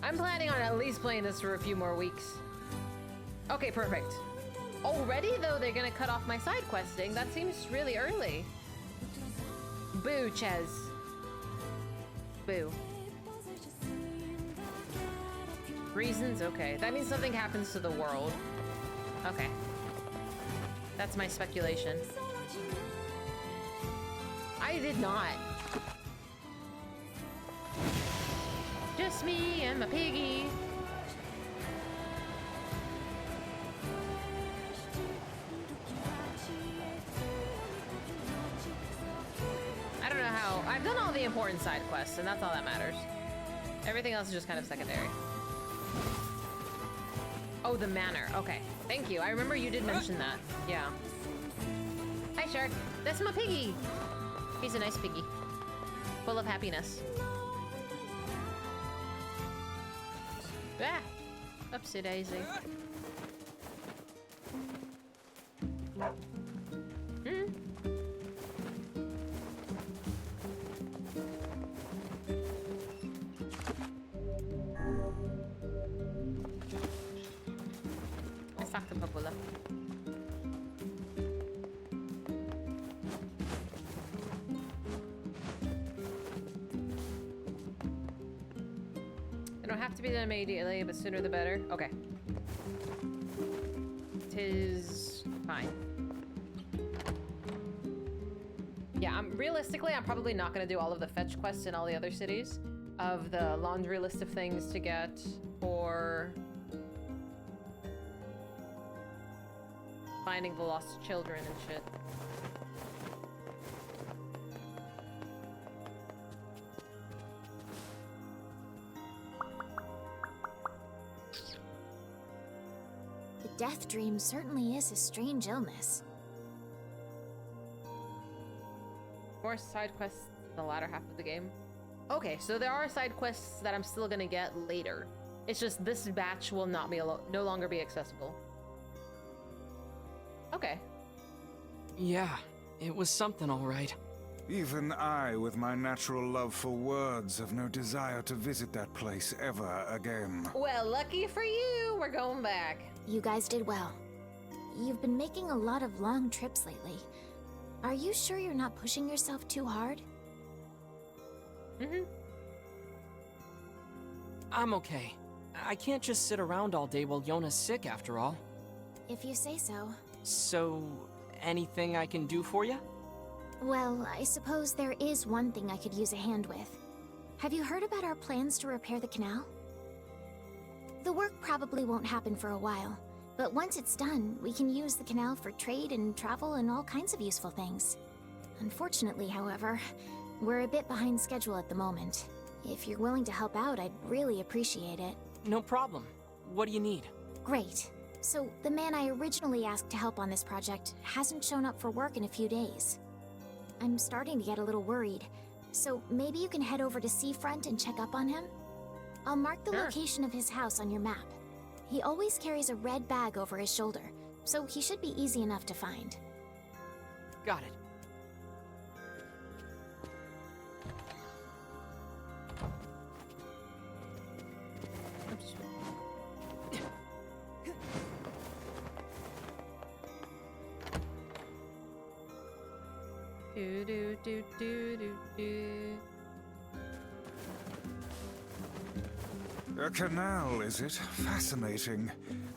I'm planning on at least playing this for a few more weeks. Okay, perfect. Already, though, they're gonna cut off my side questing. That seems really early. Boo, Ches. Boo. Reasons? Okay. That means something happens to the world. Okay. That's my speculation. I did not. Just me and my piggy. I don't know how. I've done all the important side quests, and that's all that matters. Everything else is just kind of secondary. Oh, the manor. Okay. Thank you. I remember you did mention that. Yeah. Hi, Shark. That's my piggy. He's a nice piggy. Full of happiness. Ah! Upsy daisy. Hmm? Let's talk to Popola. They don't have to be done immediately, but sooner the better. Okay. 'Tis fine. Yeah, realistically, I'm probably not gonna do all of the fetch quests in all the other cities of the laundry list of things to get, or finding the lost children and shit. The death dream certainly is a strange illness. More side quests in the latter half of the game. Okay, so there are side quests that I'm still gonna get later. It's just this batch will not be no longer be accessible. Okay. Yeah, it was something all right. Even I, with my natural love for words, have no desire to visit that place ever again. Well, lucky for you, Woo, we're going back. You guys did well. You've been making a lot of long trips lately. Are you sure you're not pushing yourself too hard? Mm-hmm. I'm okay. I can't just sit around all day while Yona's sick, after all. If you say so. So, anything I can do for you? Well, I suppose there is one thing I could use a hand with. Have you heard about our plans to repair the canal? The work probably won't happen for a while, but once it's done, we can use the canal for trade and travel and all kinds of useful things. Unfortunately, however, we're a bit behind schedule at the moment. If you're willing to help out, I'd really appreciate it. No problem. What do you need? Great. So, the man I originally asked to help on this project hasn't shown up for work in a few days. I'm starting to get a little worried, so maybe you can head over to Seafront and check up on him? I'll mark the location of his house on your map. He always carries a red bag over his shoulder, so he should be easy enough to find. Got it. Do do do do do do. A canal, is it? Fascinating.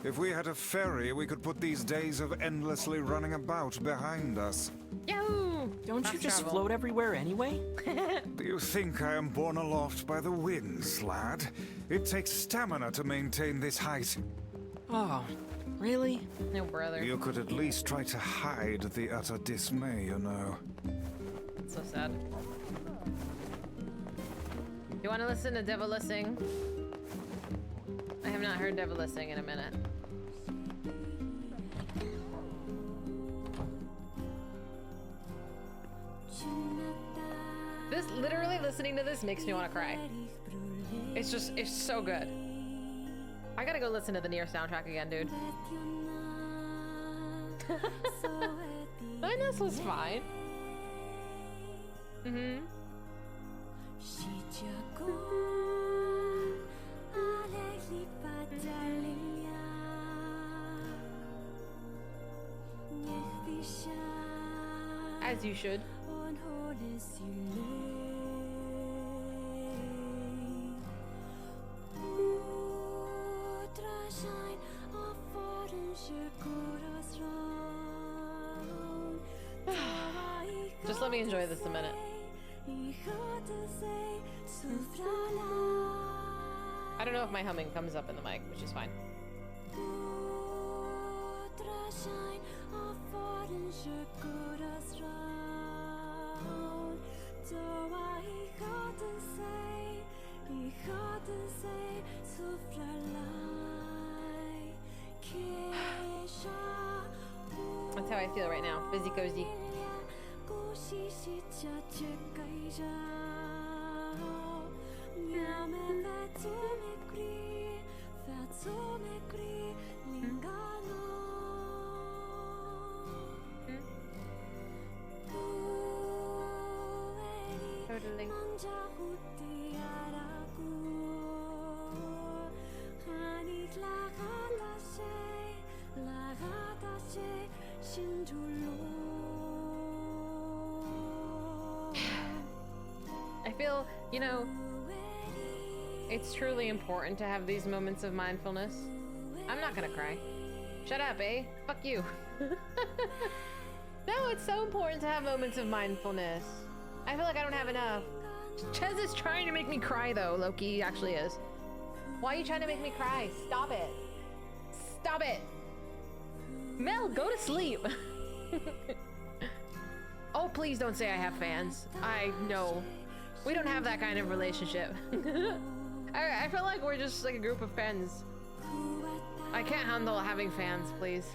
If we had a ferry, we could put these days of endlessly running about behind us. Yahoo! Don't you just float everywhere anyway? Do you think I am borne aloft by the winds, lad? It takes stamina to maintain this height. Oh, really? No, brother. You could at least try to hide the utter dismay, you know. It's so sad. You want to listen to Devil sing? I have not heard Devil sing in a minute. This, literally listening to this makes me want to cry. It's just, it's so good. I gotta go listen to the Nier soundtrack again, dude. And this was fine. Mm-hmm. As you should. Just let me enjoy this a minute. I don't know if my humming comes up in the mic, which is fine. That's how I feel right now. Busy cozy. Totally. I feel, you know, it's truly important to have these moments of mindfulness. I'm not gonna cry. Shut up, eh? Fuck you. No, it's so important to have moments of mindfulness. I feel like I don't have enough. Ches is trying to make me cry, though. Loki actually is. Why are you trying to make me cry? Stop it. Stop it. Mel, go to sleep. Oh, please don't say I have fans. I know. We don't have that kind of relationship. I feel like we're just like a group of friends. I can't handle having fans, please.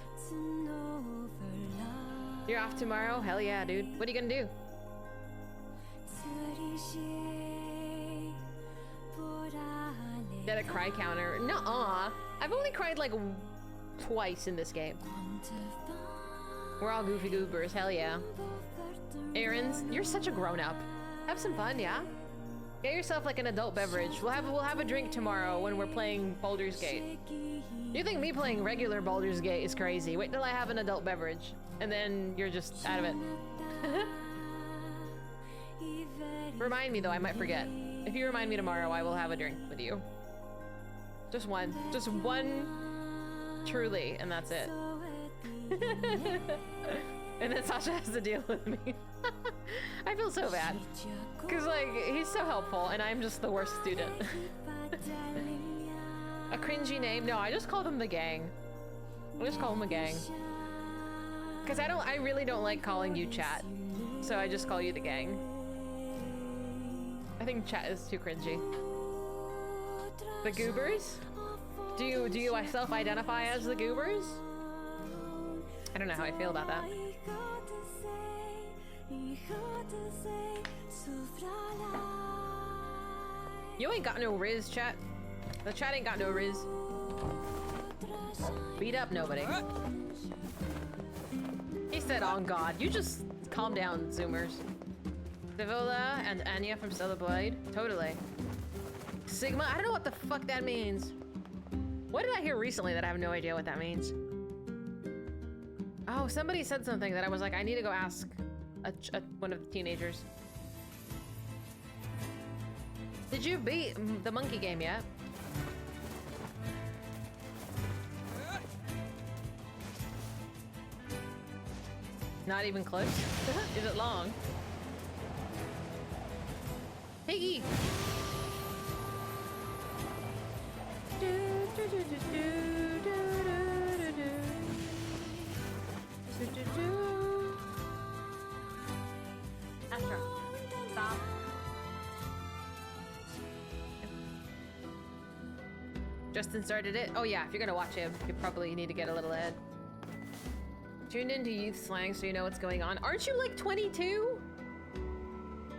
You're off tomorrow? Hell yeah, dude. What are you gonna do? Get a cry counter. Nuh-uh. I've only cried like twice in this game. We're all goofy goobers. Hell yeah. Aaron's, you're such a grown-up. Have some fun, yeah? Get yourself like an adult beverage. We'll have a drink tomorrow when we're playing Baldur's Gate. You think me playing regular Baldur's Gate is crazy? Wait till I have an adult beverage, and then you're just out of it. Remind me though, I might forget. If you remind me tomorrow, I will have a drink with you. Just one. Just one truly, and that's it. And then Sasha has to deal with me. I feel so bad. Cause like, he's so helpful and I'm just the worst student. A cringy name? No, I just call them the gang. I just call them the gang. Cause I really don't like calling you chat. So I just call you the gang. I think chat is too cringy. The goobers? Do you self-identify as the goobers? I don't know how I feel about that. You ain't got no riz, chat. The chat ain't got no riz. Beat up nobody. He said, on God. You just calm down, Zoomers. Devola and Anya from Stellar Blade. Totally. Sigma? I don't know what the fuck that means. What did I hear recently that I have no idea what that means? Oh, somebody said something that I was like, I need to go ask one of the teenagers. Did you beat the monkey game yet? Not even close? Is it long? Piggy! Astra, stop. Justin started it? Oh yeah, if you're gonna watch it, you probably need to get a little ahead. Tuned into youth slang so you know what's going on. Aren't you like 22?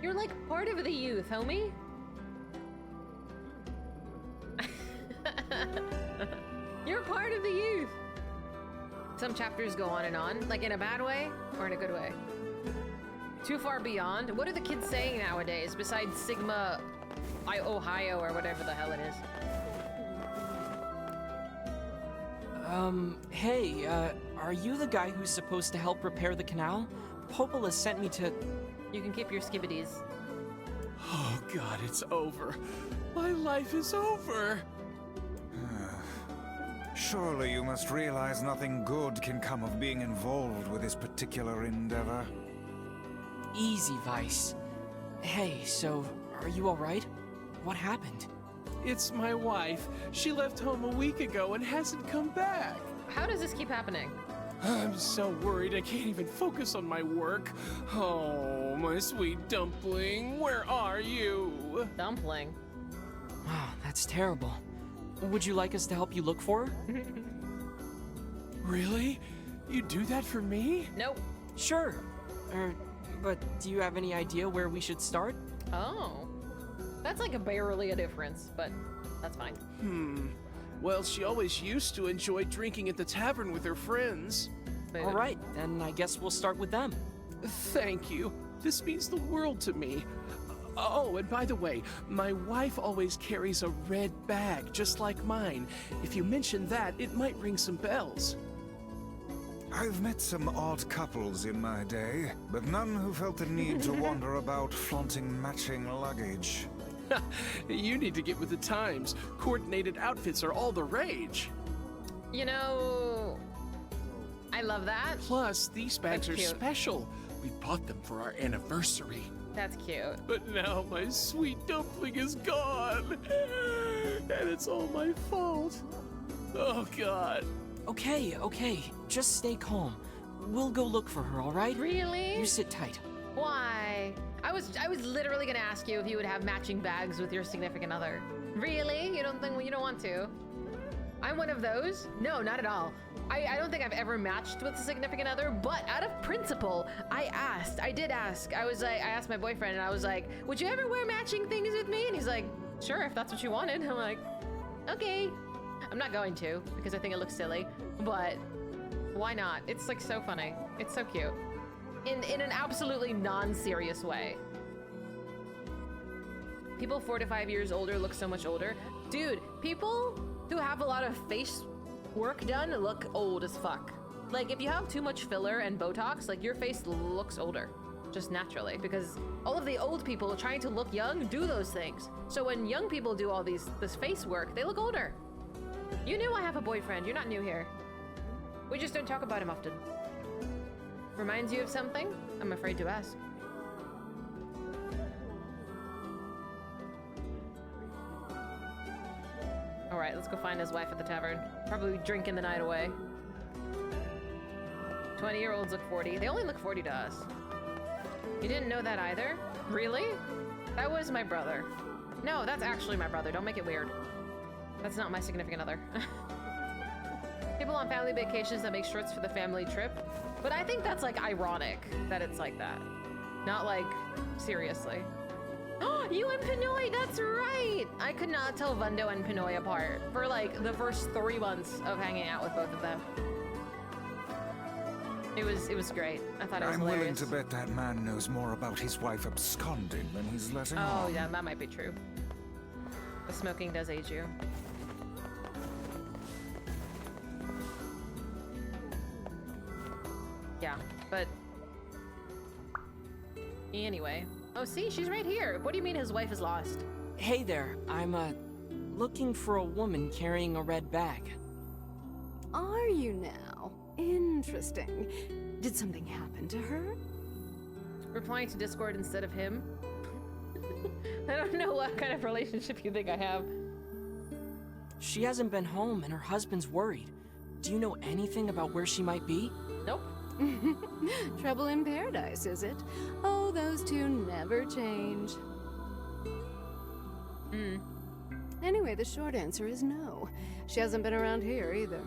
You're like part of the youth, homie. You're part of the youth. Some chapters go on and on, like in a bad way or in a good way. Too far beyond? What are the kids saying nowadays besides Sigma, Ohio, or whatever the hell it is? Hey, are you the guy who's supposed to help repair the canal? Popola sent me to... You can keep your skibbities. Oh God, it's over. My life is over. Surely you must realize nothing good can come of being involved with this particular endeavor. Easy, Vice. Hey, so, are you alright? What happened? It's my wife. She left home a week ago and hasn't come back. How does this keep happening? I'm so worried I can't even focus on my work. Oh, my sweet dumpling, where are you? Dumpling? Wow, that's terrible. Would you like us to help you look for her? Really? You do that for me? Nope. Sure. But do you have any idea where we should start? Oh. That's like barely a difference, but that's fine. Well, she always used to enjoy drinking at the tavern with her friends. All right, then I guess we'll start with them. Thank you. This means the world to me. Oh, and by the way, my wife always carries a red bag, just like mine. If you mention that, it might ring some bells. I've met some odd couples in my day, but none who felt the need to wander about flaunting matching luggage. You need to get with the times. Coordinated outfits are all the rage. You know, I love that. Plus, these bags are special. We bought them for our anniversary. That's cute. But now my sweet dumpling is gone. And it's all my fault. Oh, God. Okay. Just stay calm. We'll go look for her, all right? Really? You sit tight. Why? I was literally gonna ask you if you would have matching bags with your significant other. Really? You don't want to? I'm one of those? No, not at all. I don't think I've ever matched with a significant other, but out of principle, I did ask. I asked my boyfriend and I was like, would you ever wear matching things with me? And he's like, sure, if that's what you wanted. I'm like, okay. I'm not going to, because I think it looks silly, but why not? It's like so funny. It's so cute. In an absolutely non-serious way. people 4 to 5 years older look so much older. Dude, people who have a lot of face work done look old as fuck. Like, if you have too much filler and Botox, like, your face looks older. Just naturally, because all of the old people trying to look young do those things. So when young people do all this face work, they look older. You knew I have a boyfriend. You're not new here. We just don't talk about him often. Reminds you of something? I'm afraid to ask. All right, let's go find his wife at the tavern. Probably drinking the night away. 20-year-olds look 40. They only look 40 to us. You didn't know that either? Really? That was my brother. No, that's actually my brother. Don't make it weird. That's not my significant other. People on family vacations that make shorts for the family trip. But I think that's like ironic that it's like that. Not like seriously. Oh, you and Pinoy, that's right! I could not tell Vundo and Pinoy apart for like the first 3 months of hanging out with both of them. It was great. I thought it was hilarious. I'm willing to bet that man knows more about his wife absconding than he's letting on. Oh yeah, that might be true. The smoking does age you. Yeah, but anyway. Oh, see, she's right here. What do you mean his wife is lost? Hey there, I'm looking for a woman carrying a red bag. Are you now? Interesting. Did something happen to her? Replying to Discord instead of him? I don't know what kind of relationship you think I have. She hasn't been home and her husband's worried. Do you know anything about where she might be? Nope. Trouble in paradise, is it? Oh, those two never change. Anyway, the short answer is no. She hasn't been around here either.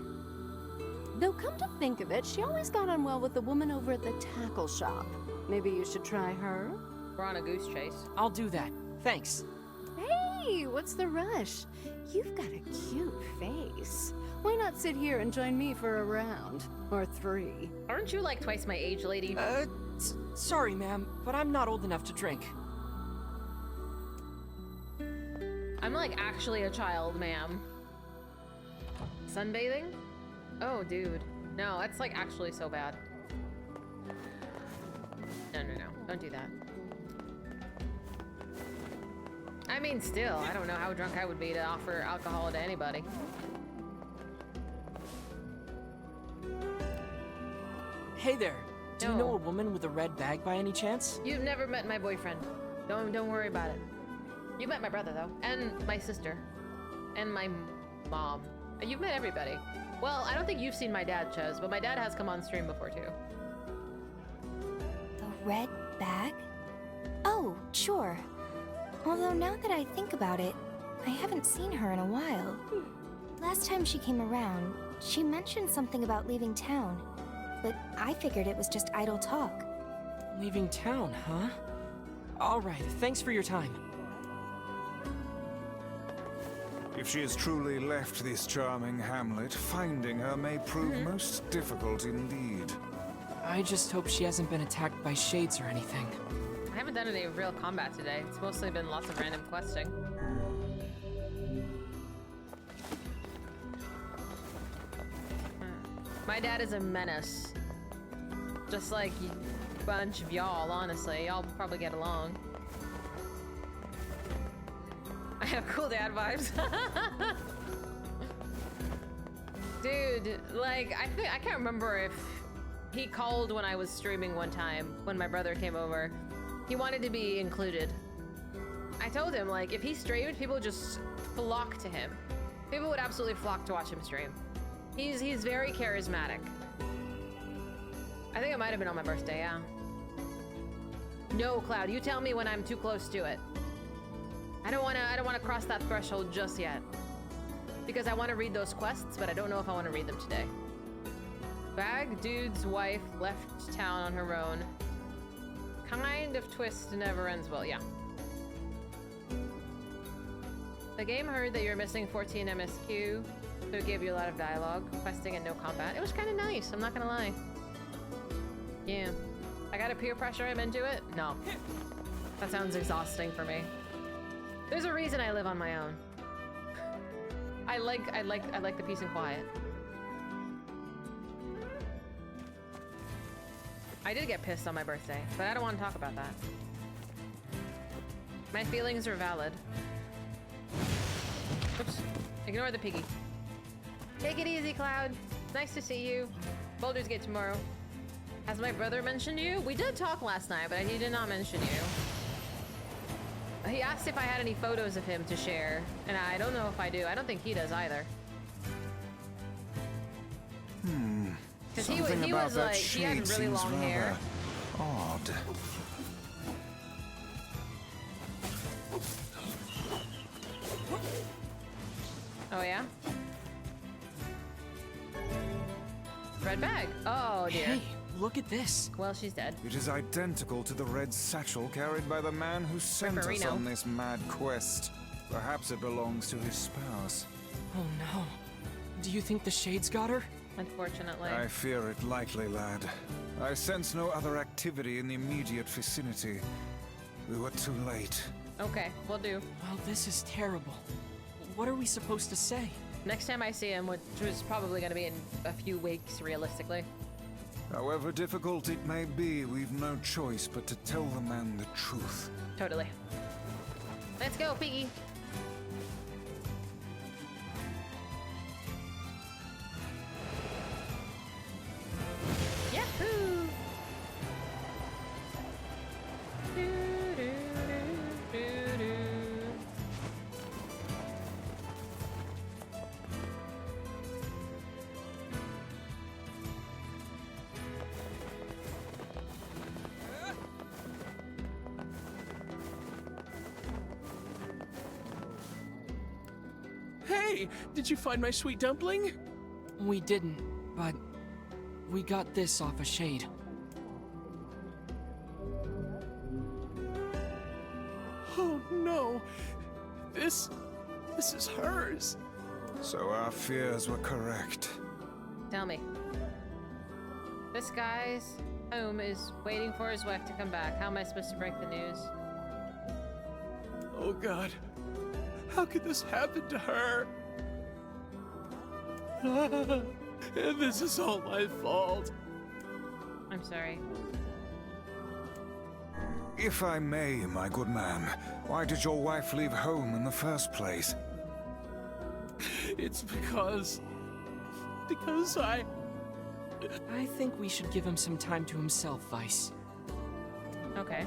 Though come to think of it, she always got on well with the woman over at the tackle shop. Maybe you should try her? We're on a goose chase. I'll do that. Thanks. Hey, what's the rush? You've got a cute face. Why not sit here and join me for a round? Or 3? Aren't you like twice my age, lady? Sorry, ma'am, but I'm not old enough to drink. I'm like actually a child, ma'am. Sunbathing? Oh, dude. No, that's like actually so bad. No. Don't do that. I mean, still, I don't know how drunk I would be to offer alcohol to anybody. Hey there. Do you know a woman with a red bag by any chance? You've never met my boyfriend. Don't worry about it. You met my brother though, and my sister, and my mom. You've met everybody. Well, I don't think you've seen my dad, Ches, but my dad has come on stream before too. The red bag? Oh, sure. Although now that I think about it, I haven't seen her in a while. Last time she came around, she mentioned something about leaving town, but I figured it was just idle talk. Leaving town, huh? All right, thanks for your time. If she has truly left this charming hamlet, finding her may prove most difficult indeed. I just hope she hasn't been attacked by shades or anything. I haven't done any real combat today. It's mostly been lots of random questing. My dad is a menace. Just like a bunch of y'all, honestly. Y'all probably get along. I have cool dad vibes. Dude, like, I can't remember if he called when I was streaming one time, when my brother came over. He wanted to be included. I told him, like, if he streamed, people would just flock to him. People would absolutely flock to watch him stream. He's very charismatic. I think it might have been on my birthday, yeah. No, Cloud, you tell me when I'm too close to it. I don't wanna cross that threshold just yet. Because I wanna read those quests, but I don't know if I wanna read them today. Bag dude's wife left town on her own. Kind of twist never ends well, yeah. The game heard that you're missing 14 MSQ, so it gave you a lot of dialogue, questing and no combat. It was kind of nice, I'm not gonna lie. Yeah. I gotta peer pressure him into it? No. That sounds exhausting for me. There's a reason I live on my own. I like the peace and quiet. I did get pissed on my birthday, but I don't want to talk about that. My feelings are valid. Oops. Ignore the piggy. Take it easy, Cloud. Nice to see you. Baldur's Gate tomorrow. Has my brother mentioned you? We did talk last night, but he did not mention you. He asked if I had any photos of him to share, and I don't know if I do. I don't think he does either. Because he was like, he had really long hair. Odd. Oh yeah? Red bag. Oh dear. Hey, look at this. Well, she's dead. It is identical to the red satchel carried by the man who sent us on this mad quest. Perhaps it belongs to his spouse. Oh no. Do you think the shades got her? Unfortunately. I fear it likely, lad. I sense no other activity in the immediate vicinity. We were too late. Okay, we'll do. Well, this is terrible. What are we supposed to say? Next time I see him, which is probably going to be in a few weeks, realistically. However difficult it may be, we've no choice but to tell the man the truth. Totally. Let's go, Piggy. Yahoo! Hey, did you find my sweet dumpling? We didn't, but we got this off a shade. Oh no, this is hers. So our fears were correct. Tell me. This guy's home is waiting for his wife to come back. How am I supposed to break the news? Oh God, how could this happen to her? And this is all my fault. I'm sorry. If I may, my good man, why did your wife leave home in the first place? It's because I think we should give him some time to himself, Vice. Okay.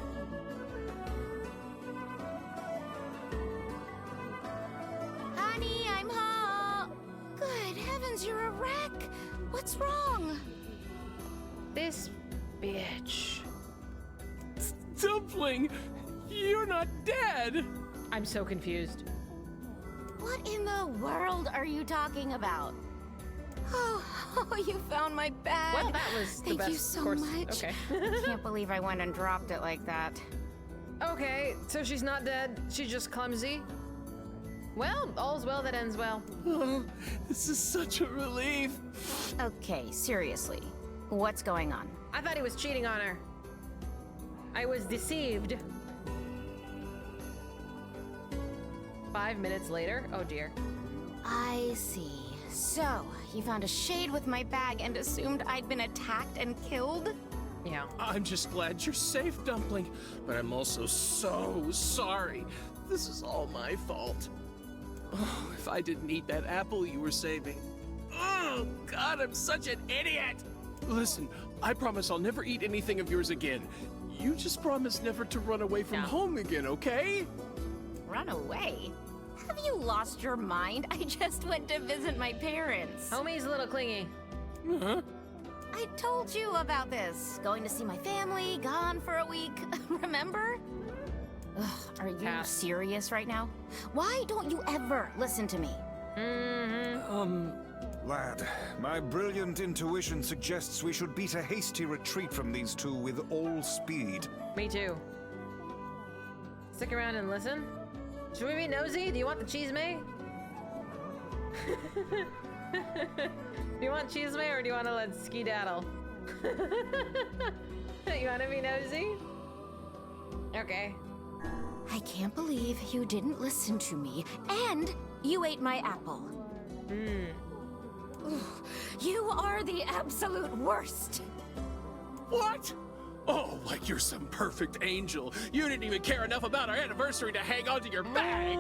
Honey, I'm home. Good heavens, you're a wreck. What's wrong? This bitch. Dumpling, you're not dead. I'm so confused. What in the world are you talking about? Oh, you found my bag. Well, that was the Thank best you so course. much. Okay. I can't believe I went and dropped it like that. Okay, so she's not dead. She's just clumsy. Well, all's well that ends well. Oh, this is such a relief. Okay, seriously. What's going on? I thought he was cheating on her. I was deceived. 5 minutes later? Oh dear. I see. So, you found a shade with my bag and assumed I'd been attacked and killed? Yeah. I'm just glad you're safe, Dumpling, but I'm also so sorry. This is all my fault. Oh, if I didn't eat that apple you were saving. Oh, God, I'm such an idiot! Listen, I promise I'll never eat anything of yours again. You just promise never to run away from home again, okay? Run away? Have you lost your mind? I just went to visit my parents. Homie's a little clingy. Huh? I told you about this. Going to see my family, gone for a week. Remember? Ugh, are you serious right now? Why don't you ever listen to me? Lad, my brilliant intuition suggests we should beat a hasty retreat from these two with all speed. Me too. Stick around and listen. Should we be nosy? Do you want the cheese may? Do you want cheese may or do you want to let skedaddle? You want to be nosy? Okay. I can't believe you didn't listen to me, and you ate my apple. You are the absolute worst. What? Oh, like you're some perfect angel. You didn't even care enough about our anniversary to hang on to your bag.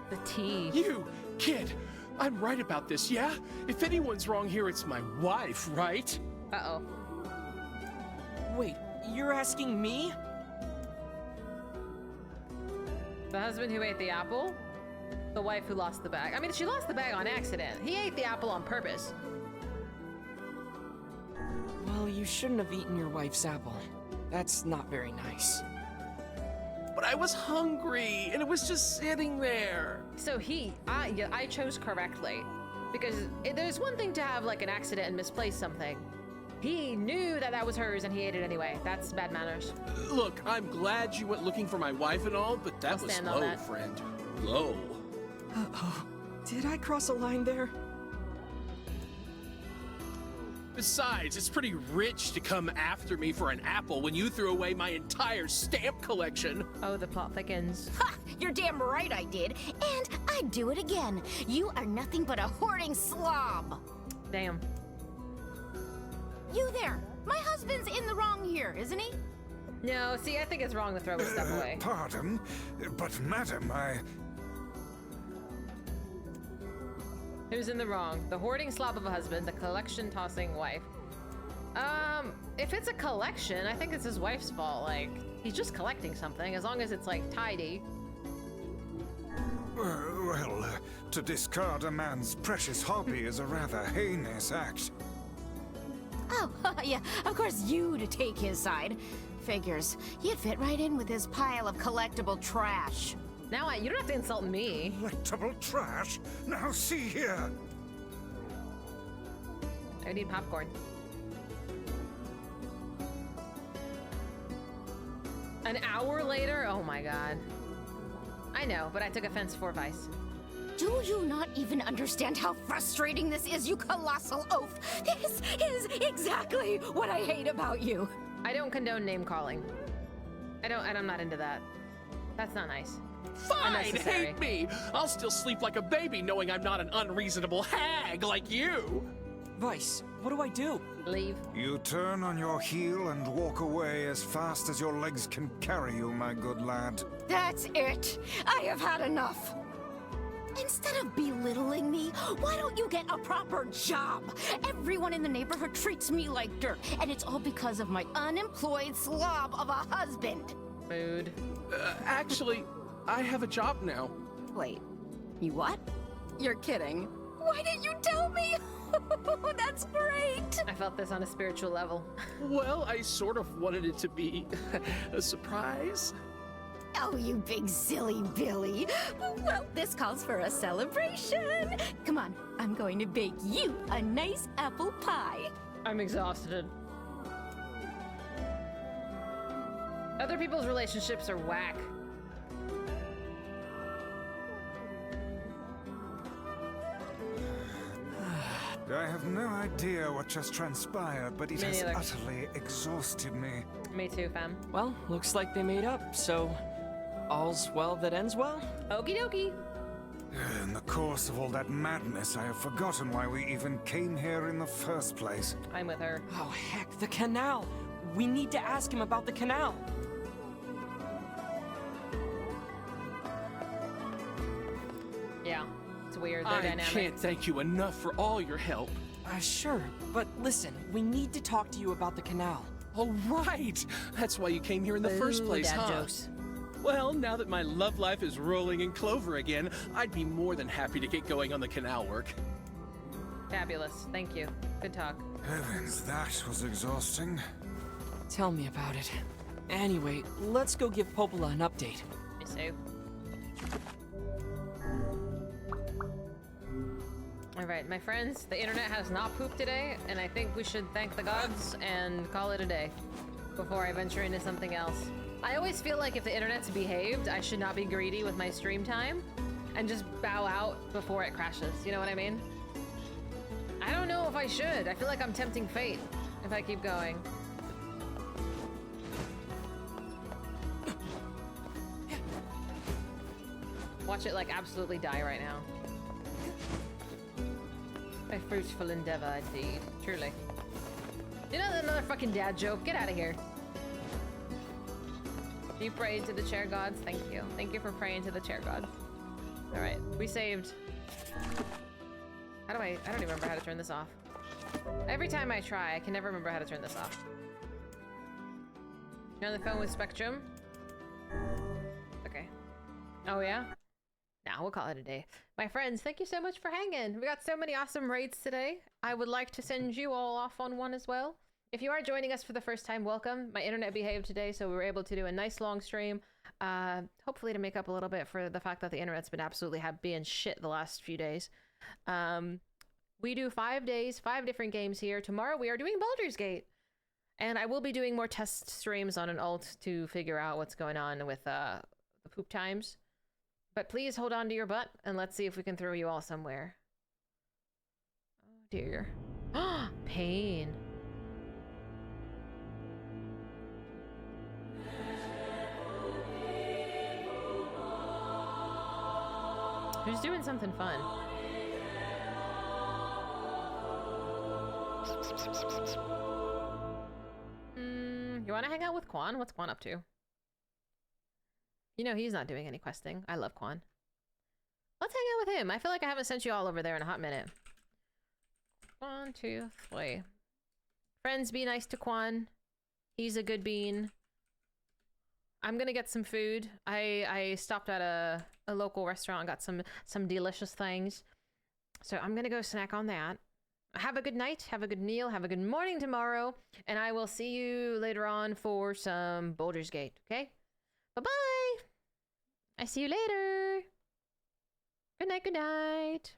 The tea. You, kid, I'm right about this, yeah? If anyone's wrong here, it's my wife, right? Uh-oh. Wait, you're asking me? The husband who ate the apple? The wife who lost the bag. I mean, she lost the bag on accident. He ate the apple on purpose. Well, you shouldn't have eaten your wife's apple. That's not very nice. But I was hungry, and it was just sitting there. So I chose correctly. Because there's one thing to have like an accident and misplace something. He knew that that was hers and he ate it anyway. That's bad manners. Look, I'm glad you went looking for my wife and all, but that was low, friend. Low. Uh-oh. Did I cross a line there? Besides, it's pretty rich to come after me for an apple when you threw away my entire stamp collection. Oh, the plot thickens. Ha! You're damn right I did. And I'd do it again. You are nothing but a hoarding slob. Damn. You there. My husband's in the wrong here, isn't he? No, see, I think it's wrong to throw his stuff away. Pardon, but madam, Who's in the wrong? The hoarding slob of a husband, the collection-tossing wife. If it's a collection, I think it's his wife's fault. Like, he's just collecting something, as long as it's, like, tidy. Well, to discard a man's precious hobby is a rather heinous act. Oh, yeah, of course you to take his side. Figures. You'd fit right in with his pile of collectible trash. Now you don't have to insult me. Collectible trash? Now see here. I need popcorn. An hour later? Oh my god. I know, but I took offense for Vice. Do you not even understand how frustrating this is, you colossal oaf? This is exactly what I hate about you. I don't condone name calling. I'm not into that. That's not nice. Fine, hate me! I'll still sleep like a baby knowing I'm not an unreasonable hag like you! Vice, what do I do? Leave. You turn on your heel and walk away as fast as your legs can carry you, my good lad. That's it. I have had enough. Instead of belittling me, why don't you get a proper job? Everyone in the neighborhood treats me like dirt, and it's all because of my unemployed slob of a husband. Mood. Actually, I have a job now. Wait, you what? You're kidding. Why didn't you tell me? That's great. I felt this on a spiritual level. Well, I sort of wanted it to be a surprise. Oh, you big silly Billy. Well, this calls for a celebration. Come on, I'm going to bake you a nice apple pie. I'm exhausted. Other people's relationships are whack. I have no idea what just transpired, but it Me has neither. utterly exhausted me. Me too, fam. Well, looks like they made up, so all's well that ends well. Okie dokie. In the course of all that madness, I have forgotten why we even came here in the first place. I'm with her. Oh, heck, the canal. We need to ask him about the canal. Yeah, it's weird. They're I dynamic. can't thank you enough for all your help. Sure, but listen, we need to talk to you about the canal. Oh, right! That's why you came here in the first place, dad huh? jokes. Well, now that my love life is rolling in clover again, I'd be more than happy to get going on the canal work. Fabulous. Thank you. Good talk. Heavens, that was exhausting. Tell me about it. Anyway, let's go give Popola an update. Me too. Alright, my friends, the internet has not pooped today, and I think we should thank the gods and call it a day before I venture into something else. I always feel like if the internet's behaved, I should not be greedy with my stream time and just bow out before it crashes. You know what I mean? I don't know if I should. I feel like I'm tempting fate if I keep going. Watch it like absolutely die right now. A fruitful endeavor, indeed. Truly. You know, another fucking dad joke. Get out of here. You prayed to the chair gods. Thank you. Thank you for praying to the chair gods. All right, we saved. How do I don't even remember how to turn this off. Every time I try, I can never remember how to turn this off. You're on the phone with Spectrum? Okay. Oh yeah? Nah, we'll call it a day. My friends, thank you so much for hanging. We got so many awesome raids today. I would like to send you all off on one as well. If you are joining us for the first time, welcome. My internet behaved today, so we were able to do a nice long stream. Hopefully to make up a little bit for the fact that the internet's been absolutely being shit the last few days. We do 5 days, 5 different games here. Tomorrow we are doing Baldur's Gate. And I will be doing more test streams on an alt to figure out what's going on with the poop times. But please hold on to your butt and let's see if we can throw you all somewhere. Oh dear. Pain. Who's doing something fun? You want to hang out with Quan? What's Quan up to? You know he's not doing any questing. I love Quan. Let's hang out with him. I feel like I haven't sent you all over there in a hot minute. 1, 2, 3. Friends, be nice to Quan. He's a good bean. I'm gonna get some food. I stopped at a local restaurant and got some delicious things. So I'm gonna go snack on that. Have a good night, have a good meal, have a good morning tomorrow, and I will see you later on for some Baldur's Gate, okay? Bye-bye! I see you later! Good night, good night!